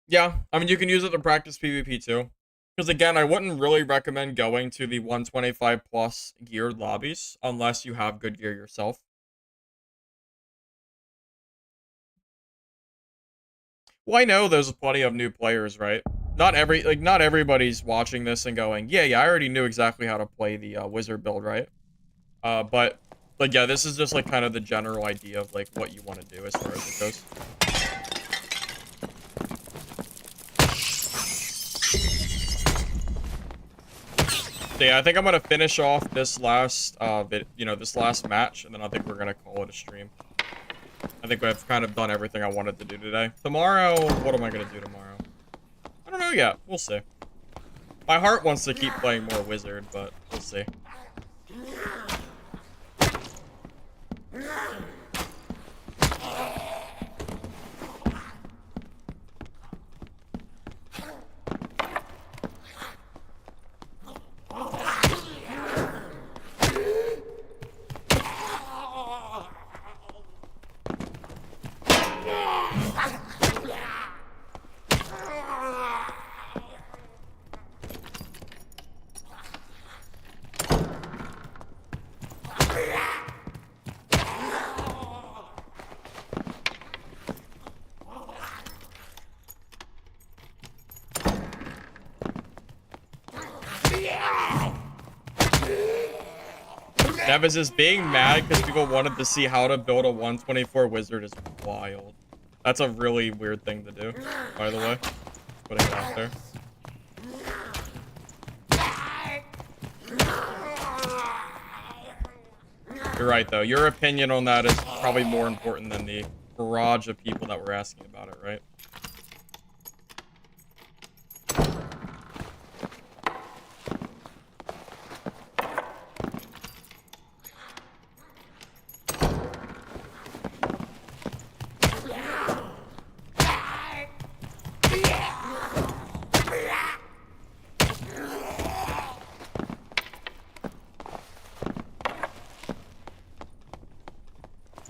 Yeah, I mean, you can use it to practice PvP too. Because again, I wouldn't really recommend going to the 125 plus geared lobbies unless you have good gear yourself. Well, I know there's plenty of new players, right? Not everybody's watching this and going, yeah, I already knew exactly how to play the wizard build, right? But like, yeah, this is just like kind of the general idea of like what you want to do as far as it goes. So yeah, I think I'm gonna finish off this last this last match, and then I think we're gonna call it a stream. I think I've kind of done everything I wanted to do today. Tomorrow, what am I gonna do tomorrow? I don't know yet. We'll see. My heart wants to keep playing more wizard, but we'll see. Nevis is being mad because people wanted to see how to build a 124 wizard is wild. That's a really weird thing to do, by the way. Putting it out there. You're right, though. Your opinion on that is probably more important than the barrage of people that were asking about it, right?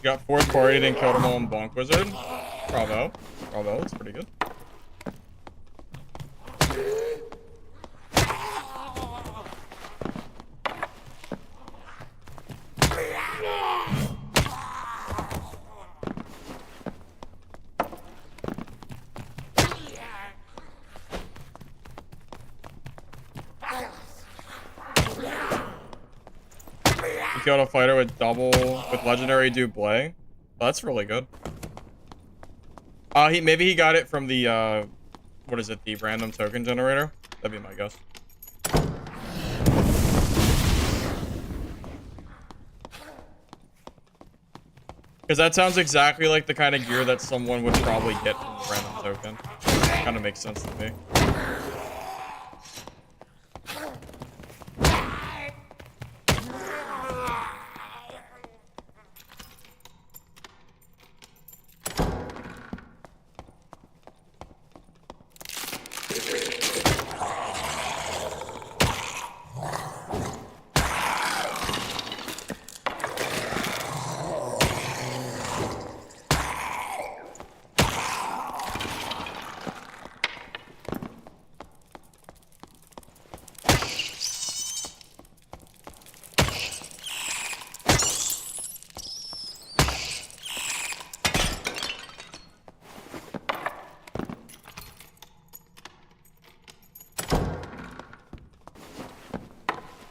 Got fourth party and killed them all in Bonk Wizard. Bravo. Bravo, it's pretty good. Killed a fighter with legendary Dublé. Oh, that's really good. Maybe he got it from the what is it, the random token generator? That'd be my guess. Because that sounds exactly like the kind of gear that someone would probably get from the random token. Kind of makes sense to me.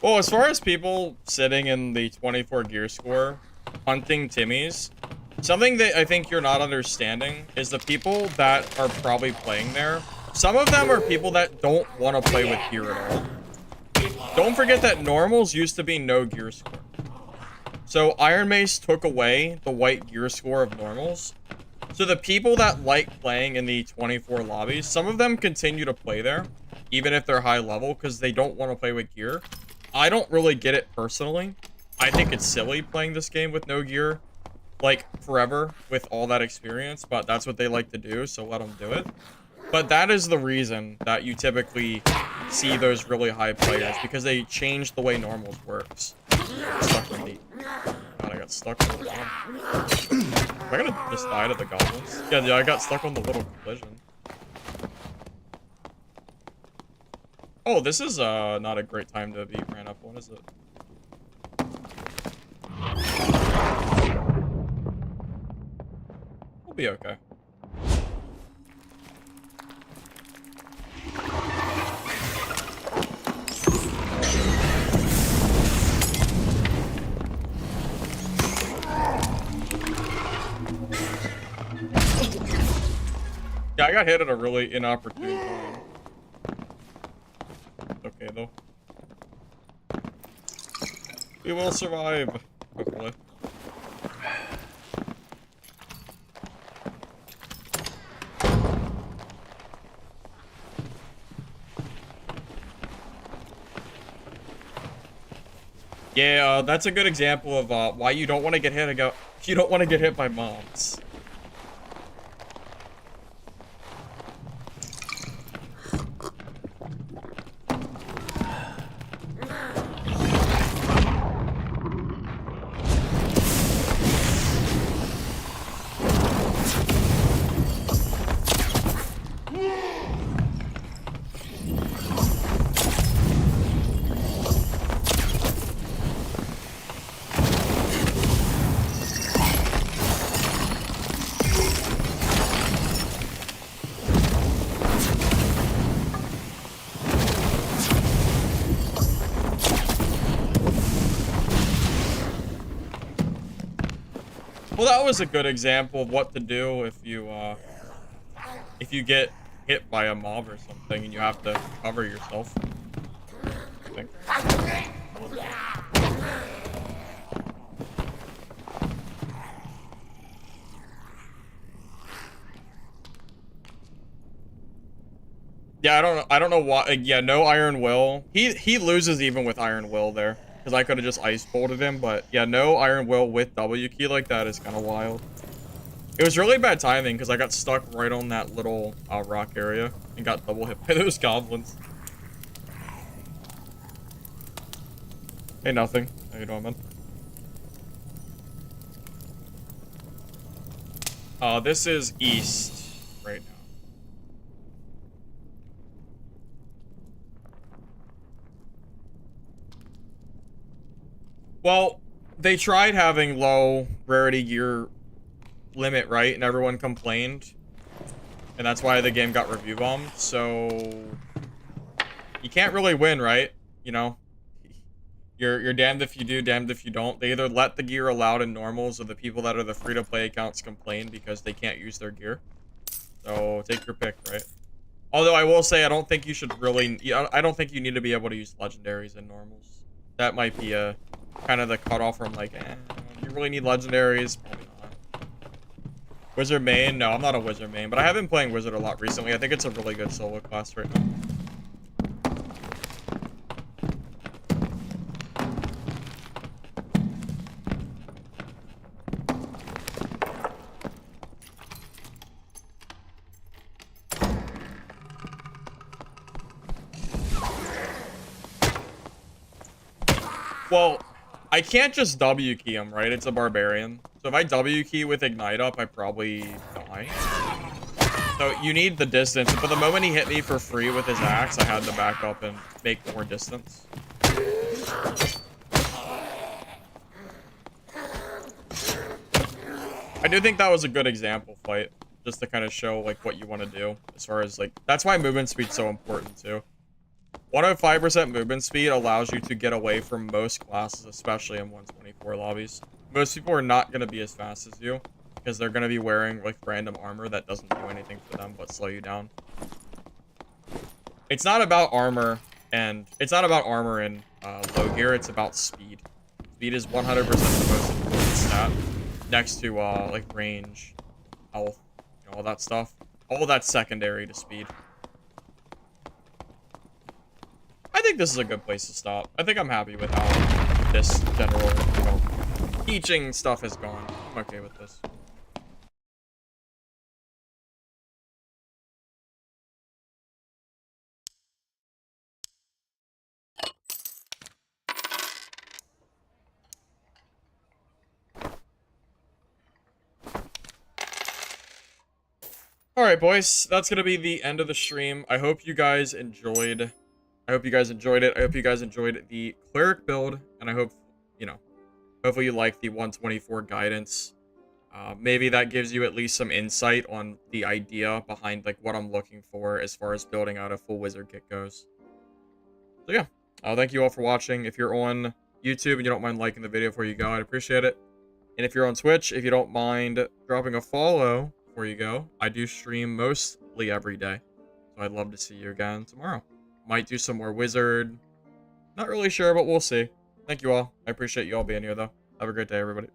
Well, as far as people sitting in the 24 gear score, hunting Timmys, something that I think you're not understanding is the people that are probably playing there. Some of them are people that don't want to play with gear at all. Don't forget that normals used to be no gear score. So Iron Mace took away the white gear score of normals. So the people that like playing in the 24 lobbies, some of them continue to play there, even if they're high level, because they don't want to play with gear. I don't really get it personally. I think it's silly playing this game with no gear, like, forever with all that experience, but that's what they like to do, so let them do it. But that is the reason that you typically see those really high players, because they change the way normals works. Stuck in the... God, I got stuck on the bottom. Am I gonna just die to the goblins? Yeah, I got stuck on the little collision. Oh, this is not a great time to be ran up on, is it? We'll be okay. Yeah, I got hit at a really inopportune time. Okay, though. We will survive, hopefully. Yeah, that's a good example of why you don't want to get hit. You don't want to get hit by mobs. Well, that was a good example of what to do if you get hit by a mob or something and you have to cover yourself. I think. Yeah, I don't know why. Yeah, no Iron Will. He loses even with Iron Will there, because I could have just ice bolted him. But yeah, no Iron Will with W key like that is kind of wild. It was really bad timing because I got stuck right on that little rock area and got double hit by those goblins. Hey, nothing. How you doing, man? This is east right now. Well, they tried having low rarity gear limit, right? And everyone complained. And that's why the game got review bombed. So you can't really win, right? You know, you're damned if you do, damned if you don't. They either let the gear allowed in normals, or the people that are the free-to-play accounts complain because they can't use their gear. So take your pick, right? Although I will say I don't think you should really. I don't think you need to be able to use legendaries in normals. That might be a kind of the cutoff from like, you really need legendaries. Probably not. Wizard main? No, I'm not a wizard main, but I have been playing wizard a lot recently. I think it's a really good solo class right now. Well, I can't just W key him, right? It's a barbarian. So if I W key with ignite up, I probably die. So you need the distance. But the moment he hit me for free with his axe, I had to back up and make more distance. I do think that was a good example fight, just to kind of show like what you want to do as far as like, that's why movement speed's so important too. 105% movement speed allows you to get away from most classes, especially in 124 lobbies. Most people are not going to be as fast as you, because they're going to be wearing like random armor that doesn't do anything for them but slow you down. It's not about armor, and it's not about armor in low gear, it's about speed. Speed is 100% the most important stat, next to like range, health, you know, all that stuff. All that's secondary to speed. I think this is a good place to stop. I think I'm happy with how this general, you know, teaching stuff has gone. I'm okay with this. Alright, boys. That's going to be the end of the stream. I hope you guys enjoyed. I hope you guys enjoyed it. I hope you guys enjoyed the cleric build. And I hope, you know, hopefully you like the 124 guidance. Maybe that gives you at least some insight on the idea behind like what I'm looking for as far as building out a full wizard kit goes. So yeah, thank you all for watching. If you're on YouTube and you don't mind liking the video before you go, I'd appreciate it. And if you're on Twitch, if you don't mind dropping a follow before you go, I do stream mostly every day. So I'd love to see you again tomorrow. Might do some more wizard. Not really sure, but we'll see. Thank you all. I appreciate you all being here, though. Have a great day, everybody.